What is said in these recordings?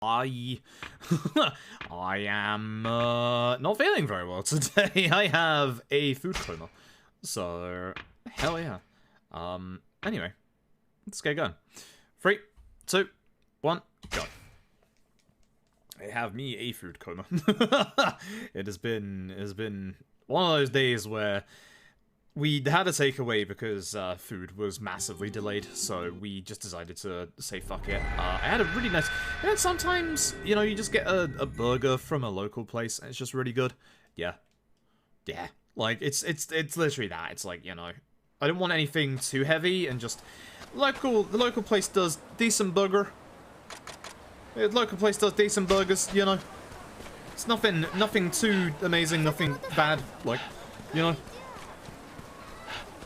I am not feeling very well today. I have a food coma. So, hell yeah. Anyway, let's get going. 3, 2, 1, go. I have me a food coma. It has been one of those days where we had a takeaway because food was massively delayed, so we just decided to say fuck it. I had a really nice... You know, sometimes, you know, you just get a burger from a local place and it's just really good. Yeah. Yeah. Like, it's literally that. It's like, you know, I don't want anything too heavy and just... The local place does decent burger. The local place does decent burgers, you know. It's nothing too amazing, nothing bad, like, you know.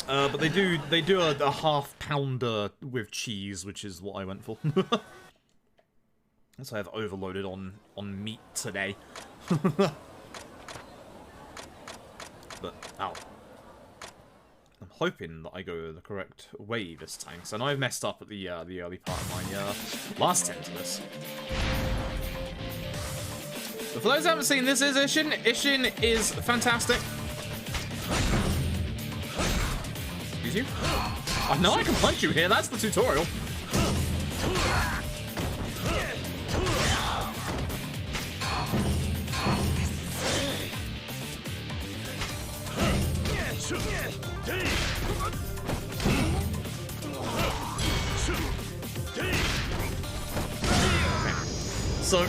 But they do a half pounder with cheese, which is what I went for. So I have overloaded on meat today. But ow. I'm hoping that I go the correct way this time, because I know I've messed up at the early part of my last attempt to this. But for those who haven't seen, this is Ishin. Ishin is fantastic. Excuse you? I know I can punch you here, that's the tutorial. So,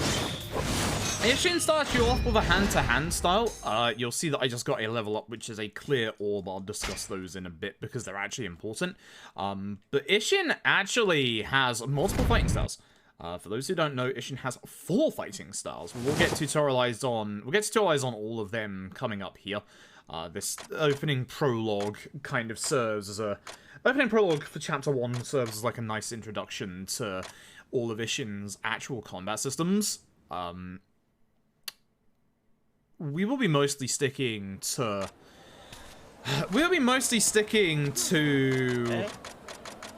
Ishin starts you off with a hand-to-hand style. You'll see that I just got a level up, which is a clear orb. I'll discuss those in a bit because they're actually important. But Ishin actually has multiple fighting styles. For those who don't know, Ishin has 4 fighting styles. We'll get tutorialized on all of them coming up here. This opening prologue kind of serves as a... Opening prologue for Chapter 1 serves as like a nice introduction to all of Ishin's actual combat systems. We will be mostly sticking to...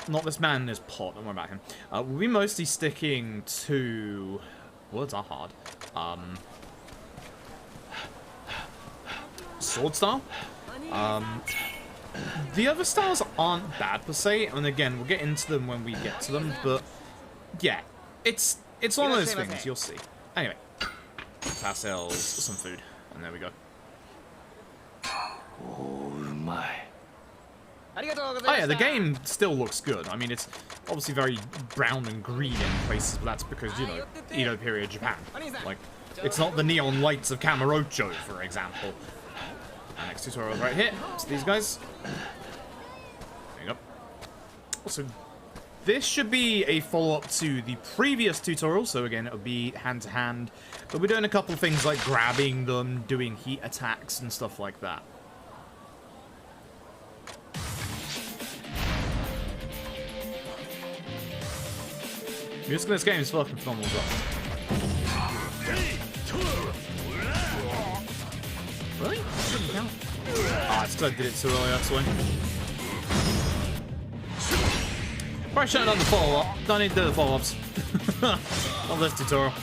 Not this man in his pot, don't worry about him. We'll be mostly sticking to... Words are hard. Sword style. The other styles aren't bad per se, and again, we'll get into them when we get to them, but yeah, it's one of those things, you'll see. Anyway, pass ourselves some food, and there we go. Oh yeah, the game still looks good. I mean, it's obviously very brown and green in places, but that's because, you know, Edo period Japan. Like, it's not the neon lights of Kamurocho, for example. Our next tutorial right here. So these guys. There you go. Also, this should be a follow-up to the previous tutorial, so again, it'll be hand-to-hand. But we're doing a couple things like grabbing them, doing heat attacks, and stuff like that. Music in this game is fucking phenomenal as well. Really? Didn't count. Ah, it's because I did it too early, that's why. Probably should have done the follow-up. Don't need to do the follow-ups. Not this tutorial.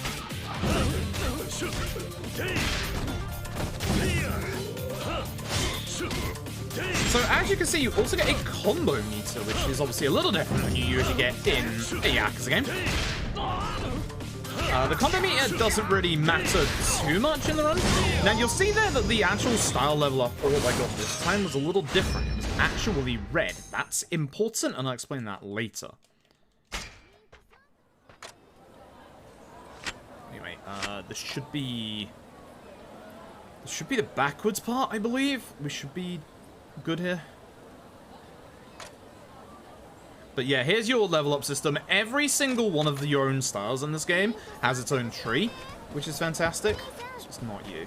So, as you can see, you also get a combo meter, which is obviously a little different than you usually get in a Yakuza game. The combo meter doesn't really matter too much in the run. Now, you'll see there that the actual style level up orb I got this time was a little different. It was actually red. That's important, and I'll explain that later. Anyway, this should be the backwards part, I believe. We should be good here. But yeah, here's your level up system. Every single one of your own styles in this game has its own tree, which is fantastic. It's just not you.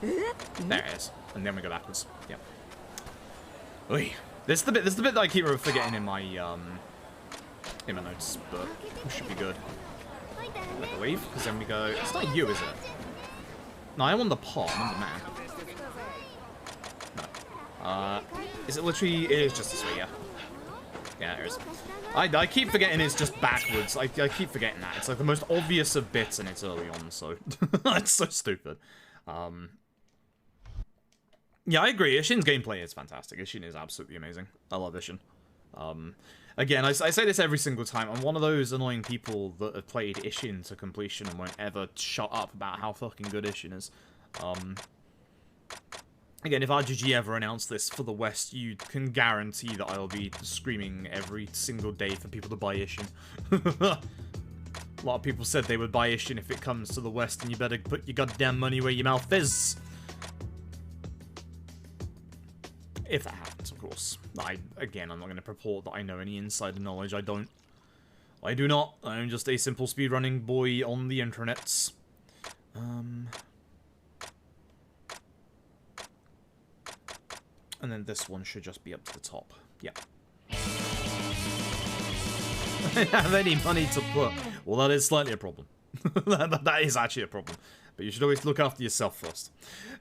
There it is. And then we go backwards. Yep. Oy. This is the bit that I keep forgetting in my notes, but we should be good. I believe, because then we go. It's not you, is it? No, I'm on the pot, I'm on the man. No. Is it literally? It is just this way, yeah. Yeah, there is. I keep forgetting it's just backwards. I keep forgetting that. It's like the most obvious of bits and it's early on, so... it's so stupid. Yeah, I agree. Ishin's gameplay is fantastic. Ishin is absolutely amazing. I love Ishin. Again, I say this every single time. I'm one of those annoying people that have played Ishin to completion and won't ever shut up about how fucking good Ishin is. Again, if RGG ever announced this for the West, you can guarantee that I'll be screaming every single day for people to buy Ishin. A lot of people said they would buy Ishin if it comes to the West, and you better put your goddamn money where your mouth is. If that happens, of course. Again, I'm not going to purport that I know any insider knowledge. I don't. I do not. I'm just a simple speedrunning boy on the internets. And then this one should just be up to the top. Yeah. I don't have any money to put. Well, that is slightly a problem. that is actually a problem. But you should always look after yourself first.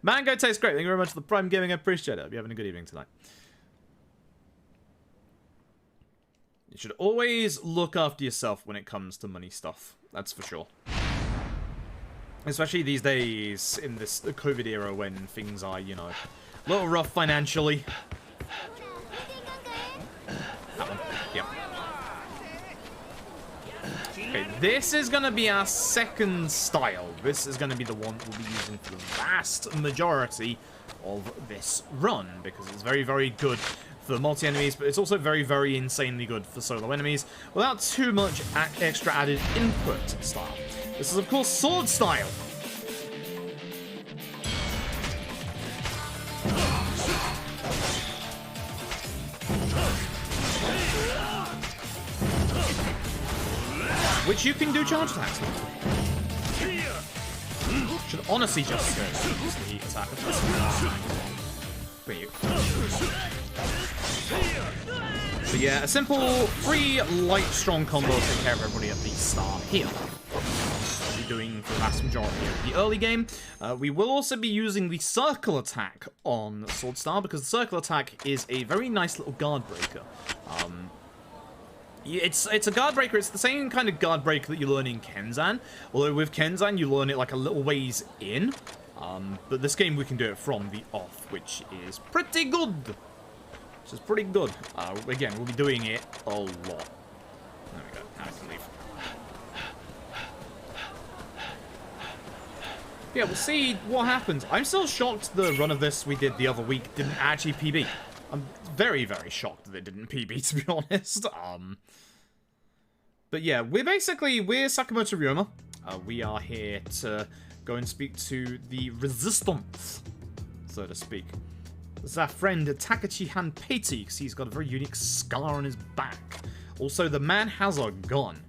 Mango tastes great. Thank you very much for the Prime Gaming. I appreciate it. Hope you're having a good evening tonight. You should always look after yourself when it comes to money stuff. That's for sure. Especially these days in this COVID era when things are, you know, a little rough financially. That one. Yep. Okay, this is going to be our second style. This is going to be the one we'll be using for the vast majority of this run, because it's very, very good for multi-enemies, but it's also very, very insanely good for solo enemies without too much extra added input style. This is, of course, sword style. Which you can do charge attacks with. Should honestly just use the heat attack. So yeah, a simple 3 light strong combo to take care of everybody at the start here. We'll be doing for the vast majority of the early game. We will also be using the circle attack on Sword Style, because the circle attack is a very nice little guard breaker. It's a guard breaker. It's the same kind of guard breaker that you learn in Kenzan. Although with Kenzan, you learn it like a little ways in. But this game, we can do it from the off, which is pretty good. Which is pretty good. Again, we'll be doing it a lot. There we go. Now I can leave. Yeah, we'll see what happens. I'm still shocked the run of this we did the other week didn't actually PB. I'm very, very shocked that it didn't PB, to be honest. But yeah, we're Sakamoto Ryoma. We are here to go and speak to the Resistance, so to speak. This is our friend Takachi Hanpeiti, because he's got a very unique scar on his back. Also, the man has a gun.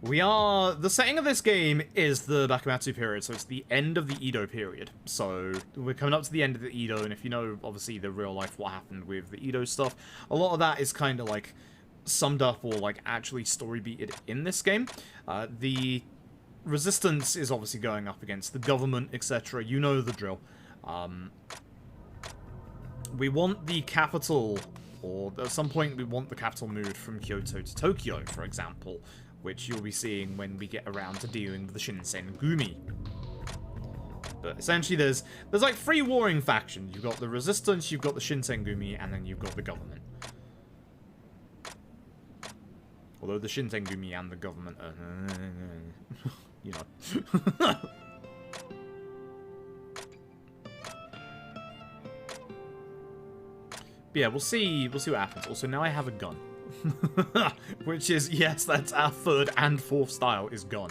The setting of this game is the Bakumatsu period, so it's the end of the Edo period. So we're coming up to the end of the Edo, and if you know, obviously, the real life, what happened with the Edo stuff, a lot of that is kind of like summed up or like actually story beated in this game. The Resistance is obviously going up against the government, etc. You know the drill. We want the capital, or at some point we want the capital moved from Kyoto to Tokyo, for example, which you'll be seeing when we get around to dealing with the Shinsengumi. But essentially there's like 3 warring factions. You've got the Resistance, you've got the Shinsengumi, and then you've got the government. Although the Shinsengumi and the government are... you know. But yeah, we'll see what happens. Also, now I have a gun. Which is, yes, that's our 3rd and 4th style is gun.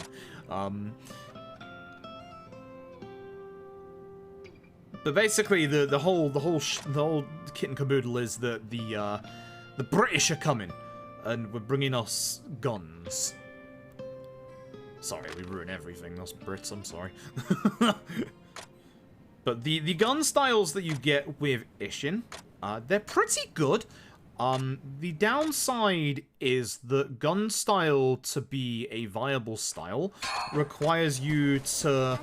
But basically, the whole kit and caboodle is that the British are coming, and we're bringing us guns. Sorry, we ruin everything. Us Brits, I'm sorry. But the gun styles that you get with Ishin, they're pretty good. The downside is that gun style, to be a viable style, requires you to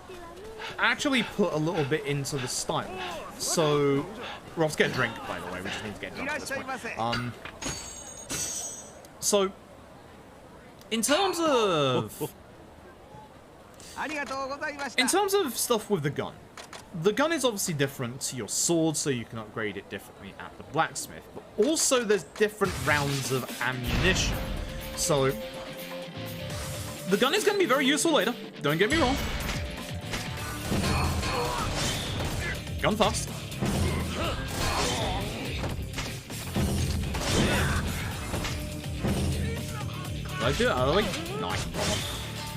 actually put a little bit into the style. So We're off to get a drink, by the way. We just need to get drunk at this point. So, in terms of stuff with the gun is obviously different to your sword, so you can upgrade it differently at the blacksmith. But also, there's different rounds of ammunition. So, the gun is going to be very useful later. Don't get me wrong. Gun fast. Did I do it out of the way? Nice.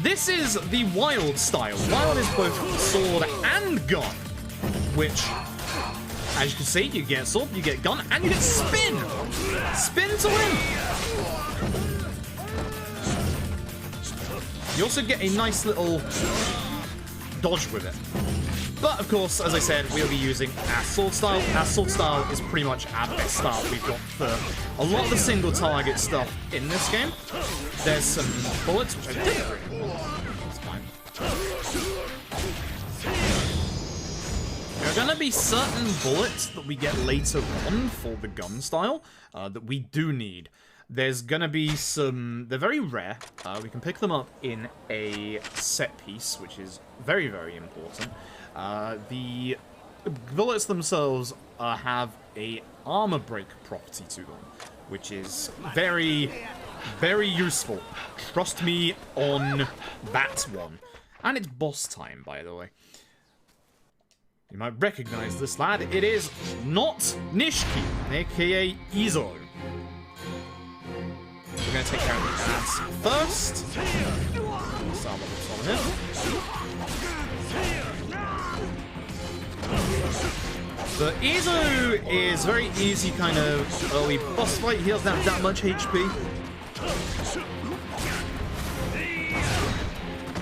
This is the wild style. Wild is both sword and gun, which, as you can see, you get sword, you get gun, and you get spin! Spin to win! You also get a nice little dodge with it. But, of course, as I said, we'll be using our sword style. Our sword style is pretty much our best style we've got for a lot of the single target stuff in this game. There's some bullets, which I didn't really want. That's fine. There are going to be certain bullets that we get later on for the gun style that we do need. There's going to be some... They're very rare. We can pick them up in a set piece, which is very, very important. The bullets themselves have a armor break property to them, which is very, very useful. Trust me on that one. And it's boss time, by the way. You might recognize this lad. It is not Nishiki, aka Izo. We're going to take care of the ads first. Start with him. The Izo is very easy kind of early boss fight. He doesn't have that much HP.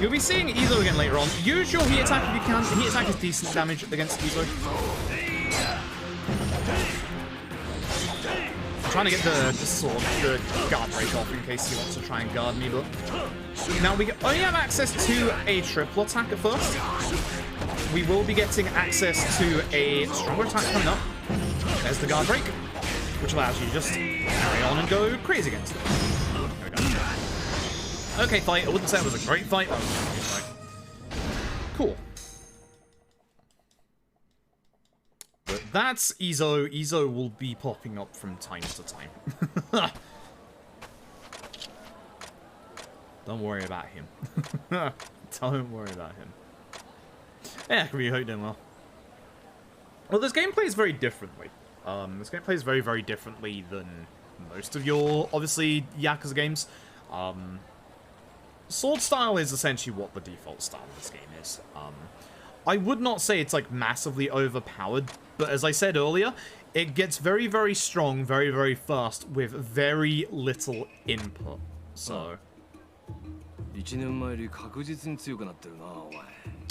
You'll be seeing Izo again later on. Use your heat attack if you can. The heat attack is decent damage against Izo. I'm trying to get the guard break off in case he wants to try and guard me, but... Now, we only have access to a triple attack at first. We will be getting access to a stronger attack coming up. There's the guard break, which allows you to just carry on and go crazy against it. There we go. Okay, fight. I wouldn't say it was a great fight. That was a good fight. Cool. But that's Izo. Izo will be popping up from time to time. Don't worry about him. Don't worry about him. Yeah, we hope doing well. Well, this game plays very differently. This game plays very, very differently than most of your, obviously, Yakuza games. Sword style is essentially what the default style of this game is. I would not say it's, like, massively overpowered, but as I said earlier, it gets very, very strong, very, very fast, with very little input. So...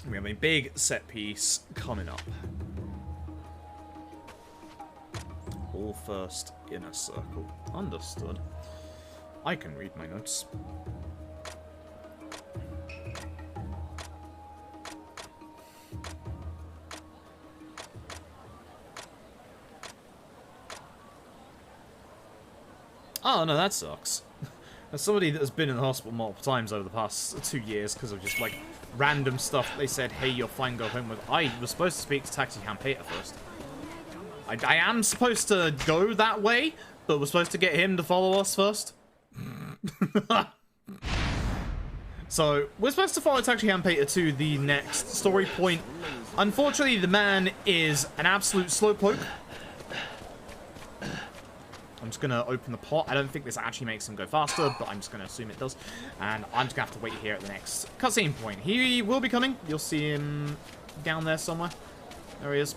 we have a big set piece coming up. All first inner circle. Understood. I can read my notes. Oh, no, that sucks. As somebody that has been in the hospital multiple times over the past 2 years because of just, like, random stuff, they said, hey, you're fine, go home with... I was supposed to speak to Taxi Hampeter first. I am supposed to go that way, but we're supposed to get him to follow us first. So, we're supposed to follow Taxi Hampeter to the next story point. Unfortunately, the man is an absolute slowpoke. I'm just going to open the pot. I don't think this actually makes him go faster, but I'm just going to assume it does. And I'm just going to have to wait here at the next cutscene point. He will be coming. You'll see him down there somewhere. There he is.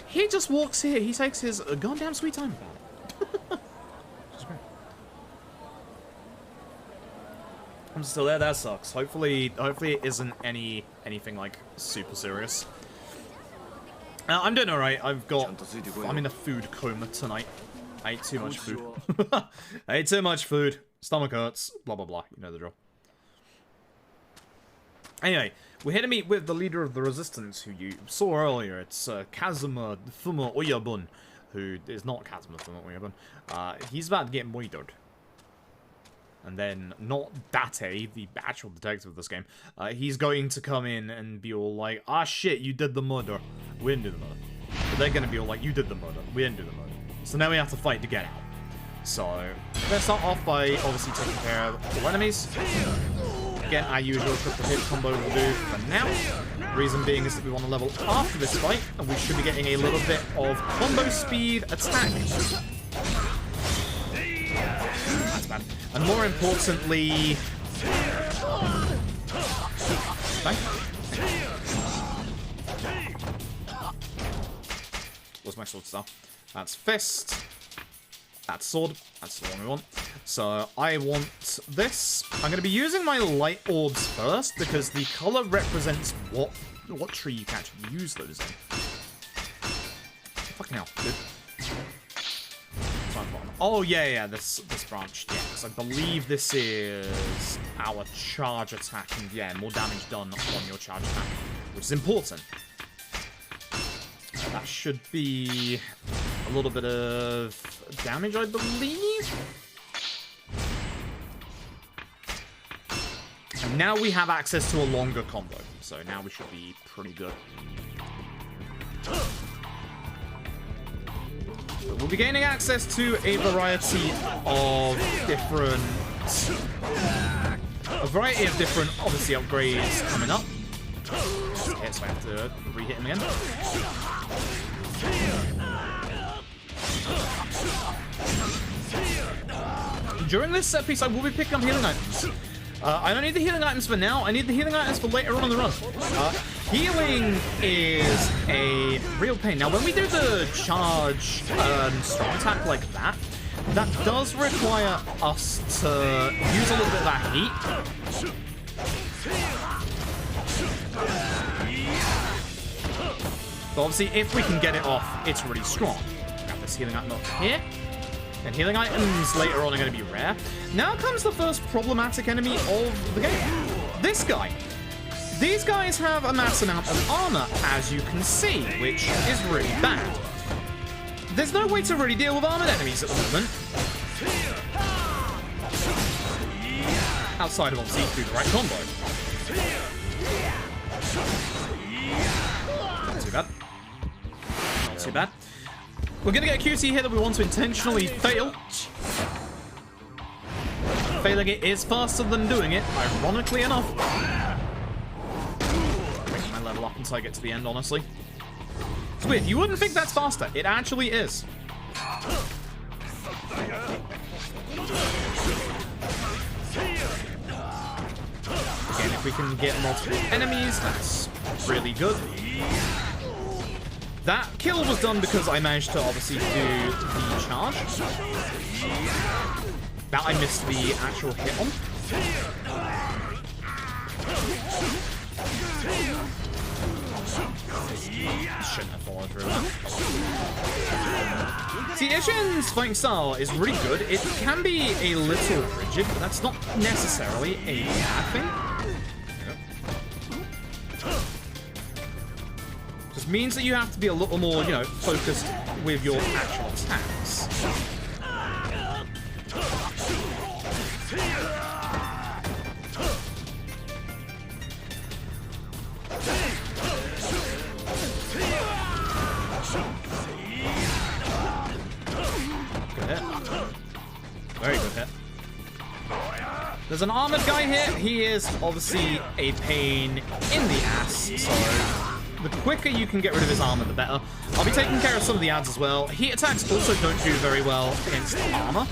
He just walks here. He takes his goddamn sweet time about it. Which is great. I'm still there. That sucks. Hopefully it isn't anything like super serious. I'm doing alright. I'm in a food coma tonight. I ate too much food. I ate too much food. Stomach hurts. Blah, blah, blah. You know the drill. Anyway, we're here to meet with the leader of the resistance who you saw earlier. It's Kazuma Fuma Oyabun. who is not Kazuma from what we have, he's about to get murdered. And then, not Date, the actual detective of this game, he's going to come in and be all like, ah shit, you did the murder. We didn't do the murder. But they're going to be all like, you did the murder. We didn't do the murder. So now we have to fight to get out. So, let's start off by obviously taking care of all enemies. Again, our usual triple hit combo will do for now. Reason being is that we want to level after this fight, and we should be getting a little bit of combo speed attack. That's bad. And more importantly... Bang. What's my sword style? That's fist. That's sword. That's the one we want. So I want this. I'm going to be using my light orbs first because the color represents what tree you can actually use those in. Fucking hell, dude. Oh yeah, this branch. Yeah, because I believe this is our charge attack, and yeah, more damage done on your charge attack, which is important. That should be a little bit of damage, I believe. And now we have access to a longer combo, so now we should be pretty good. But we'll be gaining access to a variety of different, obviously, upgrades coming up. Okay, so I have to re-hit him again. During this set piece, I will be picking up healing items. I don't need the healing items for now. I need the healing items for later on in the run. Healing is a real pain. Now, when we do the charge strong attack like that, that does require us to use a little bit of that heat. But obviously, if we can get it off, it's really strong. Got this healing item up here. And healing items later on are going to be rare. Now comes the first problematic enemy of the game. This guy. These guys have a mass amount of armor, as you can see, which is really bad. There's no way to really deal with armored enemies at the moment. Outside of obviously through the right combo. Not too bad. Not too bad. We're going to get a QT here that we want to intentionally fail. Failing it is faster than doing it, ironically enough. Making my level up until I get to the end, honestly. It's weird. You wouldn't think that's faster. It actually is. Again, if we can get multiple enemies, that's really good. That kill was done because I managed to obviously do the charge. That I missed the actual hit on. Shouldn't have followed through that. See, Ishin's fighting style is really good. It can be a little rigid, but that's not necessarily a bad thing. Just means that you have to be a little more, you know, focused with your actual attacks. Good hit. Very good hit. There's an armored guy here. He is obviously a pain in the ass, so the quicker you can get rid of his armor, the better. I'll be taking care of some of the ads as well. Heat attacks also don't do very well against armor,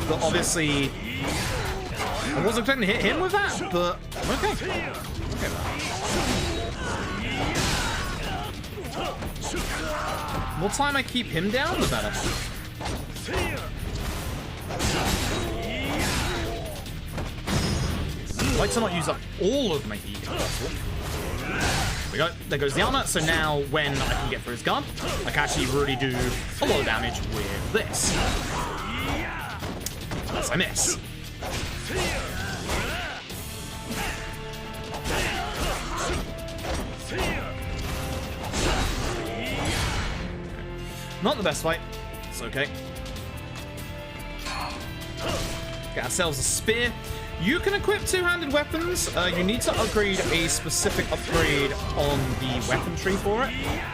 but obviously I wasn't expecting to hit him with that, but I'm okay. Okay with that. The more time I keep him down, the better. I'd like to not use up all of my heat if possible. There we go. There goes the armor. So now when I can get through his guard, I can actually really do a lot of damage with this. Unless I miss. Not the best fight. It's okay. Get ourselves a spear. You can equip two-handed weapons. You need to upgrade a specific upgrade on the weapon tree for it.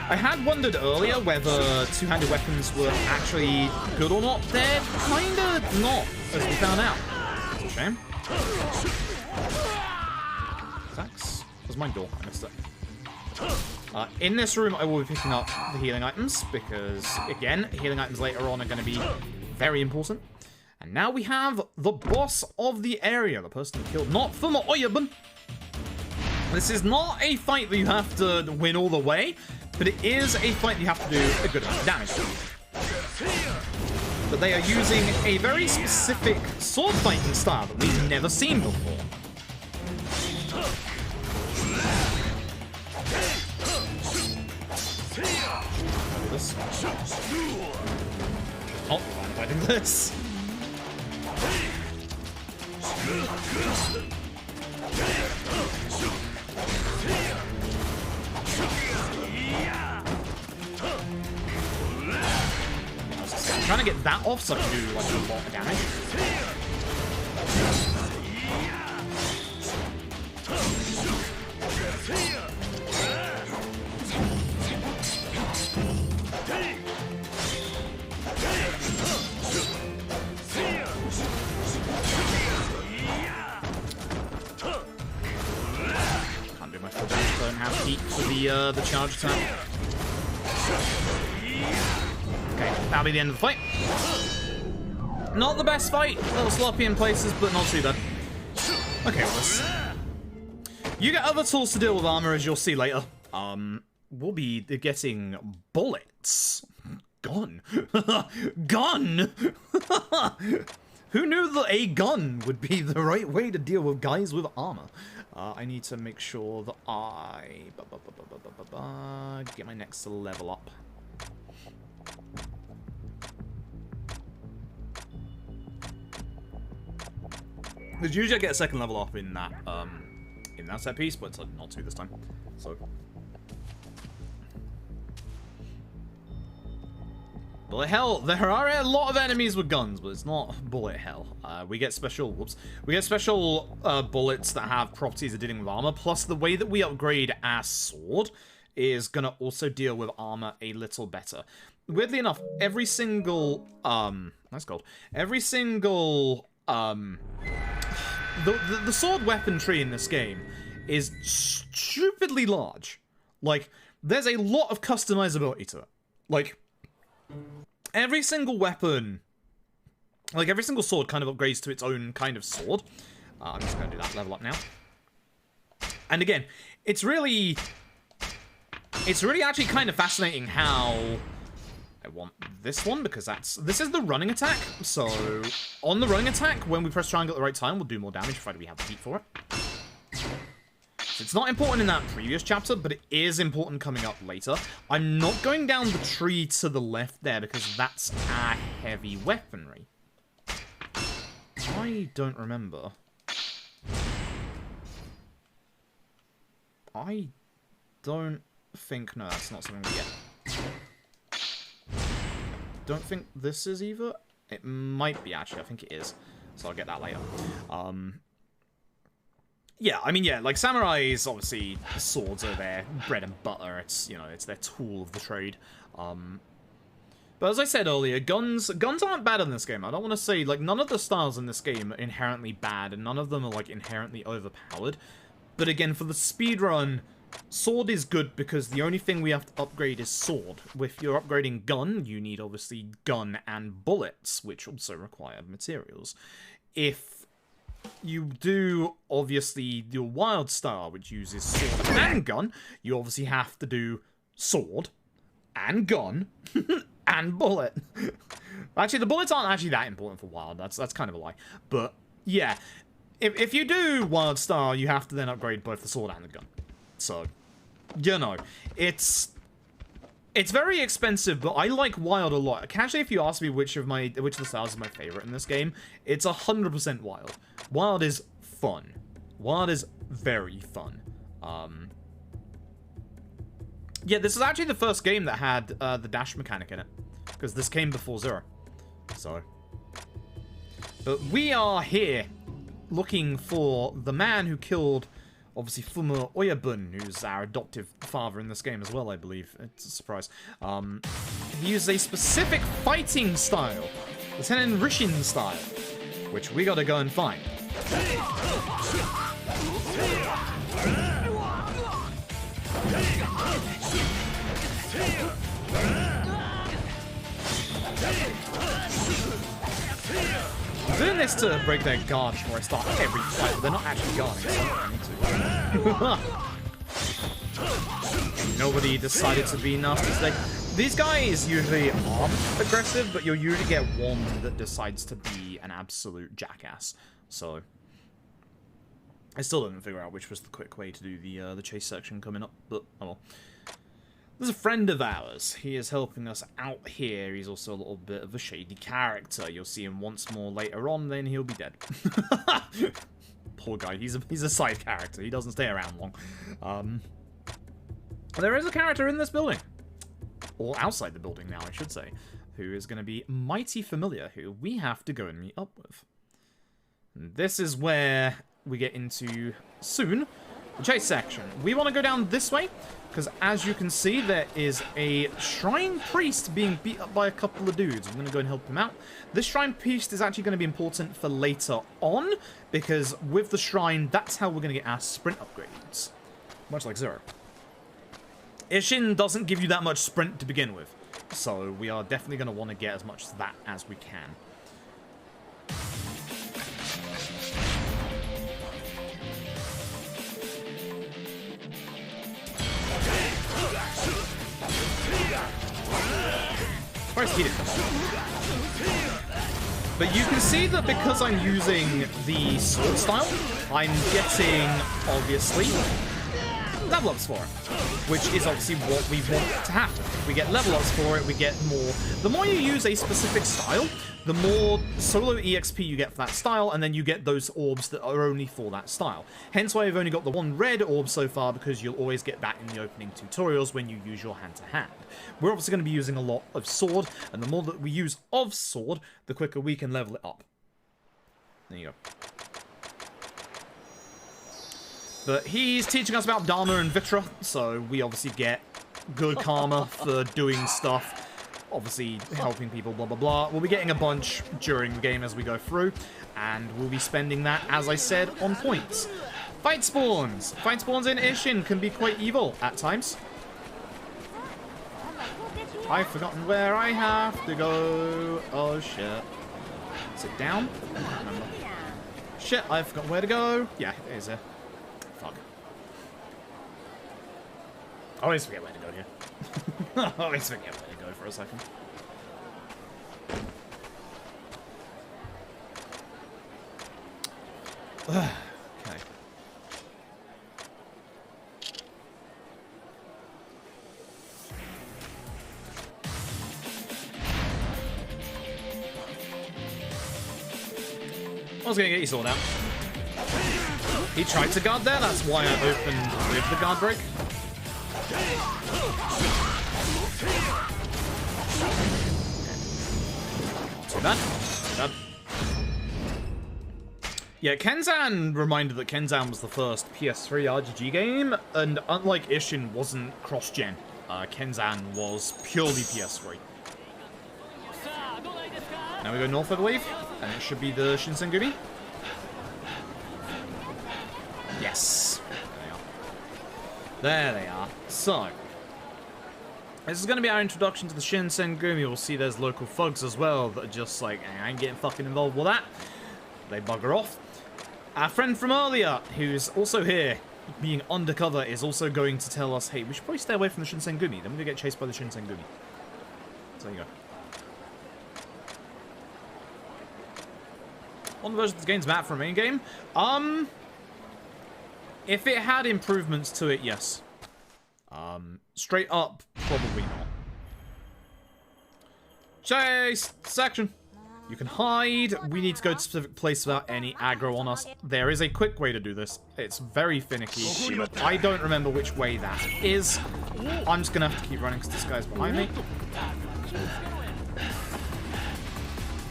I had wondered earlier whether two-handed weapons were actually good or not. They're kinda not, as we found out. It's a shame. Thanks. Where's my door? I missed it. In this room, I will be picking up the healing items because, again, healing items later on are going to be very important. And now we have the boss of the area, the person who killed not from Oyabun. This is not a fight that you have to win all the way, but it is a fight that you have to do a good amount of damage. But they are using a very specific sword fighting style that we've never seen before. This. Oh, I'm fighting this. I'm trying to get that off so I can do like a lot of damage. Can't do much for damage, don't have heat for the charge attack. Okay, that'll be the end of the fight. Not the best fight, a little sloppy in places, but not too bad. Okay, well, you get other tools to deal with armor, as you'll see later. We'll be getting bullets. Gun. Gun! Who knew that a gun would be the right way to deal with guys with armor? I need to make sure that I get my next level up. Because usually I get a second level up in that set piece, but it's not two this time. So bullet hell. There are a lot of enemies with guns, but it's not bullet hell. We get special bullets that have properties of dealing with armor. Plus, the way that we upgrade our sword is gonna also deal with armor a little better. Weirdly enough, every single nice gold. Every single the sword weapon tree in this game is stupidly large. Like, there's a lot of customizability to it. Like, every single weapon, like every single sword kind of upgrades to its own kind of sword. I'm just going to do that level up now. And again, it's really actually kind of fascinating how I want this one, because this is the running attack. So on the running attack, when we press triangle at the right time, we'll do more damage provided we have the heat for it. So it's not important in that previous chapter, but it is important coming up later. I'm not going down the tree to the left there because that's our heavy weaponry. I don't remember. I don't think... No, that's not something we get. Don't think this is either. It might be, actually. I think it is. So I'll get that later. Yeah, I mean, yeah, like, samurais, obviously, swords are their bread and butter. It's, you know, it's their tool of the trade. But as I said earlier, guns aren't bad in this game. I don't want to say, like, none of the styles in this game are inherently bad, and none of them are, like, inherently overpowered. But again, for the speedrun, sword is good because the only thing we have to upgrade is sword. If you're upgrading gun, you need, obviously, gun and bullets, which also require materials. If you do, obviously, your wild style, which uses sword and gun, you obviously have to do sword and gun and bullet. Actually, the bullets aren't actually that important for wild. That's kind of a lie. But, yeah. If you do wild style, you have to then upgrade both the sword and the gun. So, you know, it's very expensive, but I like wild a lot. Casually, if you ask me which of the styles is my favorite in this game, it's 100% wild. Wild is fun. Wild is very fun. Yeah, this is actually the first game that had the dash mechanic in it. because this came before 0. So, but we are here looking for the man who killed, obviously, Fumu Oyabun, who's our adoptive father in this game as well, I believe. It's a surprise. He used a specific fighting style, Lieutenant Rishin style, which we gotta go and find. I'm doing this to break their guard before I start every fight, but they're not actually guarding, so I need to. Nobody decided to be nasty today. These guys usually aren't aggressive, but you'll usually get one that decides to be an absolute jackass. So I still didn't figure out which was the quick way to do the chase section coming up, but oh well. There's a friend of ours. He is helping us out here. He's also a little bit of a shady character. You'll see him once more later on, then he'll be dead. Poor guy. He's a side character. He doesn't stay around long. There is a character in this building. Or outside the building now, I should say. Who is going to be mighty familiar, who we have to go and meet up with. And this is where we get into, soon, the chase section. We want to go down this way, because as you can see, there is a shrine priest being beat up by a couple of dudes. I'm going to go and help him out. This shrine priest is actually going to be important for later on, because with the shrine, that's how we're going to get our sprint upgrades. Much like 0. Ishin doesn't give you that much sprint to begin with, so we are definitely going to want to get as much of that as we can. Where's he? But you can see that because I'm using the sword style, I'm getting, obviously, level ups for it, which is obviously what we want to happen. If we get level ups for it, we get more. The more you use a specific style, the more solo EXP you get for that style, and then you get those orbs that are only for that style. Hence why I've only got the one red orb so far, because you'll always get that in the opening tutorials when you use your hand-to-hand. We're obviously going to be using a lot of sword, and the more that we use of sword, the quicker we can level it up. There you go. But he's teaching us about Dharma and Vitra, so we obviously get good karma for doing stuff. Obviously helping people, blah, blah, blah. We'll be getting a bunch during the game as we go through, and we'll be spending that, as I said, on points. Fight spawns! Fight spawns in Ishin can be quite evil at times. I've forgotten where I have to go. Oh, shit. Is it down? I can't remember. Shit, I've forgotten where to go. Yeah, it is here. Fuck. I always forget where to go here. I always forget where to go for a second. Okay. I was gonna get your sword out. He tried to guard there, that's why I opened with the guard break. Too bad. Too bad. Yeah, Kenzan reminded that Kenzan was the first PS3 RGG game, and unlike Ishin, wasn't cross-gen. Kenzan was purely PS3. Now we go north, I believe, and it should be the Shinsengumi. Yes. There they are. So, this is going to be our introduction to the Shinsengumi. We'll see there's local thugs as well that are just like, I ain't getting fucking involved with that. They bugger off. Our friend from earlier, who's also here, being undercover, is also going to tell us, hey, we should probably stay away from the Shinsengumi. Then we're going to get chased by the Shinsengumi. So there you go. One version of the game's map for a main game. If it had improvements to it, yes. Straight up, probably not. Chase section. You can hide. We need to go to a specific place without any aggro on us. There is a quick way to do this. It's very finicky, but I don't remember which way that is. I'm just gonna have to keep running because this guy's behind me.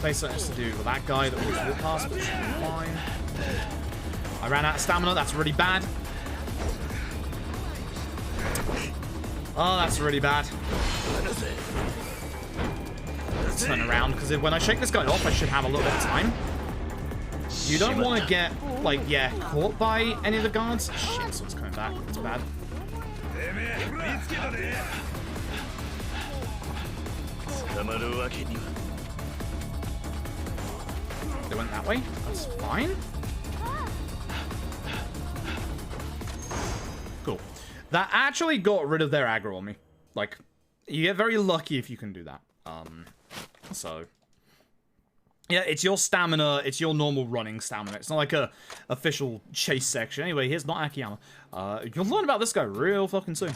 Basically, it's to do with that guy that we just walked past, but it should be fine. I ran out of stamina. That's really bad. Oh, that's really bad. Let's turn around, because when I shake this guy off, I should have a little bit of time. You don't want to get, like, yeah, caught by any of the guards. Shit, someone's coming back. That's bad. They went that way. That's fine. Cool. That actually got rid of their aggro on me. Like, you get very lucky if you can do that. So... yeah, it's your stamina, it's your normal running stamina. It's not like a official chase section. Anyway, here's not Akiyama. You'll learn about this guy real fucking soon.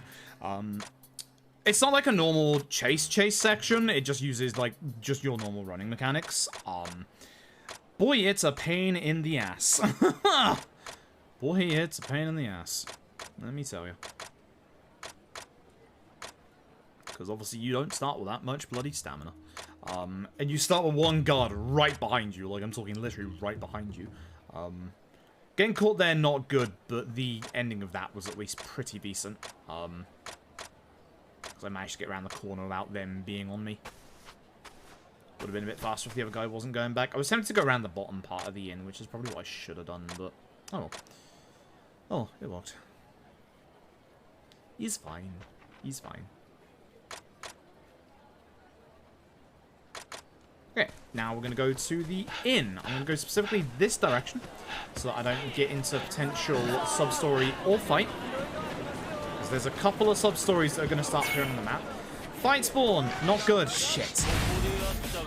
It's not like a normal chase section. It just uses, like, just your normal running mechanics. Boy, it's a pain in the ass. Boy, it's a pain in the ass. Let me tell you. Because obviously you don't start with that much bloody stamina. And you start with one guard right behind you. Like, I'm talking literally right behind you. Getting caught there, not good, but the ending of that was at least pretty decent. Because I managed to get around the corner without them being on me. Would have been a bit faster if the other guy wasn't going back. I was tempted to go around the bottom part of the inn, which is probably what I should have done, but... oh well. Oh, it worked. He's fine. He's fine. Okay, now we're going to go to the inn. I'm going to go specifically this direction, so that I don't get into potential sub-story or fight. Because there's a couple of sub-stories that are going to start appearing on the map. Fight spawn, not good. Shit.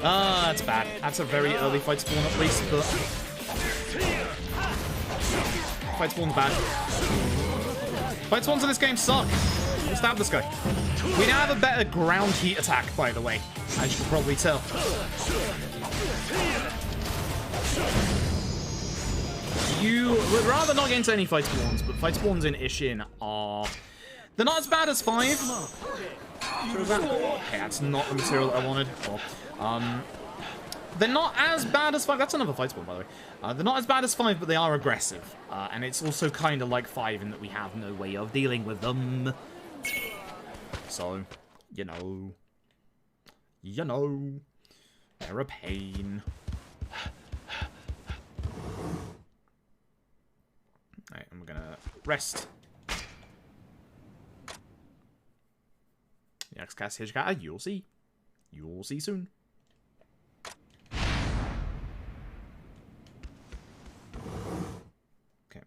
Ah, that's bad. That's a very early fight spawn at least, but... fight spawn's bad. Fight spawns in this game suck. Stab this guy. We now have a better ground heat attack, by the way, as you can probably tell. You would rather not get into any fight spawns, but fight spawns in Ishin are... they're not as bad as 5. Sure is that? Okay, that's not the material that I wanted. Well, they're not as bad as 5. That's another fight spawn, by the way. They're not as bad as 5, but they are aggressive. And it's also kind of like 5 in that we have no way of dealing with them. So, you know, they're a pain. Alright, and we're gonna rest. Next cast Hijikata, you'll see. You'll see soon. Okay.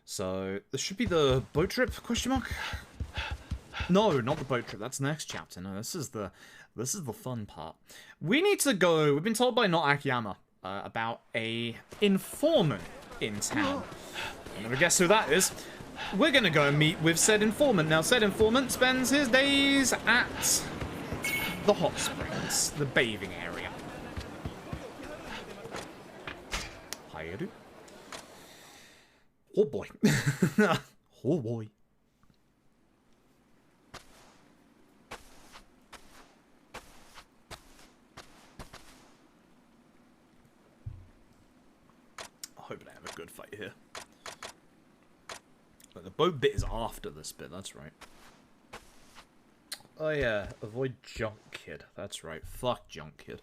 So, this should be the boat trip, question mark? No, not the boat trip. That's the next chapter. No, this is the fun part. We need to go. We've been told by not Akiyama about a informant in town. I'm gonna guess who that is. We're gonna go and meet with said informant. Now, said informant spends his days at the hot springs, the bathing area. Hi, dude. Oh boy. Oh boy. Hoping I have a good fight here. But the boat bit is after this bit, that's right. Oh yeah, avoid Junk Kid. That's right, fuck Junk Kid.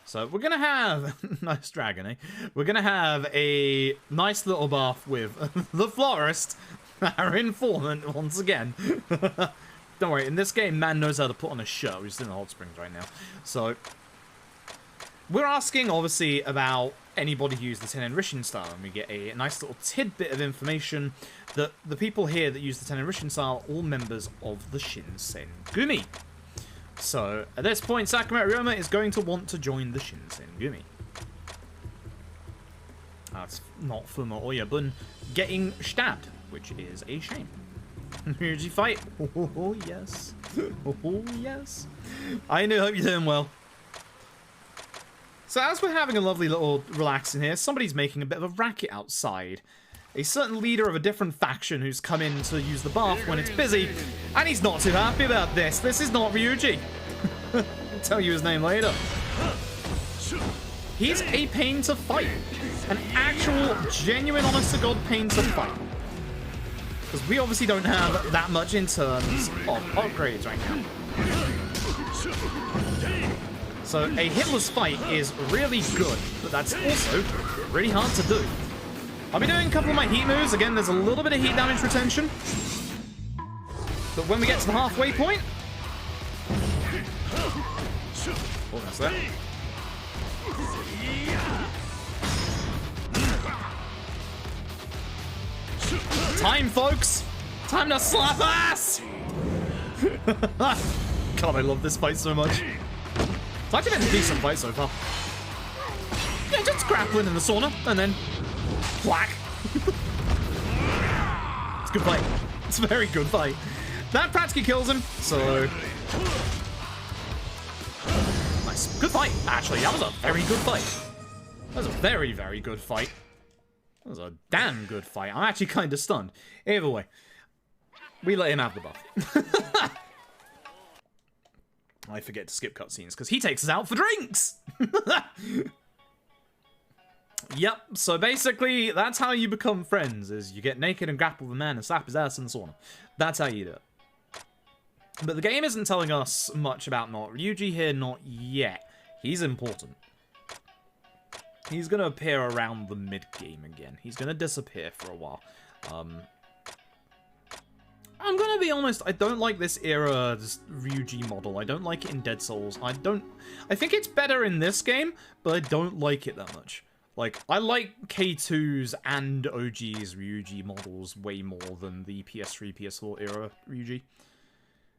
So we're gonna have... nice dragon, eh? We're gonna have a nice little bath with the florist, our informant, once again. Don't worry, in this game, man knows how to put on a shirt. We're just in the hot springs right now. So... we're asking, obviously, about anybody who used the Tennen Rishin style, and we get a nice little tidbit of information that the people here that use the Tennen Rishin style are all members of the Shinsengumi. So, at this point, Sakamoto Ryoma is going to want to join the Shinsengumi. That's not Fuma Oyabun getting stabbed, which is a shame. Ryuji fight. Oh, yes. Oh, yes. I know, hope you're doing well. So as we're having a lovely little relax in here, somebody's making a bit of a racket outside. A certain leader of a different faction who's come in to use the bath when it's busy, and he's not too happy about this. This is not Ryuji. I'll tell you his name later. He's a pain to fight. An actual, genuine, honest-to-God pain to fight. Because we obviously don't have that much in terms of upgrades right now. So a hitless fight is really good, but that's also really hard to do. I'll be doing a couple of my heat moves. Again, there's a little bit of heat damage retention. But when we get to the halfway point... Almost there. Time, folks! Time to slap ass! God, I love this fight so much. It's actually been a decent fight so far. Yeah, just grappling in the sauna, and then... whack! It's a good fight. It's a very good fight. That practically kills him, so... nice. Good fight, actually. That was a very good fight. That was a very, very good fight. That was a damn good fight. I'm actually kind of stunned. Either way, we let him have the buff. I forget to skip cutscenes because he takes us out for drinks. Yep, so basically, that's how you become friends, is you get naked and grapple the man and slap his ass in the sauna. That's how you do it. But the game isn't telling us much about not Ryuji here, not yet. He's important. He's going to appear around the mid-game again. He's going to disappear for a while. I'm going to be honest, I don't like this era, this Ryuji model. I don't like it in Dead Souls. I think it's better in this game, but I don't like it that much. Like, I like K2's and OG's Ryuji models way more than the PS3, PS4 era Ryuji.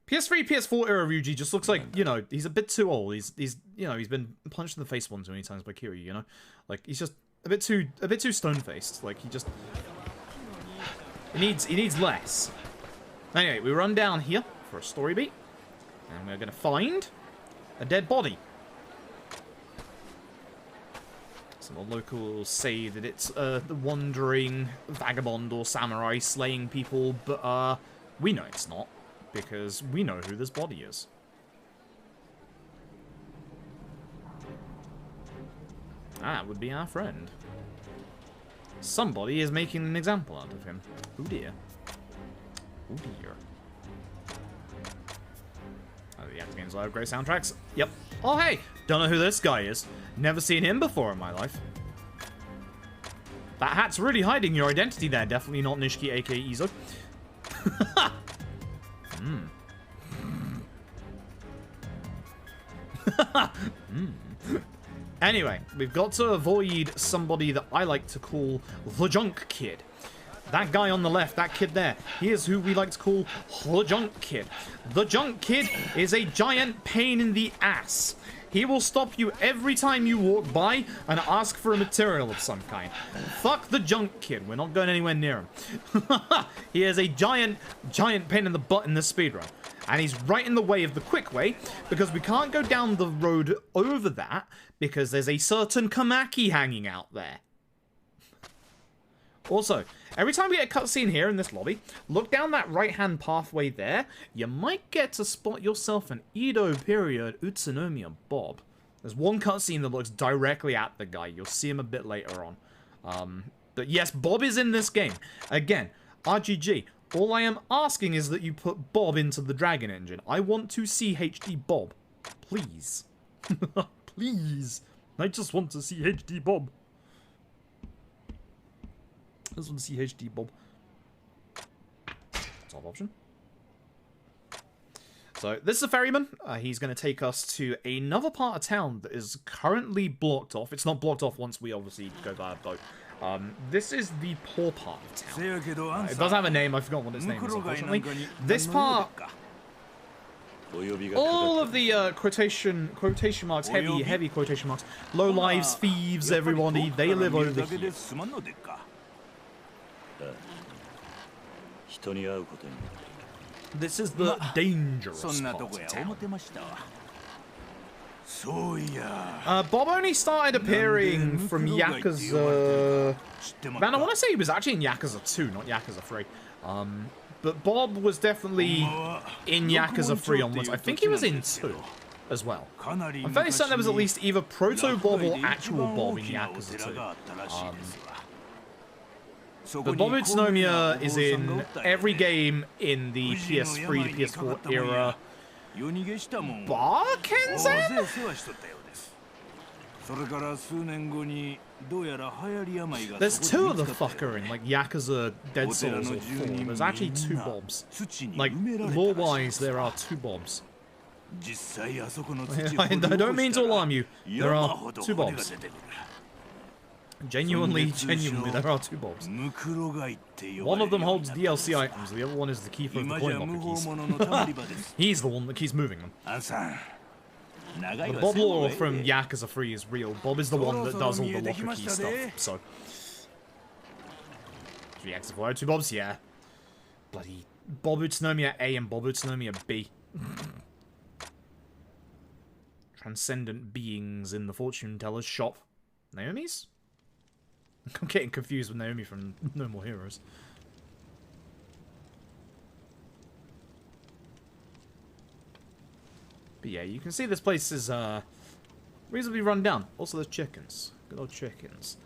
PS3, PS4 era Ryuji just looks like, you know, he's a bit too old. He's you know, he's been punched in the face one too many times by Kiryu, you know? Like, he's just a bit too stone-faced. Like, he needs less. Anyway, we run down here for a story beat, and we're gonna find a dead body. Some locals say that it's the wandering vagabond or samurai slaying people, but we know it's not, because we know who this body is. That would be our friend. Somebody is making an example out of him. Oh dear. Oh dear. Oh, the Yakuza games have great soundtracks. Yep. Oh hey, don't know who this guy is. Never seen him before in my life. That hat's really hiding your identity there. Definitely not Nishiki, aka Izo. Anyway, we've got to avoid somebody that I like to call the Junk Kid. That guy on the left, that kid there, he is who we like to call the Junk Kid. The Junk Kid is a giant pain in the ass. He will stop you every time you walk by and ask for a material of some kind. Fuck the Junk Kid. We're not going anywhere near him. He is a giant pain in the butt in the speedrun. And he's right in the way of the quick way, because we can't go down the road over that, because there's a certain Kamaki hanging out there. Also, every time we get a cutscene here in this lobby, look down that right-hand pathway there. You might get to spot yourself an Edo period Utsunomiya Bob. There's one cutscene that looks directly at the guy. You'll see him a bit later on. But yes, Bob is in this game. Again, RGG. All I am asking is that you put Bob into the Dragon Engine. I want to see HD Bob. Please. Please. I just want to see HD Bob. I just want to see HD Bob. Top option. So, this is a ferryman. He's going to take us to another part of town that is currently blocked off. It's not blocked off once we obviously go by a boat. This is the poor part of town. It does have a name. I forgot what its name is, unfortunately. This part... all of the quotation marks, heavy quotation marks, low lives, thieves, everybody, they live over here. This is the dangerous part of town. Bob only started appearing from Yakuza... Man, I want to say he was actually in Yakuza 2, not Yakuza 3. But Bob was definitely in Yakuza 3 onwards. I think he was in 2. as well. I'm fairly certain there was at least either proto-Bob or actual Bob in Yakuza 2. But Bob Utsunomiya is in every game in the PS3 to PS4 era. Bar Kenzen? There's two of the fucker in like Yakuza Dead Souls or 4. There's actually two Bobs. Like, lore-wise, there are two Bobs. I don't mean to alarm you. There are two Bobs. Genuinely, there are two Bobs. One of them holds DLC items, the other one is the keeper of the coin locker keys. He's the one that keeps moving them. The Bob lore from Yakuza 3 is real. Bob is the one that does all the locker key stuff, so... Yakuza 4 two Bobs? Yeah. Bloody Bob Utsunomiya A and Bob Utsunomiya B. Transcendent beings in the fortune teller's shop. Naomi's? I'm getting confused with Naomi from No More Heroes. But yeah, you can see this place is reasonably run down. Also, there's chickens. Good old chickens.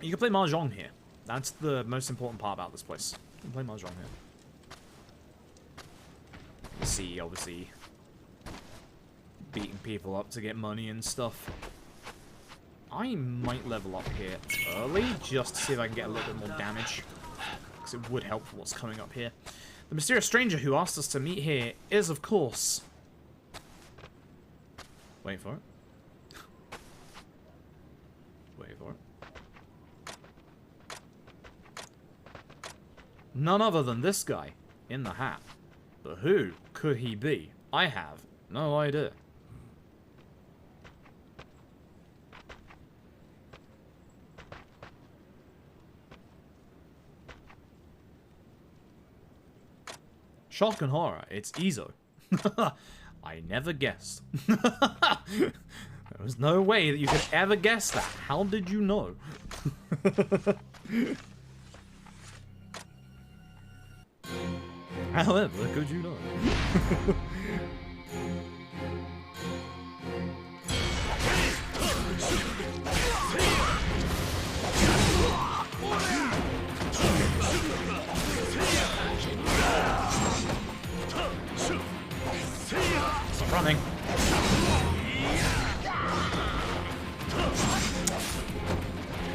You can play Mahjong here. That's the most important part about this place. You can play Mahjong here. See, obviously, beating people up to get money and stuff. I might level up here early, just to see if I can get a little bit more damage. Because it would help for what's coming up here. The mysterious stranger who asked us to meet here is, of course... Wait for it. Wait for it. None other than this guy in the hat. But who could he be? I have no idea. Shock and horror, it's Izo. I never guessed. There was no way that you could ever guess that. How did you know? However, could you know? Stop running.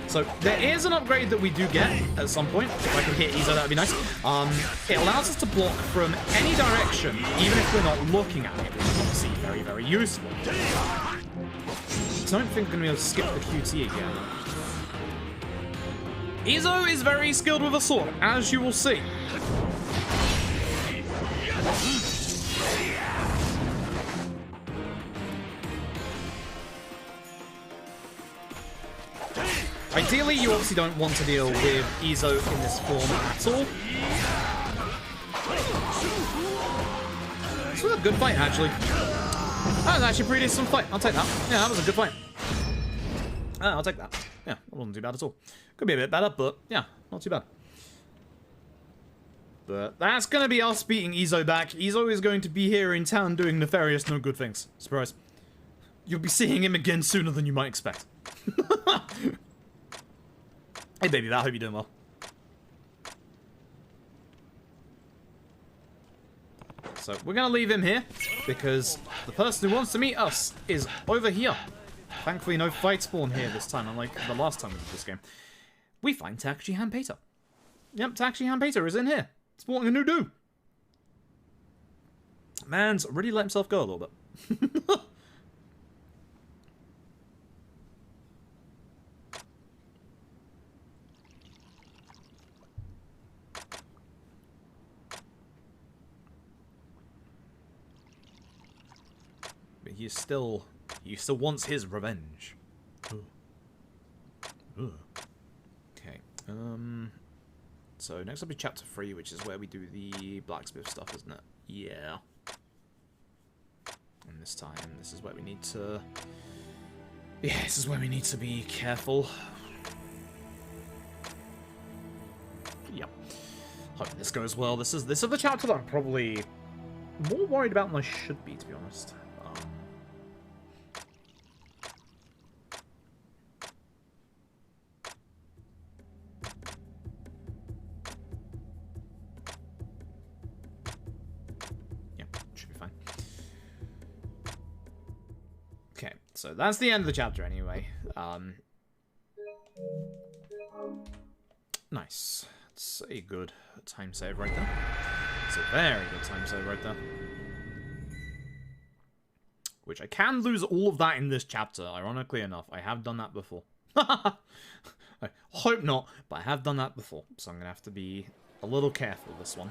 So there is an upgrade that we do get at some point. If I could hit Izo, that would be nice. It allows us to block from any direction, even if we're not looking at it, which is obviously very, very useful. I don't think we're going to be able to skip the QT again. Izo is very skilled with a sword, as you will see. Ideally, you obviously don't want to deal with Izo in this form at all. This was a good fight, actually. That was actually a pretty decent fight. I'll take that. Yeah, that was a good fight. I'll take that. Yeah, that wasn't too bad at all. Could be a bit better, but yeah, not too bad. But that's going to be us beating Izo back. Izo is going to be here in town doing nefarious, no good things. Surprise. You'll be seeing him again sooner than you might expect. Hey baby, I hope you're doing well. So we're going to leave him here, because the person who wants to meet us is over here. Thankfully no fight spawn here this time, unlike the last time we did this game. We find Takashi Hanpeita. Yep, Takashi Hanpeita is in here. Sporting a new do. Man's really let himself go a little bit. But he still wants his revenge. Okay. So next up is chapter 3, which is where we do the blacksmith stuff, isn't it? Yeah. And this time, this is where we need to... Yeah, this is where we need to be careful. Yep. Hope this goes well. This is the chapter that I'm probably more worried about than I should be, to be honest. Yeah, should be fine. Okay, so that's the end of the chapter anyway. Nice. It's a good time save right there. It's a very good time save right there. Which I can lose all of that in this chapter, ironically enough. I have done that before. I hope not, but I have done that before. So I'm going to have to be a little careful with this one.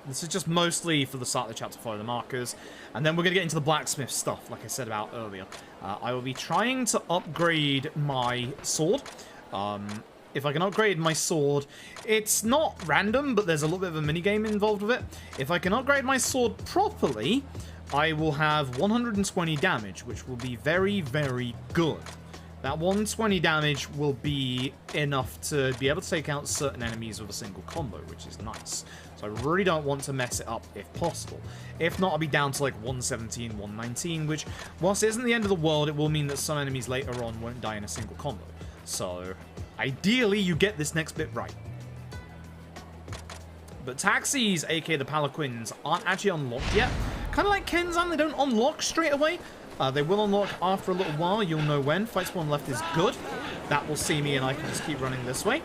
This is just mostly for the start of the chapter, follow the markers. And then we're going to get into the blacksmith stuff, like I said about earlier. I will be trying to upgrade my sword. If I can upgrade my sword, it's not random, but there's a little bit of a minigame involved with it. If I can upgrade my sword properly, I will have 120 damage, which will be very, very good. That 120 damage will be enough to be able to take out certain enemies with a single combo, which is nice. So I really don't want to mess it up if possible. If not, I'll be down to like 117, 119, which, whilst it isn't the end of the world, it will mean that some enemies later on won't die in a single combo. So ideally, you get this next bit right. But taxis, aka the palanquins, aren't actually unlocked yet. Kind of like Kenzan, they don't unlock straight away. They will unlock after a little while. You'll know when. Fight spawn left is good. That will see me and I can just keep running this way.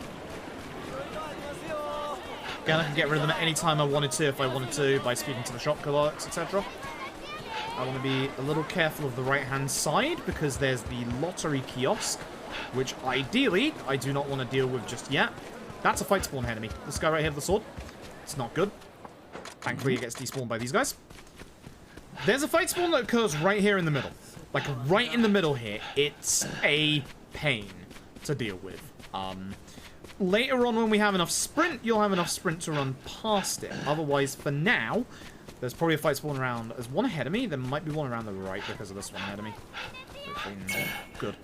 Again, I can get rid of them at any time I wanted to, if I wanted to, by speaking to the shop clerks, etc. I want to be a little careful of the right-hand side, because there's the lottery kiosk, which ideally I do not want to deal with just yet. That's a fight spawn enemy. This guy right here with the sword. It's not good. Thankfully, it gets despawned by these guys. There's a fight spawn that occurs right here in the middle. Like, right in the middle here. It's a pain to deal with. Later on, when we have enough sprint, you'll have enough sprint to run past it. Otherwise, for now, there's probably a fight spawn around. There's one ahead of me. There might be one around the right because of this one ahead of me. Good.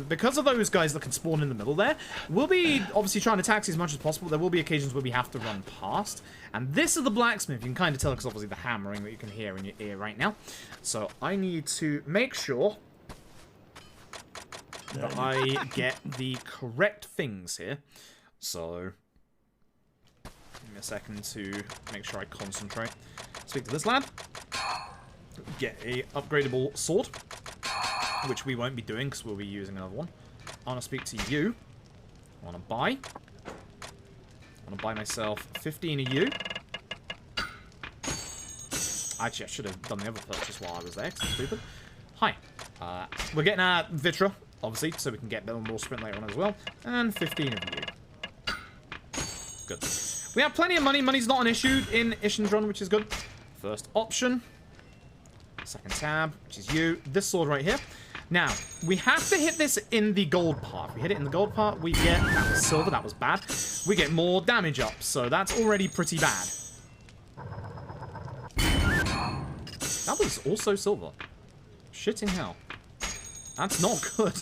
Because of those guys that can spawn in the middle there, we'll be obviously trying to taxi as much as possible. There will be occasions where we have to run past. And this is the blacksmith. You can kind of tell because obviously the hammering that you can hear in your ear right now. So I need to make sure that I get the correct things here. So give me a second to make sure I concentrate. Speak to this lad. Get a upgradable sword, which we won't be doing because we'll be using another one. I want to speak to you. I want to buy. I want to buy myself 15 of you. Actually, I should have done the other purchase while I was there, because I'm stupid. Hi. We're getting our Vitra, obviously, so we can get more sprint later on as well. And 15 of you. Good. We have plenty of money. Money's not an issue in Ishin's run, which is good. First option. Second tab, which is you. This sword right here. Now, we have to hit this in the gold part. If we hit it in the gold part, we get... That was silver, that was bad. We get more damage up, so that's already pretty bad. That was also silver. Shitting hell. That's not good.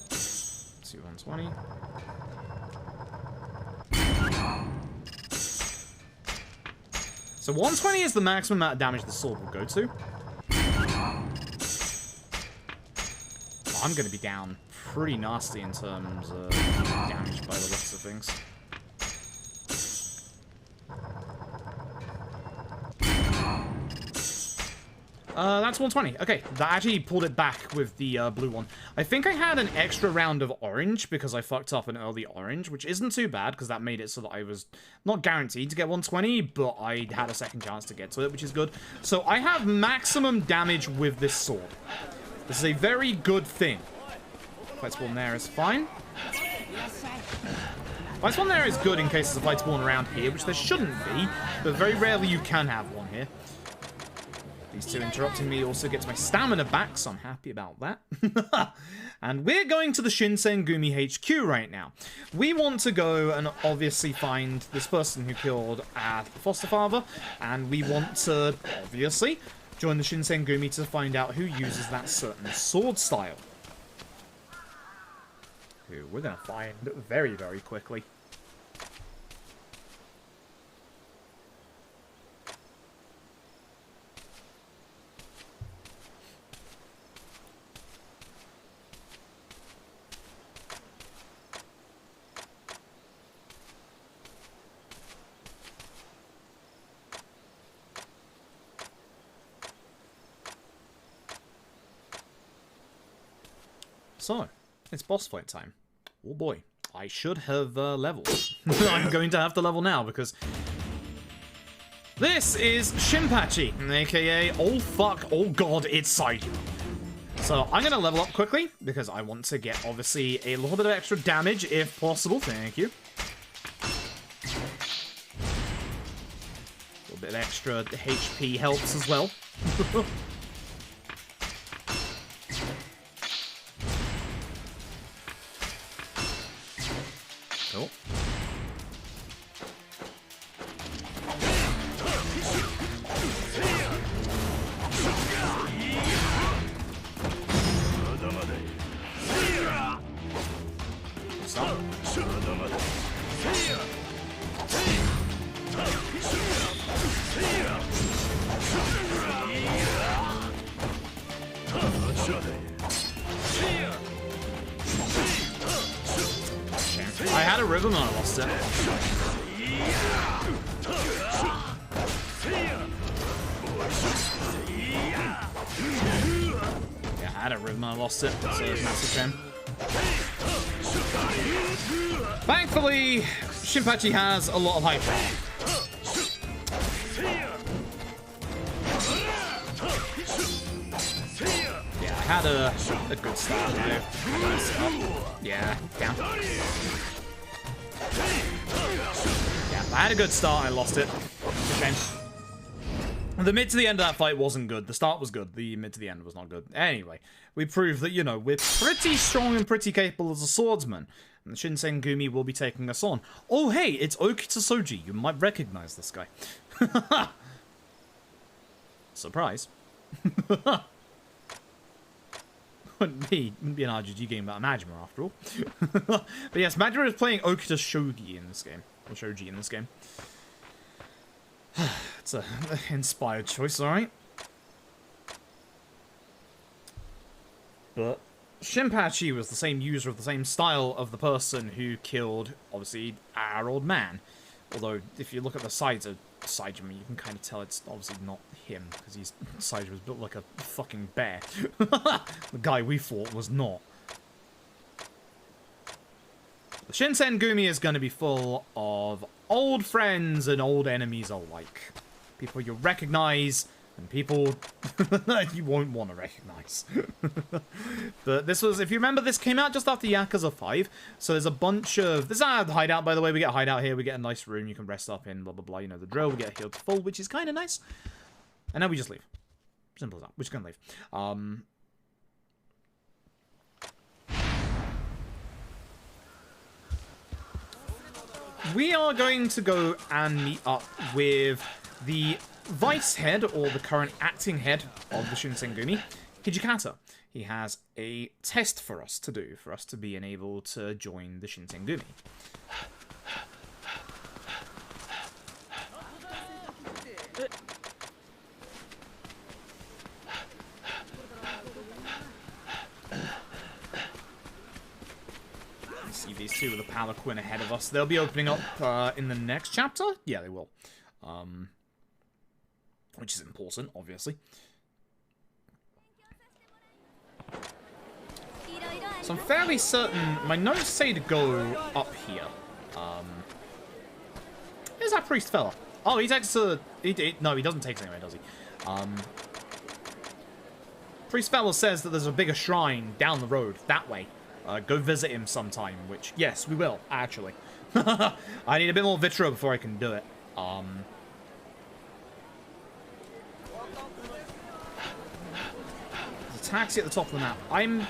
Let's see, 120. So 120 is the maximum amount of damage the sword will go to. I'm going to be down pretty nasty in terms of damage by the looks of things. That's 120. Okay, that actually pulled it back with the blue one. I think I had an extra round of orange because I fucked up an early orange, which isn't too bad because that made it so that I was not guaranteed to get 120, but I had a second chance to get to it, which is good. So I have maximum damage with this sword. This is a very good thing. Fight spawn there is fine. Fight spawn there is good in case there's a fight spawn around here, which there shouldn't be, but very rarely you can have one here. These two interrupting me also gets my stamina back, so I'm happy about that. And we're going to the Shinsengumi HQ right now. We want to go and obviously find this person who killed our foster father, and we want to, obviously, join the Shinsengumi to find out who uses that certain sword style. Who we're going to find very, very quickly. So, it's boss fight time. Oh boy. I should have leveled. I'm going to have to level now because this is Shinpachi, aka oh fuck, oh god, it's Saiju. So I'm going to level up quickly because I want to get obviously a little bit of extra damage if possible. Thank you. A little bit of extra HP helps as well. Cool. Stop. I had a rhythm and I lost it. Yeah, I had a rhythm and I lost it, so it's a massive shame. Thankfully, Shinpachi has a lot of hype. Yeah, I had a good start now. Yeah, down. Yeah, I had a good start, I lost it. It's a shame. The mid to the end of that fight wasn't good. The start was good. The mid to the end was not good. Anyway, we proved that, you know, we're pretty strong and pretty capable as a swordsman. And the Shinsengumi will be taking us on. Oh, hey, it's Okita Soji. You might recognize this guy. Surprise. Wouldn't be an RGG game about Majima, after all. But yes, Majima is playing Okita Shogi in this game. Or Shoji in this game. It's an inspired choice, alright? But Shinpachi was the same user of the same style of the person who killed, obviously, our old man. Although, if you look at the sides of Saijima, you can kind of tell it's obviously not him, because Saijima was built like a fucking bear. The guy we fought was not. The Shinsengumi is going to be full of old friends and old enemies alike. People you recognize and people you won't want to recognize. But this was, if you remember, this came out just after Yakuza 5. So there's a bunch of... This is our hideout, by the way. We get a hideout here. We get a nice room you can rest up in, blah, blah, blah. You know the drill. We get healed to full, which is kind of nice. And then we just leave. Simple as that. We're just going to leave. We are going to go and meet up with the vice head, or the current acting head of the Shinsengumi, Hijikata. He has a test for us to do, for us to be able to join the Shinsengumi. See these two with a palanquin ahead of us. They'll be opening up in the next chapter? Yeah, they will. Which is important, obviously. So I'm fairly certain my notes say to go up here. Where's that priest fella? Oh, he takes a... no, he doesn't take it anyway, does he? Priest fella says that there's a bigger shrine down the road, that way. Go visit him sometime, which, yes, we will, actually. I need a bit more vitro before I can do it. There's a taxi at the top of the map. I'm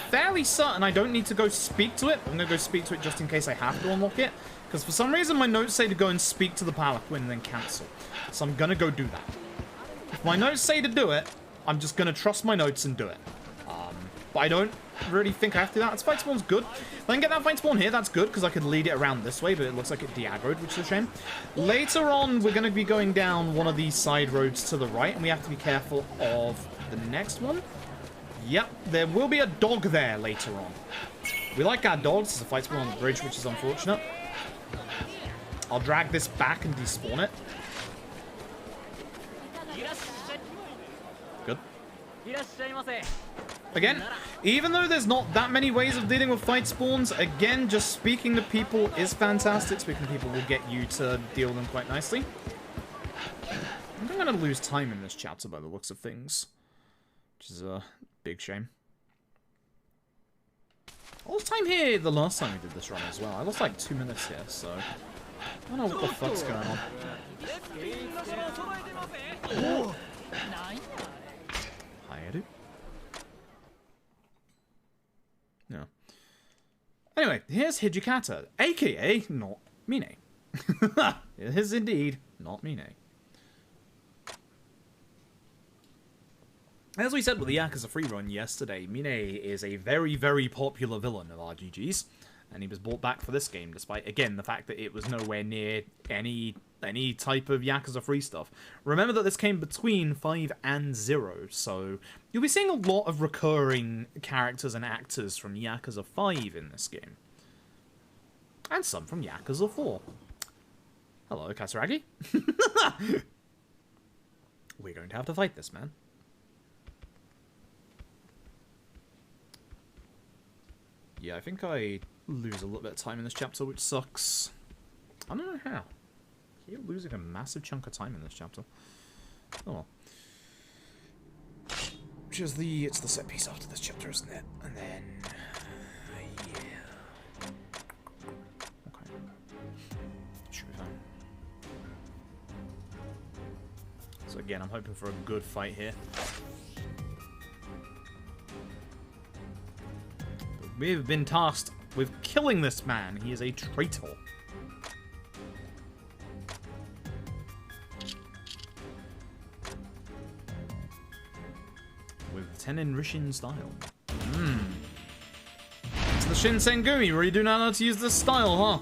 fairly certain I don't need to go speak to it. I'm going to go speak to it just in case I have to unlock it. Because for some reason my notes say to go and speak to the palanquin and then cancel. So I'm going to go do that. If my notes say to do it, I'm just going to trust my notes and do it. But I don't really think I have to do that. This fight spawn's good. If I can get that fight spawn here, that's good, because I could lead it around this way, but it looks like it de-aggroed, which is a shame. Later on, we're going to be going down one of these side roads to the right, and we have to be careful of the next one. Yep, there will be a dog there later on. We like our dogs. There's a fight spawn on the bridge, which is unfortunate. I'll drag this back and despawn it. Good. Again, even though there's not that many ways of dealing with fight spawns, again, just speaking to people is fantastic. Speaking to people will get you to deal with them quite nicely. I'm going to lose time in this chapter by the looks of things, which is a big shame. I lost time here the last time we did this run as well. I lost like 2 minutes here, so I don't know what the fuck's going on. Hi, Edu. No. Anyway, here's Hijikata, aka not Mine. It is indeed not Mine. As we said with the Yakuza free run yesterday, Mine is a very, very popular villain of RGG's, and he was brought back for this game, despite, again, the fact that it was nowhere near any type of Yakuza free stuff. Remember that this came between 5 and 0, so you'll be seeing a lot of recurring characters and actors from Yakuza 5 in this game. And some from Yakuza 4. Hello, Katsuragi. We're going to have to fight this, man. Yeah, I think I lose a little bit of time in this chapter, which sucks. I don't know how. You're losing a massive chunk of time in this chapter. Oh well. Which is it's the set piece after this chapter, isn't it? And then... yeah. Okay. Should be fine. So again, I'm hoping for a good fight here. We've been tasked with killing this man. He is a traitor. With Tenin Rishin style. It's the Shinsengumi where you do not know how to use this style, huh?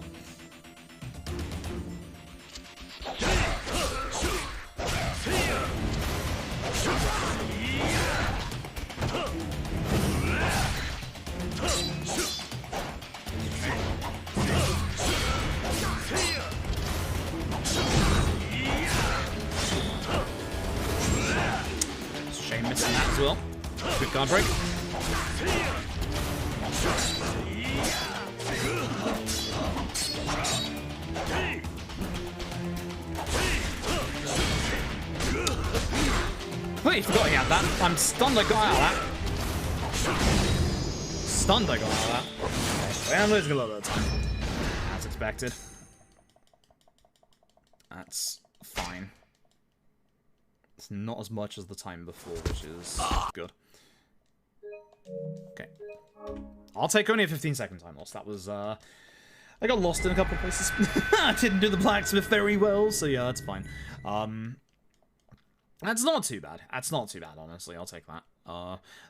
Good guard break. Wait, forgot he had that. I'm stunned I got out of that. Stunned I got out of that. Okay, I'm losing a little bit of time. As expected. That's fine. It's not as much as the time before, which is good. Okay. I'll take only a 15-second time loss. That was, I got lost in a couple of places. I didn't do the blacksmith very well, so yeah, that's fine. That's not too bad. That's not too bad, honestly. I'll take that.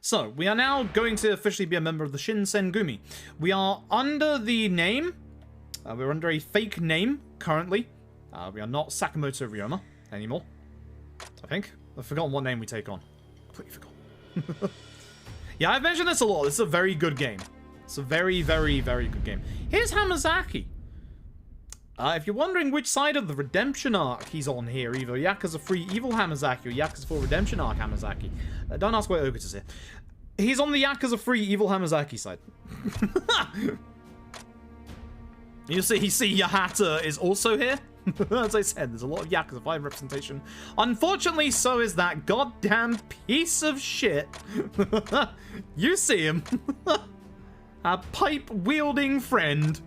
So, we are now going to officially be a member of the Shinsengumi. We are under the name. We're under a fake name, currently. We are not Sakamoto Ryoma anymore. I think. I've forgotten what name we take on. Completely forgot. Yeah, I've mentioned this a lot. This is a very good game. It's a very, very, very good game. Here's Hamazaki. If you're wondering which side of the redemption arc he's on here, either Yakuza 3 Evil Hamazaki or Yakuza 4 Redemption Arc Hamazaki, don't ask why Oguta's here. He's on the Yakuza 3 Evil Hamazaki side. You see Yahata is also here. As I said, there's a lot of Yakuza 5 representation. Unfortunately, so is that goddamn piece of shit. You see him. A pipe-wielding friend.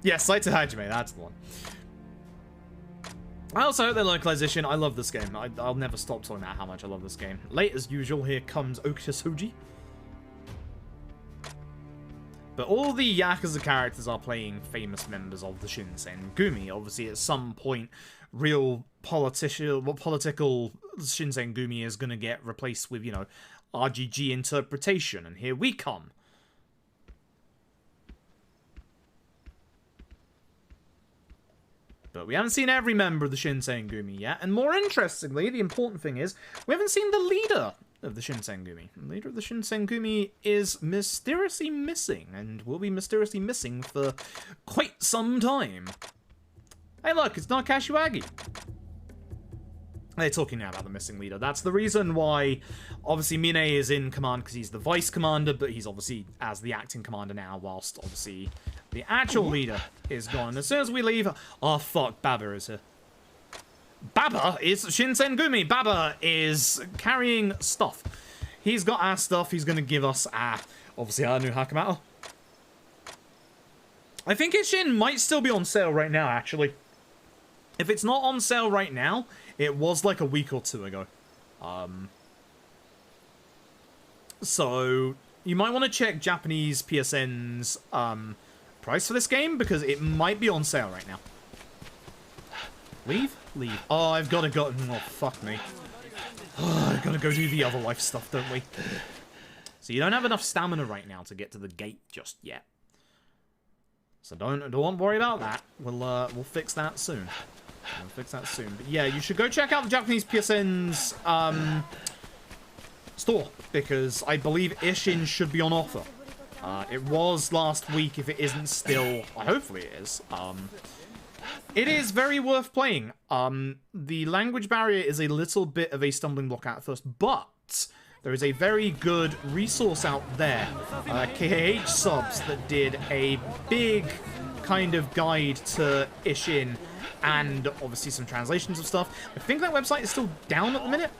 Yes, Saito Hajime, that's the one. I also hope their localization. I love this game. I'll never stop talking about how much I love this game. Late as usual, here comes Okuta Soji. But all the Yakuza characters are playing famous members of the Shinsengumi. Obviously, at some point, real political Shinsengumi is going to get replaced with, you know, RGG interpretation. And here we come. But we haven't seen every member of the Shinsengumi yet. And more interestingly, the important thing is, we haven't seen the leader of the Shinsengumi. The leader of the Shinsengumi is mysteriously missing, and will be mysteriously missing for quite some time. Hey look, it's not Kashiwagi. They're talking now about the missing leader. That's the reason why, obviously, Mine is in command because he's the vice commander, but he's obviously as the acting commander now, whilst obviously the actual leader is gone. And as soon as we leave, oh fuck, Baba is here. Baba is Shinsengumi. Baba is carrying stuff. He's got our stuff. He's going to give us obviously our new Hakamatsu. I think Ishin might still be on sale right now, actually. If it's not on sale right now, it was like a week or two ago. So you might want to check Japanese PSN's price for this game, because it might be on sale right now. Leave? Leave. Oh, I've got to go. Oh, fuck me. Oh, I've got to go do the other life stuff, don't we? So you don't have enough stamina right now to get to the gate just yet. So don't worry about that. We'll fix that soon. We'll fix that soon. But yeah, you should go check out the Japanese PSN's store, because I believe Ishin should be on offer. It was last week. If it isn't still, hopefully it is. It is very worth playing. The language barrier is a little bit of a stumbling block at first, but there is a very good resource out there. KH subs that did a big kind of guide to Ishin, and obviously some translations of stuff. I think that website is still down at the minute.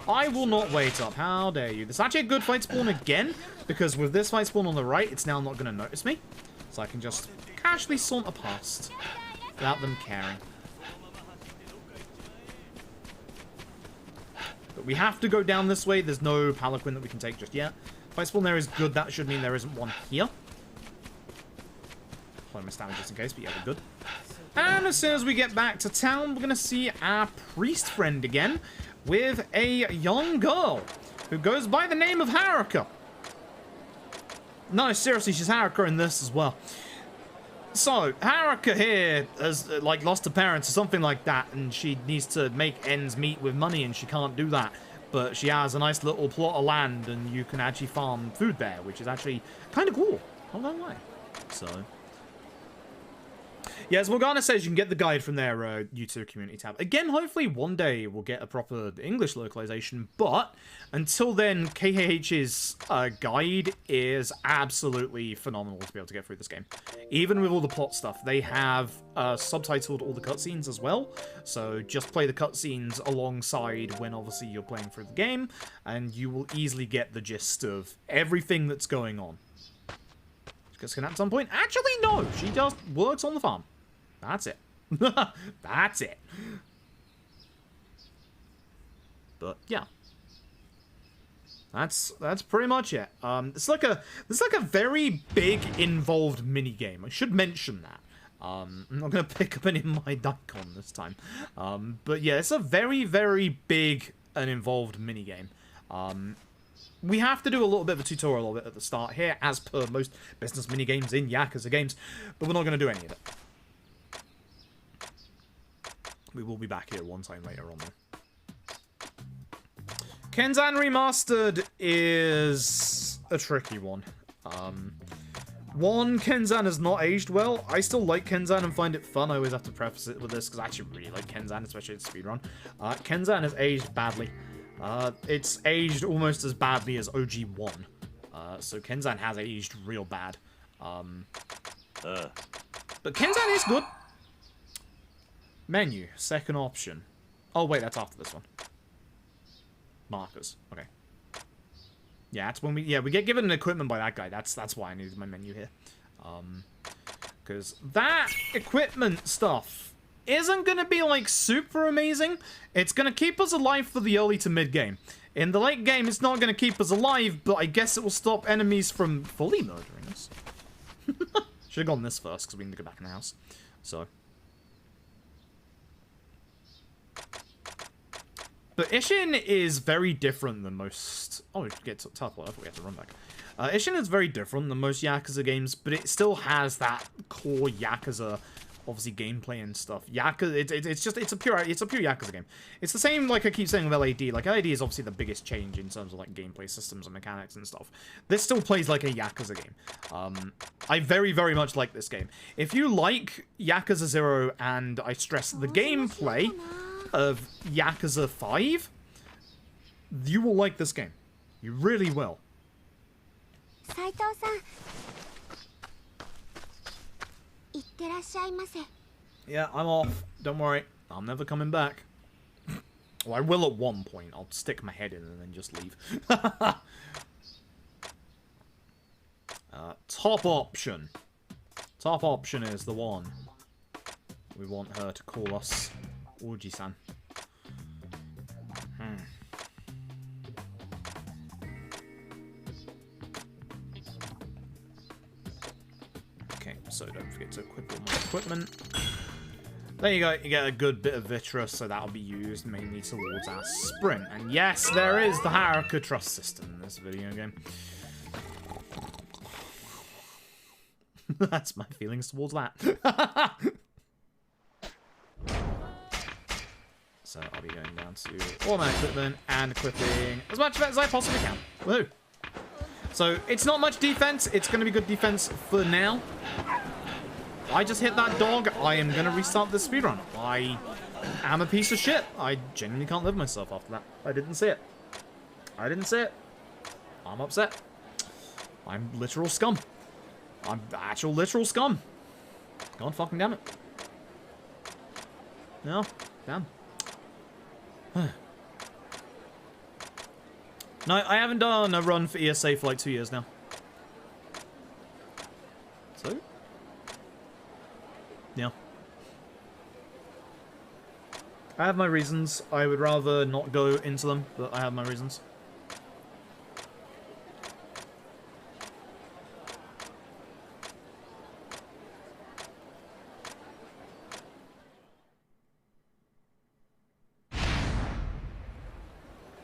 I will not wait up. How dare you? This is actually a good fight spawn again, because with this fight spawn on the right, it's now not going to notice me. So I can just casually saunter past without them caring. But we have to go down this way. There's no palanquin that we can take just yet. Fight spawn there is good. That should mean there isn't one here. Play my stamina just in case, but yeah, we're good. And as soon as we get back to town, we're going to see our priest friend again with a young girl who goes by the name of Haruka. No, seriously, she's Haruka in this as well. So, Haruka here has, like, lost her parents or something like that, and she needs to make ends meet with money, and she can't do that. But she has a nice little plot of land, and you can actually farm food there, which is actually kind of cool. Not gonna lie. So... yeah, as Morgana says, you can get the guide from their YouTube community tab. Again, hopefully one day we'll get a proper English localization, but until then, KH's guide is absolutely phenomenal to be able to get through this game. Even with all the plot stuff, they have subtitled all the cutscenes as well, so just play the cutscenes alongside when obviously you're playing through the game, and you will easily get the gist of everything that's going on. She gets kidnapped at some point? Actually, no! She just works on the farm. That's it. That's it. But yeah, that's pretty much it. It's like a very big involved mini game. I should mention that. I'm not gonna pick up any of my Daikon this time. But yeah, it's a very, very big and involved mini game. We have to do a little bit of a tutorial of it at the start here, as per most business mini games in Yakuza games, but we're not gonna do any of it. We will be back here one time later on, though. Kenzan Remastered is a tricky one. One, Kenzan has not aged well. I still like Kenzan and find it fun. I always have to preface it with this, because I actually really like Kenzan, especially at speedrun. Kenzan has aged badly. It's aged almost as badly as OG1. So Kenzan has aged real bad. But Kenzan is good. Menu, second option. Oh, wait, that's after this one. Markers. Okay. Yeah, that's when we get given an equipment by that guy. That's why I needed my menu here. Because that equipment stuff isn't going to be, like, super amazing. It's going to keep us alive for the early to mid-game. In the late game, it's not going to keep us alive, but I guess it will stop enemies from fully murdering us. Should have gone this first, because we need to go back in the house. So... but Ishin is very different than most... oh, we get to teleport. I thought we had to run back. Ishin is very different than most Yakuza games, but it still has that core Yakuza, obviously, gameplay and stuff. Yakuza, it's a pure Yakuza game. It's the same, like I keep saying with LAD. Like, LAD is obviously the biggest change in terms of, like, gameplay systems and mechanics and stuff. This still plays like a Yakuza game. I very, very much like this game. If you like Yakuza 0, and I stress the gameplay... of Yakuza 5, you will like this game. You really will. Yeah, I'm off. Don't worry. I'm never coming back. Well, I will at one point. I'll stick my head in and then just leave. Top option. Top option is the one. We want her to call us Oji-san. Okay, so don't forget to equip all my equipment. There you go, you get a good bit of Vitreous, so that'll be used mainly towards our sprint. And yes, there is the Haruka Trust System in this video game. That's my feelings towards that. So I'll be going down to all my equipment and equipping as much of it as I possibly can. Woohoo! So it's not much defense, it's going to be good defense for now. I just hit that dog, I am going to restart this speedrun. I am a piece of shit. I genuinely can't live myself after that. I didn't see it. I didn't see it. I'm upset. I'm literal scum. I'm actual literal scum. God fucking damn it. No, damn. No, I haven't done a run for ESA for like 2 years now. So? Yeah. I have my reasons. I would rather not go into them, but I have my reasons.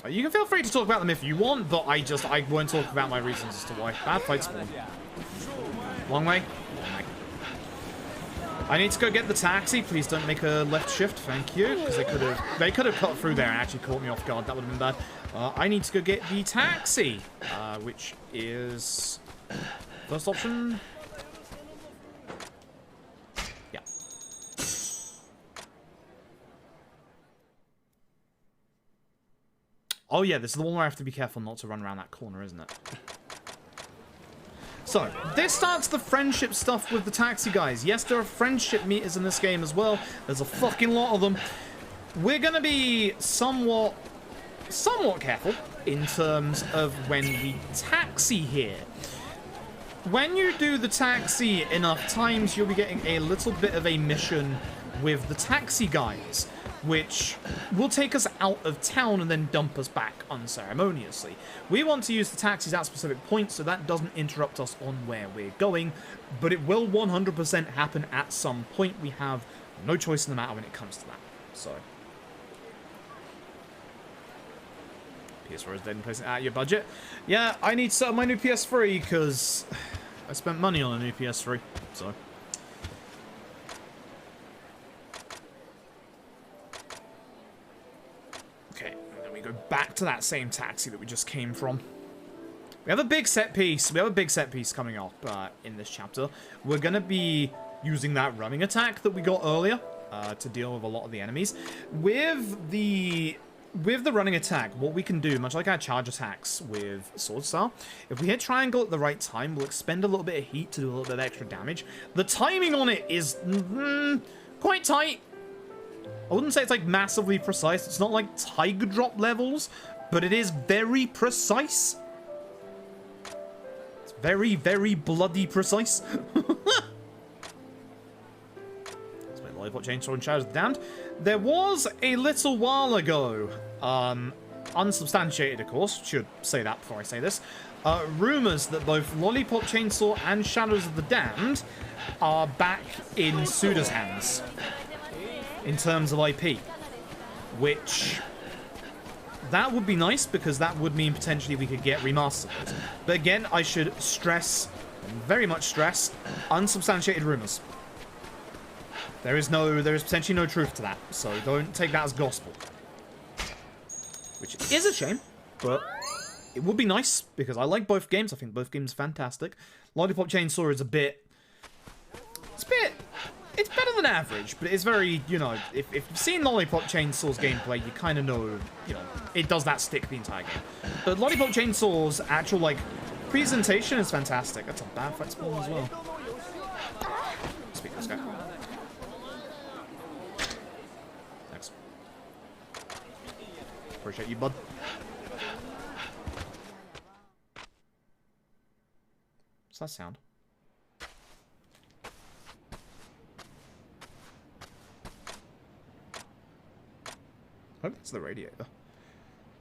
You can feel free to talk about them if you want, but I won't talk about my reasons as to why. Bad fight spawn. Long way? Long way. I need to go get the taxi. Please don't make a left shift, thank you. Because they could have cut through there and actually caught me off guard. That would have been bad. I need to go get the taxi, which is first option. Yeah. Oh yeah, this is the one where I have to be careful not to run around that corner, isn't it? So, this starts the friendship stuff with the taxi guys. Yes, there are friendship meters in this game as well. There's a fucking lot of them. We're gonna be somewhat careful in terms of when we taxi here. When you do the taxi enough times, you'll be getting a little bit of a mission with the taxi guys, which will take us out of town and then dump us back unceremoniously. We want to use the taxis at specific points so that doesn't interrupt us on where we're going, but it will 100% happen at some point. We have no choice in the matter when it comes to that. So, PS4 is dead in place at your budget. Yeah, I need to set up my new PS3 because I spent money on a new PS3, so... Go back to that same taxi that we just came from. We have a big set piece. We have a big set piece coming up in this chapter. We're going to be using that running attack that we got earlier to deal with a lot of the enemies. With the running attack, what we can do, much like our charge attacks with Sword Style, if we hit triangle at the right time, we'll expend a little bit of heat to do a little bit of extra damage. The timing on it is quite tight. I wouldn't say it's like massively precise. It's not like Tiger Drop levels, but it is very precise. It's very, very bloody precise. Let's play Lollipop Chainsaw and Shadows of the Damned. There was a little while ago, unsubstantiated, of course, should say that before I say this, rumors that both Lollipop Chainsaw and Shadows of the Damned are back in Suda's hands in terms of IP, which that would be nice because that would mean potentially we could get remasters. But again, I should stress, very much stress, unsubstantiated rumors. There is potentially no truth to that, so don't take that as gospel. Which is a shame, but it would be nice because I like both games. I think both games are fantastic. Lollipop Chainsaw is it's better than average, but it's very, you know, if you've seen Lollipop Chainsaw's gameplay, you kind of know, you know, it does that stick the entire game. But Lollipop Chainsaw's actual, like, presentation is fantastic. That's a bad fight spawn as well. Speak this guy. Thanks. Appreciate you, bud. What's that sound? I hope it's the radiator.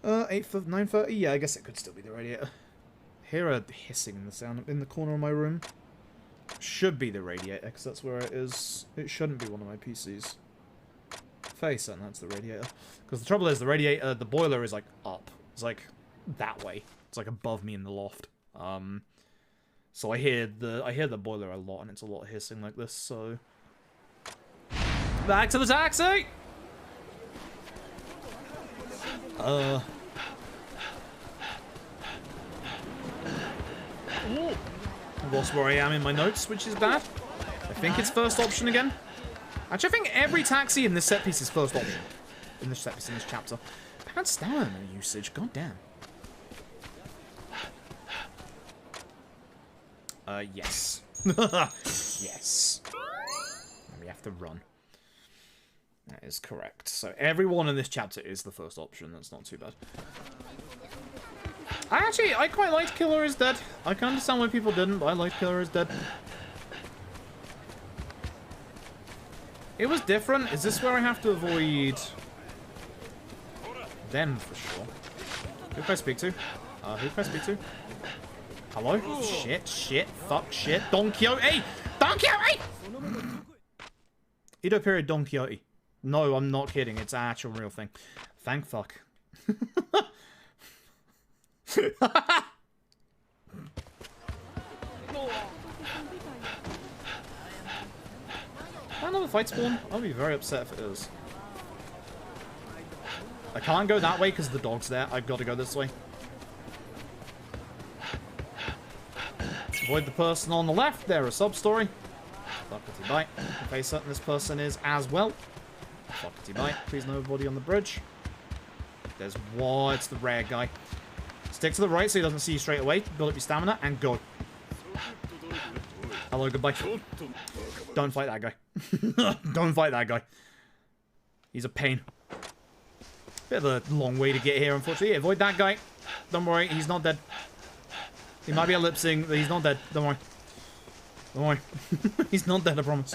9:30? Yeah, I guess it could still be the radiator. Hear a hissing in the sound in the corner of my room. Should be the radiator, because that's where it is. It shouldn't be one of my PCs. Fairly certain that's the radiator. Because the trouble is, the radiator, the boiler is like up. It's like that way. It's like above me in the loft. So I hear the boiler a lot, and it's a lot of hissing like this, so... Back to the taxi! I lost where I am in my notes, which is bad. I think it's first option again. Actually, I think every taxi in this set piece is first option. In this set piece, in this chapter. Bad stamina usage, goddamn. Yes. Yes. And we have to run. That is correct. So everyone in this chapter is the first option. That's not too bad. I quite liked Killer is Dead. I can understand why people didn't, but I liked Killer is Dead. It was different. Is this where I have to avoid them for sure? Who can I speak to? Who can I speak to? Hello? Shit, fuck, shit. Don Quixote! Don Quixote! Edo period Don Quixote. No, I'm not kidding. It's an actual real thing. Thank fuck. Another fight spawn? I'll be very upset if it is. I can't go that way because the dog's there. I've got to go this way. Avoid the person on the left. They're a sub-story. Fuckity bite. I'm very certain this person is as well. Fuckity bite. Please nobody on the bridge. There's one. It's the rare guy. Stick to the right so he doesn't see you straight away. Build up your stamina and go. Hello, goodbye. Don't fight that guy. Don't fight that guy. He's a pain. Bit of a long way to get here, unfortunately. Avoid that guy. Don't worry, he's not dead. He might be a lip sync, but he's not dead. Don't worry. Don't worry. He's not dead, I promise.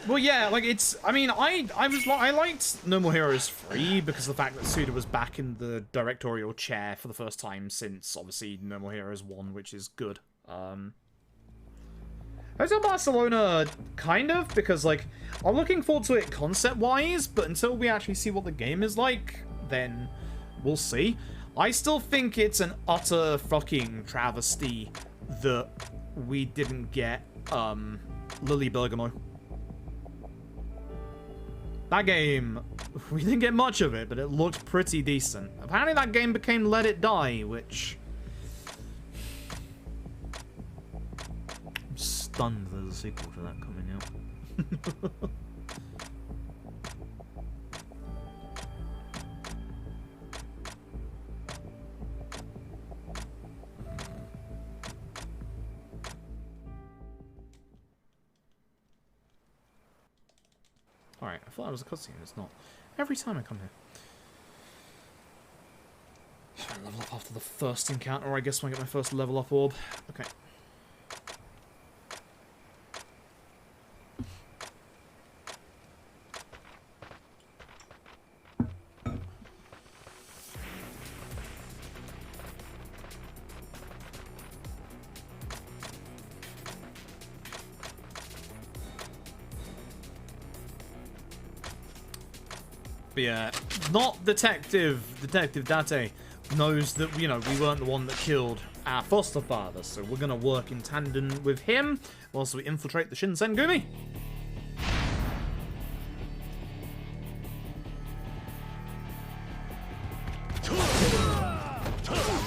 Well, yeah, like, it's... I mean, I liked No More Heroes 3 because of the fact that Suda was back in the directorial chair for the first time since, obviously, No More Heroes 1, which is good. Hotel Barcelona, kind of, because, like, I'm looking forward to it concept-wise, but until we actually see what the game is like, then we'll see. I still think it's an utter fucking travesty that we didn't get, Lily Bergamo. That game, we didn't get much of it, but it looked pretty decent. Apparently that game became Let It Die, which... I'm stunned there's a sequel to that coming out. Alright, I thought that was a cutscene, it's not. Every time I come here. I level up after the first encounter, or I guess when I get my first level up orb. Okay. But yeah, not Detective Date knows that, you know, we weren't the one that killed our foster father, so we're gonna work in tandem with him whilst we infiltrate the Shinsengumi.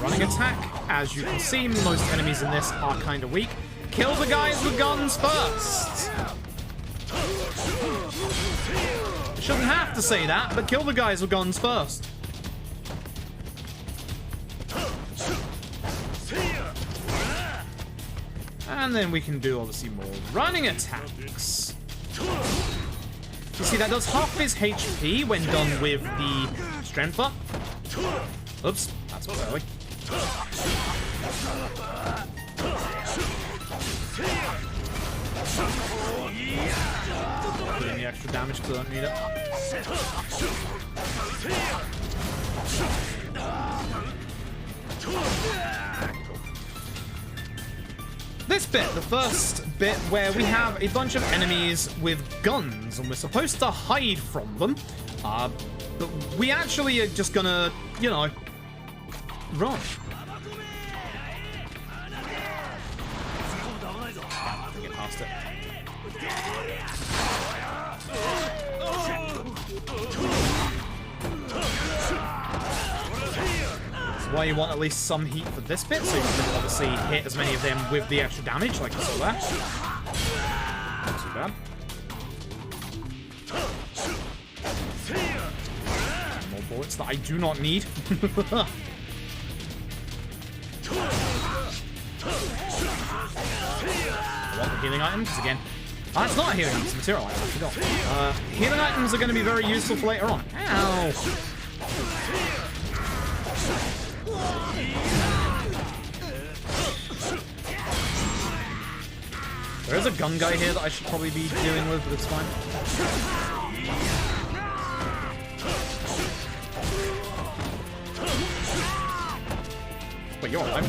Running attack, as you can see, most enemies in this are kind of weak. kill the guys with guns first. You shouldn't have to say that, but kill the guys with guns first. And then we can do, obviously, more running attacks. You see, that does half his HP when done with the strength up. Oops, that's what early. Put in the extra damage because I don't need it. This bit, the first bit where we have a bunch of enemies with guns and we're supposed to hide from them, but we actually are just gonna, you know, run. Get past it. Why you want at least some heat for this bit, so you can obviously hit as many of them with the extra damage, like you saw there. Not too bad. More bullets that I do not need. I want the healing items, because again... it's not a healing item, it's a material item, I forgot. Healing items are going to be very useful for later on. Ow! There is a gun guy here that I should probably be dealing with, but it's fine. Wait, you're alive?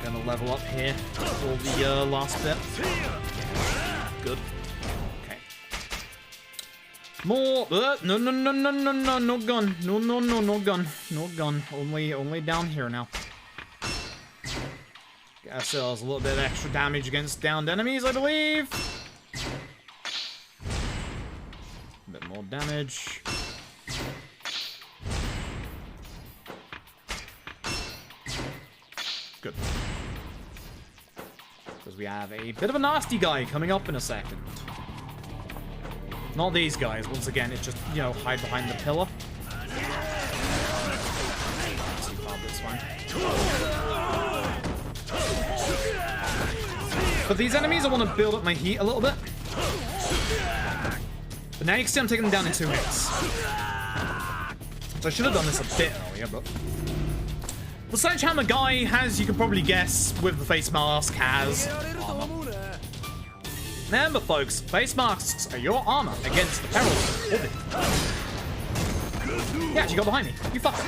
Gonna level up here for the last bit. Good. Okay. More. No, no gun. No gun. Only down here now. Get ourselves a little bit of extra damage against downed enemies, I believe. A bit more damage. Good. Because we have a bit of a nasty guy coming up in a second. Not these guys. Once again, it's just, you know, hide behind the pillar. Too far, but it's fine. But these enemies, I want to build up my heat a little bit. But now you can see I'm taking them down in 2 hits. So I should have done this a bit earlier, but... The Sledgehammer guy has, you can probably guess, with the face mask, has armor. Remember, folks, face masks are your armor against the perils of orbit. Yeah, she got behind me. You fucker.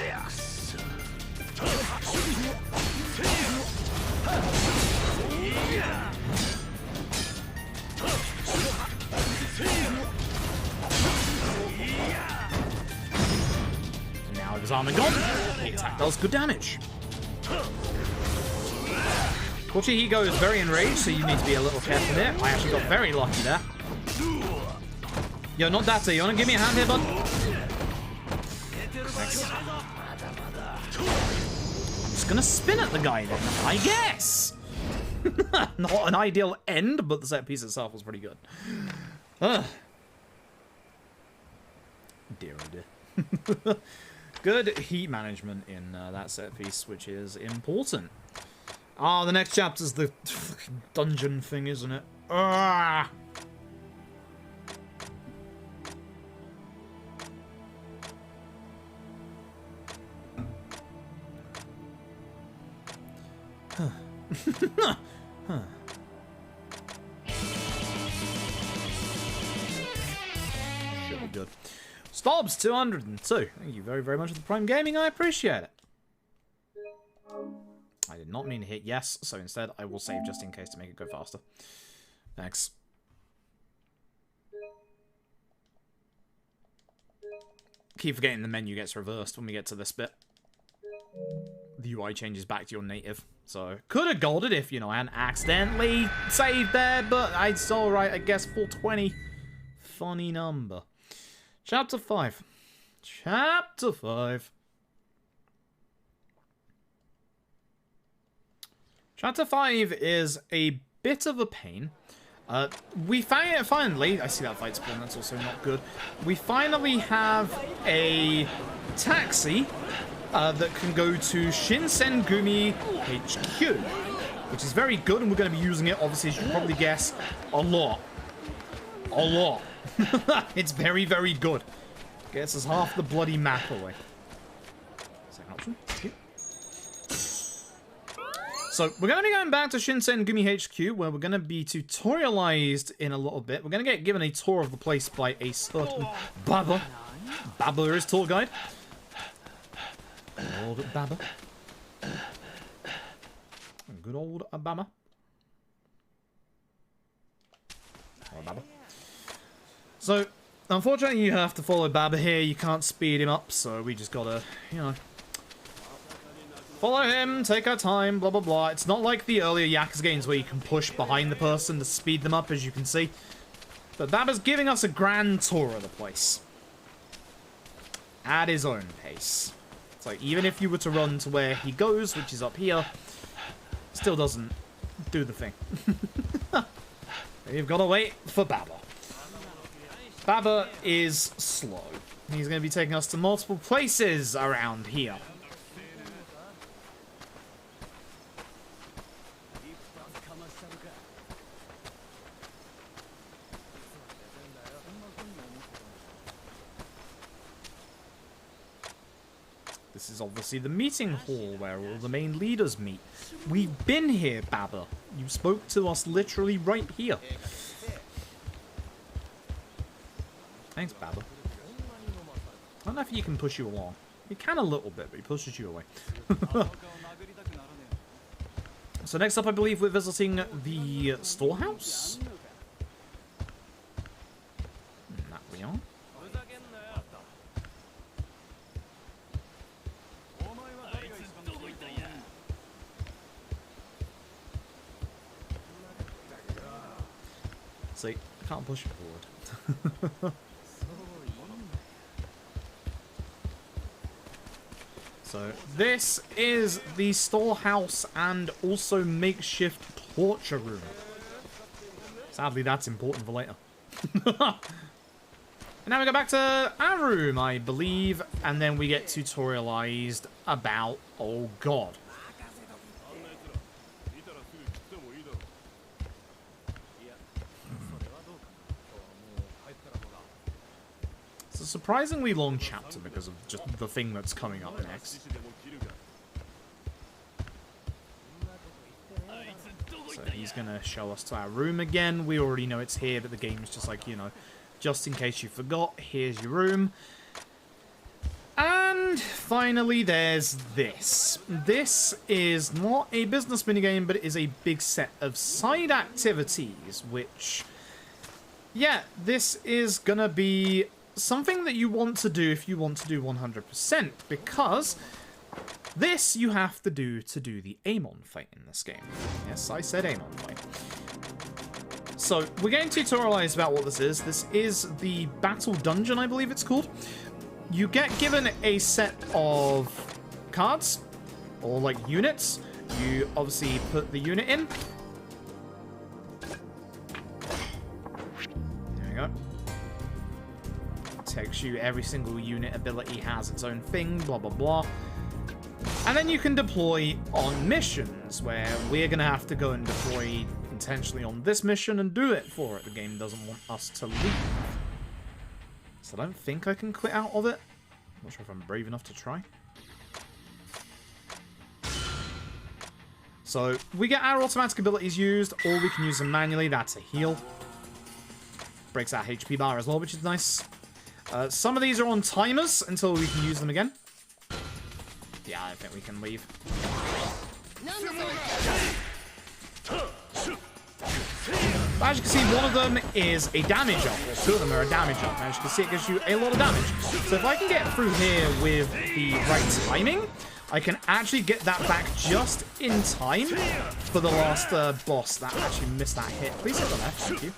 And now with his armor gone, the attack does good damage. Fortunately, he goes very enraged, so you need to be a little careful here. I actually got very lucky there. Yo, not that, so you wanna give me a hand here, bud? Thanks. I'm just gonna spin at the guy then, I guess! Not an ideal end, but the set piece itself was pretty good. Dear oh dear. Good heat management in that set piece, which is important. Ah, the next chapter's the dungeon thing, isn't it? Ah! Should be good. Stobs 202. Thank you very, very much for the Prime Gaming. I appreciate it. I did not mean to hit yes, so instead I will save just in case to make it go faster. Thanks. Keep forgetting the menu gets reversed when we get to this bit. The UI changes back to your native. So, could have golded if, you know, I hadn't accidentally saved there, but it's alright, I guess 420. Funny number. Chapter 5. Chapter 5. Chapter 5 is a bit of a pain. We finally, I see that fight spawn, that's also not good. We finally have a taxi that can go to Shinsengumi HQ, which is very good, and we're going to be using it, obviously, as you can probably guess, a lot. A lot. It's very, very good. Gets us half the bloody map away. Second option. Thank you. So, we're going to be going back to Shinsengumi HQ, where we're going to be tutorialized in a little bit. We're going to get given a tour of the place by a certain Baba. Baba is tour guide. Old Baba. Good old Baba. Oh, Baba. So, unfortunately, you have to follow Baba here. You can't speed him up, so we just gotta, you know, follow him, take our time, blah, blah, blah. It's not like the earlier Yakuza games where you can push behind the person to speed them up, as you can see. But Baba's giving us a grand tour of the place. At his own pace. So even if you were to run to where he goes, which is up here, still doesn't do the thing. You've got to wait for Baba. Baba is slow. He's going to be taking us to multiple places around here. This is obviously the meeting hall where all the main leaders meet. We've been here, Baba. You spoke to us literally right here. Thanks, Baba. I don't know if he can push you along. He can a little bit, but he pushes you away. So next up, I believe we're visiting the storehouse. That we are. See, I can't push it forward. So, this is the storehouse and also makeshift torture room. Sadly, that's important for later. And now we go back to our room, I believe, and then we get tutorialized about, oh god. It's a surprisingly long chapter because of just the thing that's coming up next. So he's going to show us to our room again. We already know it's here, but the game's just like, you know, just in case you forgot, here's your room. And finally, there's this. This is not a business minigame, but it is a big set of side activities, which, yeah, this is going to be something that you want to do if you want to do 100%, because this you have to do the Amon fight in this game. Yes, I said Amon fight. So, we're getting tutorialized about what this is. This is the Battle Dungeon, I believe it's called. You get given a set of cards, or like units. You obviously put the unit in. There we go. Takes you every single unit ability has its own thing, blah blah blah. And then you can deploy on missions, where we're gonna have to go and deploy intentionally on this mission and do it for it. The game doesn't want us to leave. So I don't think I can quit out of it. I'm not sure if I'm brave enough to try. So we get our automatic abilities used, or we can use them manually. That's a heal. Breaks our HP bar as well, which is nice. Some of these are on timers until we can use them again. Yeah, I think we can leave. But as you can see, one of them is a damage up, or two of them are a damage up. And as you can see, it gives you a lot of damage. So if I can get through here with the right timing, I can actually get that back just in time for the last boss that actually missed that hit. Please hit the left, thank you.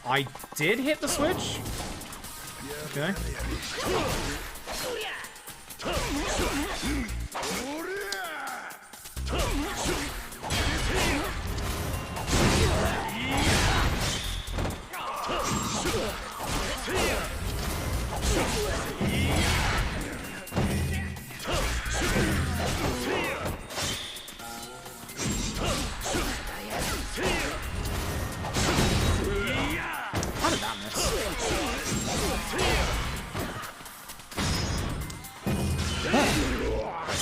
I did hit the switch. Okay. How did that miss?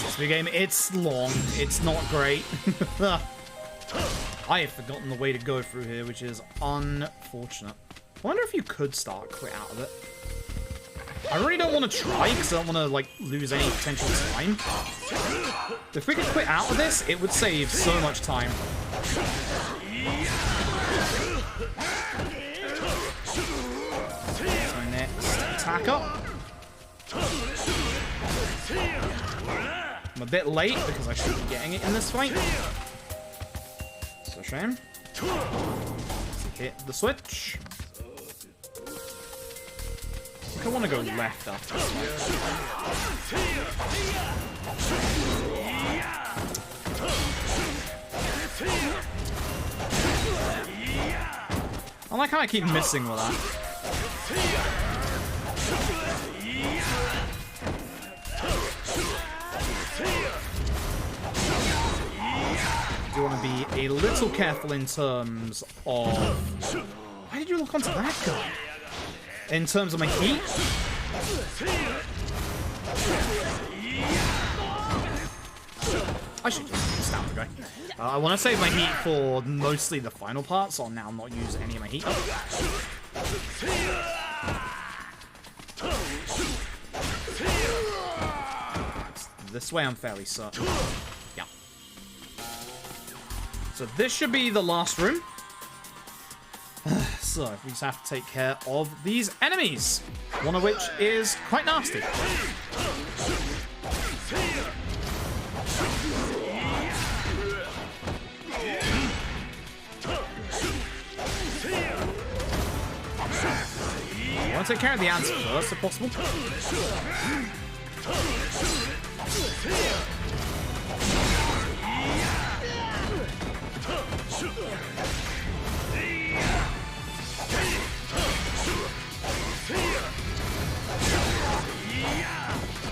This big game, it's long. It's not great. I have forgotten the way to go through here, which is unfortunate. I wonder if you could start quit out of it. I really don't want to try because I don't want to like lose any potential time. If we could quit out of this, it would save so much time. So next, attack up. I'm a bit late because I should be getting it in this fight. It's a shame. Let's hit the switch. I want to go left after this fight. I like how I keep missing with that. You want to be a little careful in terms of... Why did you look onto that guy? In terms of my heat? I should just stab the guy. I want to save my heat for mostly the final part, so I'll now not use any of my heat. This way I'm fairly certain. Yeah. So this should be the last room. So we just have to take care of these enemies, one of which is quite nasty. I want to take care of the ants first, if possible.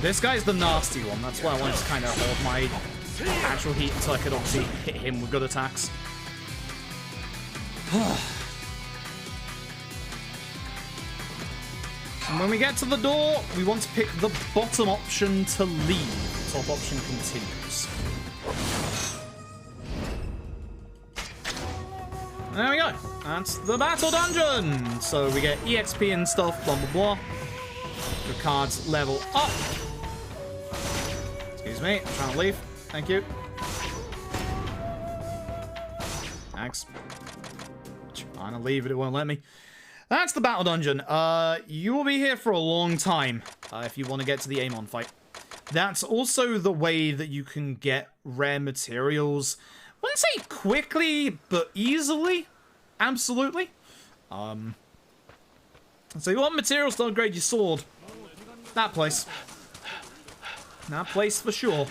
This guy's the nasty one. That's why I wanted to kind of hold my actual heat until I could obviously hit him with good attacks. And when we get to the door, we want to pick the bottom option to leave. The top option continues. There we go. That's the battle dungeon. So we get EXP and stuff, blah, blah, blah. The cards level up. Excuse me, I'm trying to leave. Thank you. Thanks. Trying to leave, but it won't let me. That's the battle dungeon. You will be here for a long time if you want to get to the Amon fight. That's also the way that you can get rare materials. I wouldn't say quickly, but easily. Absolutely. So you want materials to upgrade your sword. That place. That place for sure.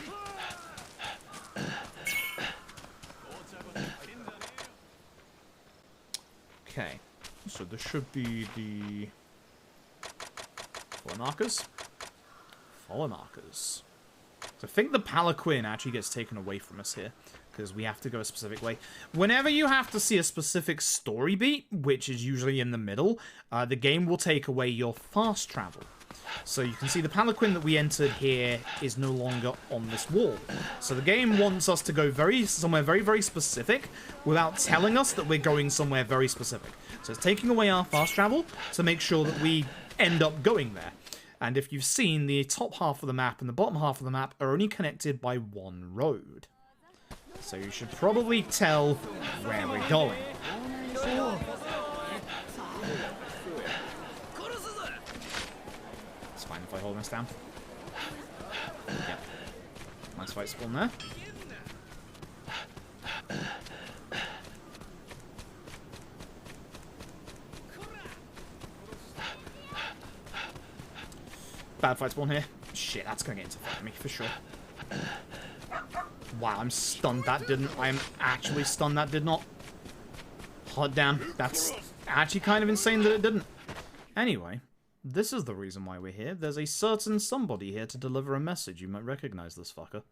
Okay. So this should be the follow markers. Follow markers. So I think the palanquin actually gets taken away from us here because we have to go a specific way. Whenever you have to see a specific story beat, which is usually in the middle, the game will take away your fast travel. So you can see the palanquin that we entered here is no longer on this wall. So the game wants us to go somewhere very, very specific without telling us that we're going somewhere very specific. So it's taking away our fast travel to make sure that we end up going there. And if you've seen, the top half of the map and the bottom half of the map are only connected by one road. So you should probably tell where we're going. It's fine if I hold this down. Yep. Nice fight spawn there. Bad fight spawn here. shit, that's gonna get into me for sure. Wow, I'm stunned that didn't. I am actually stunned that did not. Hot damn, that's actually kind of insane that it didn't. Anyway, this is the reason why we're here. There's a certain somebody here to deliver a message. You might recognize this fucker.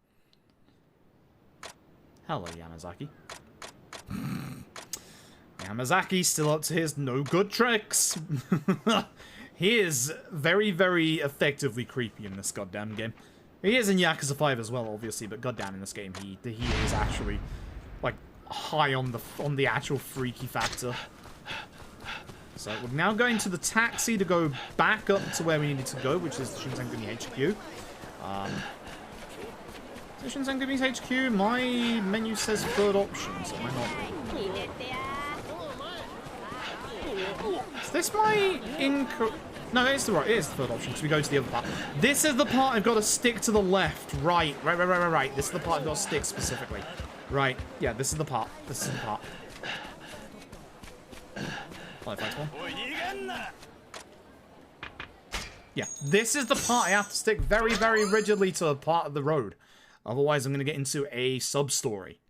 Hello, Yamazaki. Yamazaki's still up to his no good tricks. He is very, very effectively creepy in this goddamn game. He is in Yakuza 5 as well, obviously, but goddamn, in this game, he is actually, like, high on the actual freaky factor. So we're now going to the taxi to go back up to where we needed to go, which is the Shinsengumi HQ. Shinsengumi HQ, my menu says third option, so it might not be. Is this my No, it's the right. It is the third option because we go to the other part. This is the part I've got to stick to the left. Right. This is the part I've got to stick specifically. Right. Yeah, this is the part. This is the part. Yeah, this is the part I have to stick very, very rigidly to a part of the road. Otherwise, I'm going to get into a sub-story.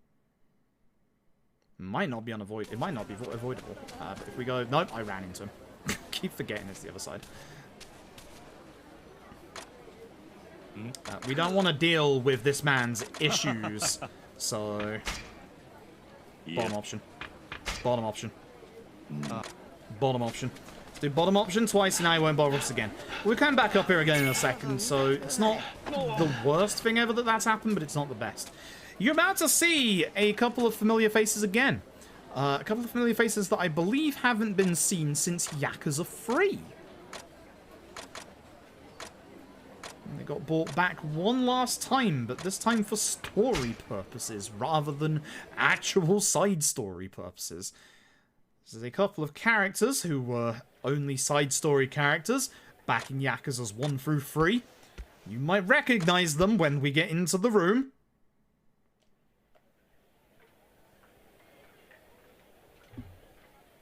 Might not be unavoidable. It might not be avoidable. But if we go... Nope, I ran into him. Keep forgetting it's the other side. We don't want to deal with this man's issues. So... Bottom option. Bottom option. Bottom option. Let's do bottom option twice and now he won't bother us again. We'll come back up here again in a second, so it's not the worst thing ever that that's happened, but it's not the best. You're about to see a couple of familiar faces again. A couple of familiar faces that I believe haven't been seen since Yakuza 3. They got brought back one last time, but this time for story purposes rather than actual side story purposes. This is a couple of characters who were only side story characters back in Yakuzas 1 through 3. You might recognize them when we get into the room.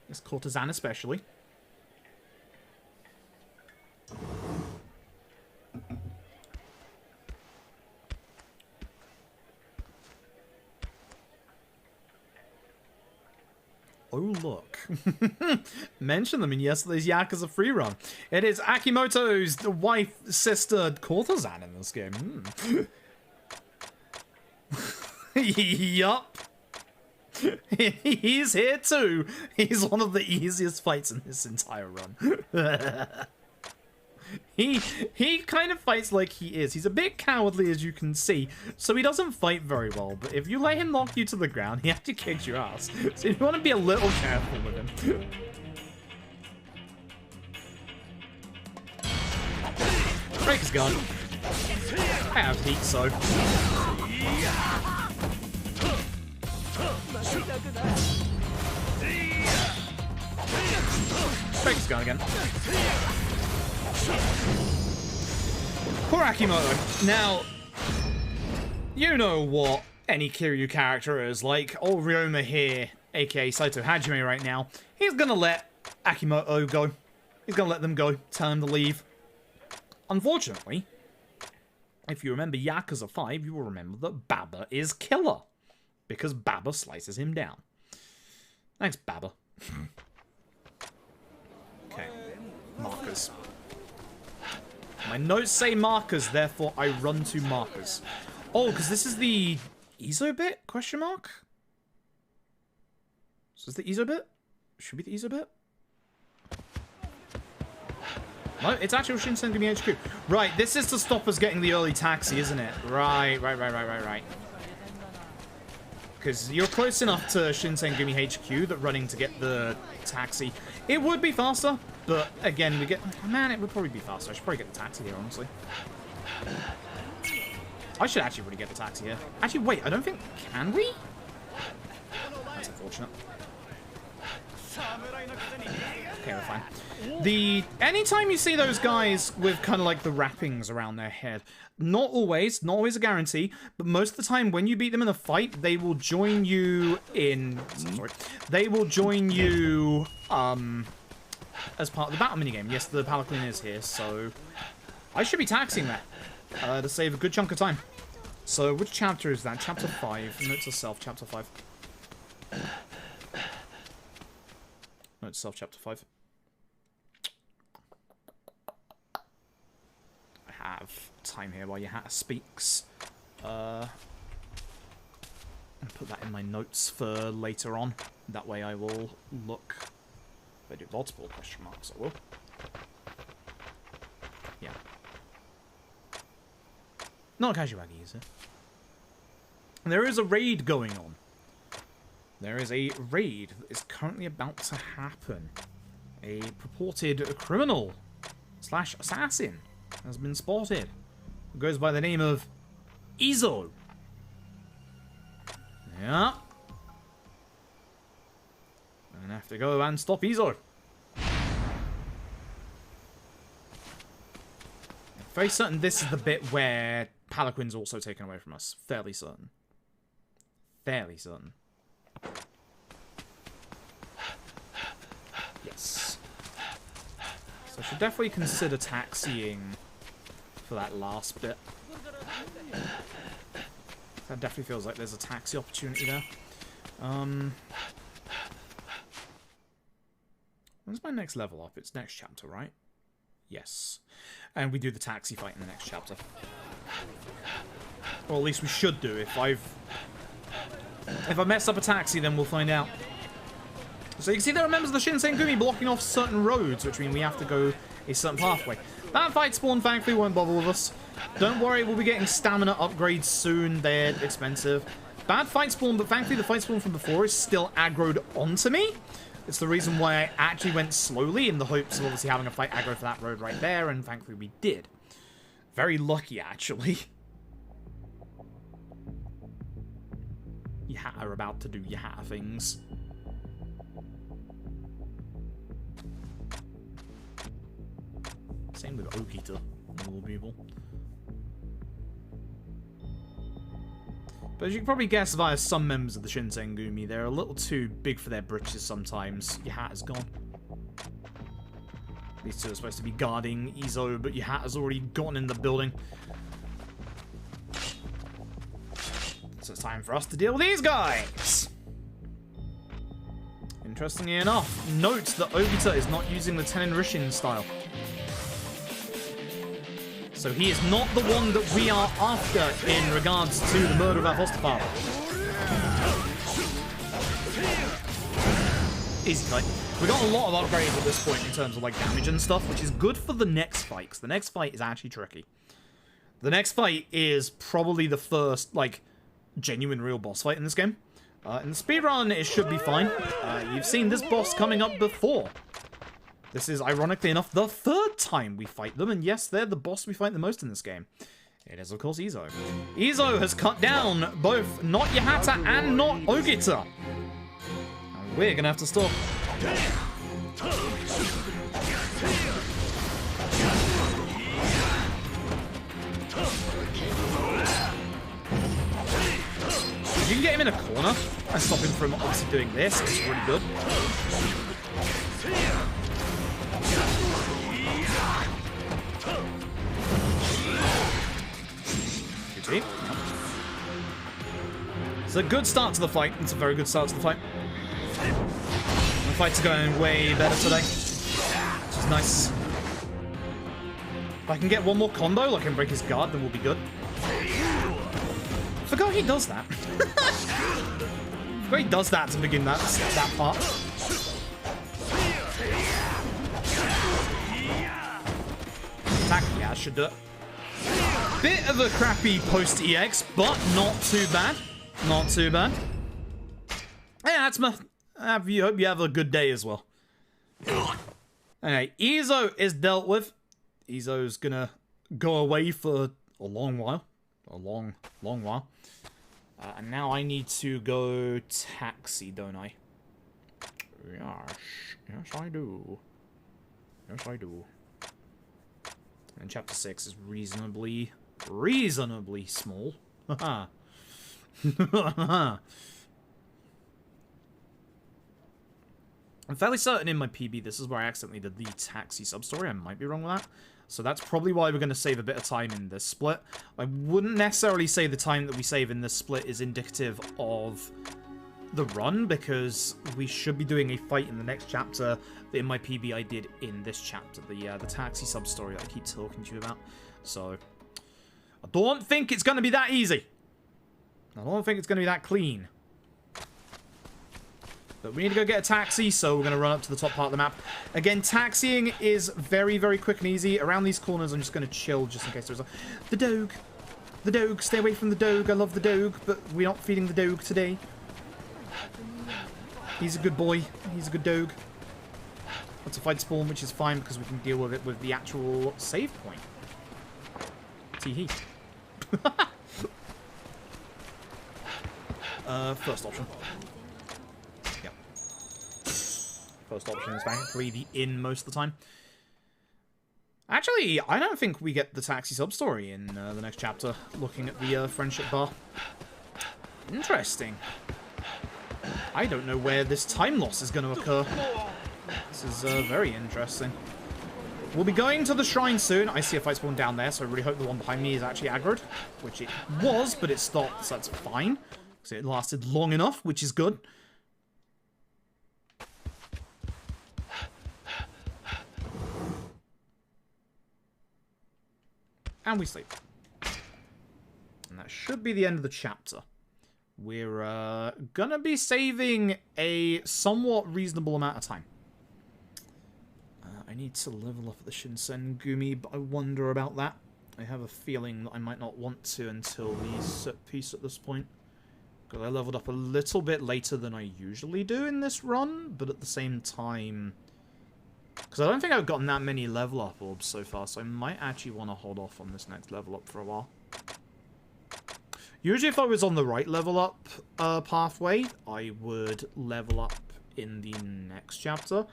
This courtesan especially. Oh, look. Mention them in yesterday's Yakuza 3 run. It is Akimoto's wife, sister, courtesan in this game. Yup. He's here too. He's one of the easiest fights in this entire run. He kind of fights like he is. He's a bit cowardly, as you can see, so he doesn't fight very well. But if you let him knock you to the ground, he actually kicks your ass. So you want to be a little careful with him. Break is gone. I have heat, so. Break is gone again. Poor Akimoto. Now, you know what any Kiryu character is like. Old Ryoma here, aka Saito Hajime right now, he's gonna let Akimoto go. He's gonna let them go. Tell him to leave. Unfortunately, if you remember Yakuza 5, you will remember that Baba is killer. Because Baba slices him down. Thanks, Baba. Okay. Markers. My notes say markers, therefore I run to markers. Oh, because this is the Izo bit? Question mark? Is this the Izo bit? Should be the Izo bit? No, it's actually Shinsengumi HQ. Right, this is to stop us getting the early taxi, isn't it? Right. Because you're close enough to Shinsengumi HQ that running to get the taxi, it would be faster, but again, we get... Man, it would probably be faster. I should probably get the taxi here, honestly. I should actually really get the taxi here. Actually, wait, I don't think... Can we? That's unfortunate. Okay, we're fine. Anytime you see those guys with kind of like the wrappings around their head, not always a guarantee, but most of the time when you beat them in a fight, they will join you in... Sorry. They will join you, as part of the battle minigame. Yes, the Paladin is here, so... I should be taxiing that. to save a good chunk of time. So, which chapter is that? Chapter 5. Note to self, chapter 5. Note to self, chapter 5. I have time here while Yakuza speaks. I'll put that in my notes for later on. That way I will look. If I do multiple question marks, I will. Yeah. Not Kashiwagi, is it? There is a raid going on. There is a raid that is currently about to happen. A purported criminal / assassin has been spotted. Who goes by the name of Izo. Yeah. I'm gonna have to go and stop Izo. I'm very certain this is the bit where Palaquin's also taken away from us. Fairly certain. Fairly certain. Yes. So I should definitely consider taxiing for that last bit. That definitely feels like there's a taxi opportunity there. When's my next level up? It's next chapter, right? Yes. And we do the taxi fight in the next chapter. Or at least we should do. If I mess up a taxi, then we'll find out. So you can see there are members of the Shinsengumi blocking off certain roads, which mean we have to go a certain pathway. That fight spawn, thankfully, won't bother with us. Don't worry, we'll be getting stamina upgrades soon. They're expensive. Bad fight spawn, but thankfully the fight spawn from before is still aggroed onto me. It's the reason why I actually went slowly in the hopes of obviously having a fight aggro for that road right there, and thankfully we did. Very lucky, actually. Yakuza are about to do Yakuza things. Same with Okita, normal people. But as you can probably guess via some members of the Shinsengumi, they're a little too big for their britches sometimes. Yakuza's gone. These two are supposed to be guarding Izo, but Yakuza's already gone in the building. So it's time for us to deal with these guys! Interestingly enough, note that Obita is not using the Tenin Rishin style. So he is not the one that we are after in regards to the murder of our foster father. Easy fight. We got a lot of upgrades at this point in terms of like damage and stuff, which is good for the next fight, because the next fight is actually tricky. The next fight is probably the first, like, genuine real boss fight in this game. In the speedrun, it should be fine. You've seen this boss coming up before. This is, ironically enough, the third time we fight them, and yes, they're the boss we fight the most in this game. It is, of course, Izo. Izo has cut down both not Yakuza and not Ogita. And we're gonna have to stop. If you can get him in a corner and stop him from obviously doing this, it's really good. GG. It's a good start to the fight. It's a very good start to the fight. The fight's going way better today, which is nice. If I can get one more combo, like I can break his guard, then we'll be good. I forgot he does that. I forgot he does that to begin that part. Attack, yeah, I should do it. Bit of a crappy post-EX, but not too bad. Not too bad. Yeah, that's my... hope you have a good day as well. Anyway, Izo is dealt with. Izo's gonna go away for a long while. A long while. And now I need to go taxi, don't I? Yes. Yes, I do. Yes, I do. And chapter 6 is reasonably small. Haha. I'm fairly certain in my PB this is where I accidentally did the taxi sub-story. I might be wrong with that. So that's probably why we're going to save a bit of time in this split. I wouldn't necessarily say the time that we save in this split is indicative of the run, because we should be doing a fight in the next chapter that in my PB I did in this chapter, the taxi sub-story that I keep talking to you about. So, I don't think it's going to be that easy. I don't think it's going to be that clean. But we need to go get a taxi, so we're going to run up to the top part of the map. Again, taxiing is very, very quick and easy. Around these corners, I'm just going to chill just in case there's a... The dog. The dog. Stay away from the dog. I love the dog, but we're not feeding the dog today. He's a good boy. He's a good dog. That's a fight spawn, which is fine because we can deal with it with the actual save point. Tee-hee. First option. Yep. First option is thankfully the in most of the time. Actually, I don't think we get the taxi sub-story in the next chapter, looking at the friendship bar. Interesting. I don't know where this time loss is going to occur. This is very interesting. We'll be going to the shrine soon. I see a fight spawn down there, so I really hope the one behind me is actually aggroed. Which it was, but it stopped, so that's fine. So it lasted long enough, which is good. And we sleep. And that should be the end of the chapter. We're gonna be saving a somewhat reasonable amount of time. I need to level up the Shinsengumi, but I wonder about that. I have a feeling that I might not want to until the set piece at this point. Because I leveled up a little bit later than I usually do in this run, but at the same time... Because I don't think I've gotten that many level up orbs so far, so I might actually want to hold off on this next level up for a while. Usually if I was on the right level up pathway, I would level up in the next chapter.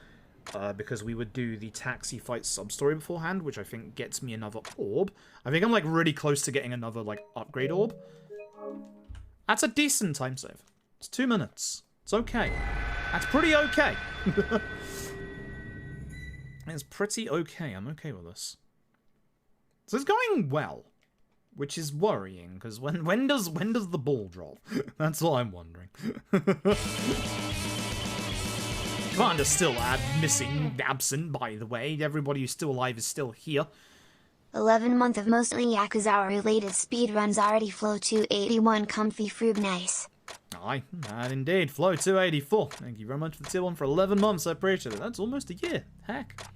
Because we would do the taxi fight sub-story beforehand, which I think gets me another orb. I think I'm like really close to getting another like upgrade orb. That's a decent time save. It's 2 minutes. It's okay. That's pretty okay. It's pretty okay. I'm okay with this. So it's going well, which is worrying because when does the ball drop? That's what I'm wondering. Commander's still absent, by the way. Everybody who's still alive is still here. 11 month of mostly Yakuza-related speedruns already flow 281 comfy froob nice. Aye, that indeed. Flow 284. Thank you very much for the tier 1 for 11 months. I appreciate it. That's almost a year. Heck.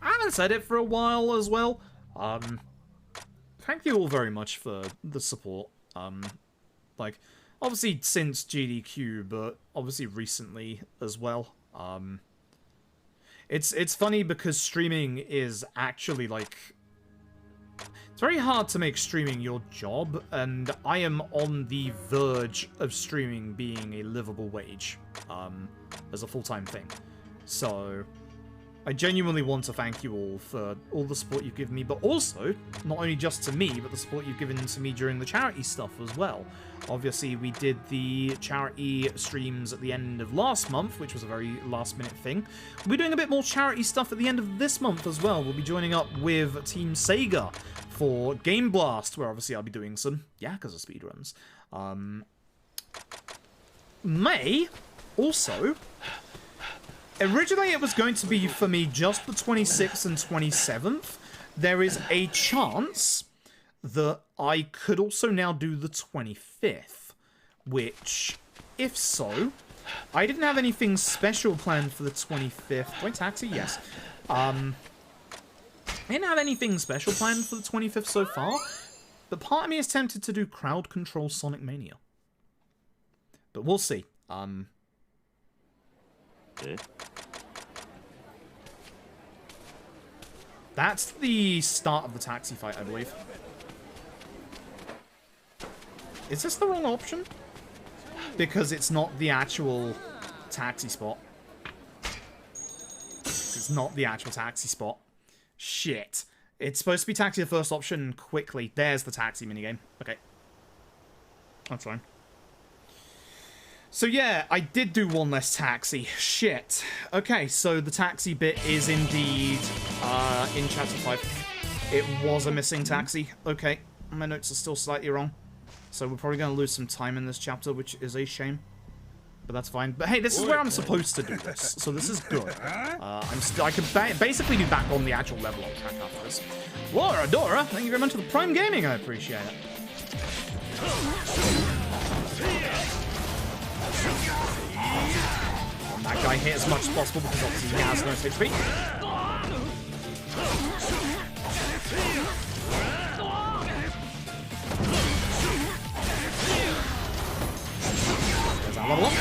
I haven't said it for a while as well. Thank you all very much for the support. Like... Obviously since GDQ, but obviously recently as well. It's funny because streaming is actually like... It's very hard to make streaming your job, and I am on the verge of streaming being a livable wage as a full-time thing. So... I genuinely want to thank you all for all the support you've given me, but also, not only just to me, but the support you've given to me during the charity stuff as well. Obviously, we did the charity streams at the end of last month, which was a very last-minute thing. We'll be doing a bit more charity stuff at the end of this month as well. We'll be joining up with Team Sega for Game Blast, where obviously I'll be doing some Yakuza speedruns. May, also... Originally, it was going to be, for me, just the 26th and 27th. There is a chance that I could also now do the 25th. Which, if so, I didn't have anything special planned for the 25th. Do I taxi? Yes. I didn't have anything special planned for the 25th so far. But part of me is tempted to do crowd control Sonic Mania. But we'll see. That's the start of the taxi fight, I believe. Is this the wrong option? Because it's not the actual taxi spot. It's not the actual taxi spot. Shit. It's supposed to be taxi the first option quickly. There's the taxi minigame. Okay. That's fine. So yeah, I did do one less taxi. Shit. Okay, so the taxi bit is indeed in Chapter 5. It was a missing taxi. Okay, my notes are still slightly wrong. So we're probably going to lose some time in this chapter, which is a shame. But that's fine. But hey, this is where I'm supposed to do this, so this is good. I can basically be back on the actual level on track after this. Laura, Dora, thank you very much for the Prime Gaming. I appreciate it. Want that guy hit as much as possible because obviously he has no HP. There's our level up.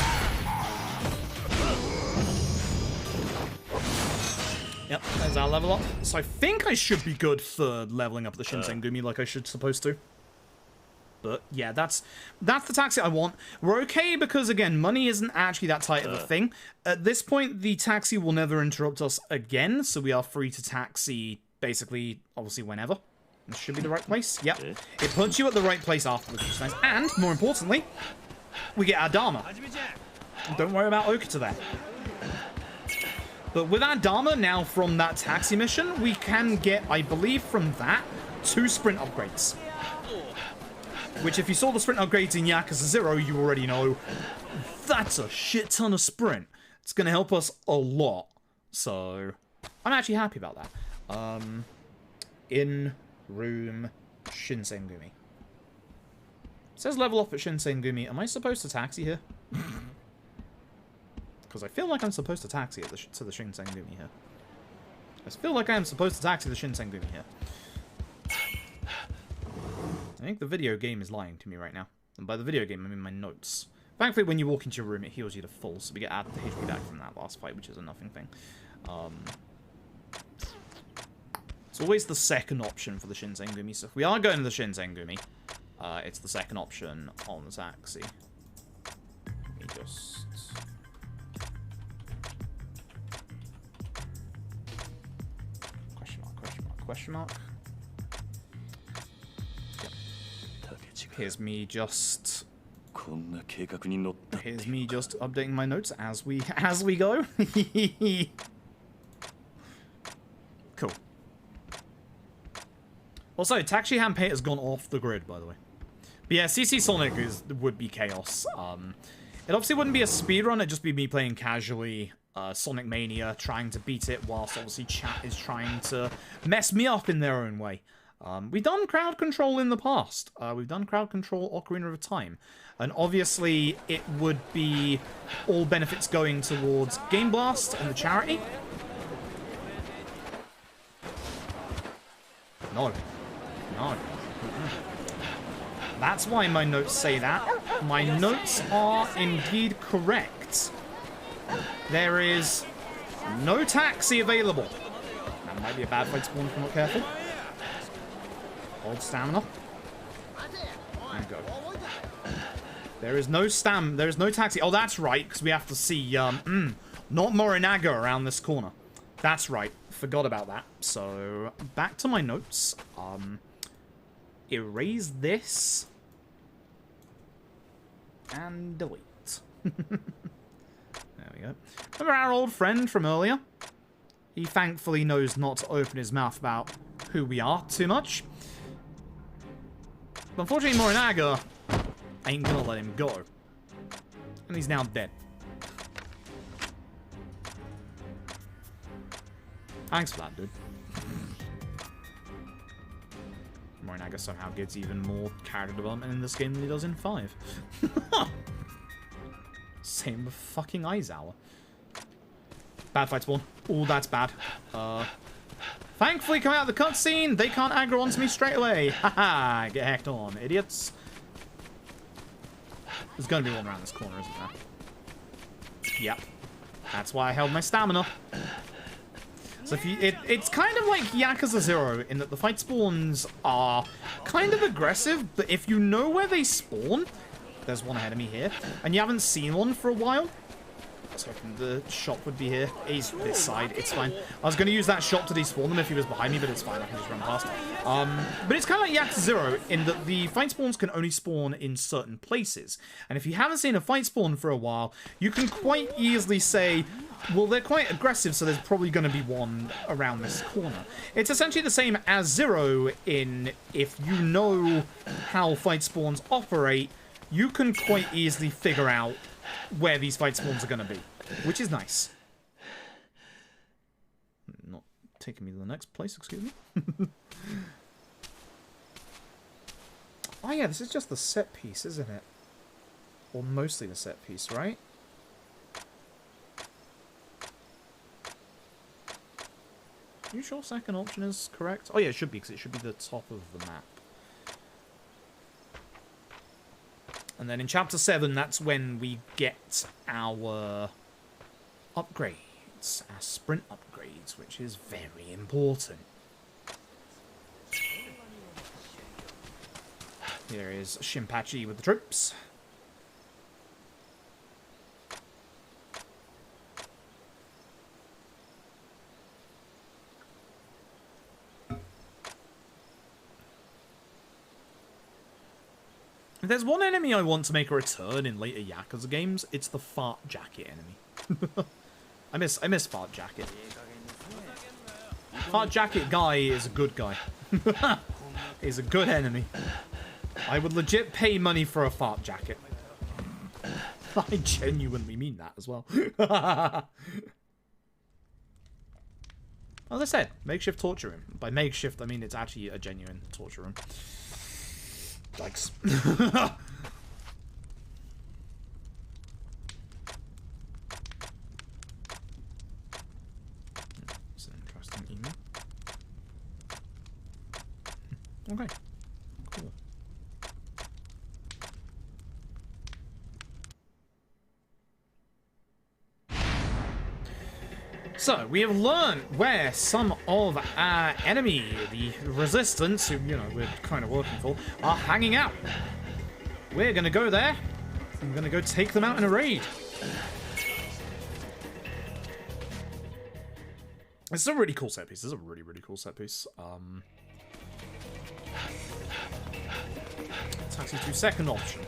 Yep, there's our level up. So I think I should be good for leveling up the Shinsengumi like I should supposed to. But yeah, that's the taxi I want. We're okay because, again, money isn't actually that tight of a thing. At this point, the taxi will never interrupt us again, so we are free to taxi basically, obviously, whenever. This should be the right place. Yep. It puts you at the right place afterwards, which is nice. And, more importantly, we get our Dharma. Don't worry about Okita there. But with our Dharma now from that taxi mission, we can get, I believe, from that, 2 sprint upgrades. Which, if you saw the sprint upgrades in Yakuza 0, you already know that's a shit ton of sprint. It's going to help us a lot. So, I'm actually happy about that. In-room Shinsengumi. It says level up at Shinsengumi. Am I supposed to taxi here? Because I feel like I'm supposed to taxi to the Shinsengumi here. I feel like I am supposed to taxi the Shinsengumi here. I think the video game is lying to me right now. And by the video game, I mean my notes. Thankfully, when you walk into your room, it heals you to full, so we get added the HP back from that last fight, which is a nothing thing. It's always the second option for the Shinsengumi, so if we are going to the Shinsengumi, it's the second option on the taxi. Let me just... Question mark, question mark, question mark. Here's me just updating my notes as we go. Cool. Also, Taxi Hanpei has gone off the grid, by the way. But yeah, CC Sonic would be chaos. It obviously wouldn't be a speedrun, it'd just be me playing casually Sonic Mania, trying to beat it, whilst obviously chat is trying to mess me up in their own way. We've done crowd control in the past. We've done crowd control Ocarina of Time. And obviously, it would be all benefits going towards Game Blast and the charity. No. No. That's why my notes say that. My notes are indeed correct. There is no taxi available. That might be a bad fight spawn if I'm not careful. Hold stamina. And go. There is no taxi. Oh, that's right, because we have to see, not Morinaga around this corner. That's right. Forgot about that. So, back to my notes. Erase this. And delete. There we go. Remember our old friend from earlier? He thankfully knows not to open his mouth about who we are too much. But unfortunately, Morinaga ain't gonna let him go. And he's now dead. Thanks for that, dude. Morinaga somehow gets even more character development in this game than he does in 5. Same with fucking Aizawa. Bad fight spawn. Oh, that's bad. Thankfully, coming out of the cutscene, they can't aggro onto me straight away. Haha, get hacked on, idiots. There's gonna be one around this corner, isn't there? Yep. That's why I held my stamina. So if you, it's kind of like Yakuza 0 in that the fight spawns are kind of aggressive, but if you know where they spawn, there's one ahead of me here, and you haven't seen one for a while, I was hoping the shop would be here. He's this side. It's fine. I was going to use that shop to despawn them if he was behind me, but it's fine. I can just run past. But it's kind of like Yakuza 0 in that the fight spawns can only spawn in certain places. And if you haven't seen a fight spawn for a while, you can quite easily say, well, they're quite aggressive, so there's probably going to be one around this corner. It's essentially the same as 0 in if you know how fight spawns operate, you can quite easily figure out where these fight spawns are going to be, which is nice. Not taking me to the next place, excuse me. Oh yeah, this is just the set piece, isn't it? Or mostly the set piece, right? Are you sure second option is correct? Oh yeah, it should be, because it should be the top of the map. And then in Chapter 7, that's when we get our upgrades, our sprint upgrades, which is very important. Here is Shinpachi with the troops. If there's one enemy I want to make a return in later Yakuza games, it's the Fart Jacket enemy. I miss Fart Jacket. Fart Jacket guy is a good guy. He's a good enemy. I would legit pay money for a Fart Jacket. I genuinely mean that as well. As I said, makeshift torture room. By makeshift, I mean it's actually a genuine torture room. Yikes. It's an interesting email. Okay. Cool. So, we have learned where some of our enemy, the resistance, who, you know, we're kind of working for, are hanging out. We're going to go there. I'm going to go take them out in a raid. This is a really cool set piece. This is a really, really cool set piece. Taxi to second option.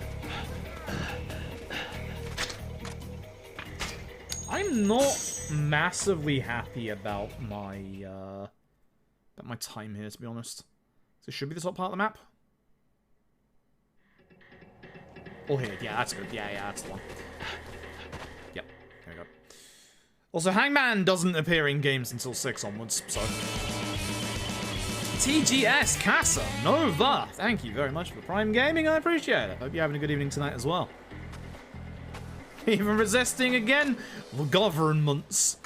I'm not massively happy about my time here, to be honest. This should be the top part of the map. Or here, yeah, that's good. Yeah, that's the one. Yep, there we go. Also, Hangman doesn't appear in games until 6 onwards, so... TGS Casa Nova! Thank you very much for Prime Gaming, I appreciate it. Hope you're having a good evening tonight as well. Even resisting again? The governments.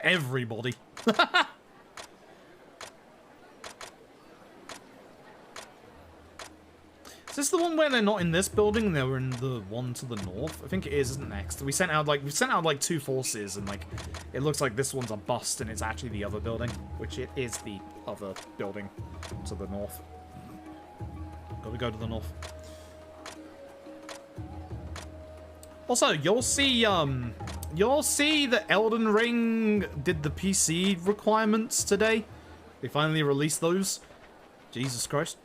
Everybody. Is this the one where they're not in this building and they were in the one to the north? I think it is, isn't it, next? We sent out like 2 forces and like it looks like this one's a bust and it's actually the other building, which it is the other building to the north. Gotta go to the north. Also, you'll see that Elden Ring did the PC requirements today. They finally released those. Jesus Christ.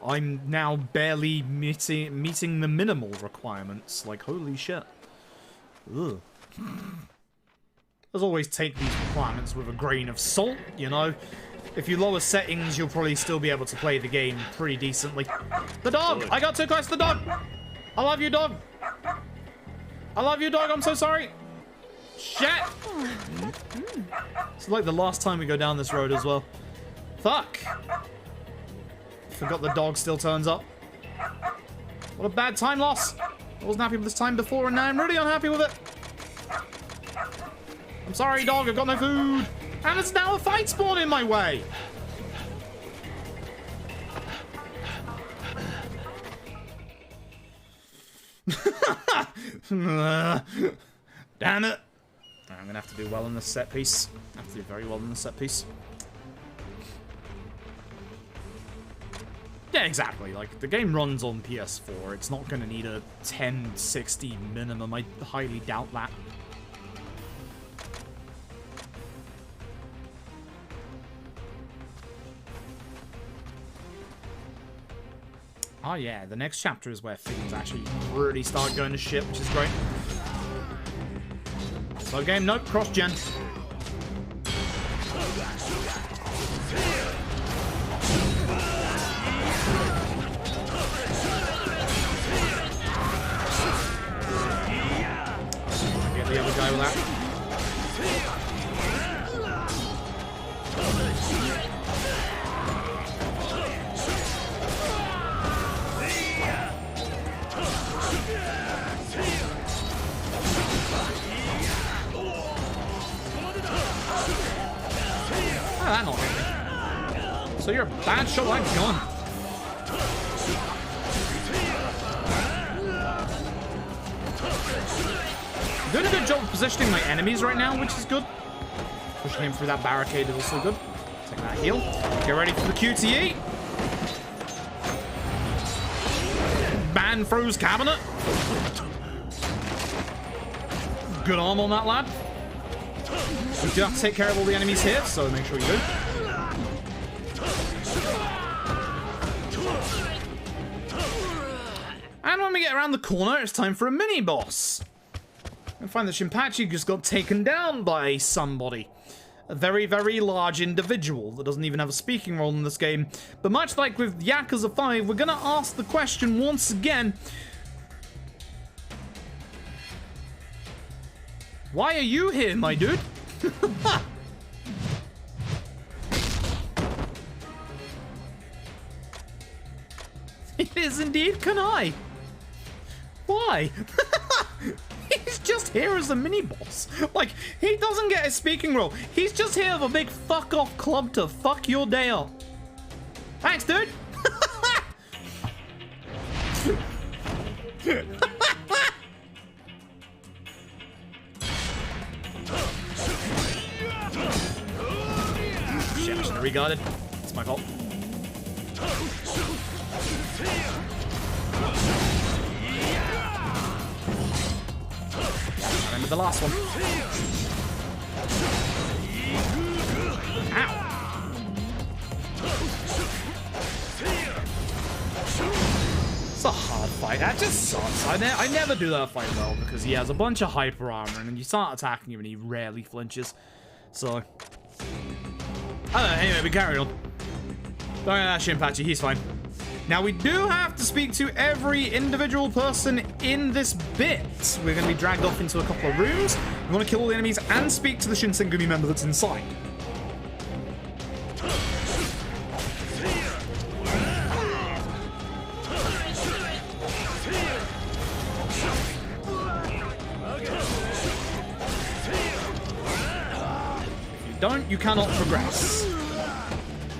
I'm now barely meeting the minimal requirements. Like, holy shit. Ugh. As always, take these requirements with a grain of salt, you know. If you lower settings, you'll probably still be able to play the game pretty decently. The dog! I got too close to the dog! I love you, dog! I love you, dog. I'm so sorry. Shit. It's like the last time we go down this road as well. Fuck. Forgot the dog still turns up. What a bad time loss. I wasn't happy with this time before, and now I'm really unhappy with it. I'm sorry, dog. I've got no food. And there's now a fight spawn in my way. Damn it. I'm gonna have to do well in this set piece. I have to do very well in this set piece. Yeah, exactly. Like, the game runs on PS4. It's not going to need a 1060 minimum. I highly doubt that. Oh yeah, the next chapter is where things actually really start going to shit, which is great. So game, nope, cross-gen. Get the other guy with that. That not hit me. So you're a bad shot like gun. Doing a good job of positioning my enemies right now, which is good. Pushing him through that barricade is also good. Take that heal. Get ready for the QTE. Ban froze cabinet. Good arm on that lad. We do have to take care of all the enemies here, so make sure you do. And when we get around the corner, it's time for a mini-boss. And find that Shinpachi just got taken down by somebody. A very, very large individual that doesn't even have a speaking role in this game. But much like with Yakuza 5, we're gonna ask the question once again. Why are you here, my dude? It is indeed Kanai. Why? He's just here as a mini-boss. Like, he doesn't get a speaking role. He's just here with a big fuck-off club to fuck your day up. Thanks, dude. Shit, I should have regarded. It's my fault. I remember the last one. Ow! It's a hard fight. That just sucks. I never do that fight well because he has a bunch of hyper armor and then you start attacking him and he rarely flinches. So, I don't know. Anyway, we carry on. Don't worry about Shinpachi. He's fine. Now, we do have to speak to every individual person in this bit. We're going to be dragged off into a couple of rooms. We want to kill all the enemies and speak to the Shinsengumi member that's inside. If you don't, you cannot progress.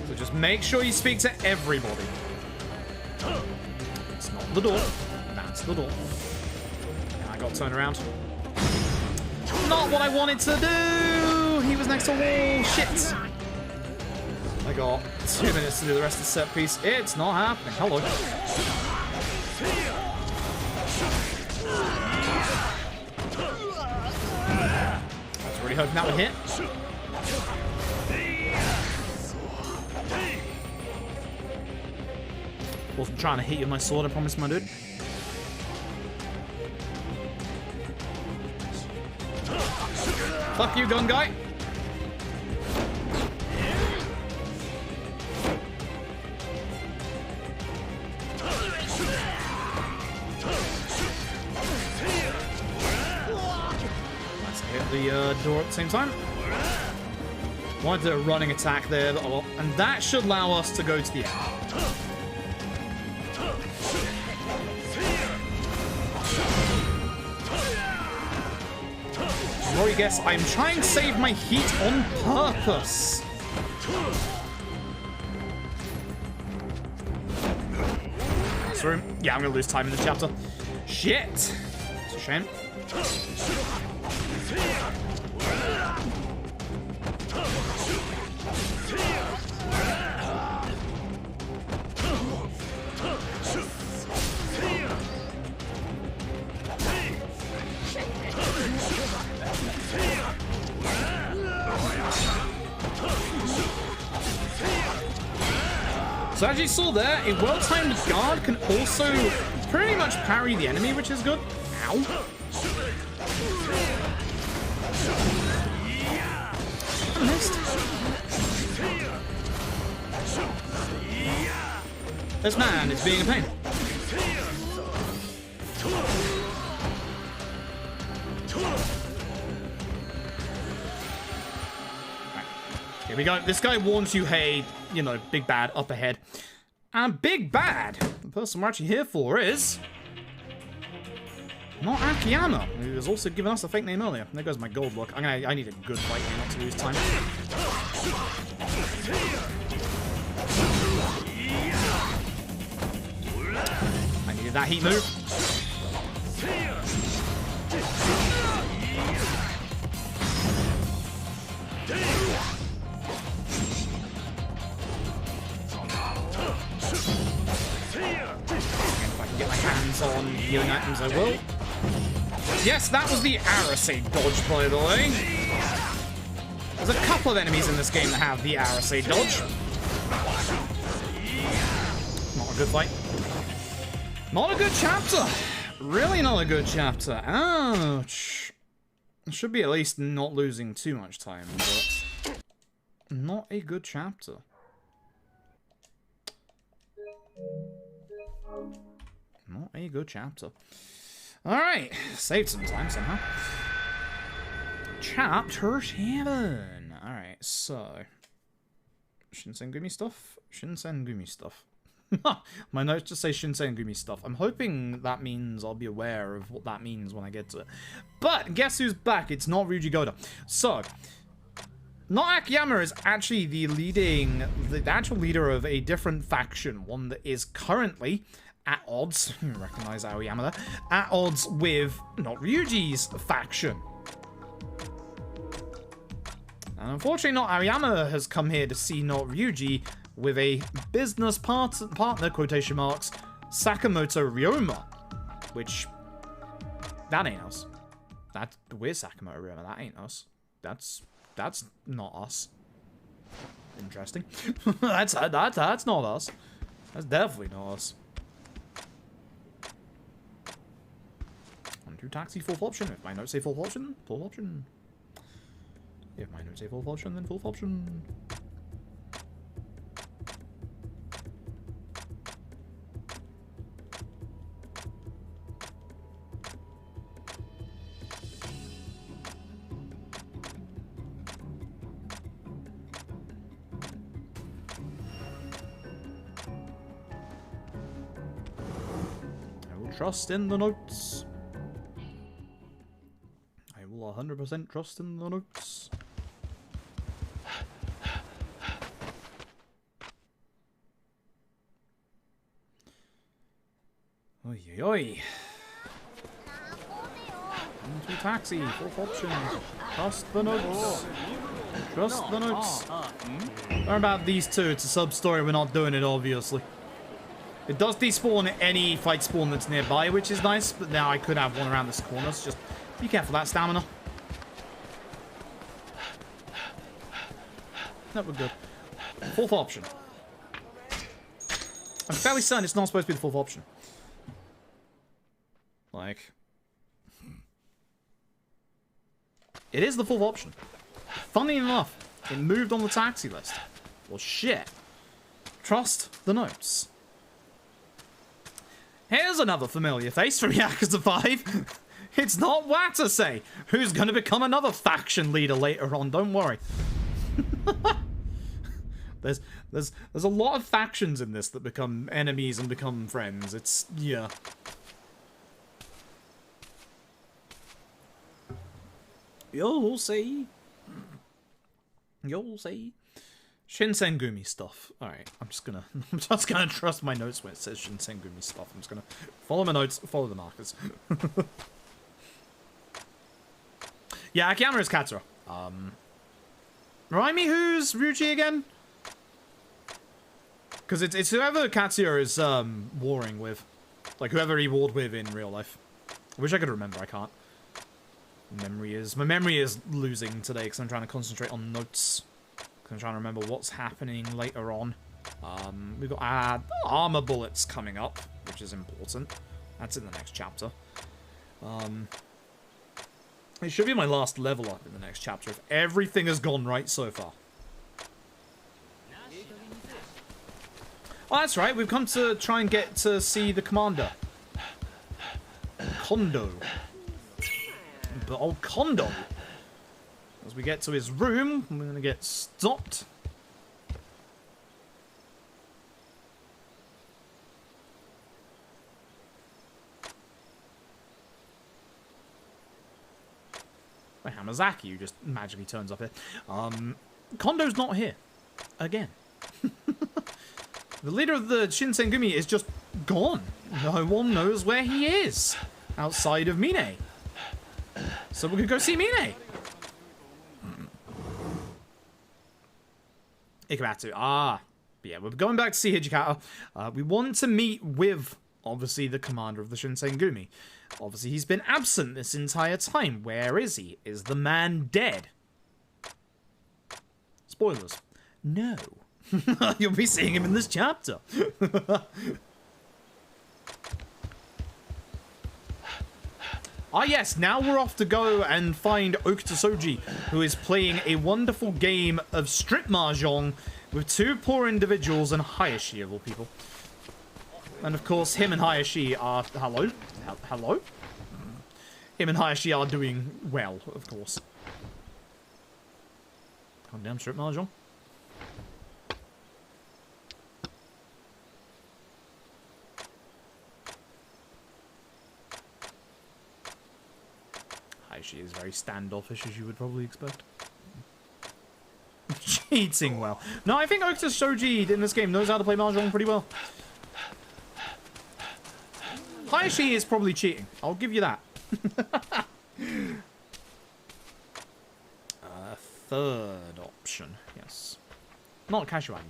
So just make sure you speak to everybody. It's not the door. That's the door. And I got turned around. Not what I wanted to do! He was next to a wall. Shit! I got 2 minutes to do the rest of the set piece. It's not happening. Hello. I was really hoping that would hit. Wasn't trying to hit you with my sword, I promise, my dude. Fuck you, gun guy. Let's hit the door at the same time. Wanted a running attack there, and that should allow us to go to the end. Or guess I'm trying to save my heat on purpose. This room. Yeah, I'm gonna lose time in the chapter. Shit. It's a shame. So as you saw there, a well-timed guard can also pretty much parry the enemy, which is good. Ow. I missed. This man is being a pain. Right. Here we go. This guy warns you, hey, you know, big bad up ahead. And big bad, the person we're actually here for is not Akiyama, who has also given us a fake name earlier. There goes my gold block. I need a good fight here not to lose time. I needed that heat move. If I can get my hands on healing items, I will. Yes, that was the Arasade dodge, by the way. There's a couple of enemies in this game that have the Arasade dodge. Not a good fight. Not a good chapter. Really not a good chapter. Ouch. Should be at least not losing too much time, but not a good chapter. Not a good chapter. Alright, saved some time somehow. Chapter 7. Alright, so Shinsengumi stuff? Shinsengumi stuff. My notes just say Shinsengumi stuff. I'm hoping that means I'll be aware of what that means when I get to it. But guess who's back? It's not Ryuji Goda. So, not Akiyama is actually the actual leader of a different faction. One that is currently at odds, recognize Aoyama there, at odds with not Ryuji's faction. And unfortunately, not Aoyama has come here to see not Ryuji with a business partner, quotation marks, Sakamoto Ryoma, which, that ain't us. We're Sakamoto Ryoma, that ain't us. That's not us. Interesting. that's not us. That's definitely not us. To taxi full option. If my notes say full option, full option. If my notes say full option, then full option. I will trust in the notes. 100% trust in the notes. Oi, oi, oi. Into taxi, full option. Trust the notes. Trust the notes. Don't worry about these two, it's a sub-story, we're not doing it, obviously. It does despawn any fight spawn that's nearby, which is nice, but now I could have one around this corner, so just be careful of that stamina. That would good. Fourth option. I'm fairly certain it's not supposed to be the fourth option. Like, it is the fourth option. Funny enough, it moved on the taxi list. Well, shit. Trust the notes. Here's another familiar face from Yakuza 5. It's not Watase, who's going to become another faction leader later on. Don't worry. There's a lot of factions in this that become enemies and become friends. It's, yeah. You'll see. You'll see. Shinsengumi stuff. Alright, I'm just gonna trust my notes when it says Shinsengumi stuff. I'm just gonna follow my notes, follow the markers. Yeah, Akiyama is Katsura. Remind me who's Ryuji again? Because it's whoever Katsura is warring with. Like whoever he warred with in real life. I wish I could remember, I can't. My memory is losing today because I'm trying to concentrate on notes. I'm trying to remember what's happening later on. We've got armor bullets coming up, which is important. That's in the next chapter. It should be my last level up in the next chapter if everything has gone right so far. Oh, that's right. We've come to try and get to see the commander. Kondo. But old Kondo. As we get to his room, we're going to get stopped. By Hamazaki, who just magically turns up here. Kondo's not here. Again. The leader of the Shinsengumi is just gone. No one knows where he is. Outside of Mine. So we're gonna go see Mine. Ikamatsu. Yeah, we're going back to see Hijikata. We want to meet with, obviously, the commander of the Shinsengumi. Obviously, he's been absent this entire time. Where is he? Is the man dead? Spoilers. No. You'll be seeing him in this chapter. Yes, now we're off to go and find Okuta Soji, who is playing a wonderful game of strip mahjong with two poor individuals and Hayashi, of all people. And of course, him and Hayashi are... Hello? Hello? Him and Hayashi are doing well, of course. Goddamn strip mahjong. She is very standoffish, as you would probably expect. Cheating well. No, I think Okuta Shoji in this game knows how to play mahjong pretty well. Hayashi is probably cheating. I'll give you that. Third option, yes. Not Kashuagi.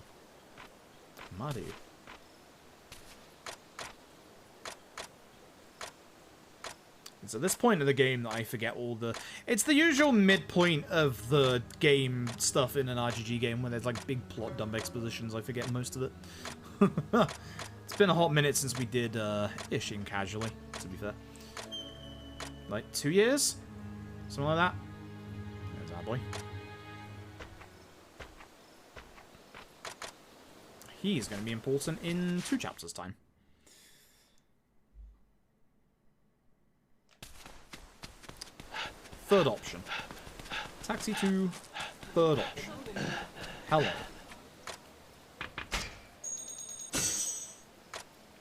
Muddy. It's at this point of the game that I forget all the... It's the usual midpoint of the game stuff in an RPG game where there's like big plot dump expositions. I forget most of it. It's been a hot minute since we did Ishin casually, to be fair. Like 2 years? Something like that. There's our boy. He's going to be important in 2 chapters' time. Third option. Taxi to third option. Hello.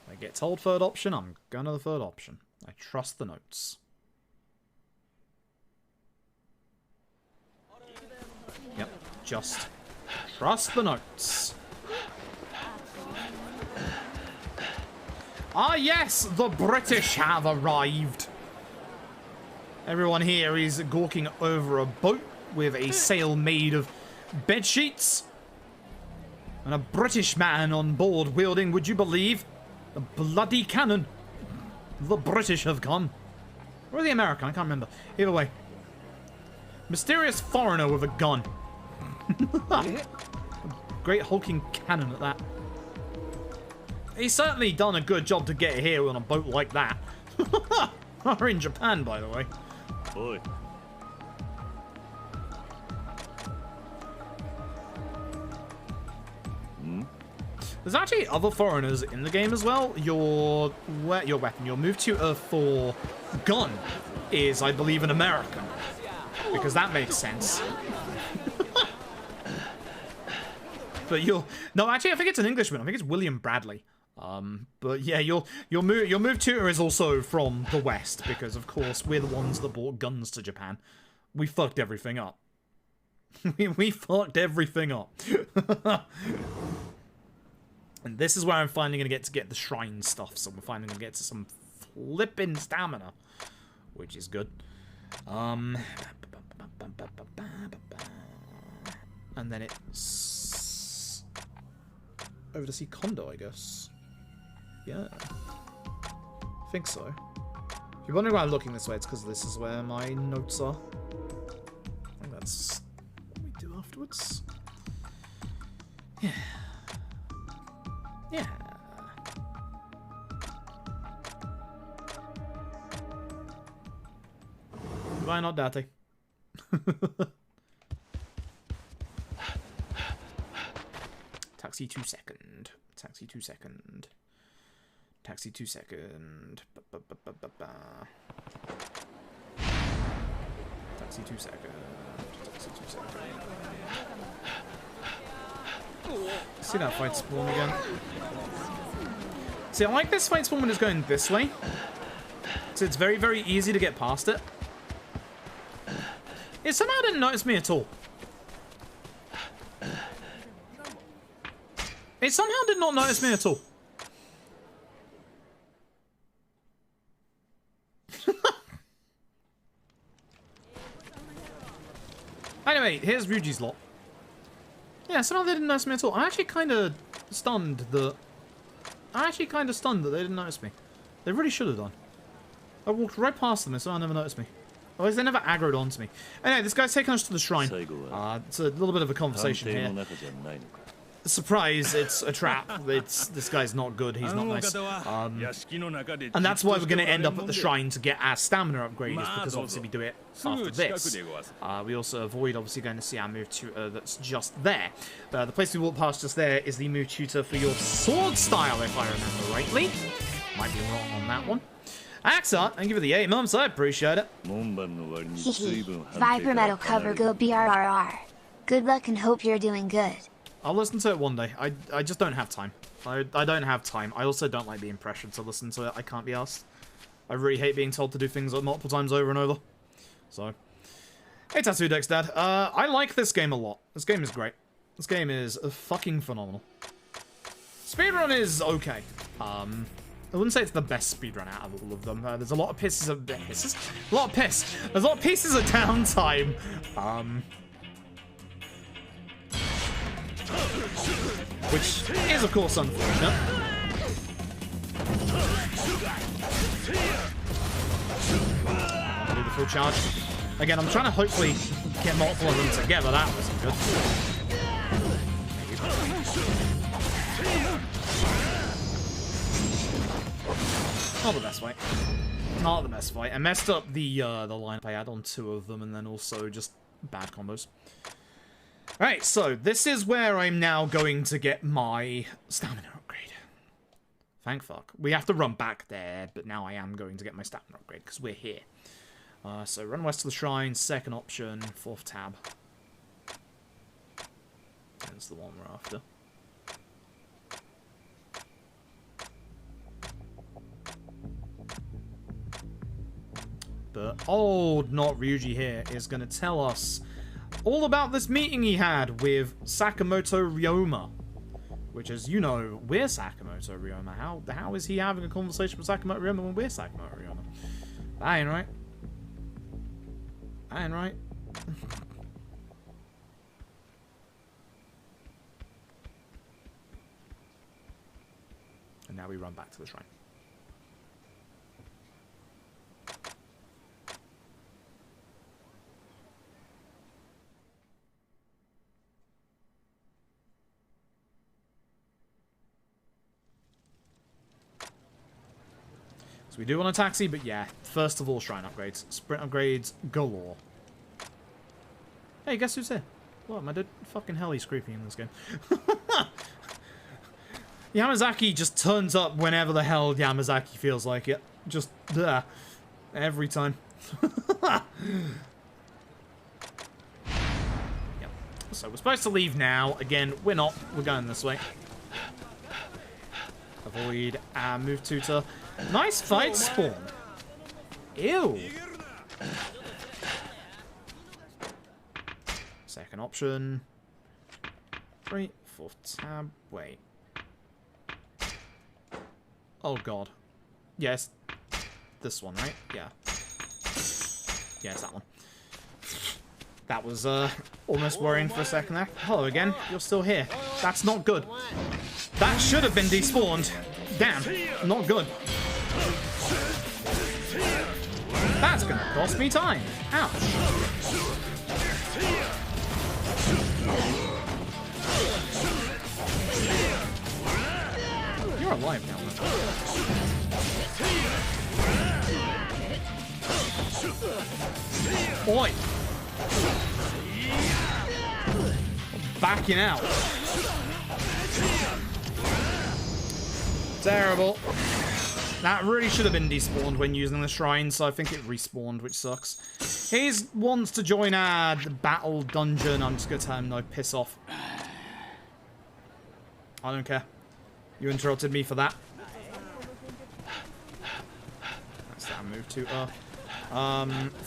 I get told third option, I'm going to the third option. I trust the notes. Yep, just trust the notes. Yes, the British have arrived. Everyone here is gawking over a boat with a sail made of bed sheets. And a British man on board wielding, would you believe, a bloody cannon. The British have come. Or the American, I can't remember. Either way. Mysterious foreigner with a gun. Great hulking cannon at that. He's certainly done a good job to get here on a boat like that. We're in Japan, by the way. Boy. There's actually other foreigners in the game as well. Your weapon, your move tutor for gun is, I believe, an American. Because that makes sense. But no, actually, I think it's an Englishman. I think it's William Bradley. But yeah, your move tutor is also from the West, because of course we're the ones that brought guns to Japan. We fucked everything up. we fucked everything up. And this is where I'm finally gonna get the shrine stuff. So we're finally gonna get to some flipping stamina, which is good. And then it's over to see Kondo, I guess. Yeah, I think so. If you're wondering why I'm looking this way, it's because this is where my notes are. I think that's what we do afterwards. Yeah. Yeah. Why not, Daddy? Taxi 2 second. Taxi 2 second. Taxi 2 second. Taxi 2 second. Taxi 2 second. See that fight spawn again? See, I like this fight spawn when it's going this way. So it's very, very easy to get past it. It somehow didn't notice me at all. It somehow did not notice me at all. Anyway, here's Ryuji's lot. Yeah, somehow they didn't notice me at all. I'm actually kind of stunned that... they didn't notice me. They really should have done. I walked right past them and somehow never noticed me. Otherwise, they never aggroed onto me. Anyway, this guy's taking us to the shrine. It's a little bit of a conversation here. Surprise, it's a trap. This guy's not good. He's not nice. And that's why we're going to end up at the shrine to get our stamina upgrade, is because obviously we do it after this. We also avoid obviously going to see our move tutor that's just there. The place we walked past just there is the move tutor for your sword style, if I remember rightly. Might be wrong on that one. Axart, thank you for the 8 months, I appreciate it. Viper Metal cover go BRRR. Good luck and hope you're doing good. I'll listen to it one day. I just don't have time. I don't have time. I also don't like being pressured to listen to it. I can't be asked. I really hate being told to do things multiple times over and over. So, hey Tattoo Dex Dad. I like this game a lot. This game is great. This game is fucking phenomenal. Speedrun is okay. I wouldn't say it's the best speedrun out of all of them. There's a lot of pieces of There's a lot of pieces of downtime. Which is, of course, unfortunate. I'll do the full charge. Again, I'm trying to hopefully get multiple of them together. That wasn't good. Not the best fight. Not the best fight. I messed up the lineup I had on 2 of them, and then also just bad combos. Alright, so this is where I'm now going to get my stamina upgrade. Thank fuck. We have to run back there, but now I am going to get my stamina upgrade, because we're here. So run west to the shrine, second option, 4th tab. That's the one we're after. But old not Ryuji here is going to tell us all about this meeting he had with Sakamoto Ryoma. Which, as you know, we're Sakamoto Ryoma. How is he having a conversation with Sakamoto Ryoma when we're Sakamoto Ryoma? That ain't right. That ain't right. And now we run back to the shrine. We do want a taxi, but yeah, first of all, shrine upgrades. Sprint upgrades galore. Hey, guess who's here? What, my dude? Fucking hell, he's creepy in this game. Yamazaki just turns up whenever the hell Yamazaki feels like it. Just, every time. Yep. So we're supposed to leave now. Again, we're not. We're going this way. Avoid our move tutor. Nice fight spawn. Ew. Second option. 3, 4th tab. Wait. Oh god. Yes. This one, right? Yeah. Yeah, it's that one. That was almost worrying for a second there. Hello again. You're still here. That's not good. That should have been despawned. Damn. Not good. That's gonna cost me time. Ouch. You're alive now, man. Oi! Backing out. Terrible. That really should have been despawned when using the shrine, so I think it respawned, which sucks. He wants to join our battle dungeon. I'm just going to tell him no, piss off. I don't care. You interrupted me for that. That's that move to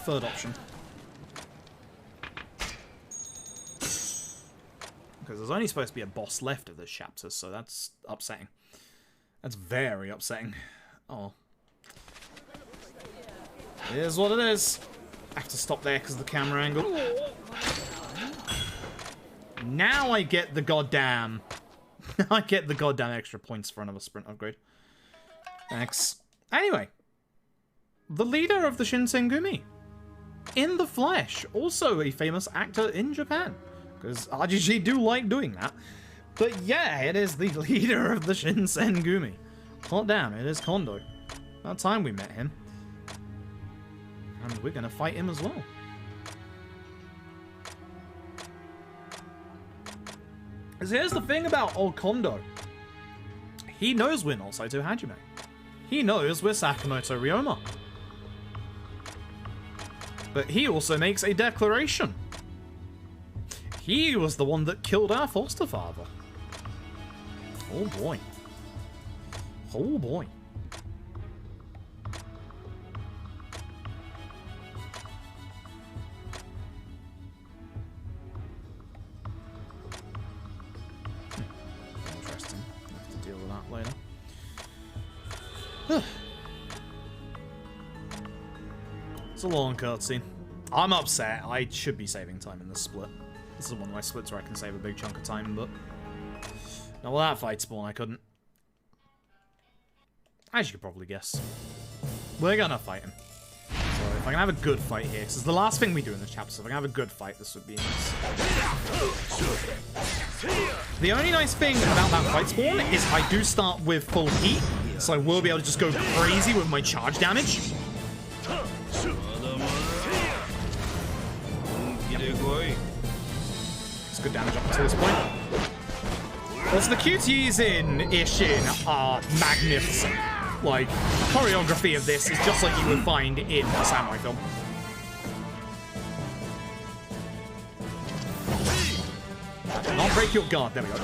third option. Because there's only supposed to be a boss left of this chapter, so that's upsetting. That's very upsetting. Oh. It is what it is. I have to stop there because of the camera angle. Now I get the goddamn... I get the goddamn extra points for another sprint upgrade. Thanks. Anyway. The leader of the Shinsengumi. In the flesh. Also a famous actor in Japan. Because RGG do like doing that. But yeah, it is the leader of the Shinsengumi. Hot damn, it is Kondo. About time we met him. And we're gonna fight him as well. Because here's the thing about old Kondo. He knows we're not Saito Hajime. He knows we're Sakamoto Ryoma. But he also makes a declaration. He was the one that killed our foster father. Oh boy. Oh boy. Interesting. I'll have to deal with that later. It's a long cutscene. I'm upset. I should be saving time in this split. This is one of my splits where I can save a big chunk of time, but... Now, with that fight spawn, I couldn't. As you could probably guess. We're gonna fight him. So, if I can have a good fight here, because it's the last thing we do in this chapter, so if I can have a good fight, this would be nice. The only nice thing about that fight spawn is I do start with full heat, so I will be able to just go crazy with my charge damage. It's good damage up until this point. Also, the QTEs in Ishin are magnificent. Like, choreography of this is just like you would find in a samurai film. Not break your guard. There we go.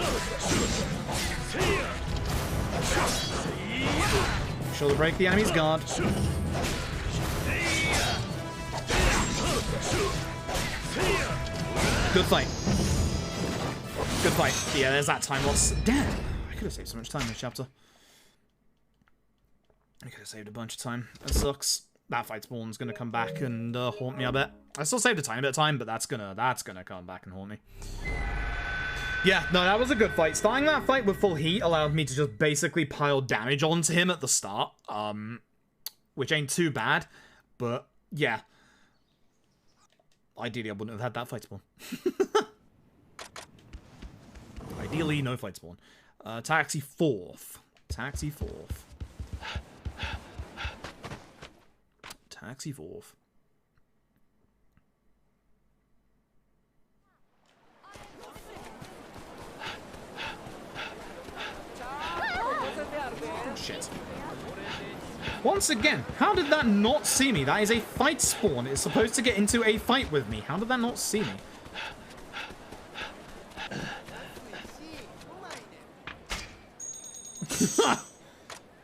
Make sure to break the enemy's guard. Good fight. Good fight. Yeah, there's that time loss. Damn. I could have saved so much time in this chapter. I could have saved a bunch of time. That sucks. That fight spawn's gonna come back and haunt me, I bet. I still saved a tiny bit of time, but that's gonna come back and haunt me. Yeah, no, that was a good fight. Starting that fight with full heat allowed me to just basically pile damage onto him at the start. Which ain't too bad, but yeah. Ideally, I wouldn't have had that fight spawn. Ideally, no fight spawn. Taxi 4th. Taxi 4th. Taxi 4th. Shit. Once again, how did that not see me? That is a fight spawn. It's supposed to get into a fight with me. How did that not see me?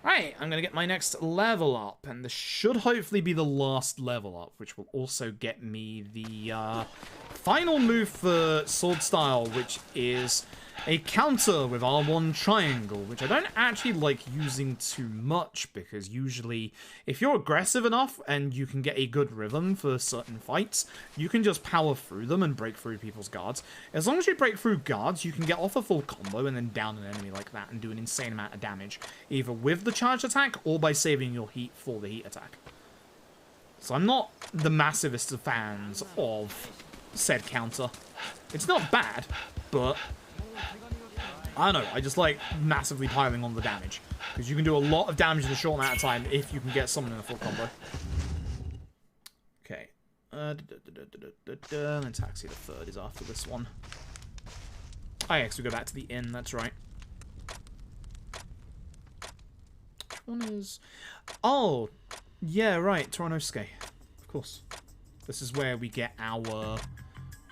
Right, I'm going to get my next level up, and this should hopefully be the last level up, which will also get me the final move for Sword Style, which is a counter with R1 triangle, which I don't actually like using too much, because usually if you're aggressive enough and you can get a good rhythm for certain fights, you can just power through them and break through people's guards. As long as you break through guards, you can get off a full combo and then down an enemy like that and do an insane amount of damage, either with the charged attack or by saving your heat for the heat attack. So I'm not the massivest of fans of said counter. It's not bad, but I don't know, I just like massively piling on the damage. Because you can do a lot of damage in a short amount of time if you can get someone in a full combo. Okay. And Taxi the Third is after this one. Oh, yeah, so we go back to the inn, that's right. Which one is... Oh! Yeah, right, Toronosuke. Of course. This is where we get our...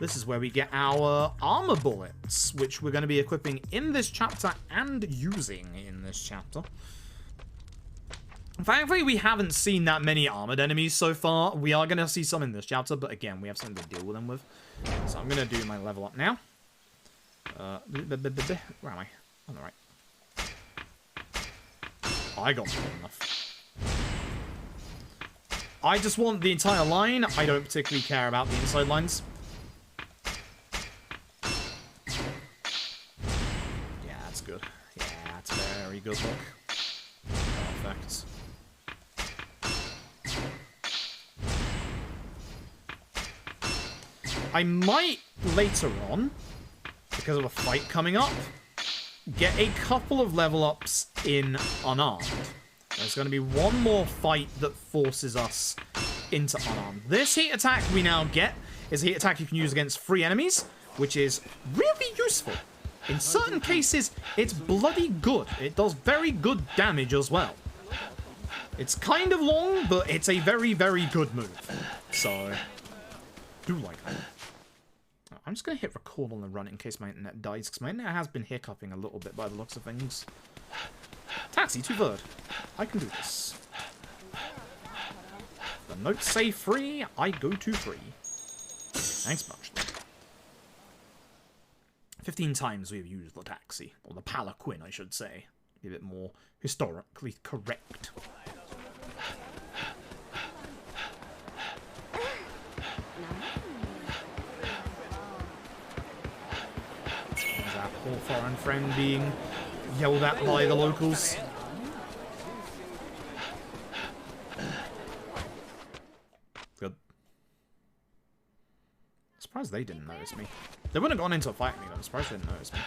This is where we get our armor bullets, which we're going to be equipping in this chapter and using in this chapter. Thankfully, we haven't seen that many armored enemies so far. We are going to see some in this chapter, but again, we have something to deal with them with. So I'm going to do my level up now. Where am I? On the right. Oh, I got more than enough. I just want the entire line. I don't particularly care about the inside lines. Yeah, that's good. Yeah, that's very good look. Perfect. I might, later on, because of a fight coming up, get a couple of level ups in unarmed. There's going to be one more fight that forces us into unarmed. This heat attack we now get is a heat attack you can use against free enemies, which is really useful. In certain cases, it's bloody good. It does very good damage as well. It's kind of long, but it's a very, very good move. So, do like that. I'm just going to hit record on the run in case my internet dies, because my internet has been hiccuping a little bit by the looks of things. Taxi to third. I can do this. The notes say free, I go to free. Thanks much. 15 times we have used the taxi, or the palanquin, I should say. Be a bit more historically correct. There's our poor foreign friend being yelled at by the locals. Good. Surprised they didn't notice me. They wouldn't have gone into a fight with me, but I'm surprised they didn't notice me.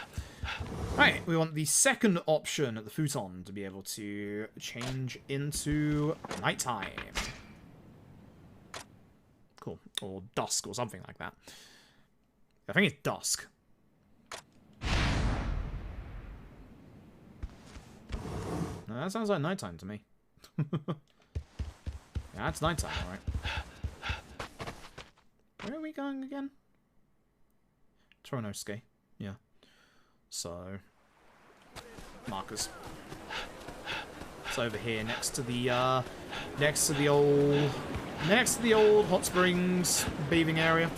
Right, we want the second option at the futon to be able to change into nighttime. Cool. Or dusk, or something like that. I think it's dusk. No, that sounds like nighttime to me. Yeah, it's nighttime, alright. Where are we going again? Toronosuke. Yeah. So, markers. It's over here next to the old hot springs bathing area.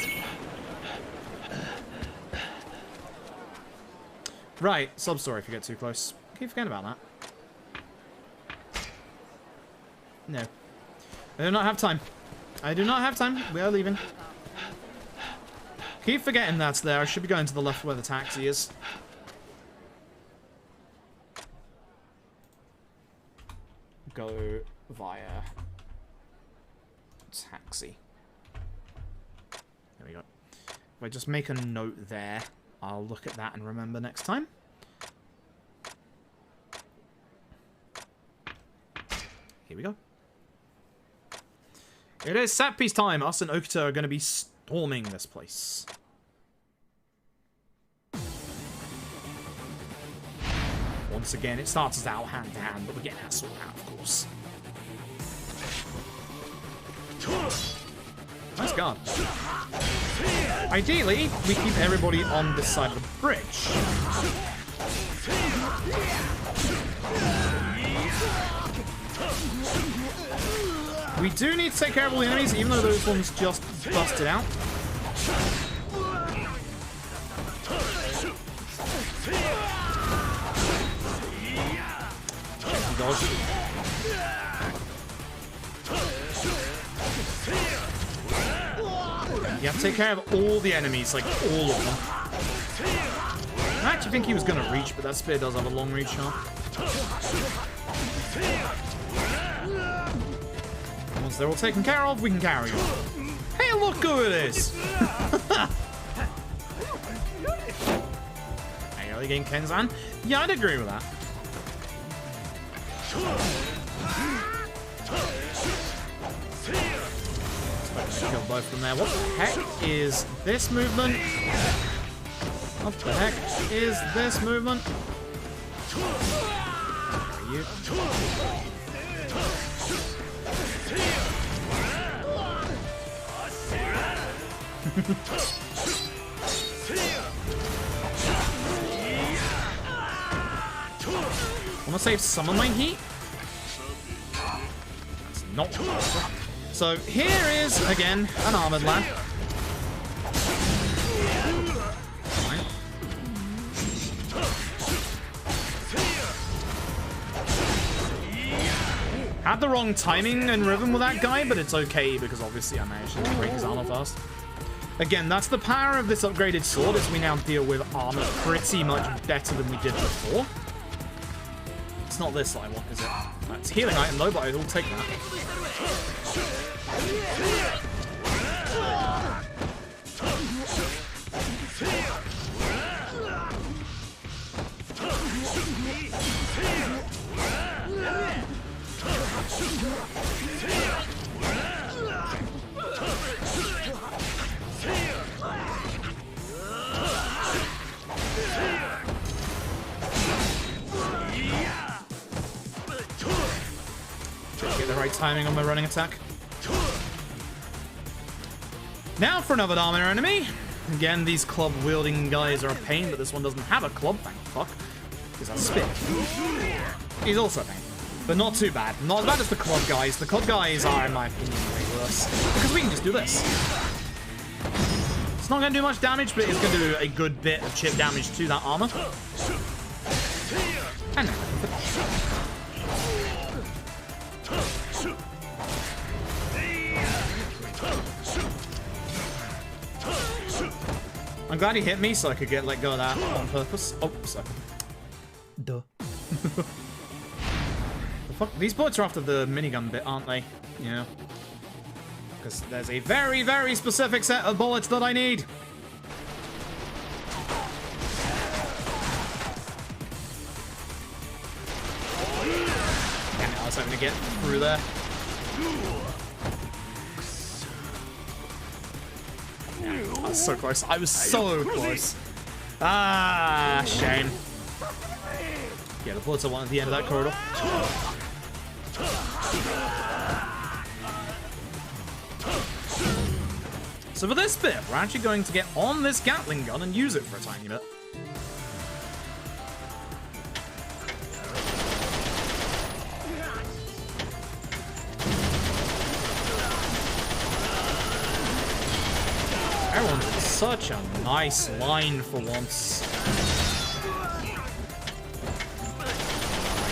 Right, sub-story if you get too close. Keep forgetting about that. No. I do not have time. I do not have time. We are leaving. Keep forgetting that's there. I should be going to the left where the taxi is. Go via taxi. There we go. If I just make a note there, I'll look at that and remember next time. Here we go. It is set piece time. Us and Okuta are going to be storming this place. Once again, it starts as our hand-to-hand, but we're getting our sword out, of course. Nice guard. Ideally, we keep everybody on this side of the bridge. We do need to take care of all the enemies, even though those ones just busted out. Dodge. You have to take care of all the enemies, like all of them. I actually think he was going to reach, but that spear does have a long reach, huh? Once they're all taken care of, we can carry on. Hey, look who it is! Hey, again, Kenzan. Yeah, I'd agree with that. Kill both of them there. What the heck is this movement? What the heck is this movement? Where are you? I want to save some of my heat. That's not possible. So here is, again, an armored lad. Fine. Had the wrong timing and rhythm with that guy, but it's okay because obviously I managed to break his armor fast. Again, that's the power of this upgraded sword, is we now deal with armor pretty much better than we did before. It's not this that I want, is it? It's healing item though, but I'll take that. Get the right timing on my running attack. Now for another armor enemy. Again, these club-wielding guys are a pain, but this one doesn't have a club, thank fuck. Because that's spit. He's also a pain. But not too bad. Not as bad as the club guys. The club guys are, in my opinion, way worse. Because we can just do this. It's not going to do much damage, but it's going to do a good bit of chip damage to that armor. And I'm glad he hit me so I could let go of that on purpose. Oh, sorry. Duh. The fuck? These bullets are after the minigun bit, aren't they? Yeah. Because there's a very, very specific set of bullets that I need. Damn it, I was hoping to get through there. I was so close. I was so close. Ah, shame. Yeah, the bullets are one at the end of that corridor. So for this bit, we're actually going to get on this Gatling gun and use it for a tiny bit. Everyone's in such a nice line for once.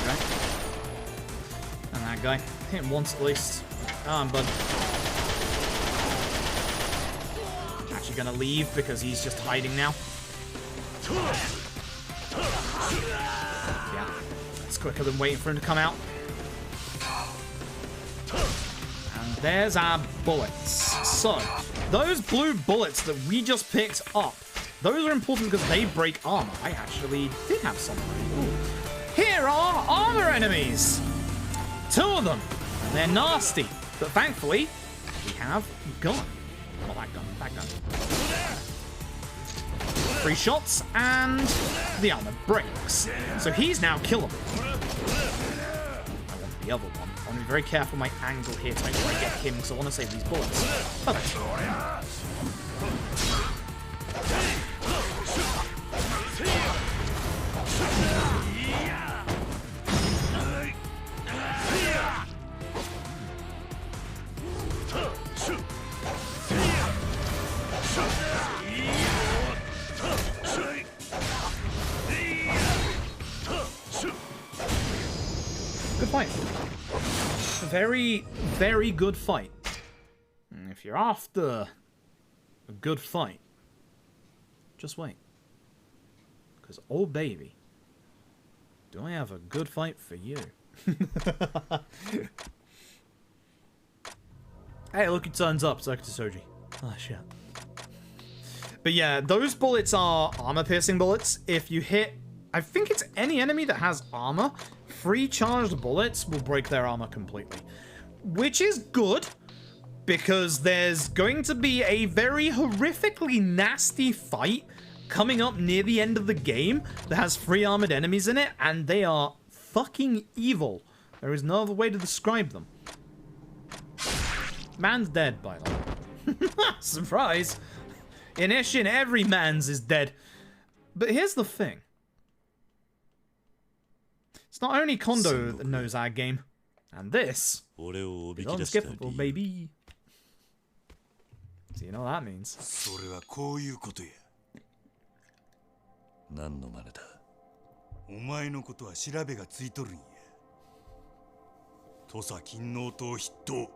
Okay. And that guy. Hit him once at least. Come on, bud. Actually gonna leave because he's just hiding now. Yeah. That's quicker than waiting for him to come out. And there's our bullets. So, those blue bullets that we just picked up, those are important because they break armor. I actually did have some. Ooh. Here are armor enemies! 2 of them. And they're nasty. But thankfully, we have gun. Not that gun, that gun. 3 shots, and the armor breaks. So he's now killable. I want the other one. I want to be very careful with my angle here to make sure I get him, because I want to save these bullets. Okay. Good fight. Very, very good fight. And if you're after a good fight, just wait. Because, oh baby, do I have a good fight for you. Hey, look, it turns up. It's Soji. Oh, shit. But yeah, those bullets are armor-piercing bullets. If you hit I think it's any enemy that has armor. 3 charged bullets will break their armor completely. Which is good, because there's going to be a very horrifically nasty fight coming up near the end of the game that has 3 armored enemies in it, and they are fucking evil. There is no other way to describe them. Man's dead, by the way. Surprise! In Ishin, every man's is dead. But here's the thing. It's not only Kondo that knows our game. And this is unskippable, baby. So you know what that means. それはこういうことや。何の真似だ。お前のことは調べがついとるんや。土佐勤王党筆頭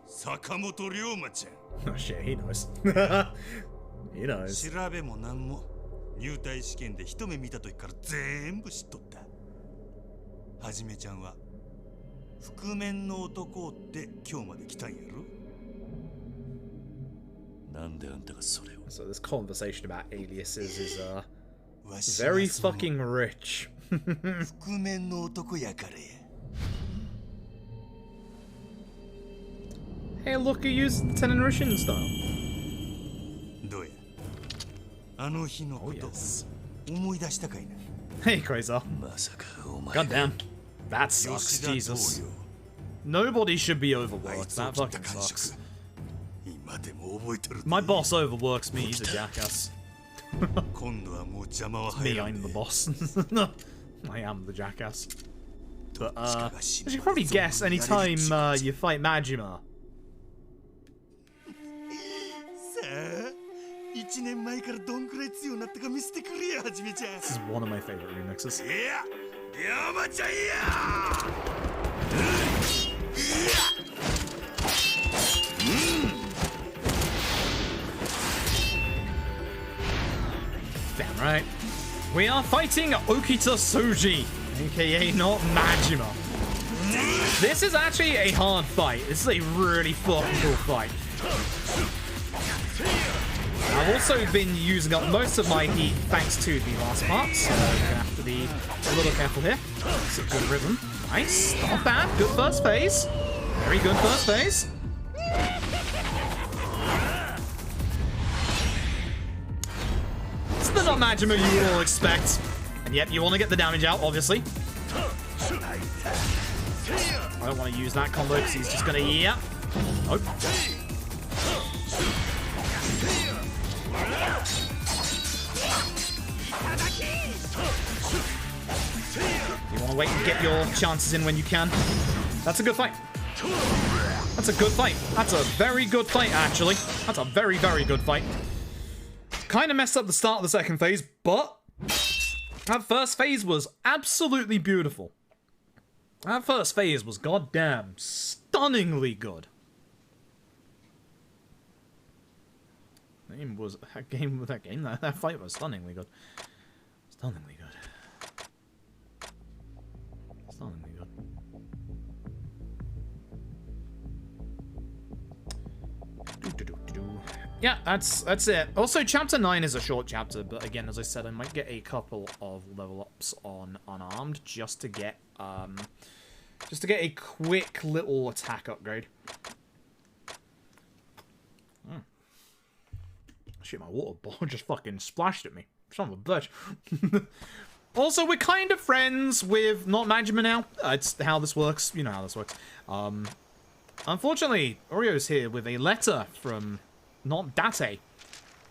坂本龍馬ちゃん。Oh shit, he knows. He knows. 調べも何も入隊試験で一目見た時から全部知っとった。はじめちゃんは覆面の男って今日まで来たんやろ。なんであんたがそれを。So this conversation about aliases is very fucking rich. 覆面の男やからや。Hey, look, he used the Tenon Rishin style. どうや。あの日のこと思い出したかいな。Hey, Krazer. まさかお前。 God damn. That sucks, Jesus. Nobody should be overworked. That fucking sucks. My boss overworks me, he's a jackass. Me, I'm the boss. I am the jackass. But, as you can probably guess, anytime you fight Majima. This is one of my favorite remixes. Damn right. We are fighting Okita Soji, aka not Majima. This is actually a hard fight. This is a really fucking cool fight. I've also been using up most of my heat thanks to the last part, so I'm gonna have to be a little careful here. It's a good rhythm. Nice. Not bad. Good first phase. Very good first phase. It's the not Majima you would all expect. And yep, you want to get the damage out, obviously. I don't want to use that combo because he's just going to... Yeah. Nope. You want to wait and get your chances in when you can. That's a good fight. That's a good fight. That's a very good fight, actually. That's a very, very good fight. Kind of messed up the start of the second phase, but that first phase was absolutely beautiful. That first phase was goddamn stunningly good. That fight was stunningly good. Stunningly good. Stunningly good. Yeah, that's it. Also, chapter 9 is a short chapter, but again, as I said, I might get a couple of level ups on unarmed just to get a quick little attack upgrade. Shit, my water bottle just fucking splashed at me. Son of a bitch. Also, we're kind of friends with not Majima now. It's how this works. You know how this works. Unfortunately, Orio's here with a letter from not Date.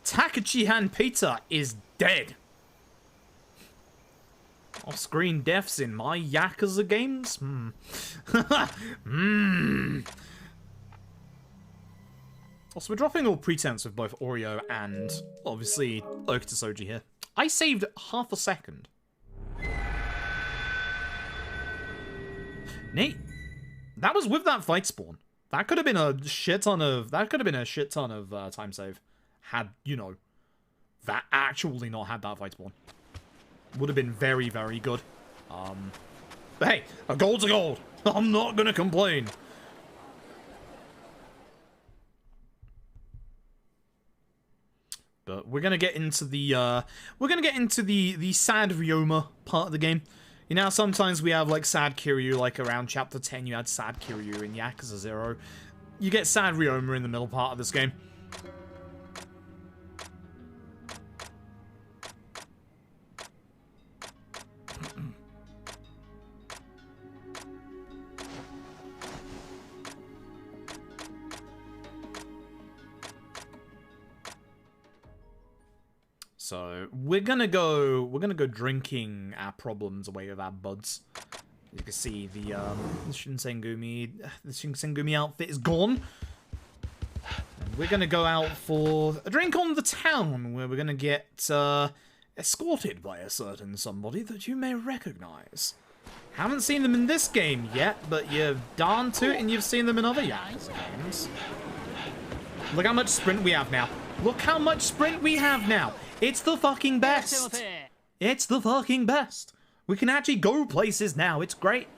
Takachihan Peter is dead. Off-screen deaths in my Yakuza games? Also, we're dropping all pretense with both Oreo and, obviously, Okita Soji here. I saved half a second. Neat. That was with that fight spawn. That could have been a shit ton of time save. Had, you know, that actually not had that fight spawn. Would have been very, very good. But hey, a gold's a gold. I'm not gonna complain. But we're gonna get into the sad Ryoma part of the game. You know, sometimes we have like sad Kiryu, like around chapter 10 you had sad Kiryu in Yakuza 0. You get sad Ryoma in the middle part of this game. So we're gonna go drinking our problems away with our buds. You can see the Shinsengumi outfit is gone. And we're gonna go out for a drink on the town, where we're gonna get escorted by a certain somebody that you may recognize. Haven't seen them in this game yet, but you're darn tootin' you've seen them in other Yakuza games. Look how much sprint we have now. Look how much sprint we have now. It's the fucking best. It's the fucking best. We can actually go places now. It's great.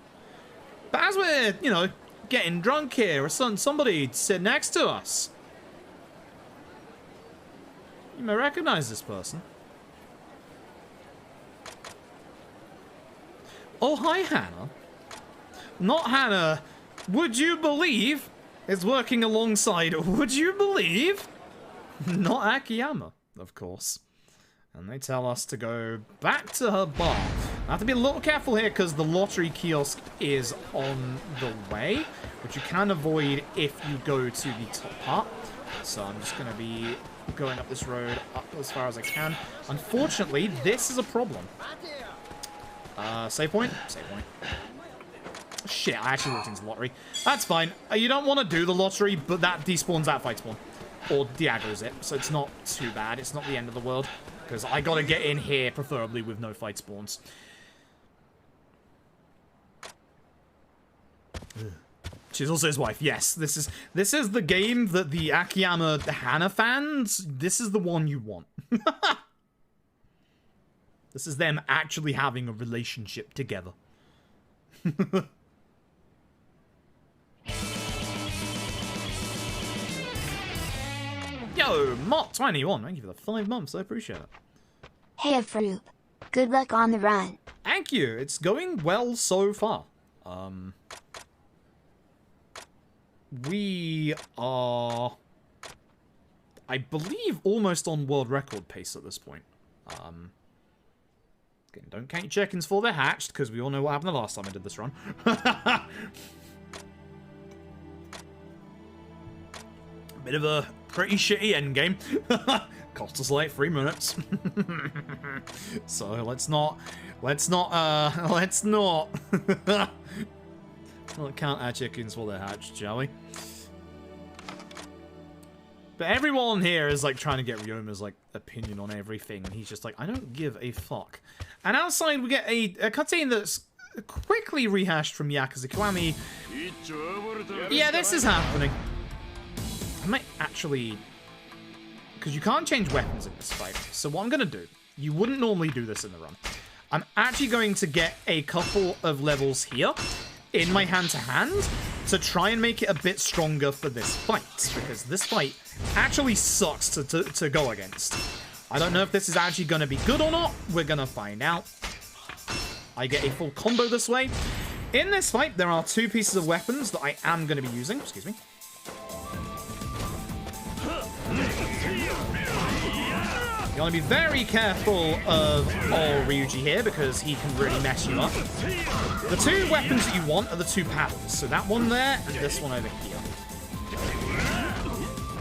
But as we're, you know, getting drunk here, or somebody sit next to us. You may recognize this person. Oh, hi, Hannah. Not Hannah. Would you believe is working alongside, would you believe? Not Akiyama, of course. And they tell us to go back to her bar. I have to be a little careful here because the lottery kiosk is on the way, which you can avoid if you go to the top part. So I'm just going to be going up this road up as far as I can. Unfortunately, this is a problem. Save point? Save point. Shit, I actually walked into the lottery. That's fine. You don't want to do the lottery, but that despawns that fight spawn. Or de-aggroes it, so it's not too bad. It's not the end of the world. Because I gotta get in here, preferably with no fight spawns. She's also his wife. Yes, this is the game that the Akiyama Hana fans, this is the one you want. This is them actually having a relationship together. Yo, Mott21, thank you for the 5 months, I appreciate it. Hey, Afroop. Good luck on the run. Thank you, it's going well so far. We are, I believe, almost on world record pace at this point. Again, don't count your chickens before they're hatched, because we all know what happened the last time I did this run. Bit of a pretty shitty endgame. Cost us like 3 minutes. So let's not count our chickens while they're hatched, shall we? But everyone here is like trying to get Ryoma's like opinion on everything, and he's just like, I don't give a fuck. And outside we get a cutscene that's quickly rehashed from Yakuza Kiwami. Yeah, this is happening. I might actually, because you can't change weapons in this fight, so what I'm going to do, you wouldn't normally do this in the run, I'm actually going to get a couple of levels here in my hand-to-hand to try and make it a bit stronger for this fight, because this fight actually sucks to go against. I don't know if this is actually going to be good or not, we're going to find out. I get a full combo this way. In this fight, there are 2 pieces of weapons that I am going to be using, excuse me. You want to be very careful of Ryuji here, because he can really mess you up. The 2 weapons that you want are the 2 paddles. So that one there, and this one over here.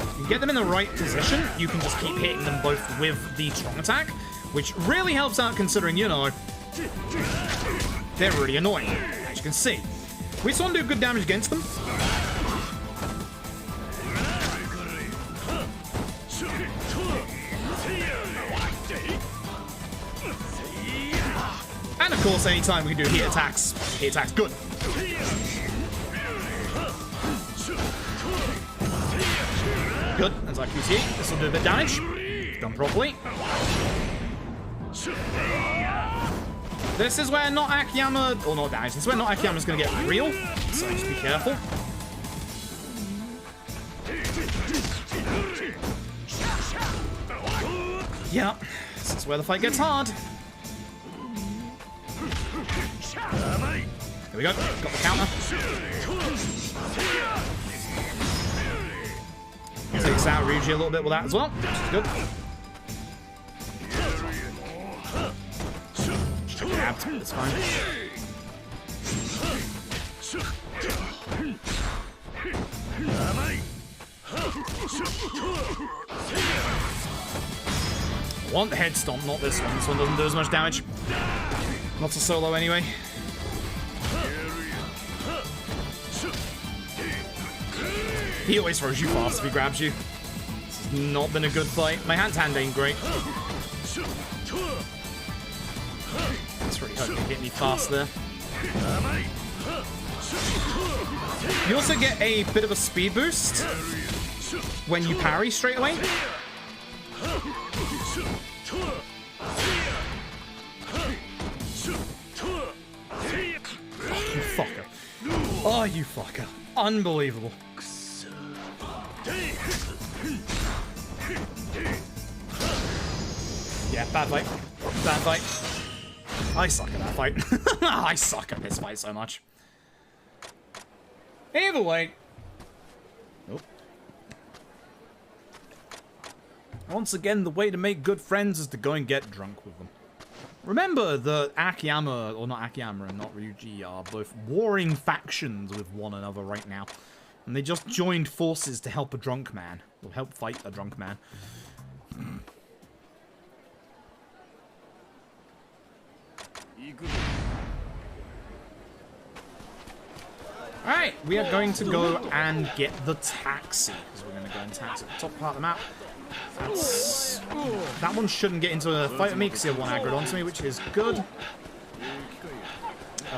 If you get them in the right position, you can just keep hitting them both with the strong attack, which really helps out considering, you know, they're really annoying, as you can see. We just want to do good damage against them. And of course, anytime we can do heat attacks good. Good, as I QC, this will do a bit of damage. Done properly. This is where not Akiyama, or not damage, this is where not Akiyama's going to get real, so just be careful. Yeah, this is where the fight gets hard. There we go. Got the counter. Takes out Ryuji a little bit with that as well, which is good. Grabbed. It's fine. I want the head stomp, not this one. This one doesn't do as much damage. Not a solo anyway. He always throws you fast if he grabs you. This has not been a good fight. My hand-to-hand ain't great. That's really hard to hit me fast there. You also get a bit of a speed boost when you parry straight away. You fucker. Oh, you fucker. Unbelievable. Yeah, bad fight. Bad fight. I suck at that fight. I suck at this fight so much. Either way. Nope. Once again, the way to make good friends is to go and get drunk with them. Remember that Akiyama, or not Akiyama and not Ryuji, are both warring factions with one another right now. And they just joined forces to help a drunk man. Or help fight a drunk man. Alright, we are going to go and get the taxi. Because we're going to go and taxi the top part of the map. That one shouldn't get into a fight with me because the other one aggroed onto me, which is good.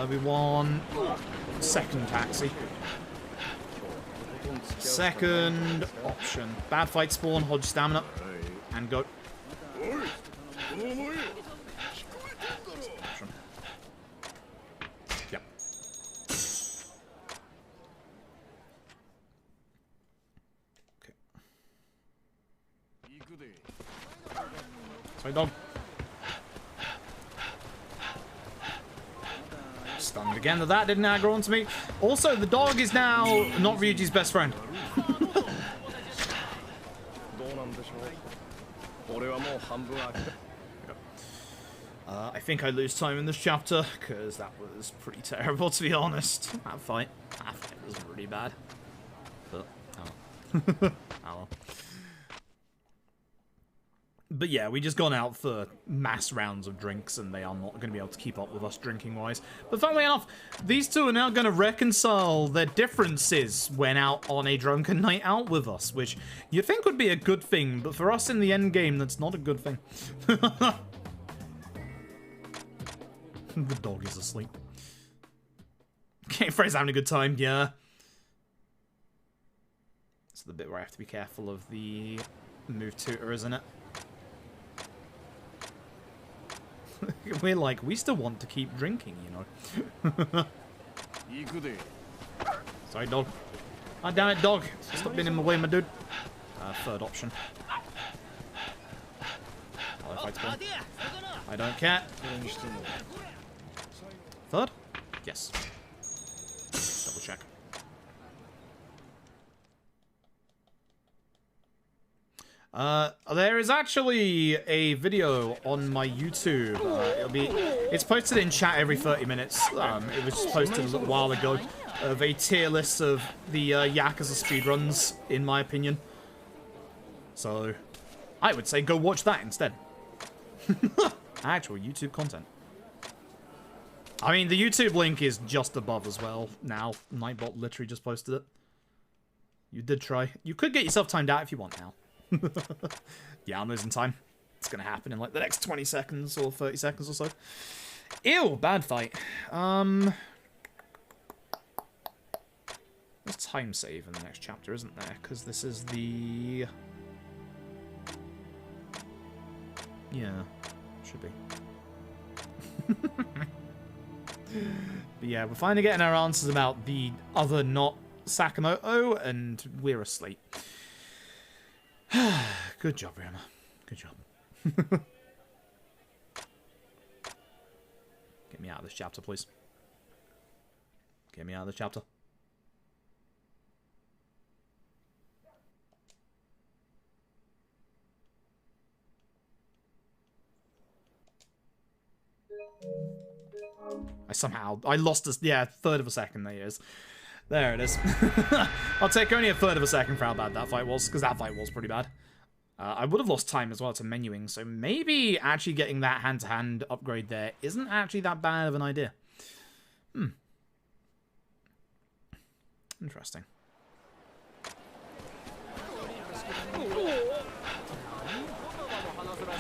We want second taxi. Second option. Bad fight spawn, hold your stamina, and go. Yep. Okay. Sorry, dog. Stunned again that didn't aggro onto me. Also, the dog is now not Ryuji's best friend. I think I lose time in this chapter, because that was pretty terrible, to be honest. That fight was really bad. But, oh well. Oh well. But yeah, we just gone out for mass rounds of drinks, and they are not going to be able to keep up with us drinking-wise. But funnily enough, these two are now going to reconcile their differences when out on a drunken night out with us, which you think would be a good thing, but for us in the end game, that's not a good thing. The dog is asleep. Okay, Fred's having a good time, yeah. It's the bit where I have to be careful of the move tutor, isn't it? We're like, we still want to keep drinking, you know. Sorry, dog. Ah, damn it, dog. Stop being in my way, my dude. Third option. I don't care. Third? Yes. Double check. There is actually a video on my YouTube. It's posted in chat every 30 minutes. It was posted a little while ago of a tier list of the Yakuza speedruns, in my opinion. So, I would say go watch that instead. Actual YouTube content. I mean, the YouTube link is just above as well now. Nightbot literally just posted it. You did try. You could get yourself timed out if you want now. Yeah, I'm losing time. It's gonna happen in like the next 20 seconds or 30 seconds or so. Ew, bad fight. There's time save in the next chapter, isn't there? Because this is the... Yeah, should be. But yeah, we're finally getting our answers about the other not Sakamoto, and we're asleep. Good job, Rama. Good job. Get me out of this chapter, please. Get me out of this chapter. I lost a, yeah, third of a second, there it is. There it is. I'll take only a third of a second for how bad that fight was, because that fight was pretty bad. I would have lost time as well to menuing, so maybe actually getting that hand-to-hand upgrade there isn't actually that bad of an idea. Interesting.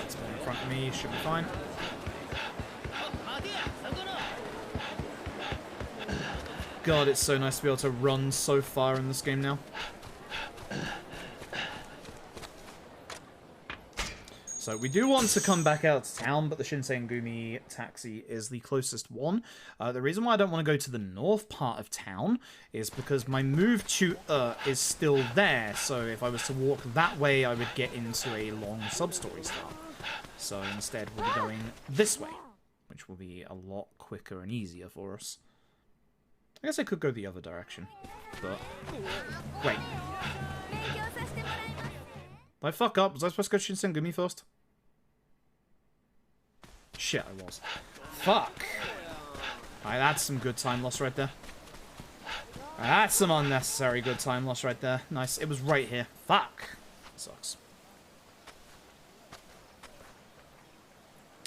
It's in front of me, should be fine. God, it's so nice to be able to run so far in this game now. So we do want to come back out to town, but the Shinsengumi taxi is the closest one. The reason why I don't want to go to the north part of town is because my move to is still there. So if I was to walk that way, I would get into a long sub-story start. So instead, we'll be going this way, which will be a lot quicker and easier for us. I guess I could go the other direction, but... Wait. Did I fuck up? Was I supposed to go Shinsengumi first? Shit, I was. Fuck! Alright, that's some good time loss right there. Alright, that's some unnecessary good time loss right there. Nice. It was right here. Fuck! Sucks.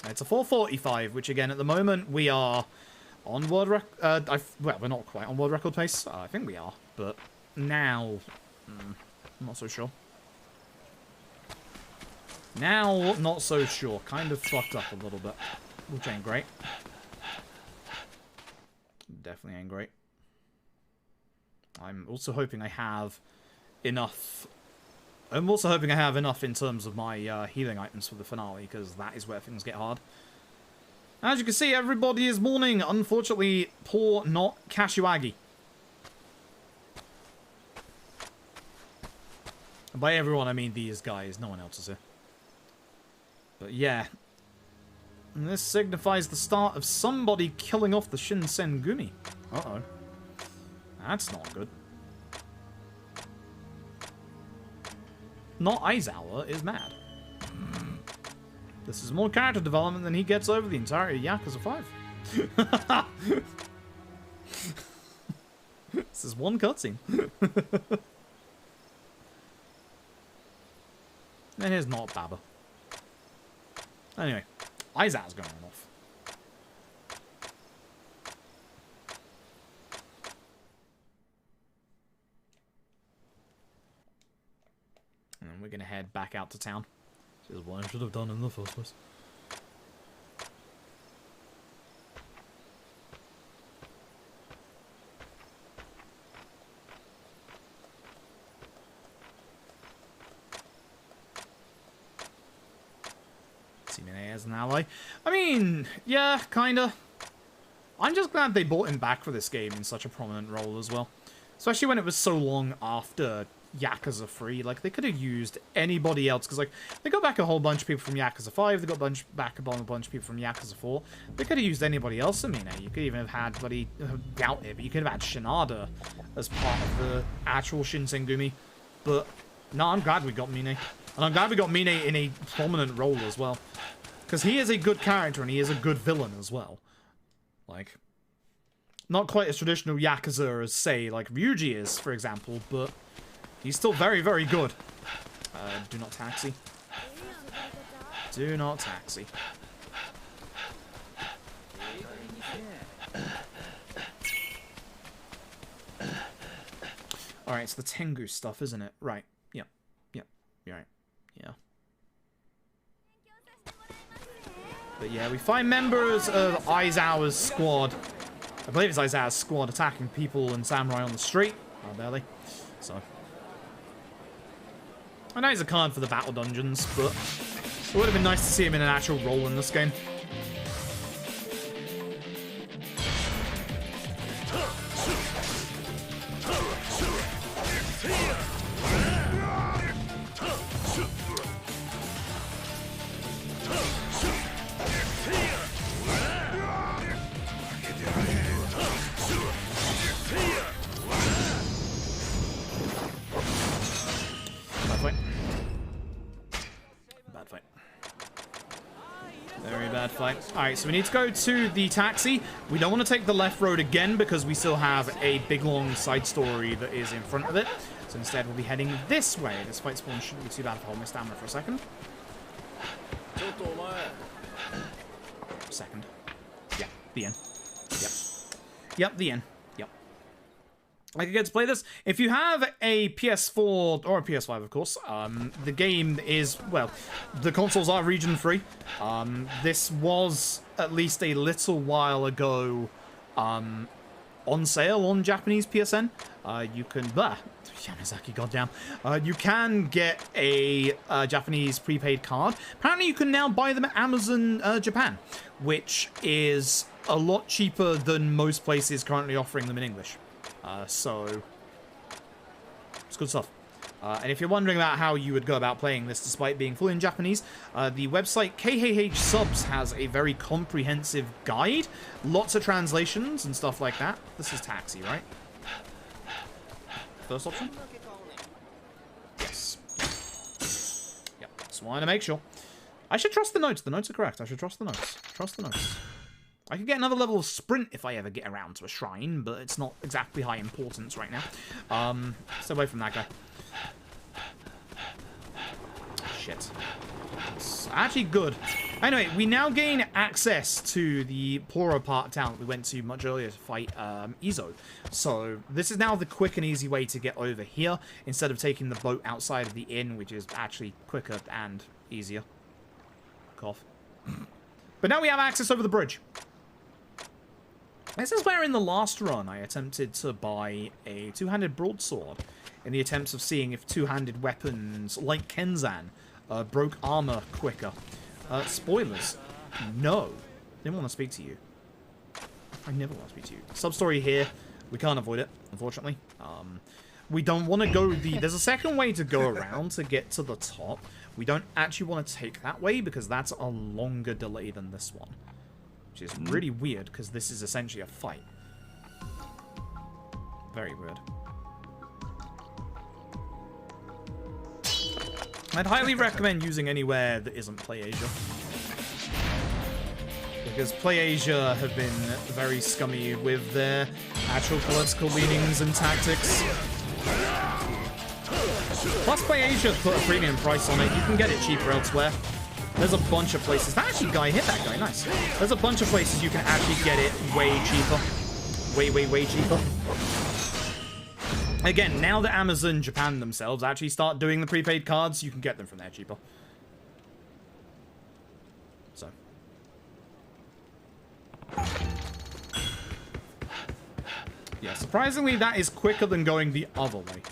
It's a 4:45, which again, at the moment, we are... on world record, well, we're not quite on world record pace. I think we are, but now, I'm not so sure. Now, not so sure. Kind of fucked up a little bit, which ain't great. Definitely ain't great. I'm also hoping I have enough. I'm also hoping I have enough in terms of my healing items for the finale, because that is where things get hard. As you can see, everybody is mourning. Unfortunately, poor not Kashiwagi. And by everyone, I mean these guys. No one else is here. But yeah. And this signifies the start of somebody killing off the Shinsengumi. Uh-oh. That's not good. Not Aizawa is mad. This is more character development than he gets over the entire Yakuza 5. This is one cutscene. And here's not Baba. Anyway, Aizawa's going off. And we're going to head back out to town. This is what I should have done in the first place. Tsunade as an ally. I mean, yeah, kinda. I'm just glad they brought him back for this game in such a prominent role as well. Especially when it was so long after Yakuza 3. Like, they could have used anybody else, because, like, they got back a whole bunch of people from Yakuza 5, they got back a bunch of people from Yakuza 4. They could have used anybody else in Mine. You could even have had, bloody, doubt it, but you could have had Shinada as part of the actual Shinsengumi. But, no, I'm glad we got Mine. And I'm glad we got Mine in a prominent role as well. Because he is a good character, and he is a good villain as well. Like, not quite as traditional Yakuza as, say, like, Ryuji is, for example, but he's still very, very good. Do not taxi. Do not taxi. Alright, it's the Tengu stuff, isn't it? Right. Yep. Yep. You're right. Yeah. But yeah, we find members of Aizawa's squad. I believe it's Aizawa's squad attacking people and samurai on the street. Oh, barely. So. I know he's a card for the battle dungeons, but it would have been nice to see him in an actual role in this game. fight. Very bad fight. Alright, so we need to go to the taxi. We don't want to take the left road again because we still have a big long side story that is in front of it. So instead we'll be heading this way. This fight spawn shouldn't be too bad if I hold my stamina for a second. Second. Yeah, the end. Yep. Yep, the end. Yep. I could get to play this. If you have a PS4 or a PS5, of course, the game is, well, the consoles are region free. This was at least a little while ago on sale on Japanese PSN. You can, Yamazaki, goddamn. You can get a Japanese prepaid card. Apparently, you can now buy them at Amazon Japan, which is a lot cheaper than most places currently offering them in English. So, it's good stuff. And if you're wondering about how you would go about playing this despite being fully in Japanese, the website KHH Subs has a very comprehensive guide. Lots of translations and stuff like that. This is Taxi, right? First option? Yes. Yep, just wanted to make sure. I should trust the notes. The notes are correct. I should trust the notes. Trust the notes. I could get another level of sprint if I ever get around to a shrine, but it's not exactly high importance right now. Stay away from that guy. Shit. It's actually good. Anyway, we now gain access to the poorer part of town that we went to much earlier to fight Izo. So this is now the quick and easy way to get over here instead of taking the boat outside of the inn, which is actually quicker and easier. Cough. But now we have access over the bridge. This is where in the last run I attempted to buy a two-handed broadsword in the attempts of seeing if two-handed weapons like Kenzan broke armor quicker. Spoilers. No. Didn't want to speak to you. I never want to speak to you. Sub-story here. We can't avoid it, unfortunately. We don't want to go the... There's a second way to go around to get to the top. We don't actually want to take that way because that's a longer delay than this one. Which is really weird because this is essentially a fight. Very weird. I'd highly recommend using anywhere that isn't PlayAsia. Because PlayAsia have been very scummy with their actual political leanings and tactics. Plus PlayAsia put a premium price on it. You can get it cheaper elsewhere. There's a bunch of places. That actually guy hit that guy. Nice. There's a bunch of places you can actually get it way cheaper. Way cheaper. Again, now that Amazon Japan themselves actually start doing the prepaid cards, you can get them from there cheaper. So. Yeah, surprisingly, that is quicker than going the other way.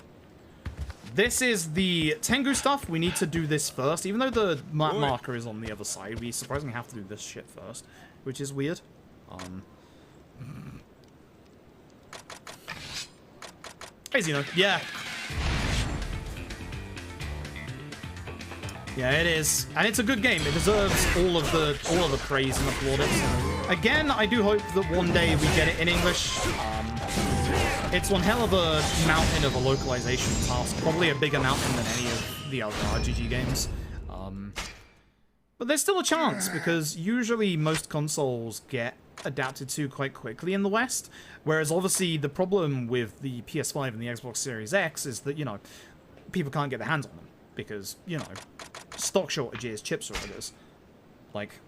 This is the Tengu stuff. We need to do this first. Even though the marker is on the other side, we surprisingly have to do this shit first, which is weird. Crazy, you know. Yeah. Yeah, it is. And it's a good game. It deserves all of the praise and the plaudits. Again, I do hope that one day we get it in English. It's one hell of a mountain of a localization task. Probably a bigger mountain than any of the other RGG games. But there's still a chance, because usually most consoles get adapted to quite quickly in the West. Whereas obviously the problem with the PS5 and the Xbox Series X is that, you know, people can't get their hands on them. Because, you know, stock shortages, chip shortages. Like...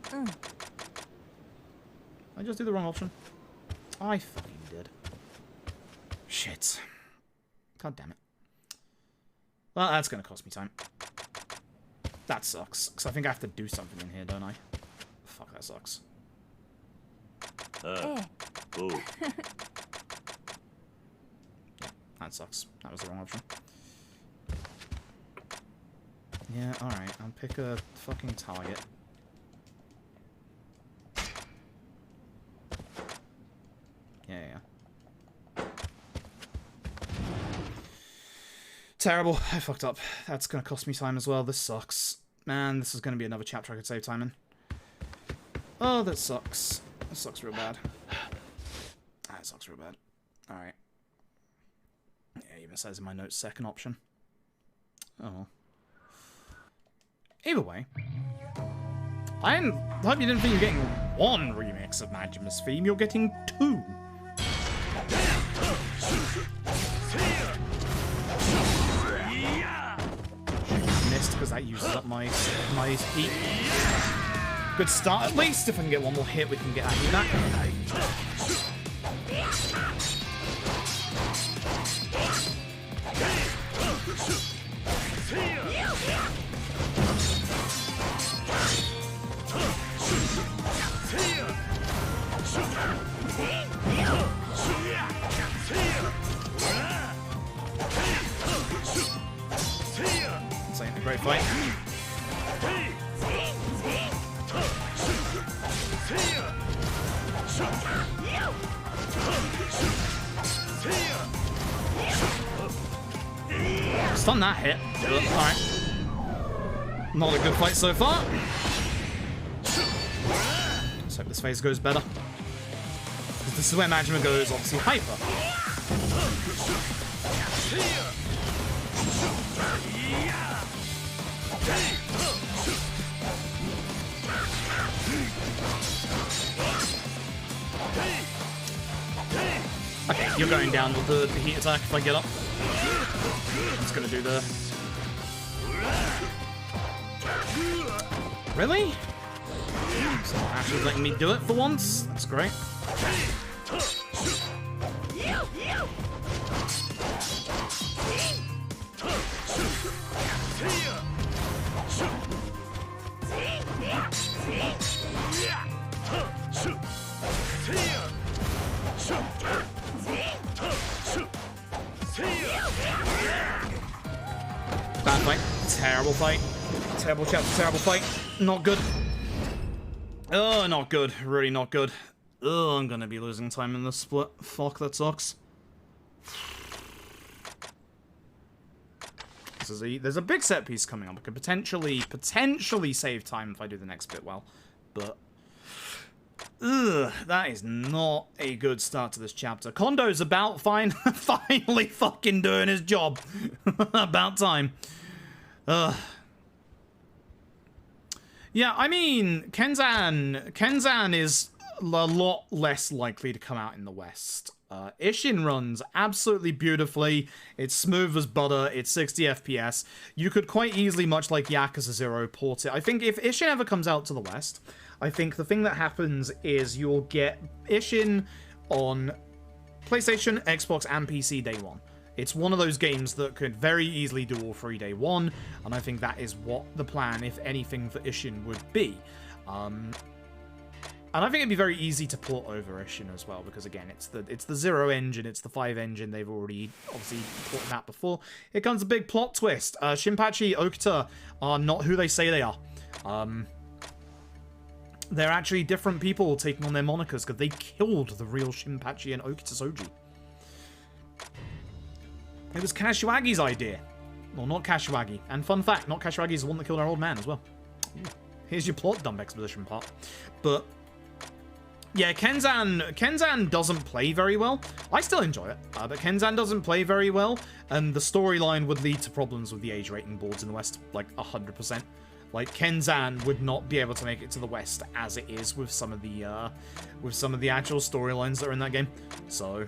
I just do the wrong option? I fucking did. Shit. God damn it. Well, that's gonna cost me time. That sucks. Because I think I have to do something in here, don't I? Fuck, that sucks. Yeah, that sucks. That was the wrong option. Yeah, alright. I'll pick a fucking target. Yeah. Terrible. I fucked up. That's gonna cost me time as well. This sucks. Man, this is gonna be another chapter I could save time in. Oh, that sucks. That sucks real bad. That sucks real bad. Alright. Yeah, even says in my notes, second option. Oh. Either way, I hope you didn't think you're getting one remix of Majima's theme, you're getting two. Missed because that uses up my heat. Good start at least. If I can get one more hit, we can get that back. This ain't a great fight. Stun that hit. Alright. Not a good fight so far. Let's hope this phase goes better. Because this is where Majima goes obviously hyper. Okay, you're going down with the heat attack if I get up. I'm just gonna do the... Really? So Ashley's letting me do it for once. That's great. Bad fight. Terrible fight. Terrible chapter, terrible fight. Not good. Oh, not good. Really not good. Oh, I'm gonna be losing time in this split. Fuck, that sucks. There's a big set piece coming up. I could potentially save time if I do the next bit well. But... ugh, that is not a good start to this chapter. Kondo's about finally fucking doing his job. About time. Ugh. Yeah, I mean, Kenzan is a lot less likely to come out in the West. Ishin runs absolutely beautifully. It's smooth as butter. It's 60 FPS. You could quite easily, much like Yakuza 0, port it. I think if Ishin ever comes out to the West, I think the thing that happens is you'll get Ishin on PlayStation, Xbox, and PC day one. It's one of those games that could very easily do all three day one, and I think that is what the plan, if anything, for Ishin would be. And I think it'd be very easy to port over Ishin as well, because again, it's the 0 engine, it's the 5 engine, they've already obviously ported that before. Here comes a big plot twist. Shinpachi, Okita are not who they say they are. They're actually different people taking on their monikers, because they killed the real Shinpachi and Okita Soji. It was Kashiwagi's idea. Well, not Kashiwagi. And fun fact, not Kashiwagi is the one that killed our old man as well. Here's your plot dump exposition part. But... yeah, Kenzan doesn't play very well. I still enjoy it, but Kenzan doesn't play very well, and the storyline would lead to problems with the age rating boards in the West, like 100%. Like, Kenzan would not be able to make it to the West as it is with some of the actual storylines that are in that game. So,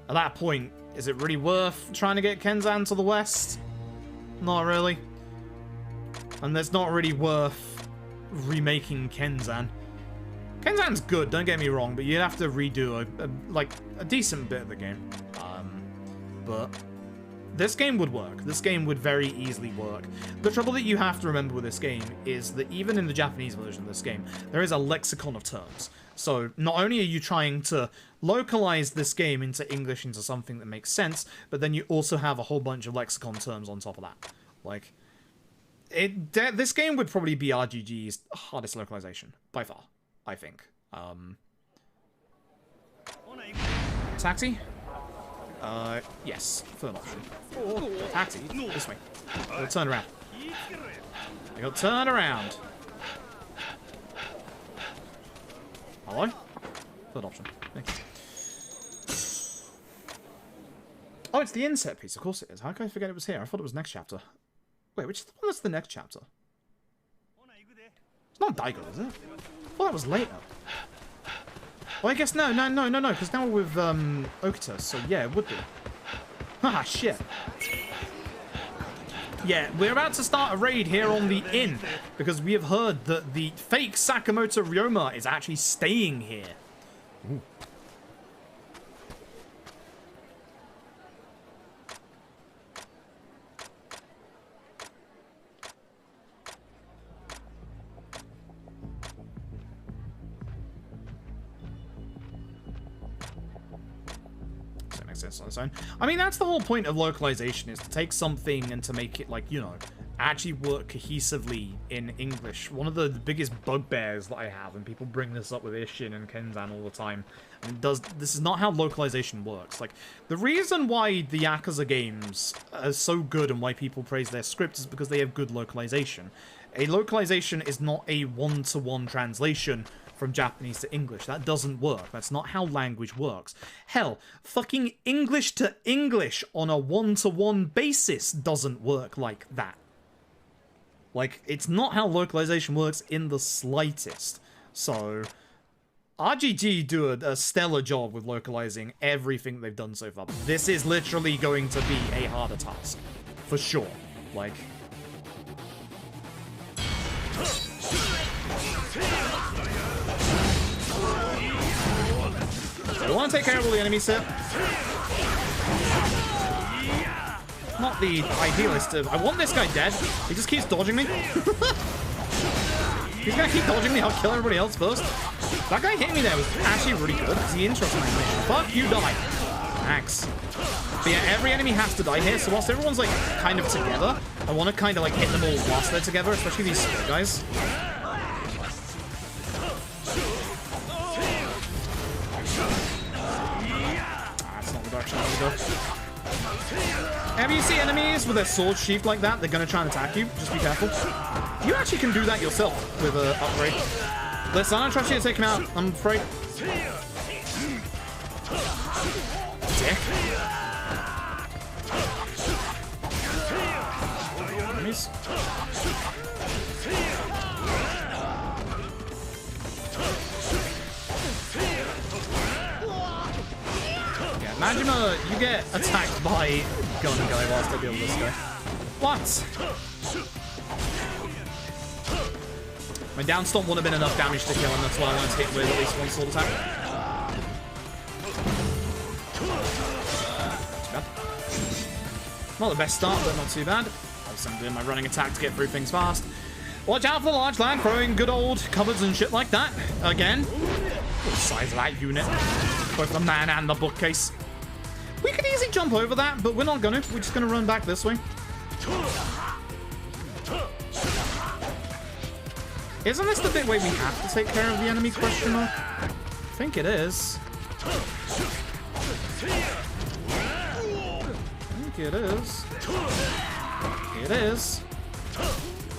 at that point, is it really worth trying to get Kenzan to the West? Not really. And it's not really worth remaking Kenzan. Kenzan's good, don't get me wrong, but you'd have to redo a decent bit of the game. But this game would work. This game would very easily work. The trouble that you have to remember with this game is that even in the Japanese version of this game, there is a lexicon of terms. So not only are you trying to localize this game into English, into something that makes sense, but then you also have a whole bunch of lexicon terms on top of that. Like, this game would probably be RGG's hardest localization, by far. I think. Taxi? Yes, third option. Taxi, this way. I gotta turn around. I gotta turn around. Hello? Third option. Thank you. Oh, it's the inset piece. Of course it is. How can I forget it was here? I thought it was next chapter. Wait, which one was the next chapter? It's not Daigo, is it? Well, that was later. Well, I guess no, because now we're with Okita, so yeah, it would be. Haha, shit. Yeah, we're about to start a raid here on the inn, because we have heard that the fake Sakamoto Ryoma is actually staying here. Ooh. On its own. I mean, that's the whole point of localization, is to take something and to make it, like, you know, actually work cohesively in English. One of the biggest bugbears that I have, and people bring this up with Ishin and Kenzan all the time, and this is not how localization works. Like, the reason why the Yakuza games are so good and why people praise their script is because they have good localization. A localization is not a one-to-one translation from Japanese to English. That doesn't work. That's not how language works. Hell, fucking English to English on a one-to-one basis doesn't work like that. Like, it's not how localization works in the slightest. So, RGG do a stellar job with localizing everything they've done so far. This is literally going to be a harder task. For sure. Like... I want to take care of all the enemies here. Not the idealist of... I want this guy dead. He just keeps dodging me. He's gonna keep dodging me. I'll kill everybody else first. That guy hitting me there was actually really good, because he interrupted my animation. Fuck, you die. Max. But yeah, every enemy has to die here, so whilst everyone's, like, kind of together, I want to kind of, like, hit them all whilst they're together, especially these small guys. Whenever you see enemies with their swords sheathed like that, they're going to try and attack you. Just be careful. You actually can do that yourself with an upgrade. Listen, I don't trust you to take him out, I'm afraid. Dick. Enemies. Majima, you get attacked by gun guy whilst I deal with this guy. What? My down stomp would have been enough damage to kill him, that's why I wanted to hit with at least one sword attack. Too bad. Not the best start, but not too bad. Also, I'm doing my running attack to get through things fast. Watch out for the large land, throwing good old cupboards and shit like that. Again. What size of that unit? Both the man and the bookcase. We could easily jump over that, but we're not gonna. We're just gonna run back this way. Isn't this the bit where we have to take care of the enemy, question mark? I think it is. I think it is. It is.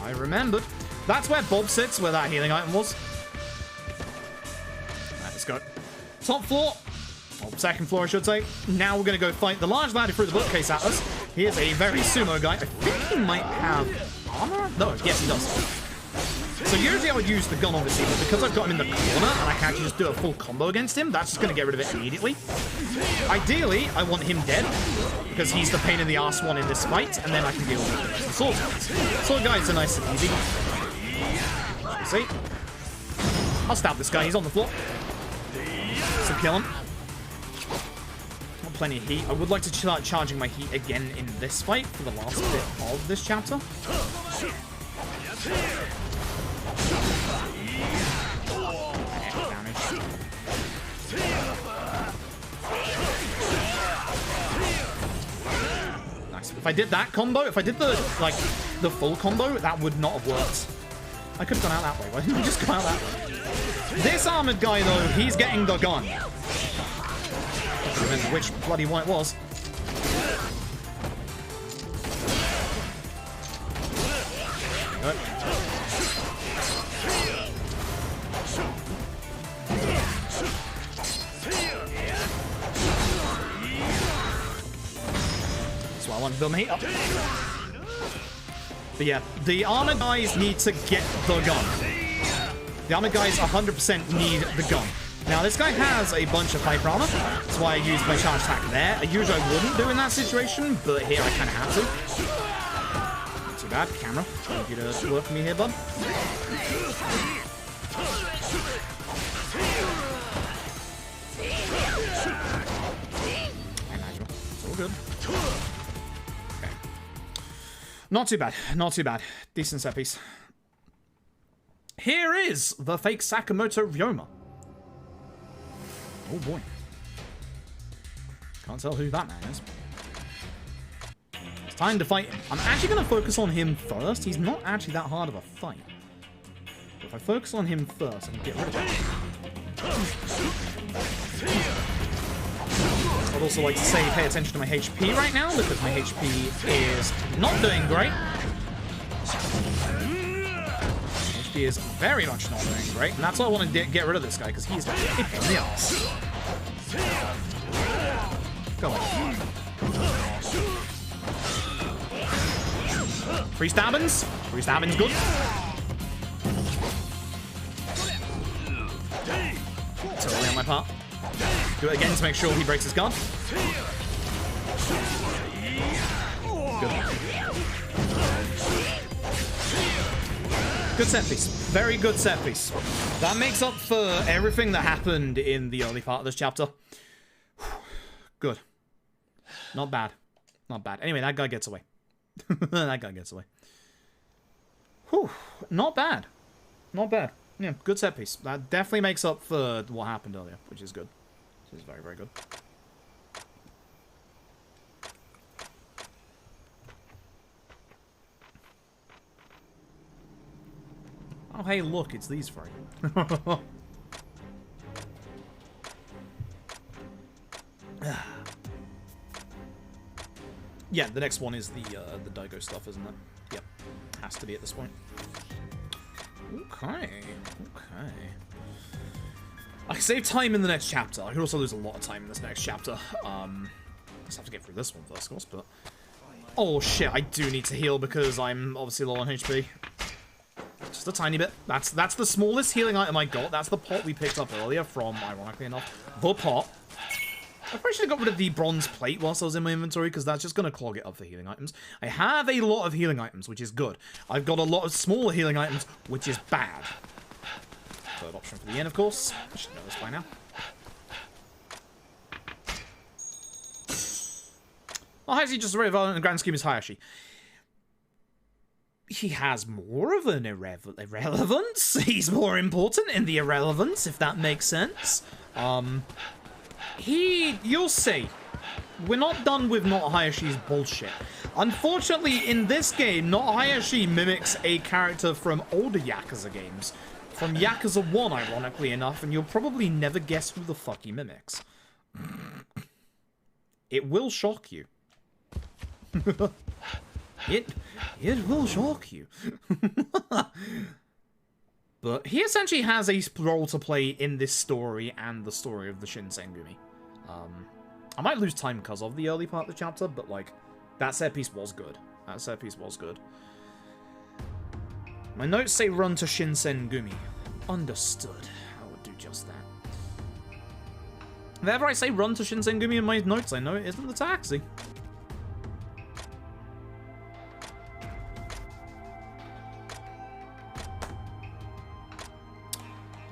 I remembered. That's where Bob sits, where that healing item was. Alright, let's go. Top floor. Or second floor, I should say. Now we're going to go fight the large lad who threw the bookcase at us. He is a very sumo guy. I think he might have armor? No, yes, he does. So usually I would use the gun, obviously, but because I've got him in the corner and I can actually just do a full combo against him, that's just going to get rid of it immediately. Ideally, I want him dead, because he's the pain in the ass one in this fight, and then I can deal with the sword guys. Sword guys are nice and easy. See? I'll stab this guy, he's on the floor. So kill him. Got plenty of heat. I would like to start charging my heat again in this fight for the last bit of this chapter. Nice. If I did that combo, if I did the full combo, that would not have worked. I could have gone out that way. Why didn't I just go out that way? This armored guy, though, he's getting the gun. I don't remember which bloody one it was. That's why I want to build my heat up. But yeah, the armored guys need to get the gun. The armor guys 100% need the gun. Now, this guy has a bunch of hyper armor. That's why I used my charge attack there. Usually I wouldn't do in that situation, but here I kind of had to. Not too bad. Camera. Thank you to work for me here, bud. It's all good. Okay. Not too bad. Not too bad. Decent set piece. Here is the fake Sakamoto Ryoma. Oh boy. Can't tell who that man is. It's time to fight him. I'm actually going to focus on him first. He's not actually that hard of a fight. But if I focus on him first, I can get rid of him. I'd also like to say pay attention to my HP right now, because my HP is not doing great. HP is very much not doing great, and that's why I want to get rid of this guy, because he's a pain in the ass. Go on. Free stabbins. Free stabbins, good. Totally on my part. Do it again to make sure he breaks his guard. Good. Good set piece. Very good set piece. That makes up for everything that happened in the early part of this chapter. Good. Not bad. Not bad. Anyway, that guy gets away. That guy gets away. Whew. Not bad. Not bad. Yeah, good set piece. That definitely makes up for what happened earlier, which is good. This is very, very good. Oh, hey, look, it's these three. Yeah, the next one is the Daigo stuff, isn't it? Yep, has to be at this point. Okay, okay. I can save time in the next chapter. I could also lose a lot of time in this next chapter. Just have to get through this one first, of course, but... Oh, shit, I do need to heal because I'm obviously low on HP. Just a tiny bit. That's the smallest healing item I got. That's the pot we picked up earlier from, ironically enough, the pot. I probably should have got rid of the bronze plate whilst I was in my inventory, because that's just going to clog it up for healing items. I have a lot of healing items, which is good. I've got a lot of smaller healing items, which is bad. Third option for the end, of course. I should know this by now. Well, Hayashi just very relevant in the grand scheme is Hayashi. He has more of an irrelevance. He's more important in the irrelevance, if that makes sense. You'll see. We're not done with Not Hayashi's bullshit. Unfortunately, in this game, Not Hayashi mimics a character from older Yakuza games. From Yakuza 1, ironically enough, and you'll probably never guess who the fuck he mimics. It will shock you. It will shock you. But he essentially has a role to play in this story and the story of the Shinsengumi. I might lose time because of the early part of the chapter, but, like, that set piece was good. That set piece was good. My notes say run to Shinsengumi. Understood. I would do just that. Whenever I say run to Shinsengumi in my notes, I know it isn't the taxi.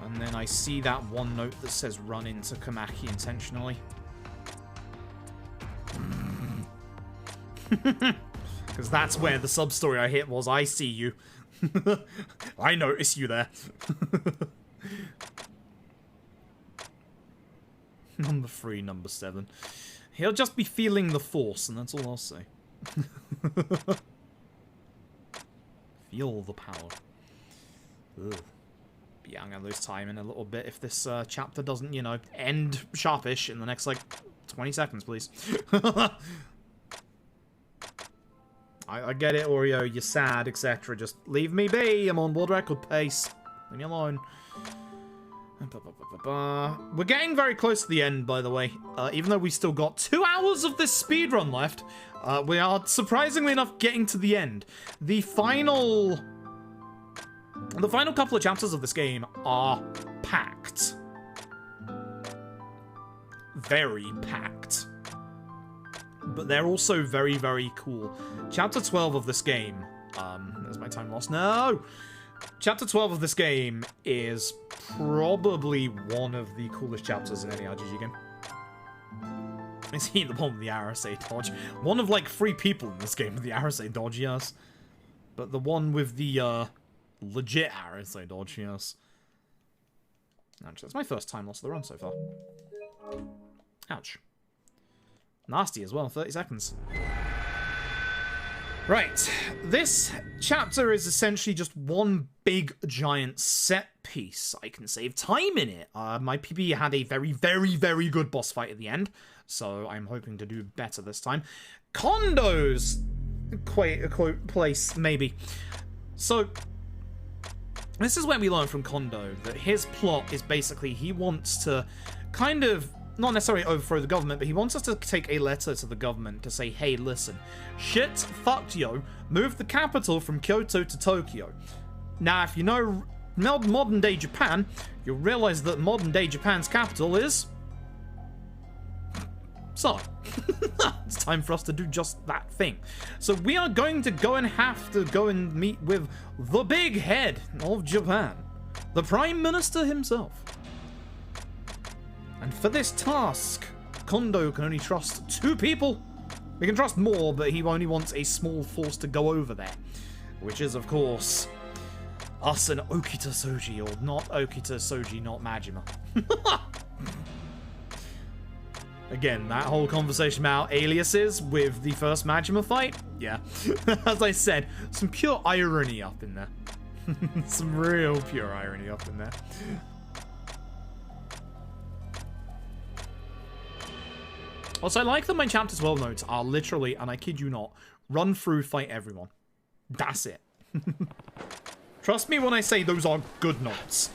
And then I see that one note that says run into Kamaki intentionally. Because that's where the sub-story I hit was, I see you. I notice you there. Number 3, number 7. He'll just be feeling the force, and that's all I'll say. Feel the power. Ugh. Yeah, I'm going to lose time in a little bit if this chapter doesn't, you know, end sharpish in the next, like, 20 seconds, please. I get it, Oreo, you're sad, etc. Just leave me be, I'm on world record pace. Leave me alone. We're getting very close to the end, by the way. Even though we still got 2 hours of this speedrun left, we are, surprisingly enough, getting to the end. The final The final couple of chapters of this game are packed. Very packed. But they're also very, very cool. Chapter 12 of this game... there's my time lost. No! Chapter 12 of this game is probably one of the coolest chapters in any RPG game. Is he the one with the RSA dodge? One of, like, 3 people in this game with the RSA dodge, yes. But the one with the, legit RSA dodge, yes. Actually, that's my first time loss of the run so far. Ouch. Nasty as well, 30 seconds. Right, this chapter is essentially just one big, giant set piece. I can save time in it. My PB had a very, very, very good boss fight at the end, so I'm hoping to do better this time. Kondo's quote place, maybe. So, this is where we learn from Kondo that his plot is basically he wants to kind of not necessarily overthrow the government, but he wants us to take a letter to the government to say, hey, listen, shit's fucked, yo. Move the capital from Kyoto to Tokyo. Now, if you know modern-day Japan, you'll realize that modern-day Japan's capital is... So, it's time for us to do just that thing. So we are going to go and have to go and meet with the big head of Japan, the Prime Minister himself. And for this task, Kondo can only trust 2 people. We can trust more, but he only wants a small force to go over there. Which is, of course, us and Okita Soji, or not Okita Soji, not Majima. Again, that whole conversation about aliases with the first Majima fight, yeah. As I said, some pure irony up in there. Some real pure irony up in there. Also, I like that my chapter 12 notes are literally, and I kid you not, run through, fight everyone. That's it. Trust me when I say those are good notes.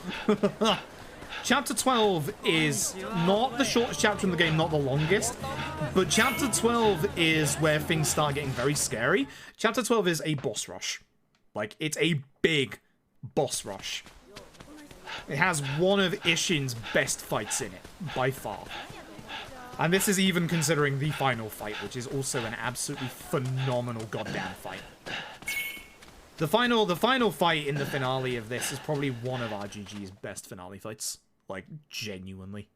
Chapter 12 is not the shortest chapter in the game, not the longest, but Chapter 12 is where things start getting very scary. Chapter 12 is a boss rush. Like, it's a big boss rush. It has one of Ishin's best fights in it, by far. And this is even considering the final fight, which is also an absolutely phenomenal goddamn fight. The final fight in the finale of this is probably one of RGG's best finale fights. Like, genuinely.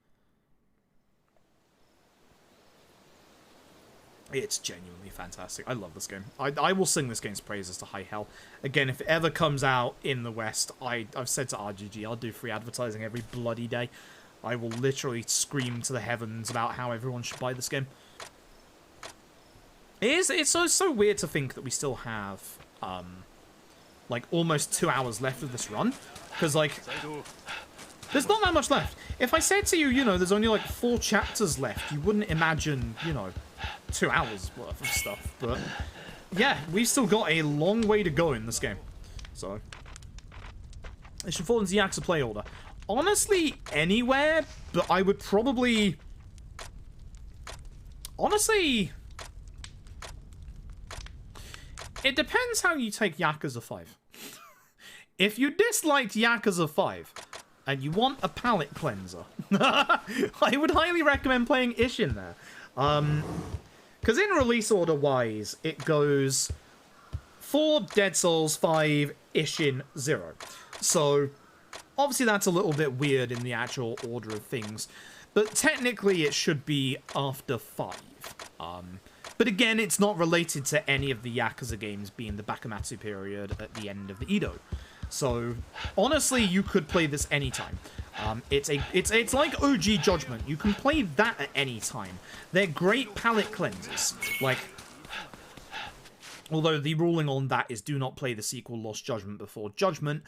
It's genuinely fantastic. I love this game. I will sing this game's praises to high hell. Again, if it ever comes out in the West, I've said to RGG, I'll do free advertising every bloody day. I will literally scream to the heavens about how everyone should buy this game. It's so weird to think that we still have, like, almost 2 hours left of this run. Because, like, there's not that much left. If I said to you, you know, there's only, like, 4 chapters left, you wouldn't imagine, you know, 2 hours worth of stuff. But, yeah, we've still got a long way to go in this game. So, it should fall into the Yakuza play order. Honestly, anywhere, but I would probably... Honestly... It depends how you take Yakuza 5. If you disliked Yakuza 5, and you want a palate cleanser, I would highly recommend playing Ishin there. Because in release order-wise, it goes 4 Dead Souls, 5 Ishin, 0. So... Obviously, that's a little bit weird in the actual order of things, but technically it should be after 5. But again, it's not related to any of the Yakuza games being the Bakumatsu period at the end of the Edo. So, honestly, you could play this anytime. It's like OG Judgment. You can play that at any time. They're great palate cleansers. Like, although the ruling on that is do not play the sequel Lost Judgment before Judgment.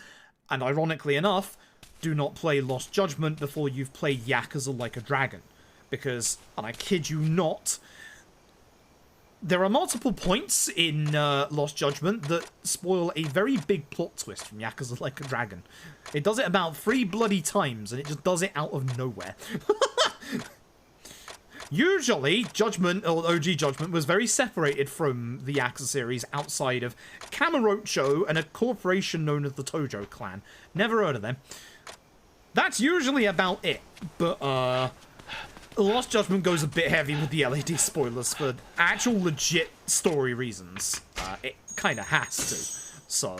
And ironically enough, do not play Lost Judgment before you've played Yakuza Like a Dragon. Because, and I kid you not, there are multiple points in Lost Judgment that spoil a very big plot twist from Yakuza Like a Dragon. It does it about 3 bloody times, and it just does it out of nowhere. Usually, Judgment, or OG Judgment, was very separated from the Yakuza series outside of Kamurocho and a corporation known as the Tojo clan. Never heard of them. That's usually about it. But, Lost Judgment goes a bit heavy with the LAD spoilers for actual legit story reasons. It kind of has to. So,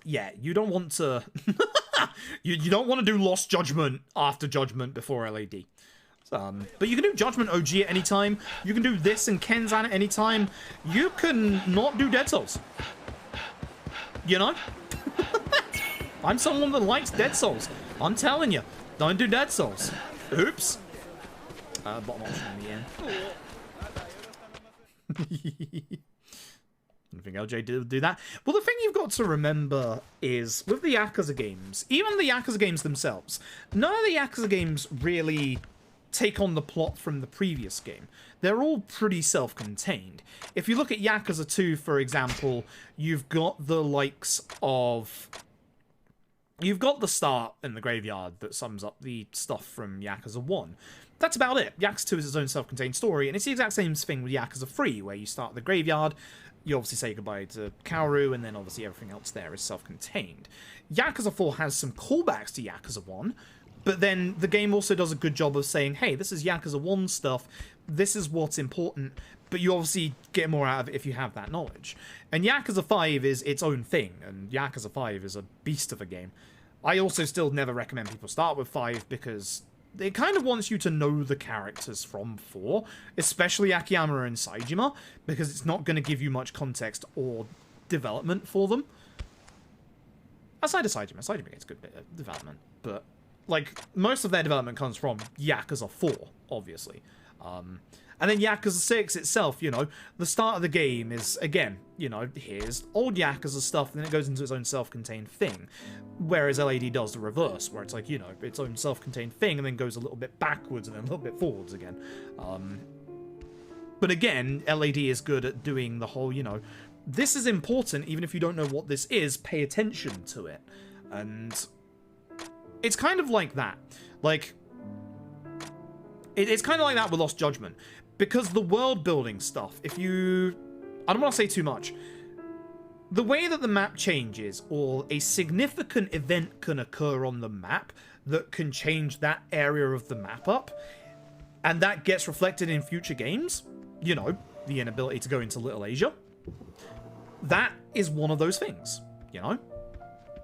yeah, you don't want to... you don't want to do Lost Judgment after Judgment before LAD. But you can do Judgment OG at any time. You can do this and Kenzan at any time. You can not do Dead Souls. You know? I'm someone that likes Dead Souls. I'm telling you, don't do Dead Souls. Oops. Bottom option in the end. I think LJ did do that. Well, the thing you've got to remember is, with the Yakuza games, even the Yakuza games themselves, none of the Yakuza games really take on the plot from the previous game. They're all pretty self-contained. If you look at Yakuza 2, for example, you've got the likes of... You've got the start in the graveyard that sums up the stuff from Yakuza 1. That's about it. Yakuza 2 is its own self-contained story, and it's the exact same thing with Yakuza 3, where you start the graveyard, you obviously say goodbye to Kaoru, and then obviously everything else there is self-contained. Yakuza 4 has some callbacks to Yakuza 1, but then the game also does a good job of saying, hey, this is Yakuza 1 stuff, this is what's important, but you obviously get more out of it if you have that knowledge. And Yakuza 5 is its own thing, and Yakuza 5 is a beast of a game. I also still never recommend people start with 5 because it kind of wants you to know the characters from 4, especially Akiyama and Saejima, because it's not going to give you much context or development for them. Aside of Saejima gets a good bit of development, but like most of their development comes from Yakuza 4, obviously. And then Yakuza 6 itself, you know, the start of the game is, again, you know, here's old Yakuza stuff, and then it goes into its own self-contained thing. Whereas LAD does the reverse, where it's like, you know, its own self-contained thing, and then goes a little bit backwards and then a little bit forwards again. But again, LAD is good at doing the whole, you know, this is important, even if you don't know what this is, pay attention to it. And it's kind of like that. Like, it's kind of like that with Lost Judgment. Because the world building stuff, if you... I don't want to say too much. The way that the map changes, or a significant event can occur on the map that can change that area of the map up, and that gets reflected in future games, you know, the inability to go into Little Asia, that is one of those things, you know?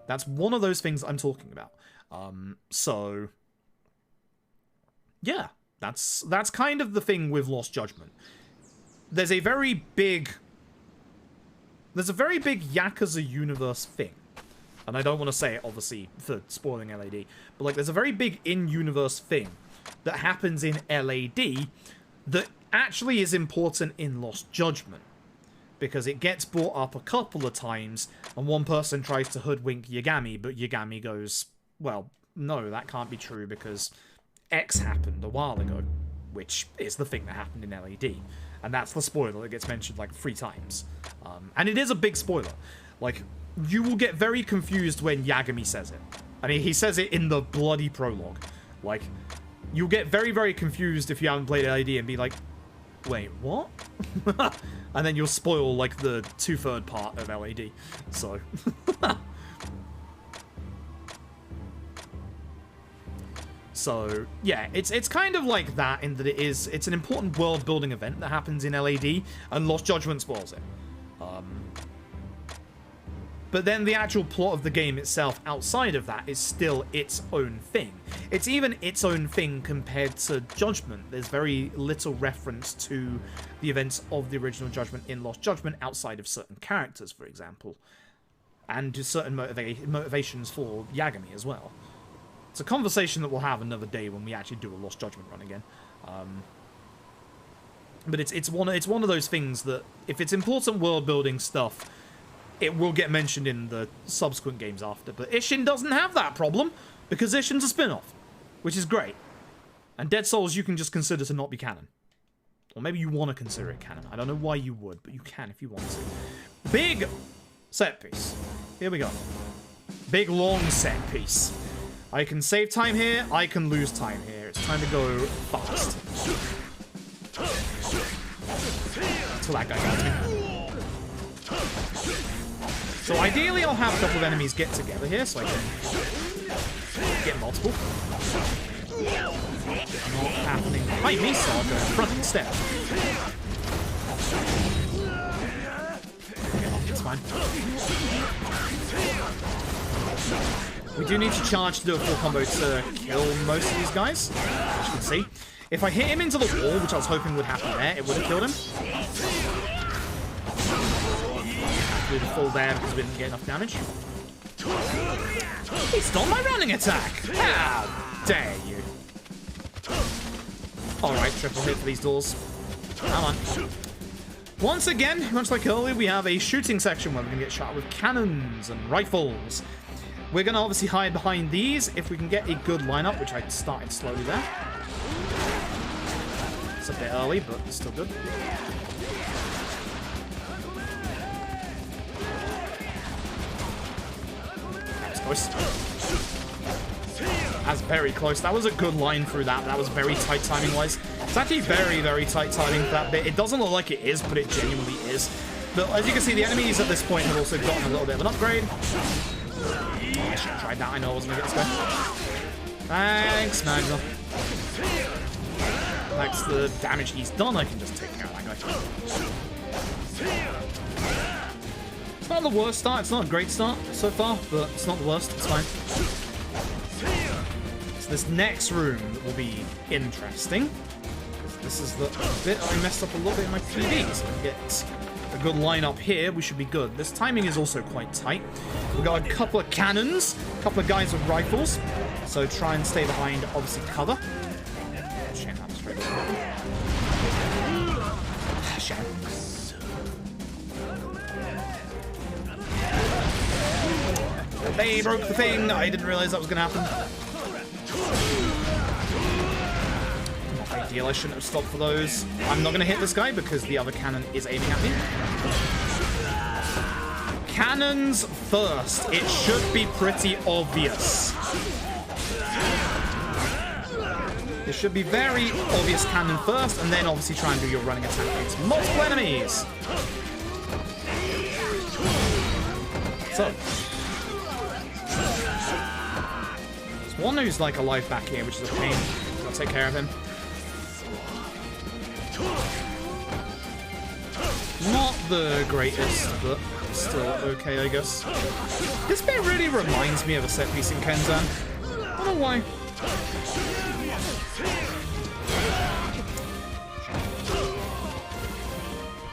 That's one of those things I'm talking about. So, yeah. That's kind of the thing with Lost Judgment. There's a very big Yakuza universe thing. And I don't want to say it, obviously, for spoiling LAD. But, like, there's a very big in-universe thing that happens in LAD that actually is important in Lost Judgment. Because it gets brought up a couple of times, and one person tries to hoodwink Yagami, but Yagami goes, well, no, that can't be true because X happened a while ago, which is the thing that happened in LAD. And that's the spoiler that gets mentioned like 3 times. And it is a big spoiler. Like, you will get very confused when Yagami says it. I mean, he says it in the bloody prologue. Like, you'll get very, very confused if you haven't played LAD and be like, wait, what? And then you'll spoil, like, the 2/3 part of LAD. So... So, yeah, it's kind of like that in that it's an important world-building event that happens in LAD, and Lost Judgment spoils it. But then the actual plot of the game itself outside of that is still its own thing. It's even its own thing compared to Judgment. There's very little reference to the events of the original Judgment in Lost Judgment outside of certain characters, for example. And to certain motivations for Yagami as well. It's a conversation that we'll have another day when we actually do a Lost Judgment run again. But it's one of those things that, if it's important world-building stuff, it will get mentioned in the subsequent games after. But Ishin doesn't have that problem, because Ishin's a spin-off, which is great. And Dead Souls you can just consider to not be canon. Or maybe you want to consider it canon. I don't know why you would, but you can if you want to. Big set piece. Here we go. Big, long set piece. I can save time here, I can lose time here. It's time to go fast. Until that guy got me. So ideally I'll have a couple of enemies get together here so I can get multiple. Not happening behind me, so I'll go in front instead. It's fine. We do need to charge to do a full combo to kill most of these guys, as you can see. If I hit him into the wall, which I was hoping would happen there, it would have killed him. Do the full there because we didn't get enough damage. He stole my running attack! How dare you! Alright, triple hit for these doors. Come on. Once again, much like earlier, we have a shooting section where we can get shot with cannons and rifles. We're going to obviously hide behind these if we can get a good lineup, which I started slowly there. It's a bit early, but it's still good. That was close. That's very close. That was a good line through that. That was very tight timing-wise. It's actually very, very tight timing for that bit. It doesn't look like it is, but it genuinely is. But as you can see, the enemies at this point have also gotten a little bit of an upgrade. Oh, I should have tried that. I know I wasn't going to get this guy. Thanks, Magnum. Thanks to the damage he's done, I can just take out that guy. It's not the worst start. It's not a great start so far, but it's not the worst. It's fine. So this next room will be interesting. This is the bit I messed up a little bit in my PB, so we get a good lineup here. We should be good. This timing is also quite tight. We've got a couple of cannons, a couple of guys with rifles, so try and stay behind, obviously, cover. Shame that was straight. Shame. They broke the thing. I didn't realize that was going to happen. Not ideal. I shouldn't have stopped for those. I'm not going to hit this guy because the other cannon is aiming at me. Cannons first. It should be pretty obvious. It should be very obvious cannon first, and then obviously try and do your running attack against multiple enemies. So, there's one who's like alive back here, which is a pain. I'll take care of him. Not the greatest, but still okay, I guess. This bit really reminds me of a set piece in Kenzan. I don't know why.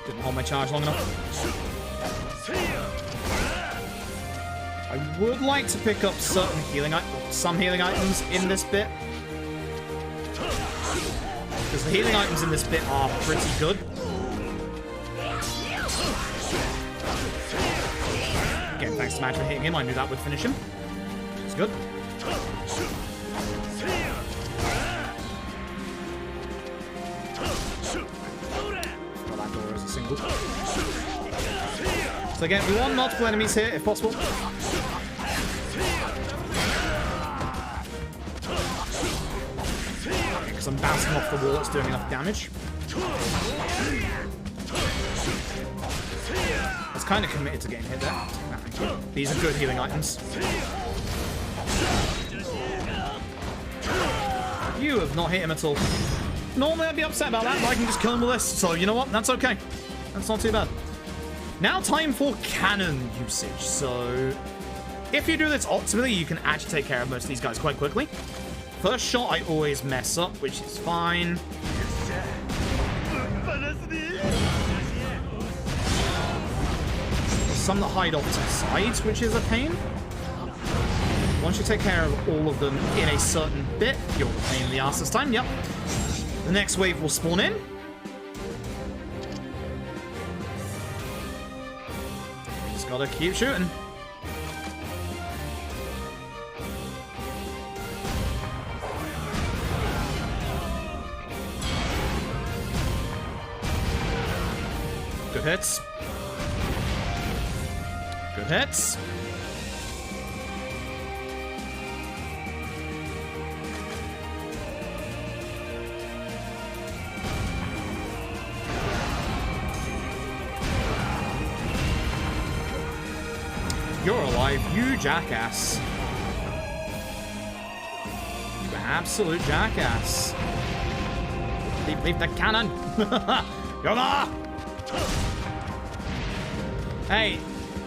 Didn't hold my charge long enough. I would like to pick up some healing items in this bit. Because the healing items in this bit are pretty good. Again, thanks to Matt for hitting him. I knew that would finish him. It's good. Well, that door is a single. So again, we want multiple enemies here, if possible. Because I'm bouncing off the wall, it's doing enough damage. I was kind of committed to getting hit there. These are good healing items. You have not hit him at all. Normally I'd be upset about that, but I can just kill him with this. So you know what? That's okay. That's not too bad. Now time for cannon usage. So if you do this optimally, you can actually take care of most of these guys quite quickly. First shot I always mess up, which is fine. Some that hide off to the sides, which is a pain. Once you take care of all of them in a certain bit, you're a pain in the ass this time, yep. The next wave will spawn in. Just gotta keep shooting. Good hits. Good hits. revive, you jackass. You absolute jackass. Leave the cannon. Yoga! Hey,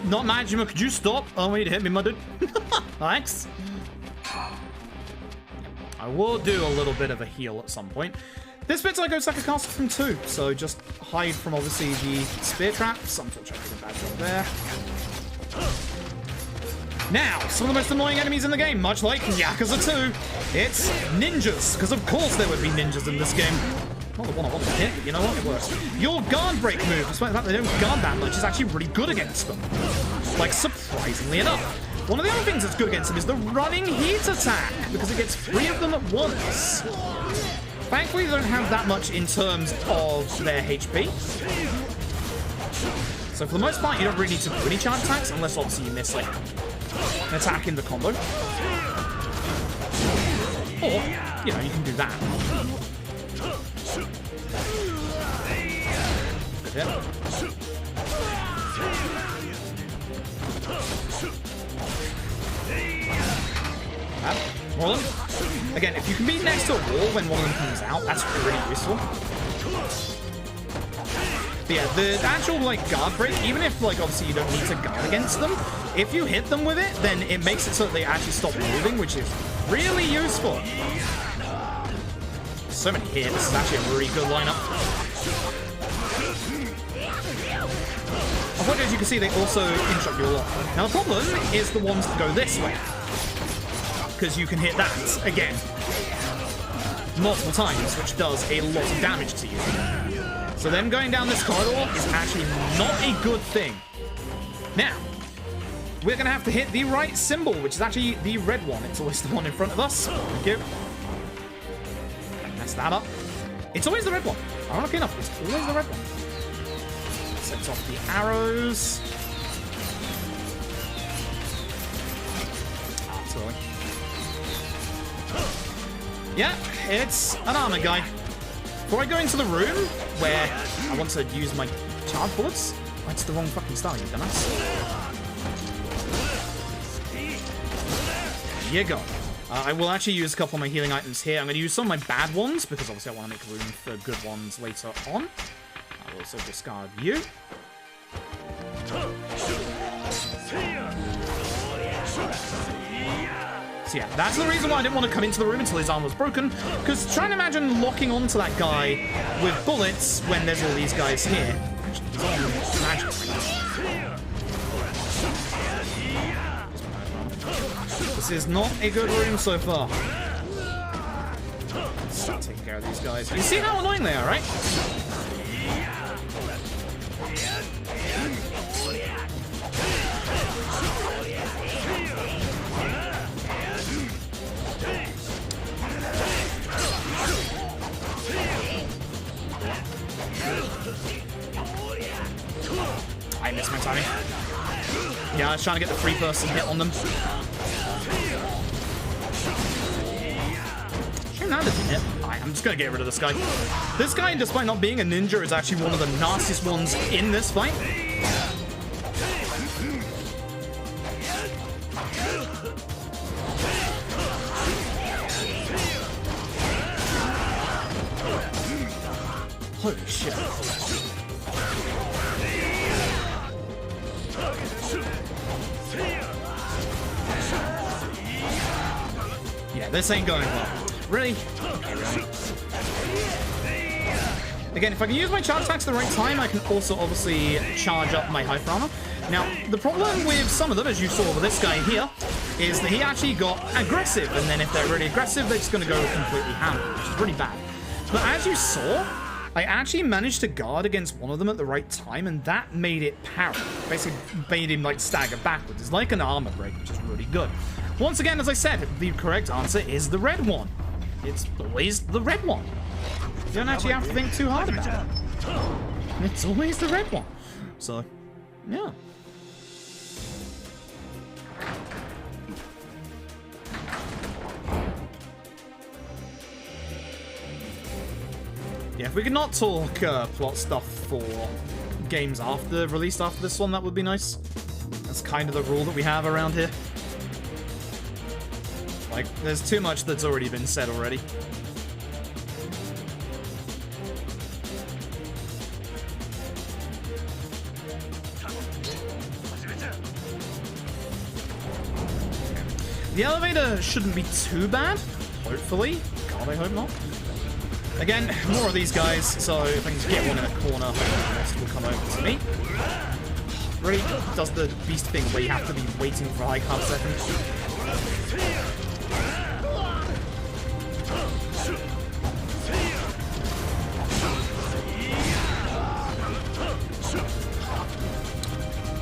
not Majima, could you stop? Oh, wait, hit me, my dude. Thanks. I will do a little bit of a heal at some point. This bit's like Osaka Castle from 2, so just hide from obviously the spear traps. Unfortunately, I did a bad job there. Now, some of the most annoying enemies in the game, much like Yakuza 2, it's ninjas, because of course there would be ninjas in this game. Not the one I wanted to hit, but you know what, it works. Your guard break move, despite the fact they don't guard that much, is actually really good against them. Like, surprisingly enough. One of the other things that's good against them is the running heat attack, because it gets 3 of them at once. Thankfully, they don't have that much in terms of their HP. So for the most part, you don't really need to do any charge attacks, unless obviously you miss, like, an attack in the combo. Or, you know, you can do that. Good hit. Roll them. Again, if you can be next to a wall when one of them comes out, that's really useful. But yeah, the actual, like, guard break, even if, like, obviously you don't need to guard against them, if you hit them with it, then it makes it so that they actually stop moving, which is really useful. So many hits. This is actually a really good lineup. Unfortunately, as you can see, they also interrupt you a lot. Now, the problem is the ones that go this way, because you can hit that again multiple times, which does a lot of damage to you. So them going down this corridor is actually not a good thing. Now, we're going to have to hit the right symbol, which is actually the red one. It's always the one in front of us. Thank you. Mess that up. It's always the red one. Ironically enough, it's always the red one. Sets off the arrows. Sorry. Yeah, it's an armor guy. Before I go into the room where I want to use my charge bullets, that's the wrong fucking style, you dumbass. There you go. I will actually use a couple of my healing items here. I'm going to use some of my bad ones because obviously I want to make room for good ones later on. I will also discard you. So yeah, that's the reason why I didn't want to come into the room until his arm was broken, because try and imagine locking onto that guy with bullets when there's all these guys here. Actually, he's on magic. This is not a good room so far. Let's start taking care of these guys. You see how annoying they are, right? I missed my timing. Yeah, I was trying to get the 3-person hit on them. Shame that didn't hit. I'm just going to get rid of this guy. This guy, despite not being a ninja, is actually one of the nastiest ones in this fight. Holy shit. Yeah, this ain't going well. Really? Okay, really. Again, if I can use my charge attacks at the right time, I can also obviously charge up my hyper armor. Now, the problem with some of them, as you saw with this guy here, is that he actually got aggressive, and then if they're really aggressive, they're just going to go completely hammered, which is really bad. But as you saw, I actually managed to guard against one of them at the right time, and that made it parry. Basically made him like stagger backwards. It's like an armor break, which is really good. Once again, as I said, the correct answer is the red one. It's always the red one. You don't actually have to think too hard about it. It's always the red one. So, yeah. Yeah, if we could not talk plot stuff for games released after this one, that would be nice. That's kind of the rule that we have around here. Like, there's too much that's already been said already. The elevator shouldn't be too bad, hopefully. God, I hope not. Again, more of these guys, so if I can get one in a corner, the rest will come over to me. Really does the beast thing where you have to be waiting for like half a second.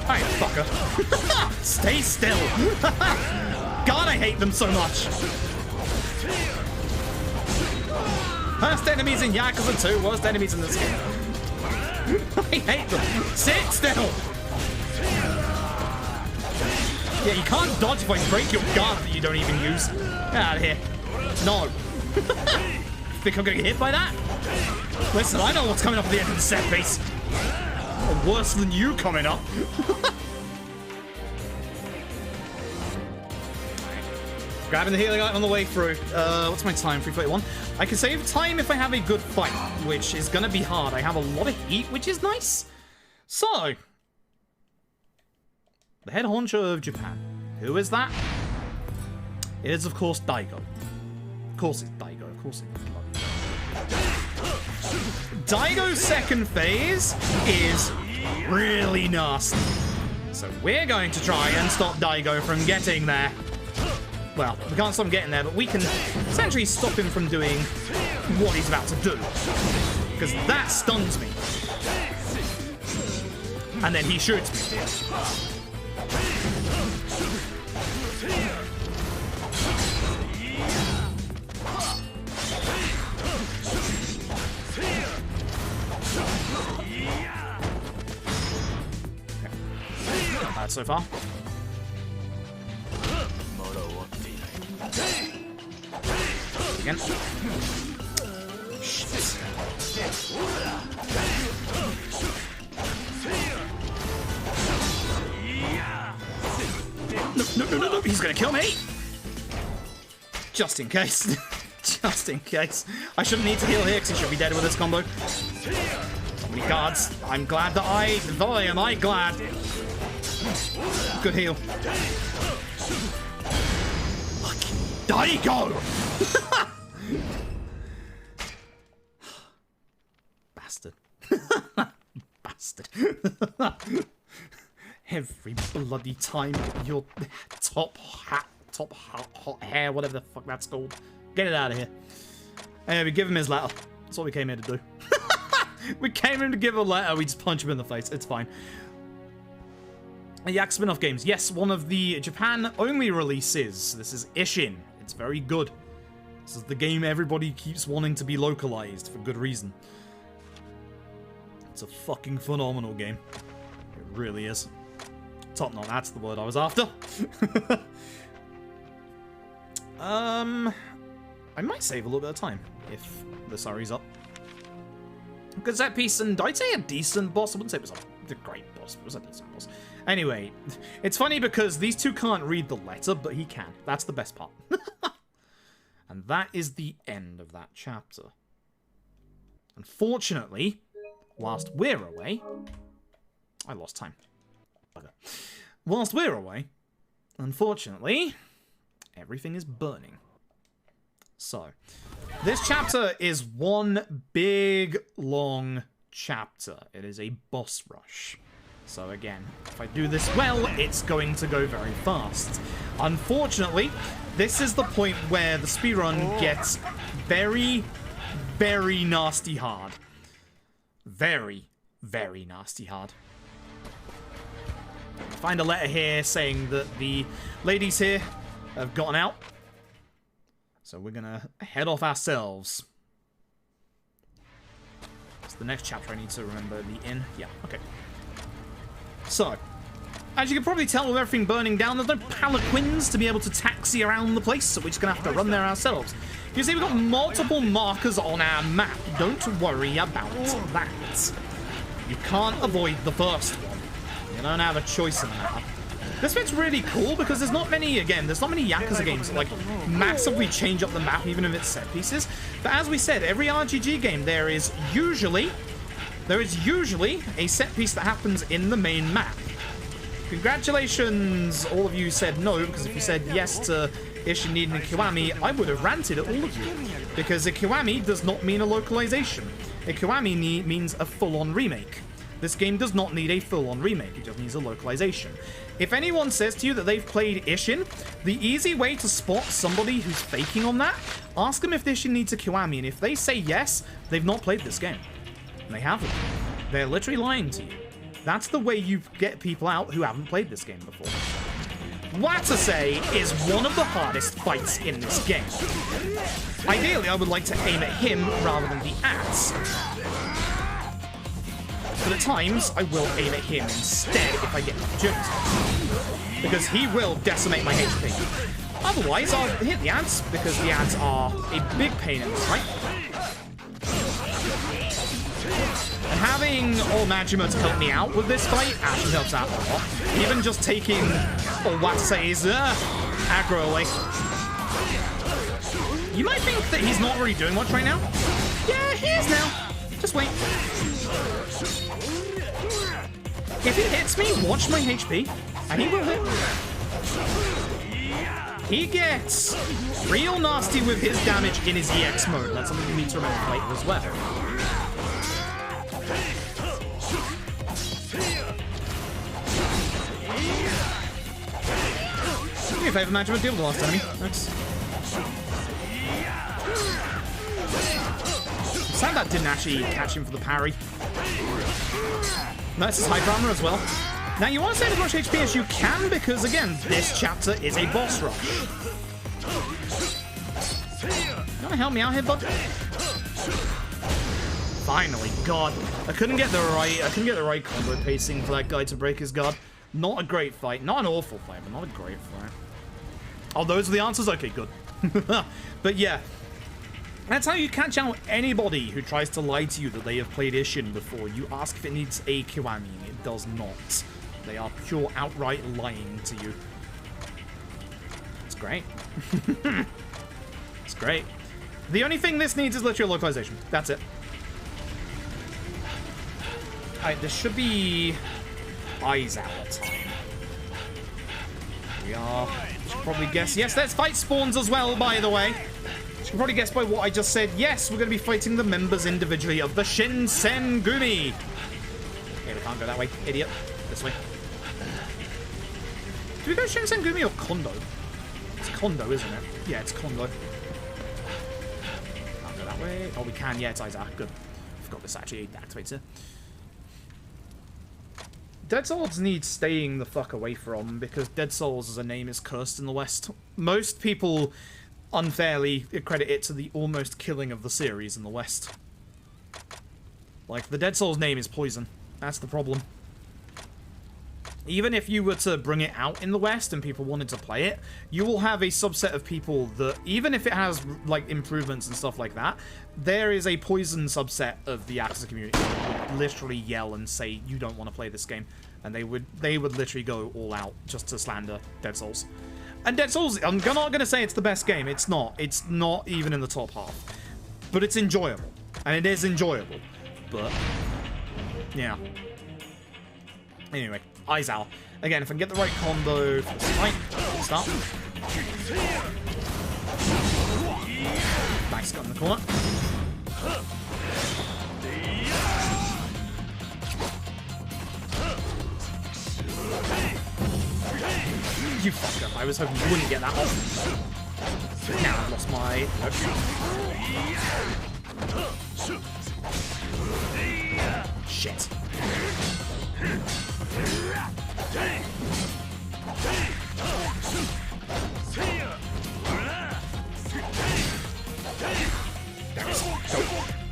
Alright, fucker. Stay still! God, I hate them so much! Worst enemies in Yakuza 2, worst enemies in this game. I hate them! Sit still! Yeah, you can't dodge if I break your guard that you don't even use. Get out of here. No. Think I'm gonna get hit by that? Listen, I know what's coming up at the end of the set piece. Worse than you coming up. Grabbing the healing item on the way through. What's my time? 3:31. I can save time if I have a good fight, which is gonna be hard. I have a lot of heat, which is nice. So, the head honcho of Japan. Who is that? It is, of course, Daigo. Of course it's Daigo. Of course it's Daigo's second phase is really nasty. So we're going to try and stop Daigo from getting there. Well, we can't stop him getting there, but we can essentially stop him from doing what he's about to do. Because that stuns me. And then he shoots me. Not bad so far. Again. Shit. No, he's gonna kill me! Just in case. Just in case. I shouldn't need to heal here because he should be dead with this combo. So many guards. I'm glad that am I glad. Good heal. Daigo! Bastard. Bastard. Every bloody time your top hot hair, whatever the fuck that's called. Get it out of here. Anyway, we give him his letter. That's what we came here to do. We came in to give a letter, we just punch him in the face. It's fine. Yak spin-off games. Yes, one of the Japan-only releases. This is Ishin. It's very good. This is the game everybody keeps wanting to be localized for good reason. It's a fucking phenomenal game. It really is. Top notch, that's the word I was after. I might save a little bit of time if the hurries up. Good set piece, and I'd say a decent boss. I wouldn't say it was a great boss, but it was a decent boss. Anyway, it's funny because these two can't read the letter, but he can. That's the best part. And that is the end of that chapter. Unfortunately, whilst we're away... I lost time. Okay. Whilst we're away, unfortunately, everything is burning. So, this chapter is one big, long chapter. It is a boss rush. So again, if I do this well, it's going to go very fast. Unfortunately, this is the point where the speedrun gets very, very nasty hard. Very, very nasty hard. Find a letter here saying that the ladies here have gotten out. So we're gonna head off ourselves. It's the next chapter I need to remember the inn. Yeah, okay. So, as you can probably tell with everything burning down, there's no palanquins to be able to taxi around the place, so we're just going to have to run there ourselves. You see, we've got multiple markers on our map. Don't worry about that. You can't avoid the first one. You don't have a choice in the matter. This bit's really cool because there's not many Yakuza games that like massively change up the map, even if it's set pieces. But as we said, every RGG game there is usually a set piece that happens in the main map. Congratulations, all of you said no, because if you said yes to Ishin needing a Kiwami, I would have ranted at all of you. Because a Kiwami does not mean a localization. A Kiwami means a full-on remake. This game does not need a full-on remake, it just needs a localization. If anyone says to you that they've played Ishin, the easy way to spot somebody who's faking on that, ask them if Ishin needs a Kiwami, and if they say yes, they've not played this game. And they haven't. They're literally lying to you. That's the way you get people out who haven't played this game before. Watasei is one of the hardest fights in this game. Ideally, I would like to aim at him rather than the axe. But at times, I will aim at him instead if I get an opportunity. Because he will decimate my HP. Otherwise, I'll hit the ads, because the ads are a big pain in the fight. And having Majima to help me out with this fight actually helps out a lot. Even just taking Watasei's aggro away. You might think that he's not really doing much right now. Yeah, he is now. Just wait. If he hits me, watch my HP, and he will hit me. He gets real nasty with his damage in his EX mode. That's something you need to remember later as well. Do me a favor, Majima, deal with the last enemy. Thanks. Sad that didn't actually catch him for the parry. Nice as hyper armor as well. Now you want to save as much HP as you can because, again, this chapter is a boss rush. You want to help me out here, bud? Finally, God, I couldn't get the right combo pacing for that guy to break his guard. Not a great fight, not an awful fight, but not a great fight. Oh, those are the answers? Okay, good. But yeah, that's how you catch out anybody who tries to lie to you that they have played Ishin before. You ask if it needs a Kiwami, and it does not. They are pure outright lying to you. It's great. It's great. The only thing this needs is literally localization. That's it. Alright, this should be Aizawa time. We are. You should probably guess. Yes, there's fight spawns as well, by the way. You can probably guess by what I just said. Yes, we're going to be fighting the members individually of the Shinsengumi. Okay, we can't go that way. Idiot. This way. Do we go Shinsengumi or Kondo? It's Kondo, isn't it? Yeah, it's Kondo. Can't go that way. Oh, we can. Yeah, it's Aizawa. Good. Forgot this actually activates it. Dead Souls needs staying the fuck away from, because Dead Souls as a name is cursed in the West. Most people unfairly credit it to the almost killing of the series in the West. Like, the Dead Souls name is poison. That's the problem. Even if you were to bring it out in the West and people wanted to play it, you will have a subset of people that, even if it has, like, improvements and stuff like that, there is a poison subset of the Yakuza community that would literally yell and say, you don't want to play this game. And they would literally go all out just to slander Dead Souls. And Dead Souls, I'm not going to say it's the best game. It's not. It's not even in the top half. But it's enjoyable. And it is enjoyable. But, yeah. Anyway. Aizawa. Again, if I can get the right combo for this fight, start. Nice, got in the corner. You fucker. I was hoping you wouldn't get that off. Now I've lost my... Nope. Shit.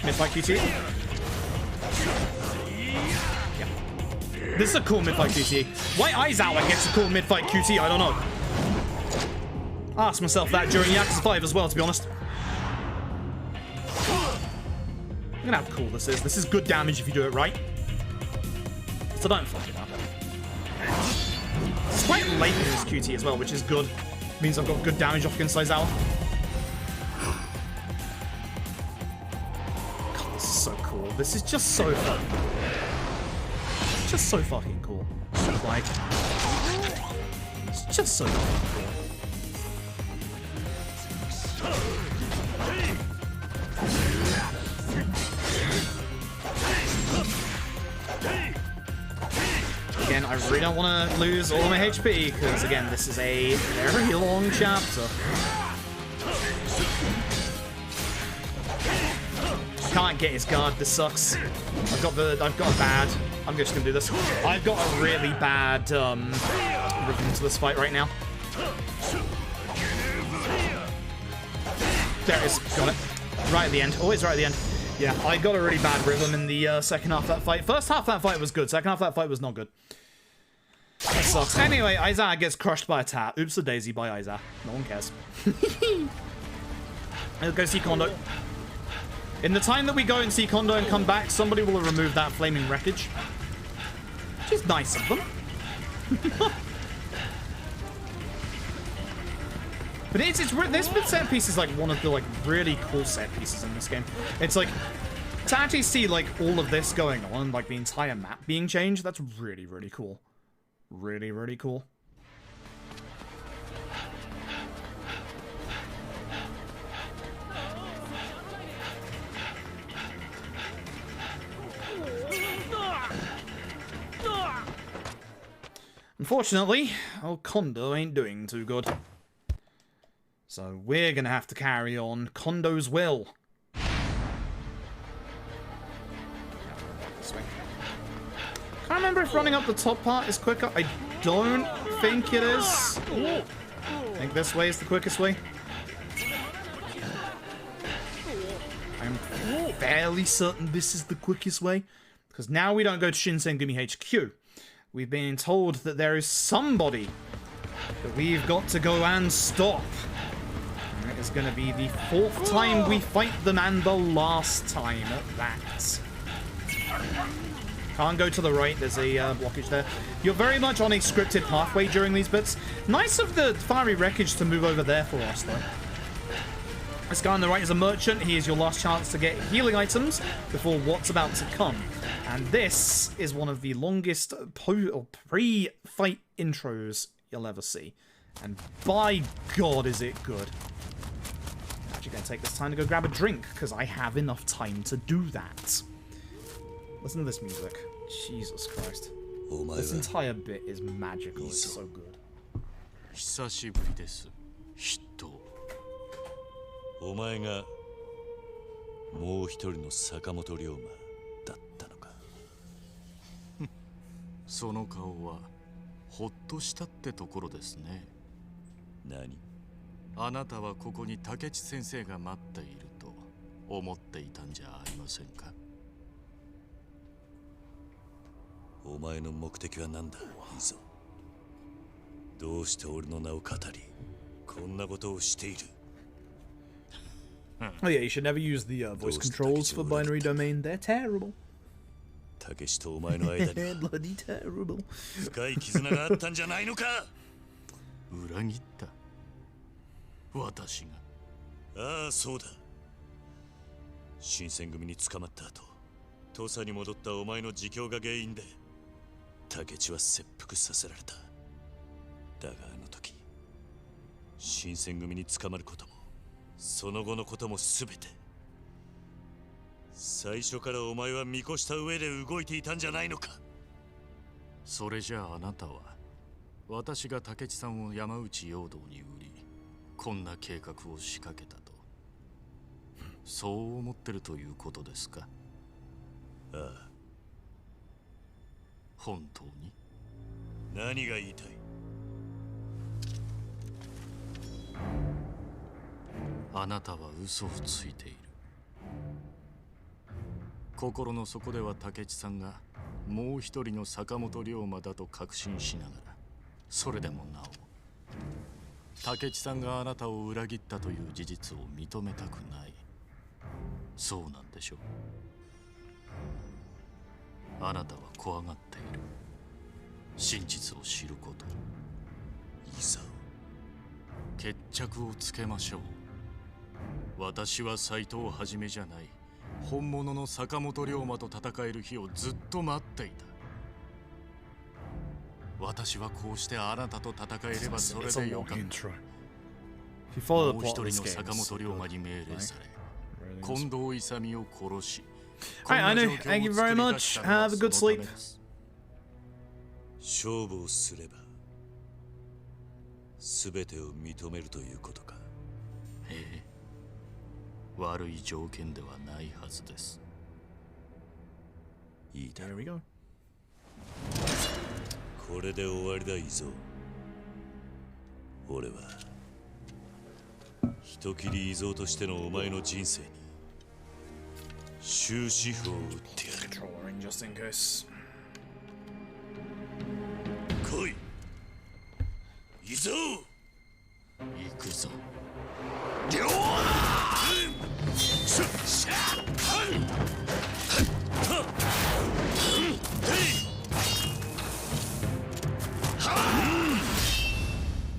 Mid-fight QT. Yeah. This is a cool mid-fight QT. Why Aizawa gets a cool mid-fight QT, I don't know. I asked myself that during Yakuza 5 as well, to be honest. Look at how cool this is. This is good damage if you do it right. So don't fuck it up. It's quite late in his QT as well, which is good. Means I've got good damage off against Aizawa. God, this is so cool. This is just so fun. It's just so fucking cool. Like, it's just so fucking cool. Again, I really don't want to lose all of my HP, because again, this is a very long chapter. Can't get his guard, this sucks. I've got a bad, I'm just gonna do this. I've got a really bad rhythm to this fight right now. There it is, got it. Right at the end, always right at the end. Yeah, I got a really bad rhythm in the second half of that fight. First half of that fight was good, second half of that fight was not good. That sucks. Anyway, Aizawa gets crushed by a tap. Oops a daisy by Aizawa. No one cares. I'll go see Kondo. In the time that we go and see Kondo and come back, somebody will have removed that flaming wreckage. Which is nice of them. But this set piece is like one of the like really cool set pieces in this game. It's like to actually see like all of this going on, like the entire map being changed. That's really, really cool. Really, really cool. Unfortunately, old Kondo ain't doing too good. So we're gonna have to carry on Kondo's will. This way. Can't remember if running up the top part is quicker. I don't think it is. I think this way is the quickest way. I'm fairly certain this is the quickest way. Because now we don't go to Shinsengumi HQ. We've been told that there is somebody that we've got to go and stop. And it is going to be the 4th time we fight them and the last time at that. Can't go to the right, there's a blockage there. You're very much on a scripted pathway during these bits. Nice of the fiery wreckage to move over there for us, though. This guy on the right is a merchant. He is your last chance to get healing items before what's about to come. And this is one of the longest pre-fight intros you'll ever see. And by God, is it good. I'm actually going to take this time to go grab a drink, because I have enough time to do that. Listen to this music. Jesus Christ. This entire bit is magical. It's so good. 久しぶりです。ヒット。お前がもう一人の坂本龍馬だったのか。その顔はほっとしたってところですね。何？あなたはここに竹地先生が待っていると思っていたんじゃありませんか。お前の目的は何だ、いいぞ。どうして俺の名を語り、こんなことをしている。Oh yeah, you should never use the voice controls for binary domain. They're terrible. たけしとお前の間に Bloody terrible. 深い絆があったんじゃないのか。裏切った。私が。ああ、そうだ。新選組に捕まった後、土佐に戻ったお前の自供が原因で、竹地は切腹させられた。だがあの時、新選組に捕まることも、その後のこともすべて、最初からお前は見越した上で動いていたんじゃないのか。それじゃああなたは、私が竹地さんを山内陽道に売り、こんな計画を仕掛けたと、そう思ってるということですか。ああ。本当に？何が言いたい？あなたは嘘をついている。心の底では竹地さんがもう一人の坂本龍馬だと確信しながら、それでもなお竹地さんがあなたを裏切ったという事実を認めたくない。そうなんでしょう。あなたは怖がっている。真実を知ること。いざ決着をつけましょう。私は斎藤はじめじゃない。本物の坂本龍馬と戦える日をずっと待っていた。私はこうしてあなたと戦えればそれでよかった。もう一人の坂本龍馬に命令され、近藤勇を殺し。Alright, I know. Thank you very much. Have a good sleep. 勝負をすれば全てを認めるということか。ええ、悪い条件ではないはずです。いいだろう。 There we go. これで終わりだ、いぞ。俺は人斬り伊蔵としてのお前の人生に終止符を打ってやる。 Controlling just in case. 来い、伊蔵。行くぞ。両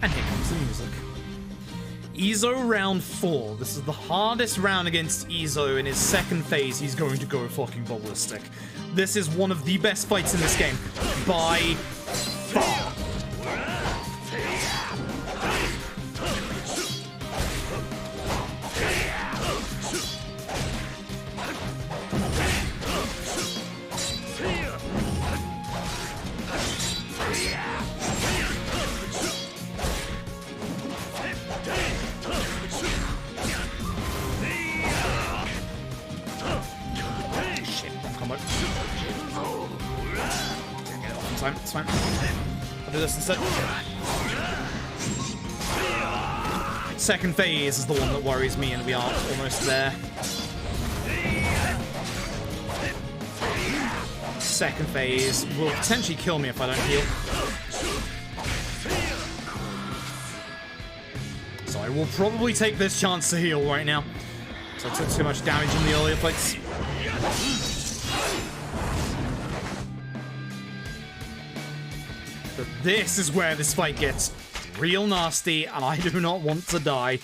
And here comes the music. Izo round 4. This is the hardest round against Izo. In his second phase, he's going to go fucking ballistic. This is one of the best fights in this game. By far. It's fine. I'll do this instead. Second phase is the one that worries me, and we are almost there. Second phase will potentially kill me if I don't heal. So I will probably take this chance to heal right now. So I took too much damage in the earlier fights. But this is where this fight gets real nasty, and I do not want to die.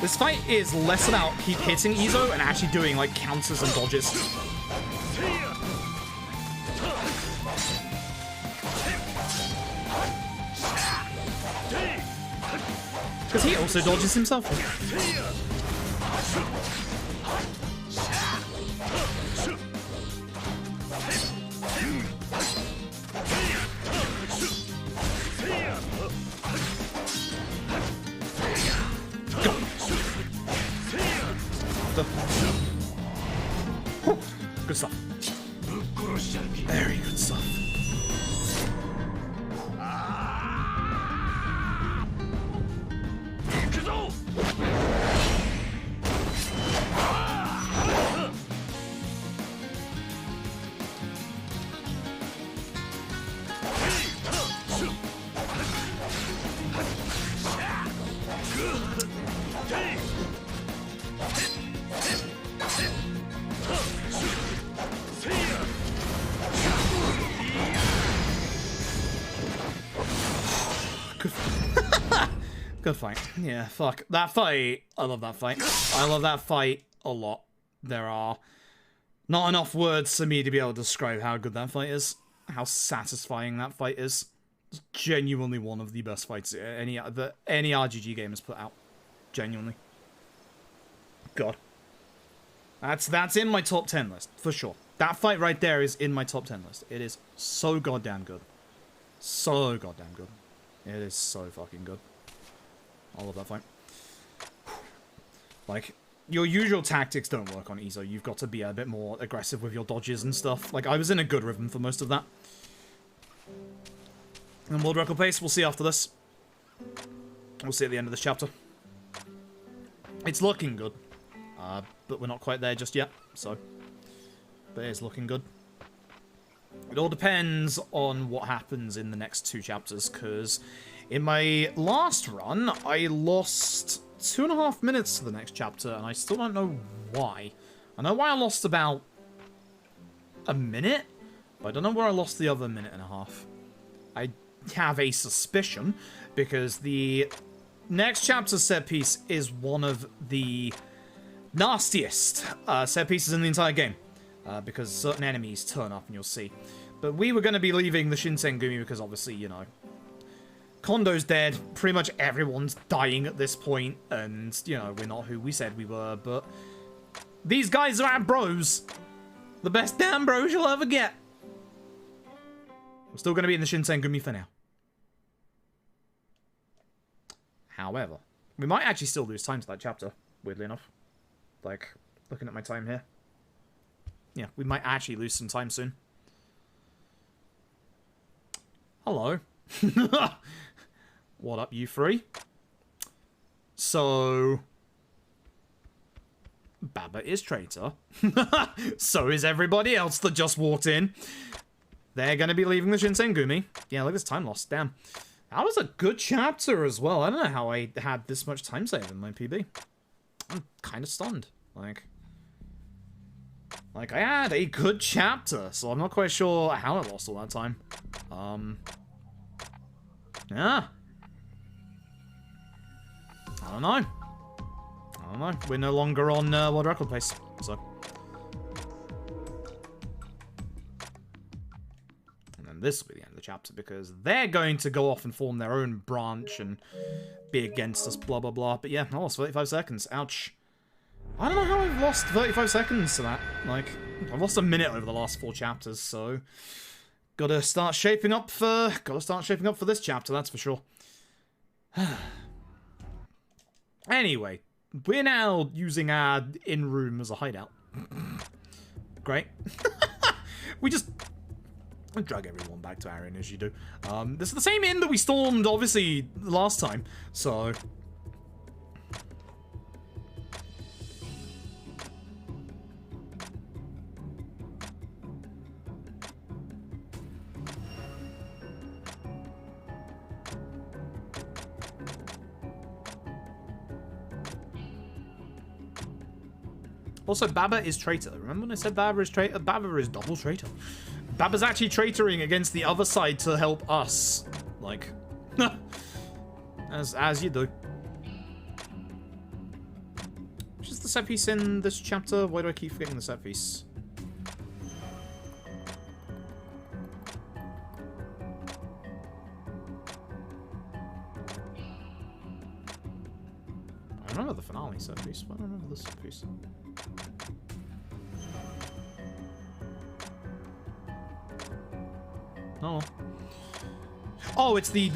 This fight is less about keep hitting Izo and actually doing like counters and dodges. Because he also dodges himself. Go. Good stuff. Very good stuff. Good fight. Yeah, fuck. That fight, I love that fight. I love that fight a lot. There are not enough words for me to be able to describe how good that fight is. How satisfying that fight is. It's genuinely one of the best fights any RGG game has put out. Genuinely. God. That's in my top 10 list, for sure. That fight right there is in my top 10 list. It is so goddamn good. So goddamn good. It is so fucking good. I love that fight. Like, your usual tactics don't work on Izo. You've got to be a bit more aggressive with your dodges and stuff. Like, I was in a good rhythm for most of that. And world record pace, we'll see after this. We'll see at the end of this chapter. It's looking good. But we're not quite there just yet, so. But it is looking good. It all depends on what happens in the next 2 chapters, because in my last run, I lost 2.5 minutes to the next chapter, and I still don't know why. I know why I lost about a minute, but I don't know where I lost the other 1.5 minutes. I have a suspicion, because the next chapter's set piece is one of the nastiest set pieces in the entire game, because certain enemies turn up, and you'll see. But we were going to be leaving the Shinsengumi because obviously, you know, Kondo's dead, pretty much everyone's dying at this point, and, you know, we're not who we said we were, but these guys are our bros. The best damn bros you'll ever get. We're still going to be in the Shinsengumi for now. However, we might actually still lose time to that chapter, weirdly enough. Like, looking at my time here. Yeah, we might actually lose some time soon. Hello. What up, you three? So, Baba is traitor. So is everybody else that just walked in. They're going to be leaving the Shinsengumi. Yeah, look at this time loss. Damn. That was a good chapter as well. I don't know how I had this much time saved in my PB. I'm kind of stunned. Like, I had a good chapter, so I'm not quite sure how I lost all that time. Yeah. I don't know. We're no longer on world record pace, so. And then this will be the end of the chapter, because they're going to go off and form their own branch and be against us, blah, blah, blah. But yeah, I lost 35 seconds. Ouch. I don't know how I've lost 35 seconds to that. Like, I've lost a minute over the last 4 chapters, so gotta start shaping up for this chapter, that's for sure. Anyway, we're now using our in-room as a hideout. Great. We just drag everyone back to our inn as you do. This is the same inn that we stormed, obviously, last time, so. Also, Baba is traitor. Remember when I said Baba is traitor? Baba is double traitor. Baba's actually traitoring against the other side to help us. Like, as you do. Which is the set piece in this chapter? Why do I keep forgetting the set piece? I remember the finale set piece, but I don't remember this set piece. Oh. Oh, it's the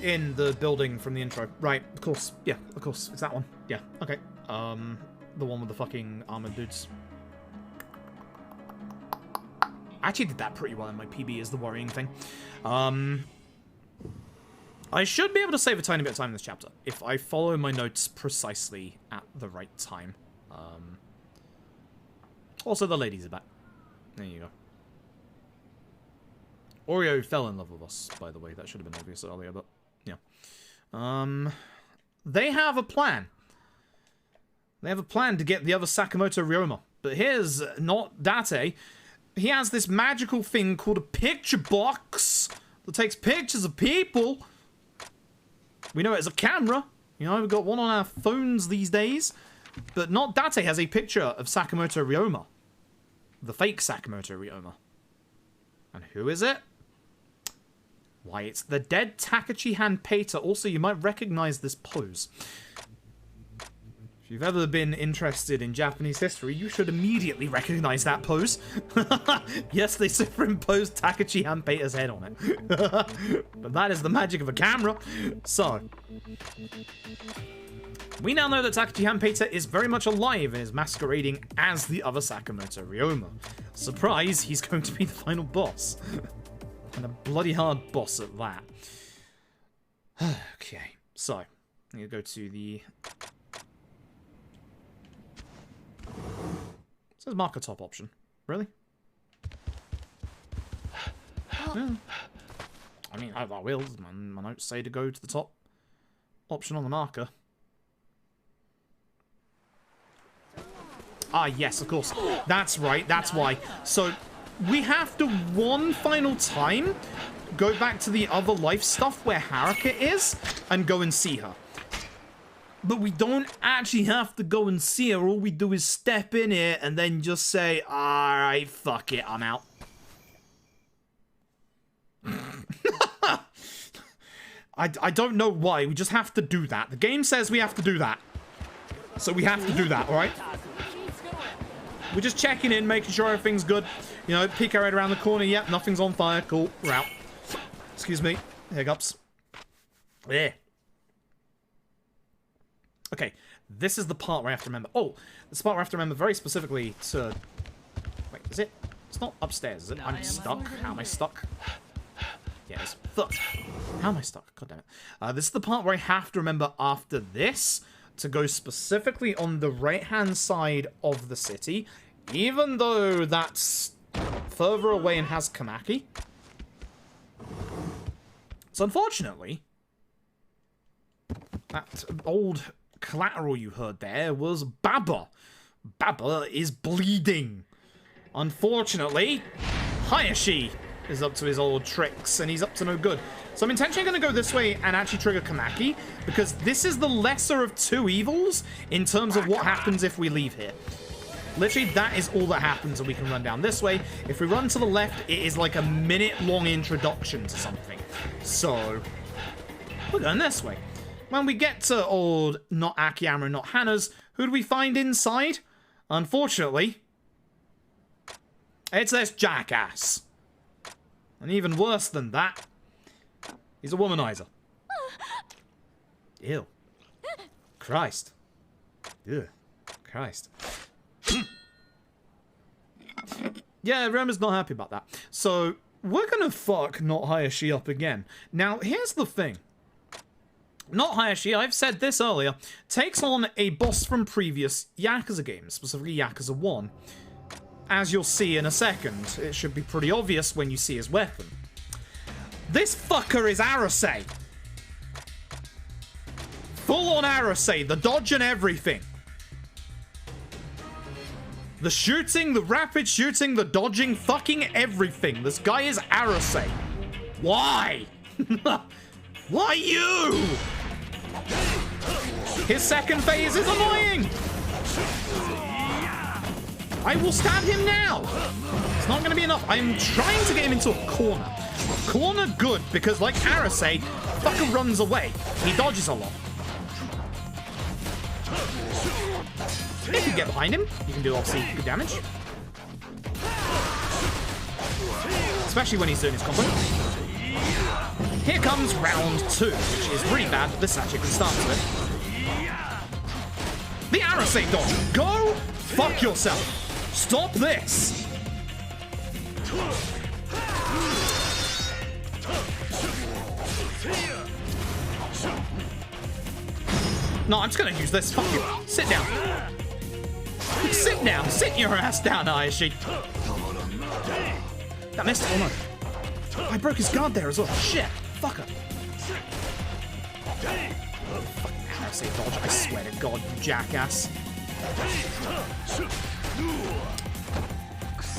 inn, the building from the intro. Right, of course. Yeah, of course. It's that one. Yeah, okay. The one with the fucking armored dudes. I actually did that pretty well in my PB is the worrying thing. I should be able to save a tiny bit of time in this chapter if I follow my notes precisely at the right time. Also, the ladies are back. There you go. Oreo fell in love with us, by the way. That should have been obvious earlier, but yeah. They have a plan. They have a plan to get the other Sakamoto Ryoma. But here's not Date. He has this magical thing called a picture box that takes pictures of people. We know it as a camera. You know, we've got one on our phones these days. But not Date has a picture of Sakamoto Ryoma. The fake Sakamoto Ryoma. And who is it? Why, it's the dead Takechi Hanpeita. Also, you might recognize this pose. If you've ever been interested in Japanese history, you should immediately recognize that pose. Yes, they superimposed Takechi Hanpeita's head on it. But that is the magic of a camera. So, we now know that Takechi Hanpeita is very much alive and is masquerading as the other Sakamoto Ryoma. Surprise, he's going to be the final boss. And a bloody hard boss at that. Okay, so, I'm going to go to the... It says marker top option. Really? Yeah. I mean, I will. My notes say to go to the top option on the marker. Ah, yes, of course. That's right, that's why. So, we have to one final time go back to the other life stuff where Haruka is and go and see her. But we don't actually have to go and see her. All we do is step in here and then just say, alright, fuck it, I'm out. I don't know why. We just have to do that. The game says we have to do that. So we have to do that, alright? We're just checking in, making sure everything's good. You know, peek our head around the corner. Yep, nothing's on fire. Cool. We're out. Excuse me. Hiccups. Yeah. Okay. This is the part where I have to remember. Oh, this part where I have to remember very specifically to... Wait, is it? It's not upstairs, is it? I'm stuck. How am I stuck? Yes. Fuck. How am I stuck? God damn it. This is the part where I have to remember after this to go specifically on the right-hand side of the city, even though that's further away and has Kamaki. So unfortunately, that old collateral you heard there was Baba. Baba is bleeding. Unfortunately, Hayashi is up to his old tricks, and he's up to no good. So I'm intentionally going to go this way and actually trigger Kamaki, because this is the lesser of two evils in terms of what happens if we leave here. Literally, that is all that happens, and we can run down this way. If we run to the left, it is like a minute-long introduction to something. So, we're going this way. When we get to old, not Akiyama, not Hana's, who do we find inside? Unfortunately, it's this jackass. And even worse than that, he's a womanizer. Ew. Christ. Ew. Christ. Yeah, Rema's not happy about that. So, we're gonna fuck Not Hayashi up again. Now, here's the thing. Not Hayashi, I've said this earlier, takes on a boss from previous Yakuza games, specifically Yakuza 1. As you'll see in a second, it should be pretty obvious when you see his weapon. This fucker is Arase. Full-on Arase, the dodge and everything. The shooting, the rapid shooting, the dodging, fucking everything. This guy is Arase. Why? Why you? His second phase is annoying. I will stab him now. It's not going to be enough. I'm trying to get him into a corner. Corner good, because like Arase, fucker runs away. He dodges a lot. If you get behind him, you can do obviously good damage. Especially when he's doing his combo. Here comes round 2, which is really bad, but this is actually a good start to it. The Arase dodge. Go fuck yourself. Stop this! No, I'm just gonna use this. Fuck you. Sit down. Sit down. Sit your ass down, Ayashi. That missed. Oh no. I broke his guard there as well. Shit. Fucker. Fucking Arase dodge. I swear to God, you jackass.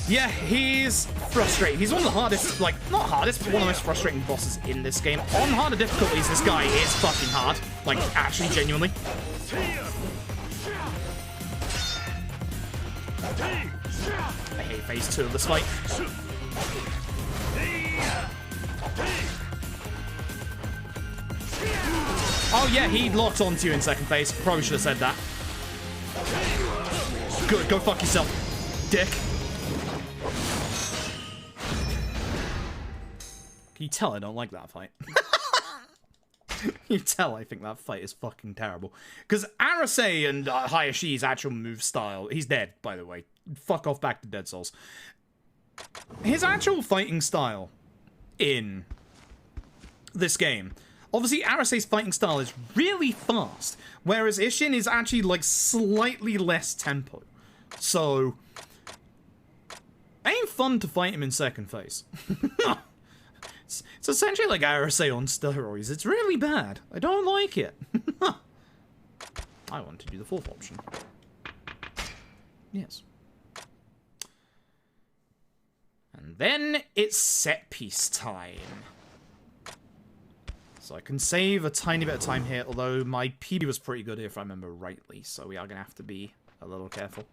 Yeah, he's frustrating. He's one of the hardest, like, not hardest, but one of the most frustrating bosses in this game. On harder difficulties, this guy is fucking hard. Like, actually, genuinely. I hate phase 2 of this fight. Oh yeah, he locked onto you in second phase. Probably should have said that. Good, go fuck yourself, dick. Can you tell I don't like that fight? You tell I think that fight is fucking terrible. Because Arase and Hayashi's actual move style, he's dead, by the way. Fuck off back to Dead Souls. His actual fighting style in this game, obviously Arase's fighting style is really fast, whereas Ishin is actually like slightly less tempo. So, ain't fun to fight him in second phase. It's essentially like RSA on steroids. It's really bad. I don't like it. I want to do the fourth option. Yes. And then it's set piece time. So I can save a tiny bit of time here, although my PB was pretty good here if I remember rightly, so we are going to have to be a little careful.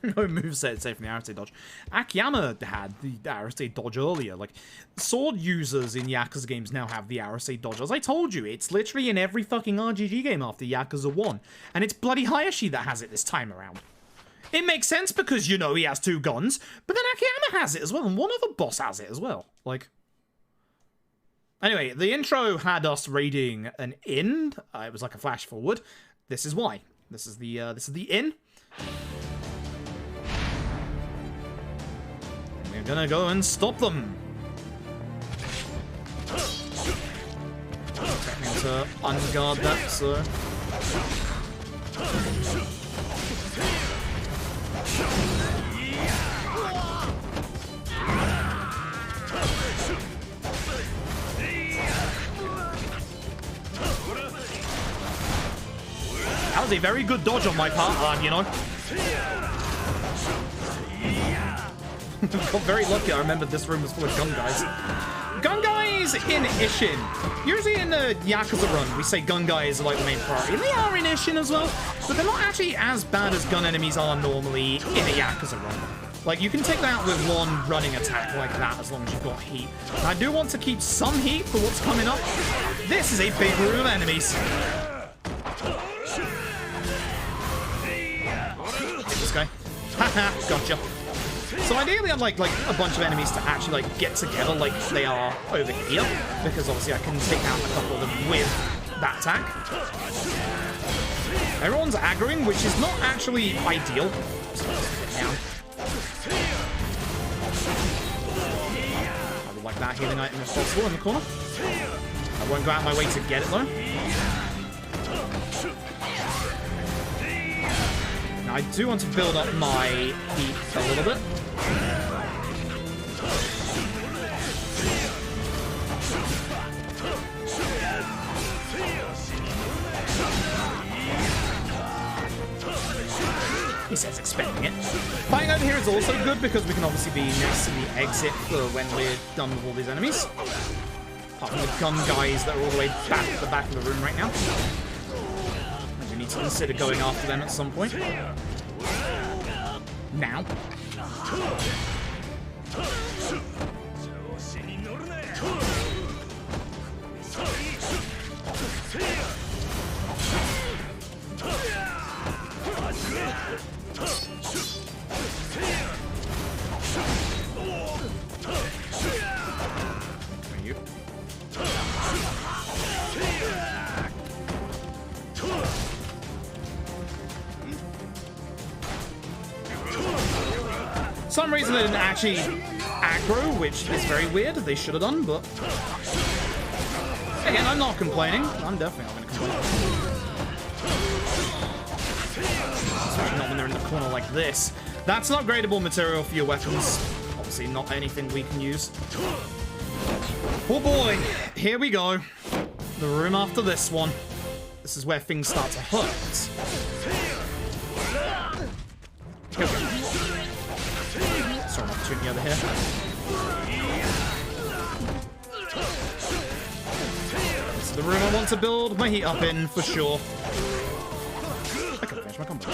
No moveset safe from the RSA dodge. Akiyama had the RSA dodge earlier. Like, sword users in Yakuza games now have the RSA dodge. As I told you, it's literally in every fucking RGG game after Yakuza 1. And it's bloody Hayashi that has it this time around. It makes sense because, you know, he has 2 guns, but then Akiyama has it as well, and one other boss has it as well. Like... Anyway, the intro had us raiding an inn. It was like a flash forward. This is why. This is the inn. We're gonna go and stop them. Expecting to unguard that, so... That was a very good dodge on my part, you know. Got very lucky. I remember this room was full of gun guys. Gun guys in Ishin. Usually in the Yakuza run, we say gun guys are like the main priority. And they are in Ishin as well, but they're not actually as bad as gun enemies are normally in a Yakuza run. Like, you can take that out with one running attack like that as long as you've got heat. And I do want to keep some heat for what's coming up. This is a big room of enemies. Take this guy. Haha, gotcha. So ideally I'd like a bunch of enemies to actually like get together like they are over here, because obviously I can take out a couple of them with that attack. Everyone's aggroing, which is not actually ideal. So let's get down. I would like that healing item if possible in the corner. I won't go out of my way to get it though. Now I do want to build up my heat a little bit. He says expecting it. Fighting over here is also good because we can obviously be next to the exit for when we're done with all these enemies. Apart from the gun guys that are all the way back at the back of the room right now. And we need to consider going after them at some point. Now. For some reason they didn't actually aggro, which is very weird. They should have done, but again, I'm not complaining. I'm definitely not going to complain. Especially not when they're in the corner like this. That's not upgradable material for your weapons. Obviously not anything we can use. Oh boy, here we go. The room after this one. This is where things start to hurt. Okay. Sorry, an opportunity over here. This is the room I want to build my heat up in, for sure. I can finish my combo.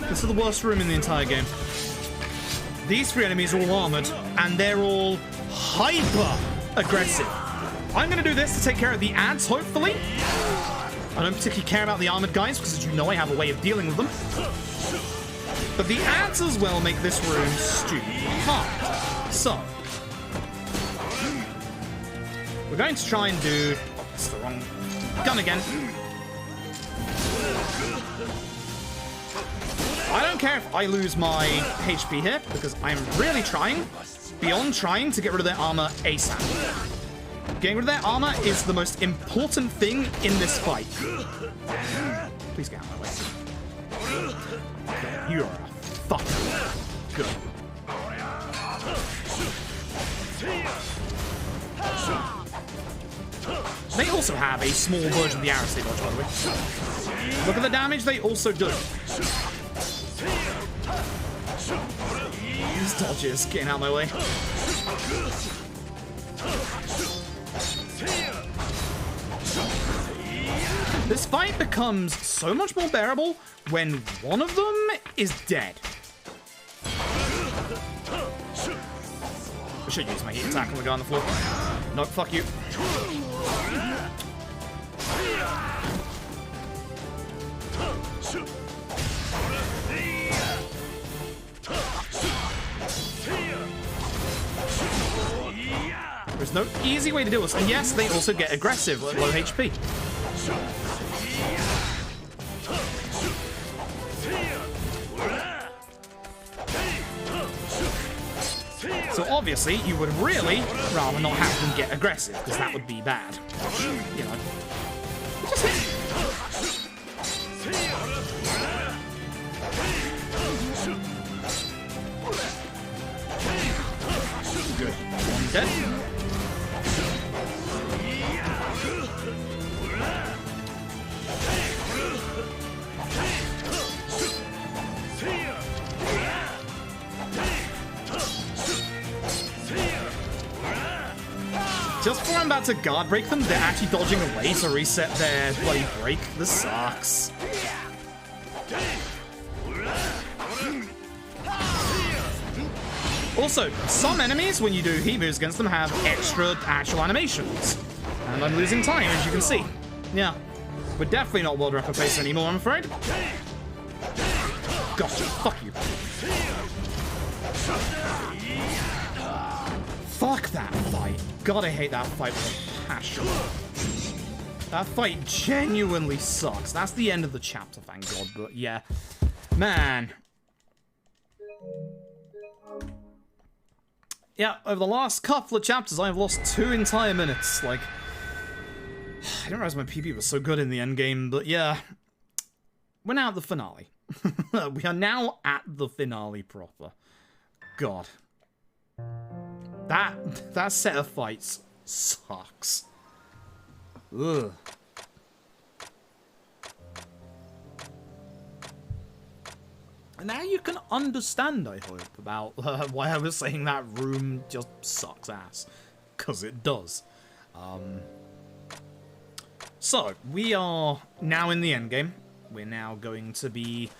This is the worst room in the entire game. These 3 enemies are all armored, and they're all hyper-aggressive. I'm going to do this to take care of the ads, hopefully. I don't particularly care about the armored guys, because as you know, I have a way of dealing with them. But the ads as well make this room stupid hard. So, we're going to try and do... Oh, that's the wrong gun again. I don't care if I lose my HP here, because I'm really trying, beyond trying, to get rid of their armor ASAP. Getting rid of their armor is the most important thing in this fight. Please get out of my way. You're a Fuck. Good. They also have a small version of the arrow state dodge, by the way. Look at the damage they also do. These dodges getting out of my way. This fight becomes so much more bearable when one of them is dead. I should use my heat attack on the guy on the floor. No, fuck you. There's no easy way to do this. And yes, they also get aggressive at low HP. So obviously, you would really rather not have them get aggressive, because that would be bad. You know. Just hit. Good. One dead. Just before I'm about to guard break them, they're actually dodging away to reset their bloody break. This sucks. Also, some enemies, when you do heat moves against them, have extra actual animations. And I'm losing time, as you can see. Yeah. We're definitely not world record pace anymore, I'm afraid. Gotcha. Fuck you. Fuck that fight. God, I hate that fight with a passion. That fight genuinely sucks. That's the end of the chapter, thank God. But yeah. Man. Yeah, over the last couple of chapters, I've lost 2 entire minutes. Like, I didn't realize my PB was so good in the end game, but yeah. We're now at the finale. We are now at the finale proper. God. That set of fights sucks. Ugh. And now you can understand, I hope, about why I was saying that room just sucks ass. Because it does. So, we are now in the endgame. We're now going to be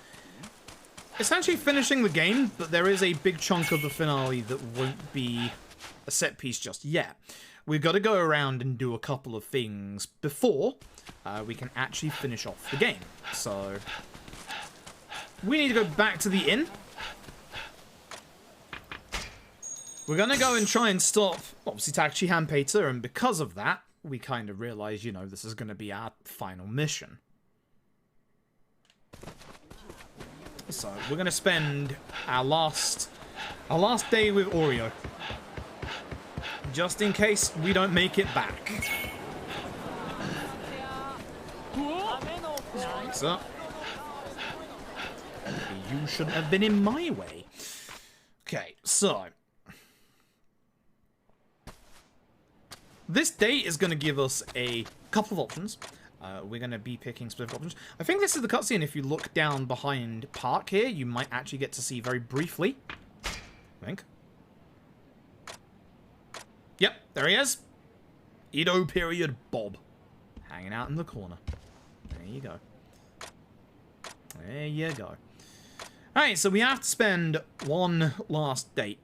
essentially finishing the game, but there is a big chunk of the finale that won't be a set piece just yet. We've got to go around and do a couple of things before we can actually finish off the game. So, we need to go back to the inn. We're going to go and try and stop, obviously, Takashi Hanpeter, and because of that, we kind of realize, you know, this is going to be our final mission. So, we're going to spend our last day with Oreo. Just in case we don't make it back. What's up? You shouldn't have been in my way. Okay, so. This date is going to give us a couple of options. We're going to be picking specific options. I think this is the cutscene. If you look down behind Park here, you might actually get to see very briefly. I think. Yep, there he is. Edo period Bob. Hanging out in the corner. There you go. There you go. Alright, so we have to spend one last date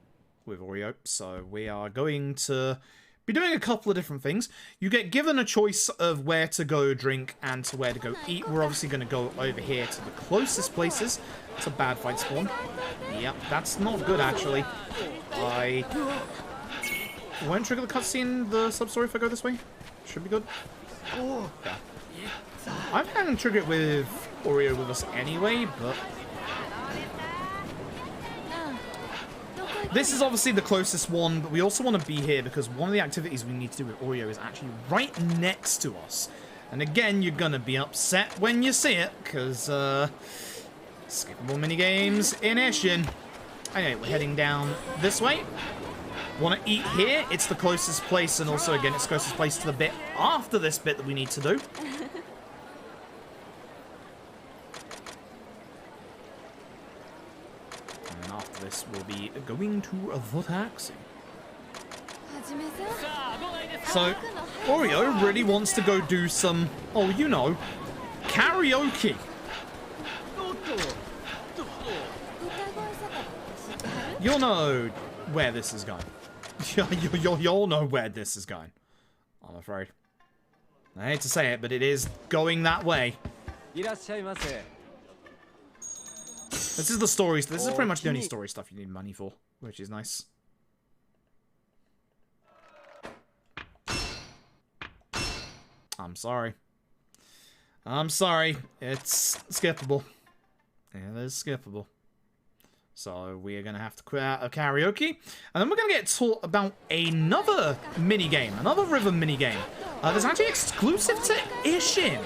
with Oreo. So we are going to be doing a couple of different things. You get given a choice of where to go drink and to where to go eat. We're obviously going to go over here to the closest places to Bad Fight Spawn. Yep, that's not good actually. I won't trigger the cutscene, the sub-story if I go this way. Should be good. Yeah. I'm having to trigger it with Oreo with us anyway, but this is obviously the closest one, but we also want to be here because one of the activities we need to do with Oreo is actually right next to us. And again, you're going to be upset when you see it, because Skippable minigames in Ishin. Anyway, we're heading down this way. Want to eat here? It's the closest place, and also, again, it's the closest place to the bit after this bit that we need to do. And then after this, we'll be going to the taxi. So, Oreo really wants to go do some, oh, you know, karaoke. You'll know where this is going. You'll know where this is going. I'm afraid. I hate to say it, but it is going that way. This is the stories. This is pretty much the only story stuff you need money for, which is nice. I'm sorry. I'm sorry. It's skippable. It is skippable. So we are going to have to quit out of karaoke. And then we're going to get taught about another minigame. Another river minigame. That's actually exclusive to Ishin.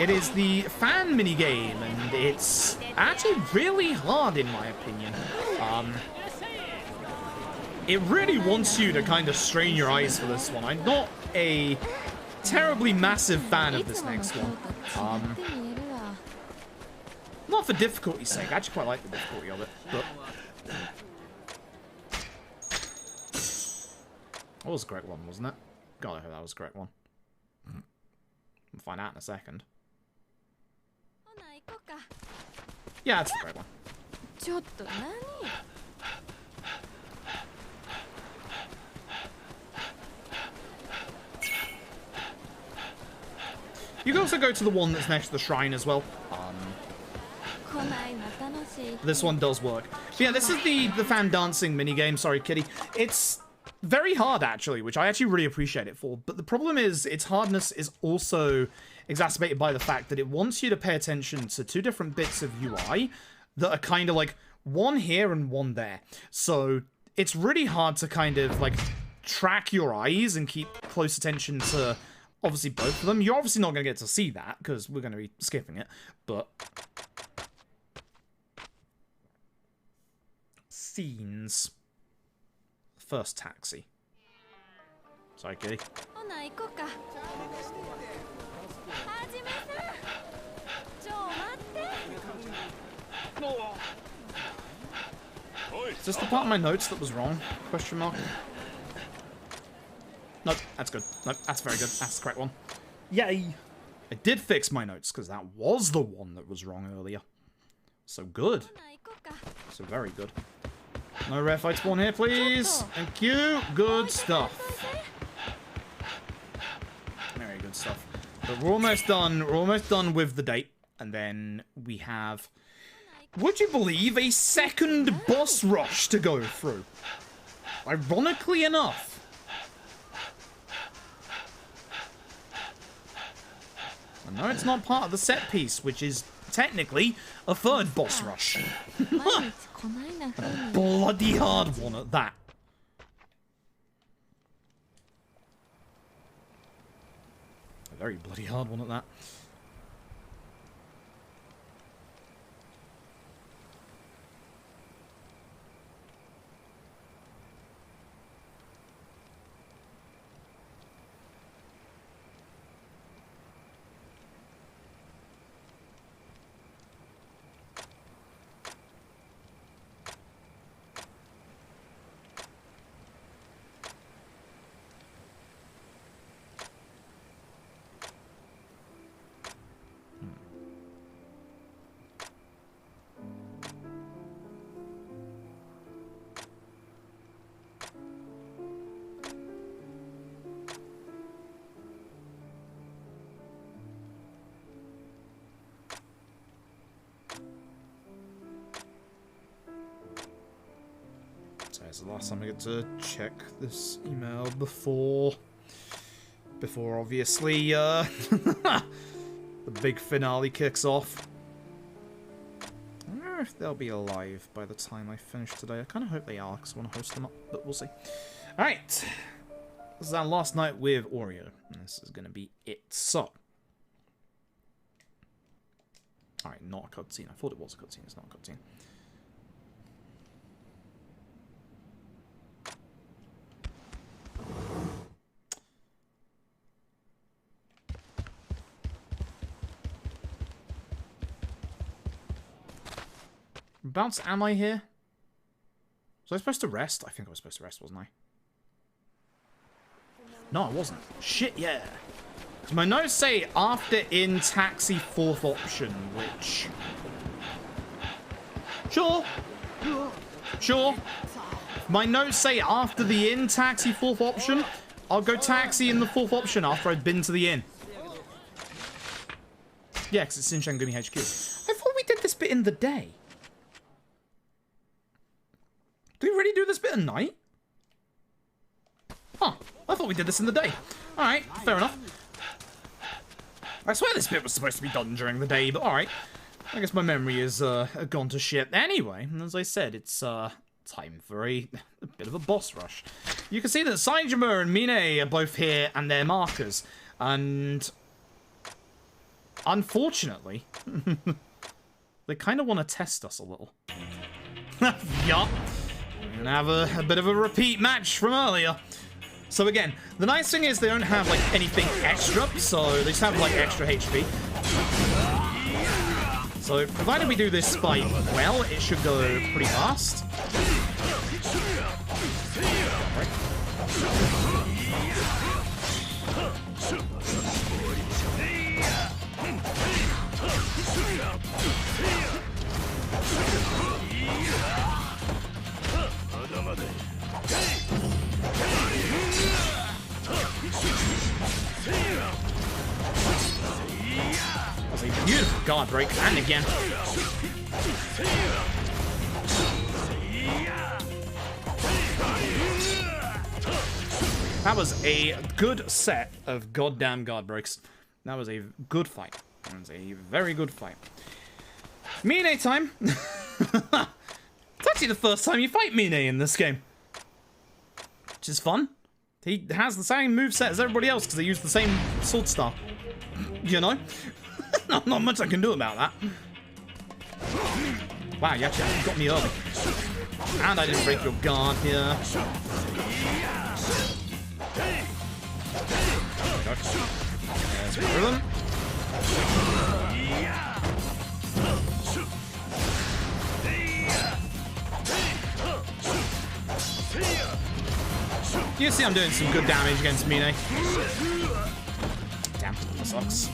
It is the fan minigame. And it's actually really hard in my opinion. It really wants you to kind of strain your eyes for this one. I'm not a terribly massive fan of this next one. Not for difficulty's sake. I actually quite like the difficulty of it, but that was the correct one, wasn't it? God, I hope that was the correct one. We'll find out in a second. Yeah, that's the correct one. You can also go to the one that's next to the shrine as well. This one does work. But yeah, this is the fan dancing minigame. Sorry, kitty. It's very hard, actually, which I actually really appreciate it for. But the problem is, its hardness is also exacerbated by the fact that it wants you to pay attention to two different bits of UI that are kind of like one here and one there. So it's really hard to kind of like track your eyes and keep close attention to obviously both of them. You're obviously not going to get to see that because we're going to be skipping it, but scenes. First taxi. Sorry, kitty. Is this the part of my notes that was wrong? Question mark. Nope, that's good. Nope, that's very good. That's the correct one. Yay! I did fix my notes, because that was the one that was wrong earlier. So good. So very good. No rare fight spawn here, please. Thank you. Good stuff. Very good stuff. But we're almost done. We're almost done with the date. And then we have, would you believe, a second boss rush to go through. Ironically enough. I know it's not part of the set piece, which is technically a third boss rush. A bloody hard one at that. A very bloody hard one at that. It's the last time I get to check this email before obviously the big finale kicks off. I wonder if they'll be alive by the time I finish today. I kind of hope they are because I want to host them up, but we'll see. Alright, this is our last night with Oreo, and this is going to be it. So, Alright, not a cutscene. I thought it was a cutscene. It's not a cutscene. Bounce, am I here? Was I supposed to rest? I think I was supposed to rest, wasn't I? No, I wasn't. Shit, yeah. So my notes say after in taxi fourth option, which... Sure. Sure. My notes say after the in taxi fourth option, I'll go taxi in the fourth option after I've been to the inn. Yeah, because it's in Shanguni HQ. I thought we did this bit in the day. Do we really do this bit at night? Huh. I thought we did this in the day. Alright, fair enough. I swear this bit was supposed to be done during the day, but alright. I guess my memory is gone to shit. Anyway, as I said, it's time for a bit of a boss rush. You can see that Saijima and Mine are both here and their markers. And... unfortunately, they kind of want to test us a little. Yup. We're gonna have a bit of a repeat match from earlier. So again, the nice thing is they don't have like anything extra, so they just have like extra HP. So provided we do this fight well, it should go pretty fast. Right. That's a beautiful guard break, and again. That was a good set of goddamn guard breaks. That was a good fight. That was a very good fight. Mine time. It's actually the first time you fight Mine in this game. Which is fun. He has the same moveset as everybody else because they use the same sword style. You know? Not much I can do about that. Wow, you actually got me early. And I didn't break your guard here. There's my rhythm. You see I'm doing some good damage against Mine. Damn, that sucks.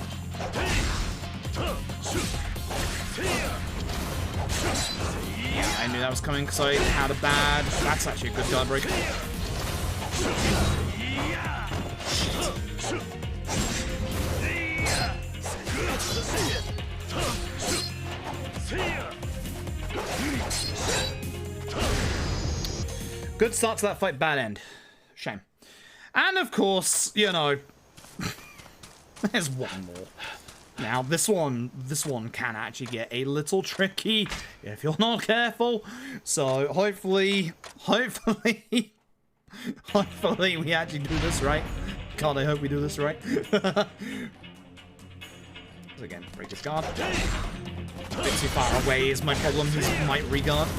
Yeah, I knew that was coming because I had a bad... That's actually a good guard break. Good start to that fight, bad end. Shame. And of course, you know, there's one more. Now, this one can actually get a little tricky if you're not careful. So hopefully we actually do this right. God, I hope we do this right. Again, break his guard. A bit too far away is my problem. He might regard.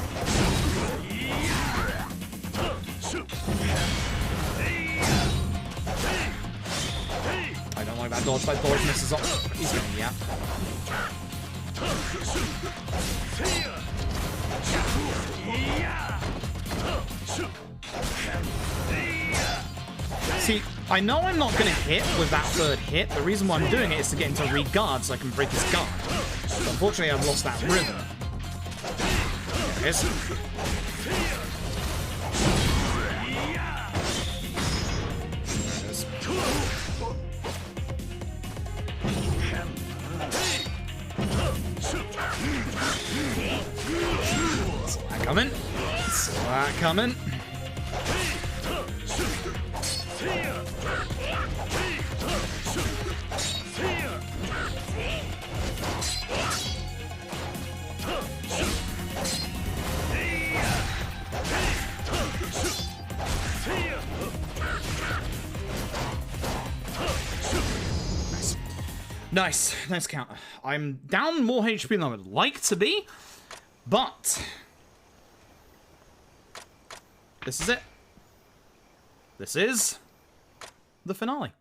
I don't like that dodge. That dodge misses up. He's going, yeah. See, I know I'm not going to hit with that third hit. The reason why I'm doing it is to get him to re-guard so I can break his guard. But unfortunately, I've lost that rhythm. There it is. Coming. Saw that coming. Nice. Nice. Nice counter. I'm down more HP than I would like to be, but this is it. This is the finale.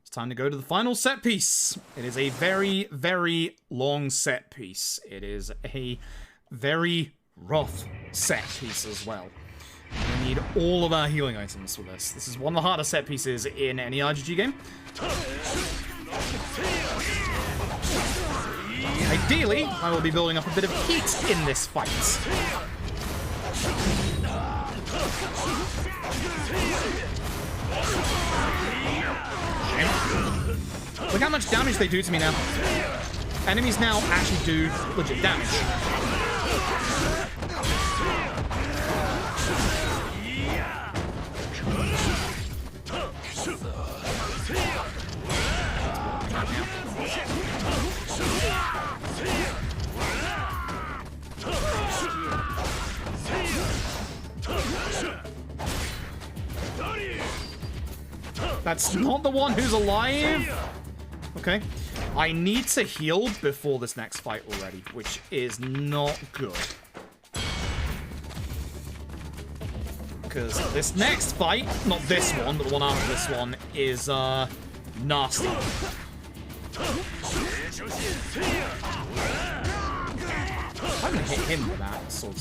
It's time to go to the final set piece. It is a very, very long set piece. It is a very rough set piece as well. We need all of our healing items for this. This is one of the hardest set pieces in any RPG game. Ideally, I will be building up a bit of heat in this fight. Look how much damage they do to me now. Enemies now actually do legit damage. That's not the one who's alive. Okay. I need to heal before this next fight already, which is not good. Because this next fight, not this one, but the one after this one, is, nasty. I'm gonna hit him with that sword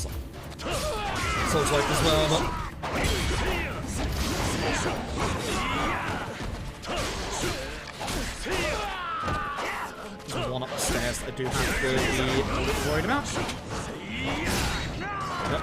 life as well, but there's one upstairs that I do have to be worried about. Yep.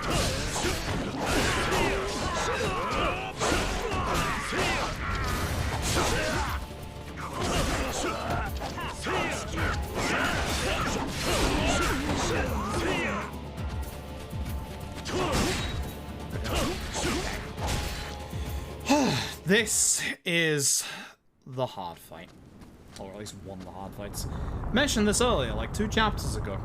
This is the hard fight. Or at least one of the hard fights. Mentioned this earlier, like 2 chapters ago.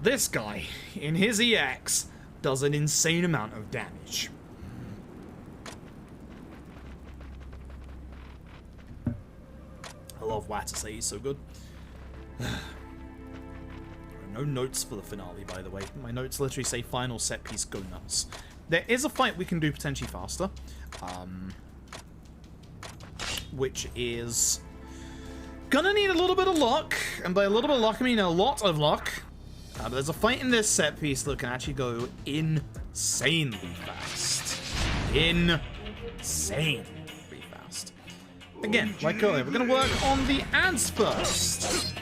This guy, in his EX, does an insane amount of damage. I love Watasei, he's so good. There are no notes for the finale, by the way. My notes literally say final set piece, go nuts. There is a fight we can do potentially faster. Which is gonna need a little bit of luck. And by a little bit of luck, I mean a lot of luck. But there's a fight in this set piece that can actually go insanely fast. Insanely fast. Again, like earlier, we're gonna work on the ads first.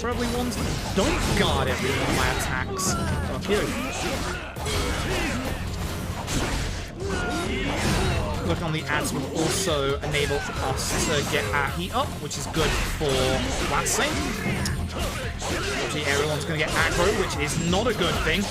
Probably ones that don't guard every one of my attacks. Fuck you. Work on the ads will also enable us to get our heat up, which is good for Watasei. Actually, everyone's going to get aggro, which is not a good thing.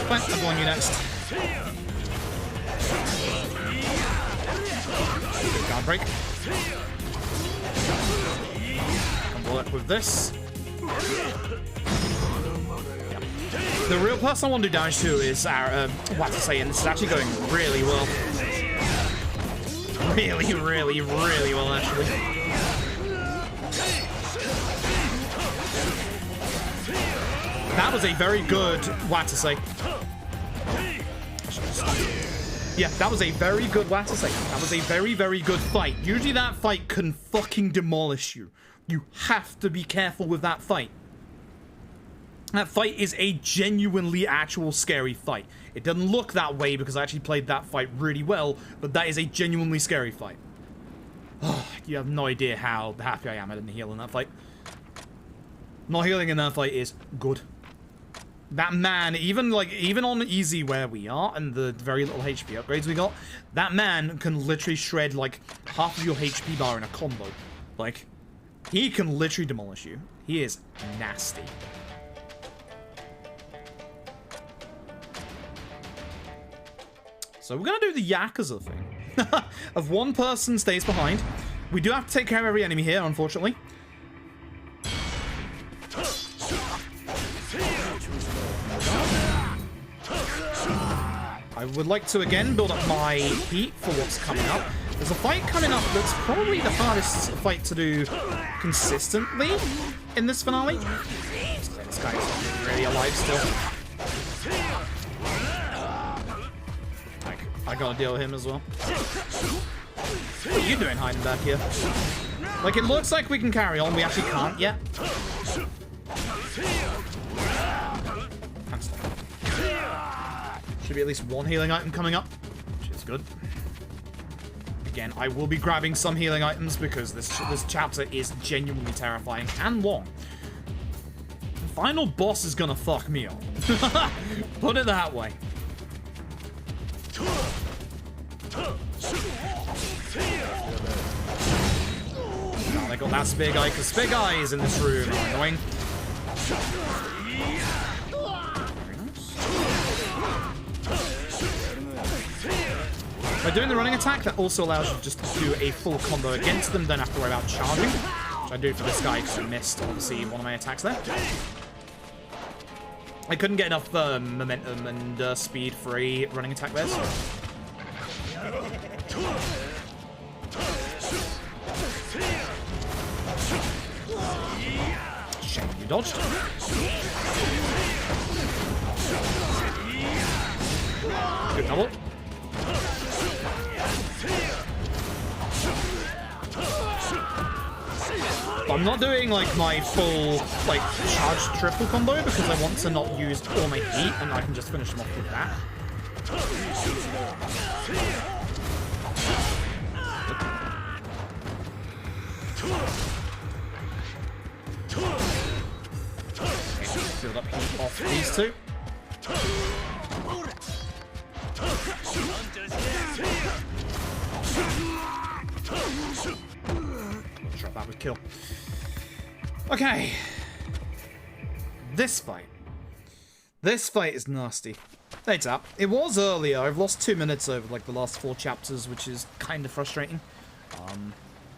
Fine, I'm going you next. Guard break. Can work with this. Yep. The real person I want to do damage to is our Watasei, and this is actually going really well. Really, really, really well, actually. That was a very good Watasei. Yeah, that was a very good Watasei. That was a very, very good fight. Usually that fight can fucking demolish you. You have to be careful with that fight. That fight is a genuinely actual scary fight. It doesn't look that way because I actually played that fight really well, but that is a genuinely scary fight. Oh, you have no idea how happy I am I didn't heal in that fight. Not healing in that fight is good. That man, even on easy where we are, and the very little HP upgrades we got, that man can literally shred, like, half of your HP bar in a combo. Like, he can literally demolish you. He is nasty. So we're gonna do the Yakuza thing. Of one person stays behind. We do have to take care of every enemy here, unfortunately. I would like to, again, build up my heat for what's coming up. There's a fight coming up that's probably the hardest fight to do consistently in this finale. This guy's really alive still. I gotta deal with him as well. What are you doing hiding back here? Like, it looks like we can carry on. We actually can't yet. Should be at least one healing item coming up, which is good. Again, I will be grabbing some healing items because this chapter is genuinely terrifying and long. The final boss is gonna fuck me up. Put it that way. I got that spear guy because spear guys in this room are annoying. By doing the running attack, that also allows you just to do a full combo against them, don't have to worry about charging, which I do for this guy because I missed, obviously, one of my attacks there. I couldn't get enough momentum and speed for a running attack there, so... Shame you dodged. Good double. I'm not doing like my full like charged triple combo because I want to not use all my heat and I can just finish them off with that. Build up heat off these two. Sure, that would kill. Okay. This fight. This fight is nasty. Hey, Tap. It was earlier. I've lost 2 minutes over like the last 4 chapters, which is kind of frustrating.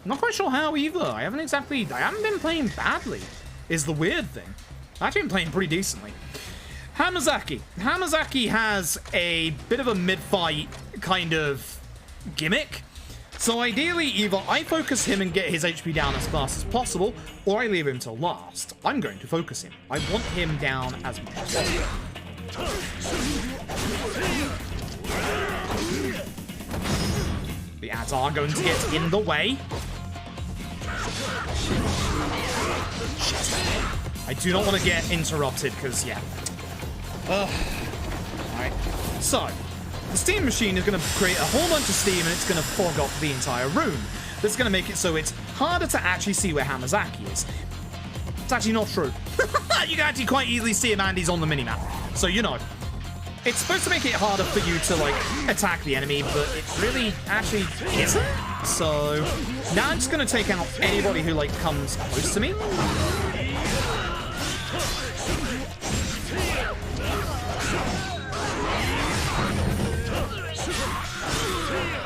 Not quite sure how either. I haven't been playing badly, is the weird thing. I've actually been playing pretty decently. Hamazaki. Hamazaki has a bit of a mid-fight kind of gimmick. So ideally, either I focus him and get his HP down as fast as possible, or I leave him till last. I'm going to focus him. I want him down as much as possible. The ads are going to get in the way. Shit. I do not want to get interrupted, because, yeah. Alright. So, the steam machine is going to create a whole bunch of steam, and it's going to fog up the entire room. That's going to make it so it's harder to actually see where Hamazaki is. It's actually not true. You can actually quite easily see him and he's on the minimap. So, you know. It's supposed to make it harder for you to, like, attack the enemy, but it really actually isn't. So, now I'm just going to take out anybody who, like, comes close to me.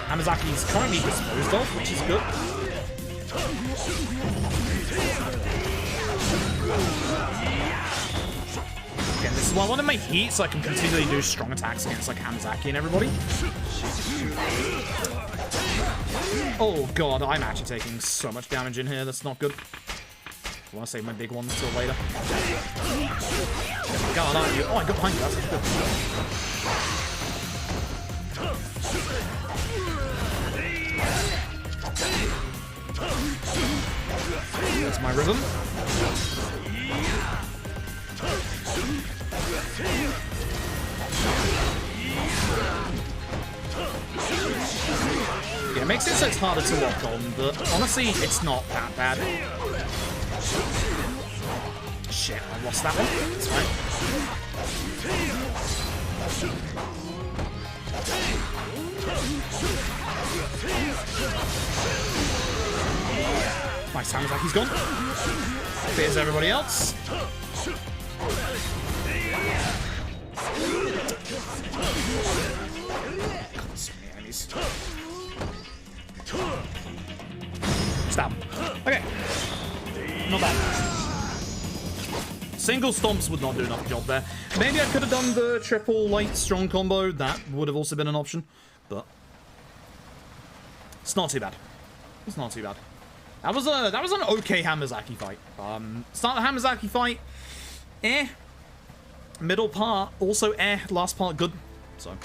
Hamazaki's currently disposed of, which is good. Again, this is why I wanted my heat, so I can continually do strong attacks against like Hamazaki and everybody. Oh god, I'm actually taking so much damage in here, that's not good. I want to save my big ones till later. God, aren't you? Oh, I got behind you, that's good. That's my rhythm. Yeah, it makes it so it's harder to lock on, but honestly, it's not that bad. Shit, I lost that one. That's fine. Nice, sounds like he's gone. There's everybody else. God, so many enemies. Stop. Okay. Not bad. Single stomps would not do enough job there. Maybe I could have done the triple light strong combo. That would have also been an option. But it's not too bad. It's not too bad. That was an okay Hamazaki fight. Start the Hamazaki fight, eh. Middle part, also eh. Last part, good. So,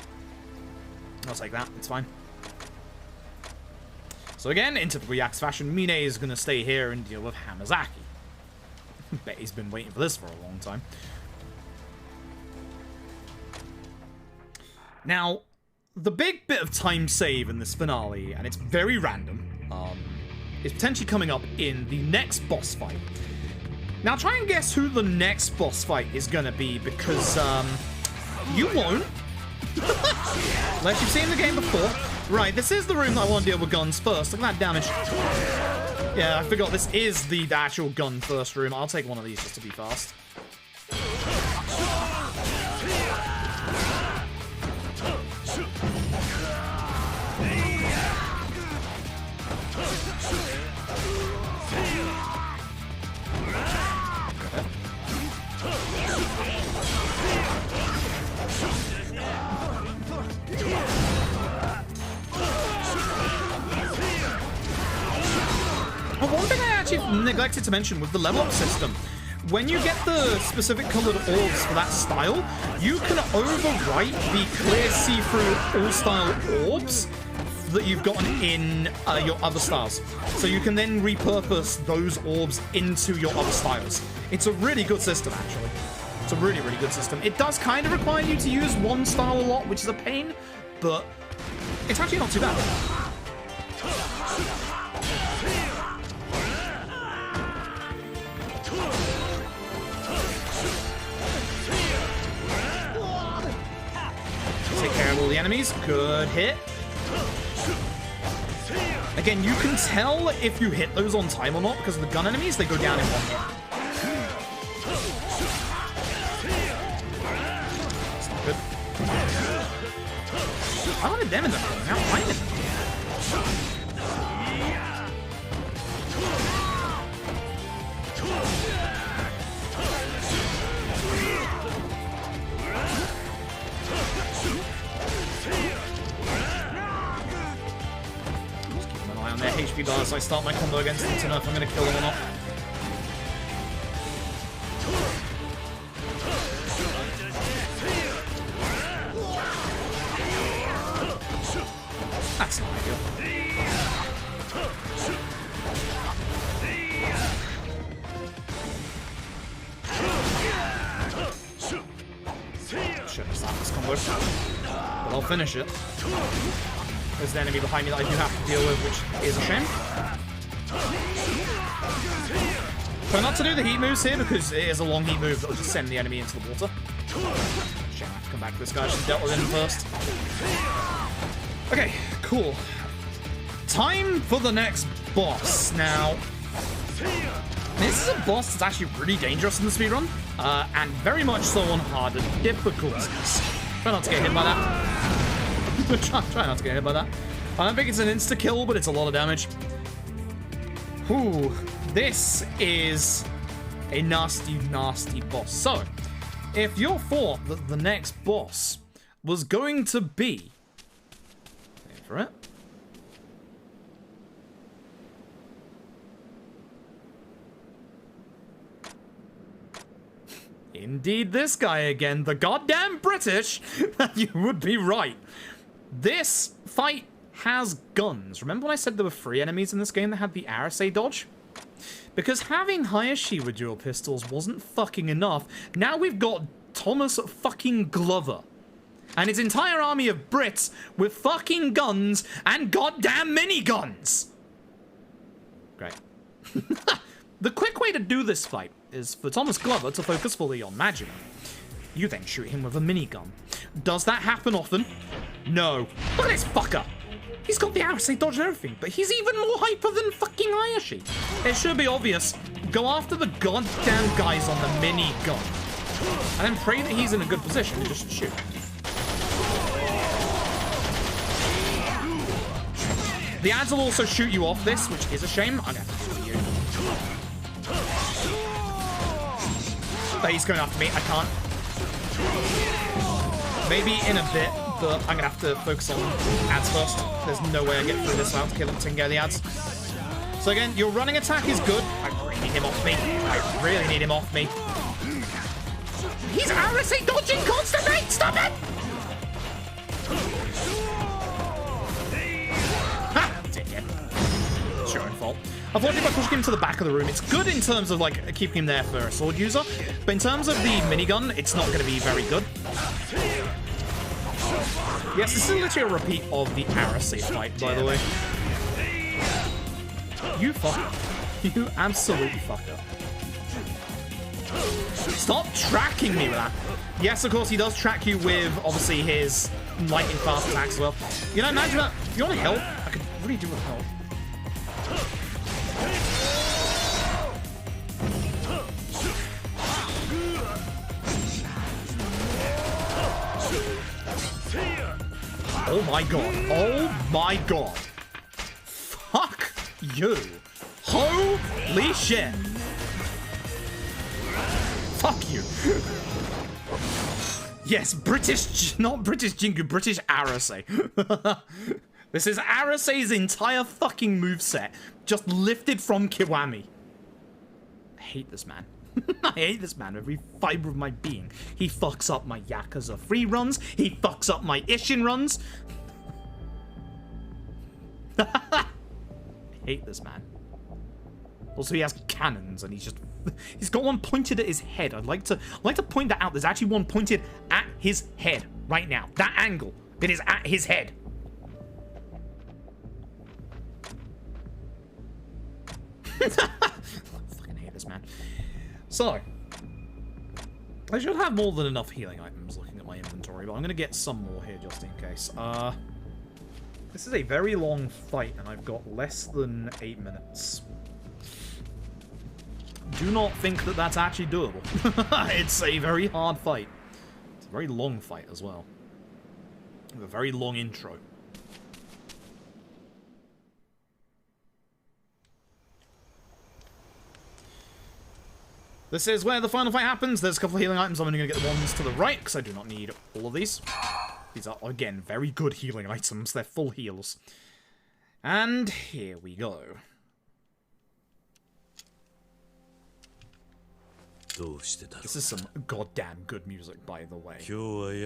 I'll take that. It's fine. So again, in typical Yakuza fashion, Mine is going to stay here and deal with Hamazaki. Bet he's been waiting for this for a long time. Now, the big bit of time save in this finale, and it's very random, is potentially coming up in the next boss fight. Now, try and guess who the next boss fight is going to be, because you won't. Unless you've seen the game before. Right, this is the room that I want to deal with guns first. Look at that damage. Yeah, I forgot this is the actual gun first room. I'll take one of these just to be fast. One thing I actually neglected to mention with the level up system, when you get the specific colored orbs for that style, you can overwrite the clear see-through all-style orbs that you've gotten in your other styles. So you can then repurpose those orbs into your other styles. It's a really good system, actually. It's a really, really good system. It does kind of require you to use one style a lot, which is a pain, but it's actually not too bad. Take care of all the enemies. Good hit. Again, you can tell if you hit those on time or not because of the gun enemies. They go down in one hit. That's not good. I wanted them in the front. Now I'm in them. Their HP bar as I start my combo against them to know if I'm going to kill them or not. That's not ideal. Shouldn't have started this combo, but I'll finish it. There's an enemy behind me that I do have to deal with, which is a shame. Try not to do the heat moves here because it is a long heat move that will just send the enemy into the water. Shame, I have to come back to this guy. I should have dealt with him first. Okay, cool. Time for the next boss. Now, this is a boss that's actually really dangerous in the speedrun, and very much so on harder difficulties. Try not to get hit by that. Try not to get hit by that. I don't think it's an insta-kill, but it's a lot of damage. Ooh, this is a nasty, nasty boss. So, if you thought that the next boss was going to be... Wait for it. Indeed, this guy again, the goddamn British, you would be right. This fight has guns. Remember when I said there were 3 enemies in this game that had the RSA dodge? Because having Hayashi with dual pistols wasn't fucking enough. Now we've got Thomas fucking Glover and his entire army of Brits with fucking guns and goddamn miniguns. Great. The quick way to do this fight is for Thomas Glover to focus fully on Majima. You then shoot him with a minigun. Does that happen often? No. Look at this fucker. He's got the RSA dodge and everything, but he's even more hyper than fucking Hayashi. It should be obvious. Go after the goddamn guys on the minigun. And then pray that he's in a good position to just shoot. The ads will also shoot you off this, which is a shame. I'm gonna have to shoot you. He's going after me. I can't. Maybe in a bit, but I'm gonna have to focus on ads first. There's no way I get through this without taking care of the ads. So again, your running attack is good. I really need him off me. I really need him off me. He's RSA dodging constantly! Stop it! Ha! Dickhead. Sure, own fault. Unfortunately, by pushing him to the back of the room, it's good in terms of like keeping him there for a sword user, but in terms of the minigun, it's not going to be very good. Yes, this is literally a repeat of the RSA fight, by the way. You fucker. You absolute fucker. Stop tracking me with that. Yes, of course, he does track you with, obviously, his lightning fast attacks as well. You know, imagine that. If you want help, I could really do with help. Oh my god. Oh my god. Fuck you. Holy shit. Fuck you. Yes, British, not British Jingu, British Arase. This is Arase's entire fucking moveset, just lifted from Kiwami. I hate this man. I hate this man with every fiber of my being. He fucks up my Yakuza free runs. He fucks up my Ishin runs. I hate this man. Also, he has cannons, and he's got one pointed at his head. I'd like to point that out. There's actually one pointed at his head right now. That angle, it is at his head. I fucking hate this man. So, I should have more than enough healing items looking at my inventory, but I'm going to get some more here just in case. This is a very long fight, and I've got less than 8 minutes. Do not think that that's actually doable. It's a very hard fight. It's a very long fight as well. With a very long intro. This is where the final fight happens. There's a couple of healing items. I'm only going to get the ones to the right, because I do not need all of these. These are, again, very good healing items. They're full heals. And here we go. This is some goddamn good music, by the way. Really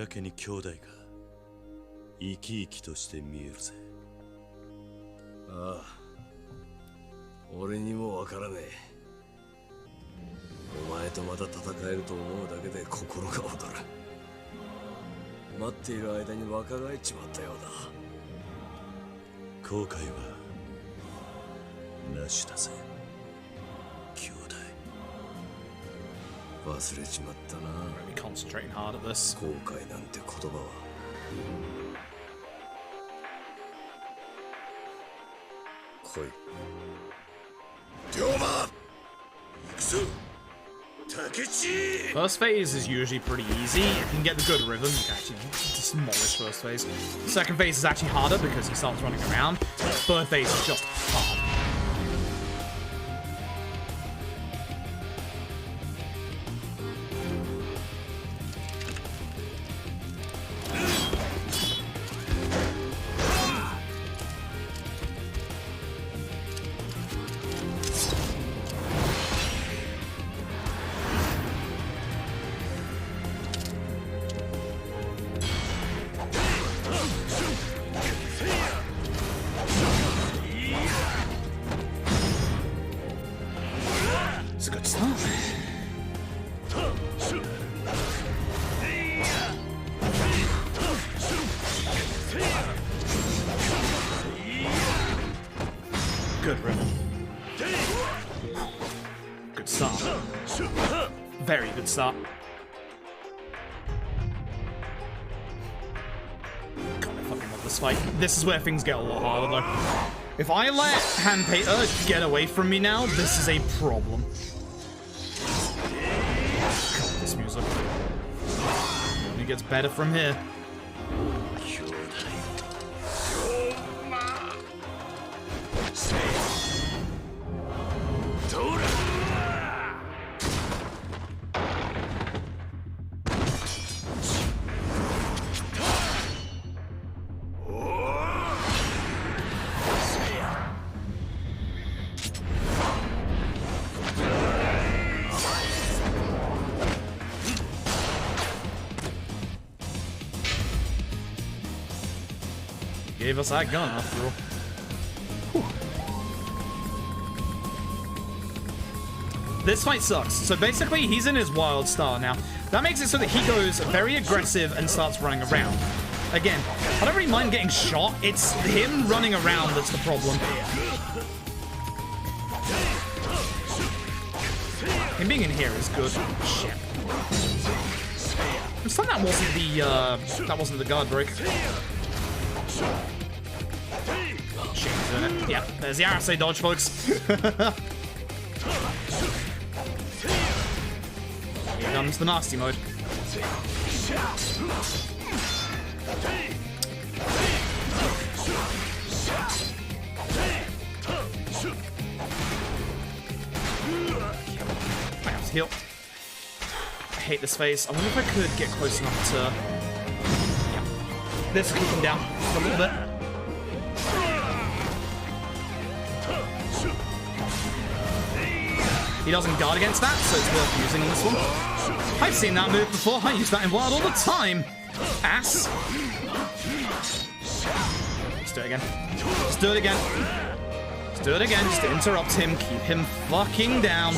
concentrating hard at this. First phase is usually pretty easy. If you can get the good rhythm, you can actually demolish first phase. Second phase is actually harder because he starts running around. Third phase is just hard. Good rhythm. Good start. Very good start. God, I fucking love this fight. This is where things get a lot harder, though. If I let Handpater get away from me now, this is a problem. God, this music. It only gets better from here. gave us that gun after all. Whew. This fight sucks. So basically, he's in his wild style now. That makes it so that he goes very aggressive and starts running around. Again, I don't really mind getting shot. It's him running around that's the problem. Him being in here is good. Shit. I'm stunned that wasn't the guard break. Shit, he's doing it. Yep, there's the RSA dodge, folks. Here comes the nasty mode. I have to heal. I hate this phase. I wonder if I could get close enough to... Yeah. This will keep him down just a little bit. He doesn't guard against that, so it's worth using on this one. I've seen that move before. I use that in Wild all the time. Ass. Let's do it again. Let's do it again. Let's do it again, just to interrupt him, keep him fucking down.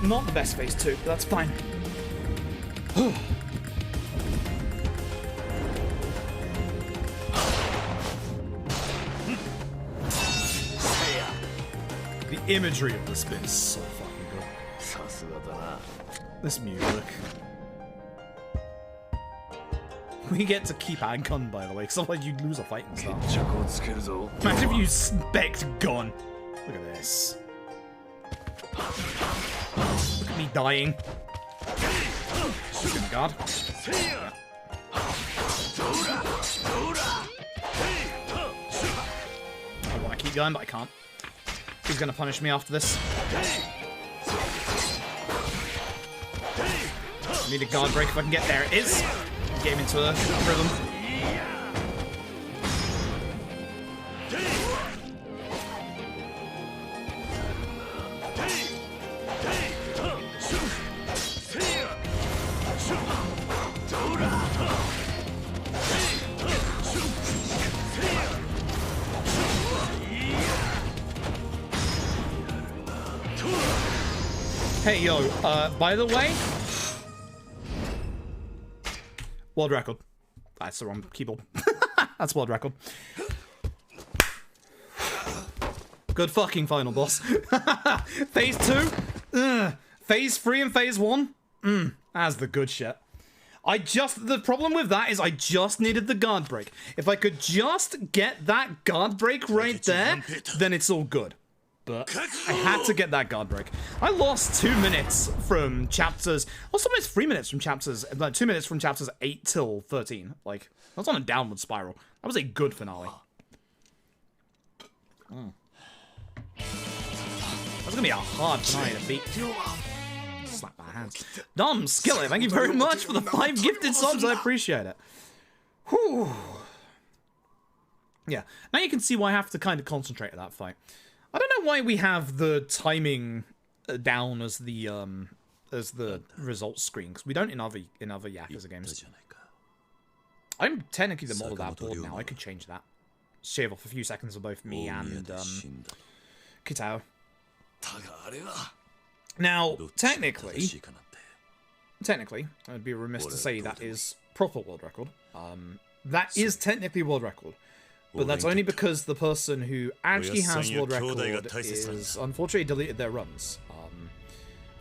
Not the best phase 2, but that's fine. The imagery of this bit is so fucking good. This music. We get to keep our gun, by the way, because otherwise you'd lose a fight and stuff. Imagine if you spec'd gun. Look at this. Look at me dying. Good God. Yeah. I want to keep going, but I can't. He's going to punish me after this. I need a guard break if I can get there. It is. Get him into a rhythm. Hey, yo, by the way, world record. That's the wrong keyboard. That's world record. Good fucking final boss. Phase 2, Phase 3 and Phase 1, that's the good shit. The problem with that is I just needed the guard break. If I could just get that guard break right there, then it's all good. But I had to get that guard break. I lost 2 minutes from chapters... I lost almost 3 minutes from chapters... 2 minutes from chapters 8 till 13. Like, I was on a downward spiral. That was a good finale. That's gonna be a hard finale to beat. Slap my hands. Dom, Skillet, thank you very much for the 5 gifted subs. I appreciate it. Whew. Yeah, now you can see why I have to kind of concentrate at that fight. I don't know why we have the timing down as the results screen, because we don't in other Yakuza games. I'm technically the model of that board now. I could change that. Shave off a few seconds of both me and Kitao. Now, technically, I'd be remiss to say that is proper world record. That is technically world record. But that's only because the person who actually has world record is unfortunately deleted their runs.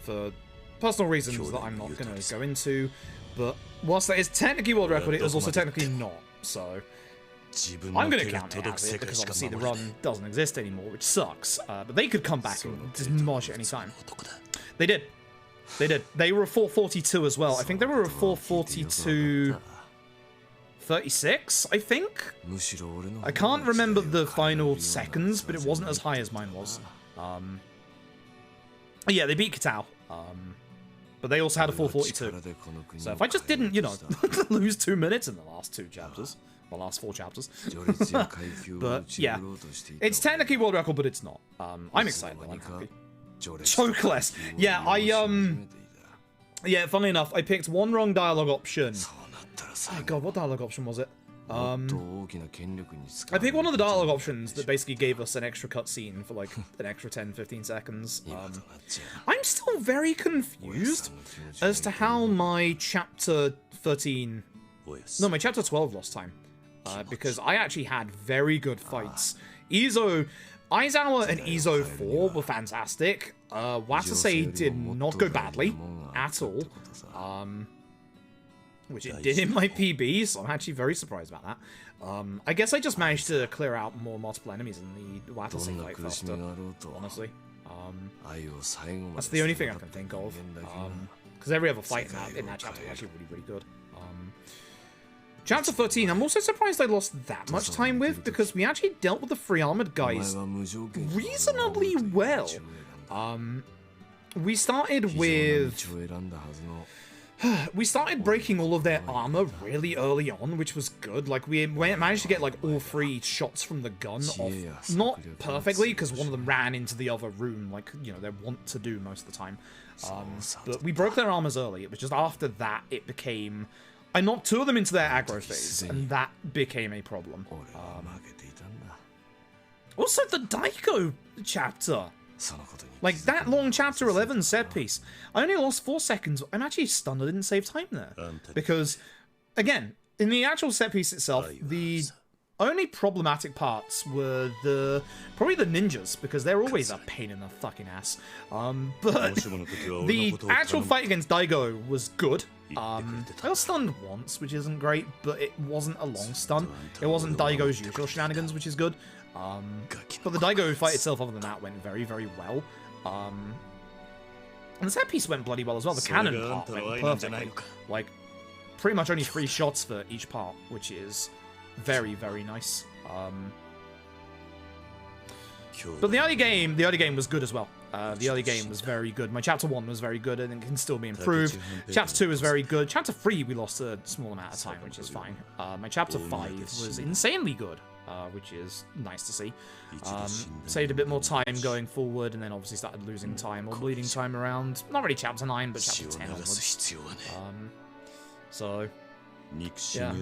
For personal reasons that I'm not going to go into. But whilst that is technically world record, it is also technically not. So I'm going to count it as it because obviously the run doesn't exist anymore, which sucks. But they could come back and demolish it any time. They did. They did. They were a 442 as well. I think they were a 442... 36, I think? I can't remember the final seconds, but it wasn't as high as mine was. Yeah, they beat Kitao. But they also had a 442. So if I just didn't, you know, lose 2 minutes in the last 2 chapters, the last 4 chapters. But yeah, it's technically world record, but it's not. I'm excited. I'm happy. Choke less. Yeah, yeah, funnily enough, I picked one wrong dialogue option. Oh god, what dialogue option was it? I picked one of the dialogue options that basically gave us an extra cutscene for like an extra 10-15 seconds. I'm still very confused as to how my chapter 13... No, my chapter 12 lost time. Because I actually had very good fights. Aizawa and Izo 4 were fantastic. Watasei did not go badly at all. Which it did in my PB, so I'm actually very surprised about that. I guess I just managed to clear out more multiple enemies in the Watasei fight faster, honestly. That's the only thing I can think of. Because every other fight in that chapter was actually really, really good. Chapter 13, I'm also surprised I lost that much time with, because we actually dealt with the 3 armored guys reasonably well. We started with... We started breaking all of their armor really early on, which was good. Like, we managed to get, like, all 3 shots from the gun off. Not perfectly, because one of them ran into the other room, like, you know, they want to do most of the time. But we broke their armors early. It was just after that it became... I knocked 2 of them into their aggro phase, and that became a problem. Also, the Daiko chapter. Like, that long chapter 11 set piece. I only lost 4 seconds. I'm actually stunned I didn't save time there. Because, again, in the actual set piece itself, the only problematic parts were probably the ninjas, because they're always a pain in the fucking ass. But the actual fight against Daigo was good. I got stunned once, which isn't great, but it wasn't a long stun. It wasn't Daigo's usual shenanigans, which is good. But the Daigo fight itself, other than that, went very, very well. And the set piece went bloody well as well. The cannon part went perfectly. Like, pretty much only 3 shots for each part, which is very, very nice. But the early game was good as well. The early game was very good. My chapter 1 was very good, and it can still be improved. Chapter 2 was very good. Chapter 3 we lost a small amount of time, which is fine. My chapter 5 was insanely good, which is nice to see. Saved a bit more time going forward, and then obviously started losing time or bleeding time around, not really chapter 9, but chapter 10 onwards. So, yeah.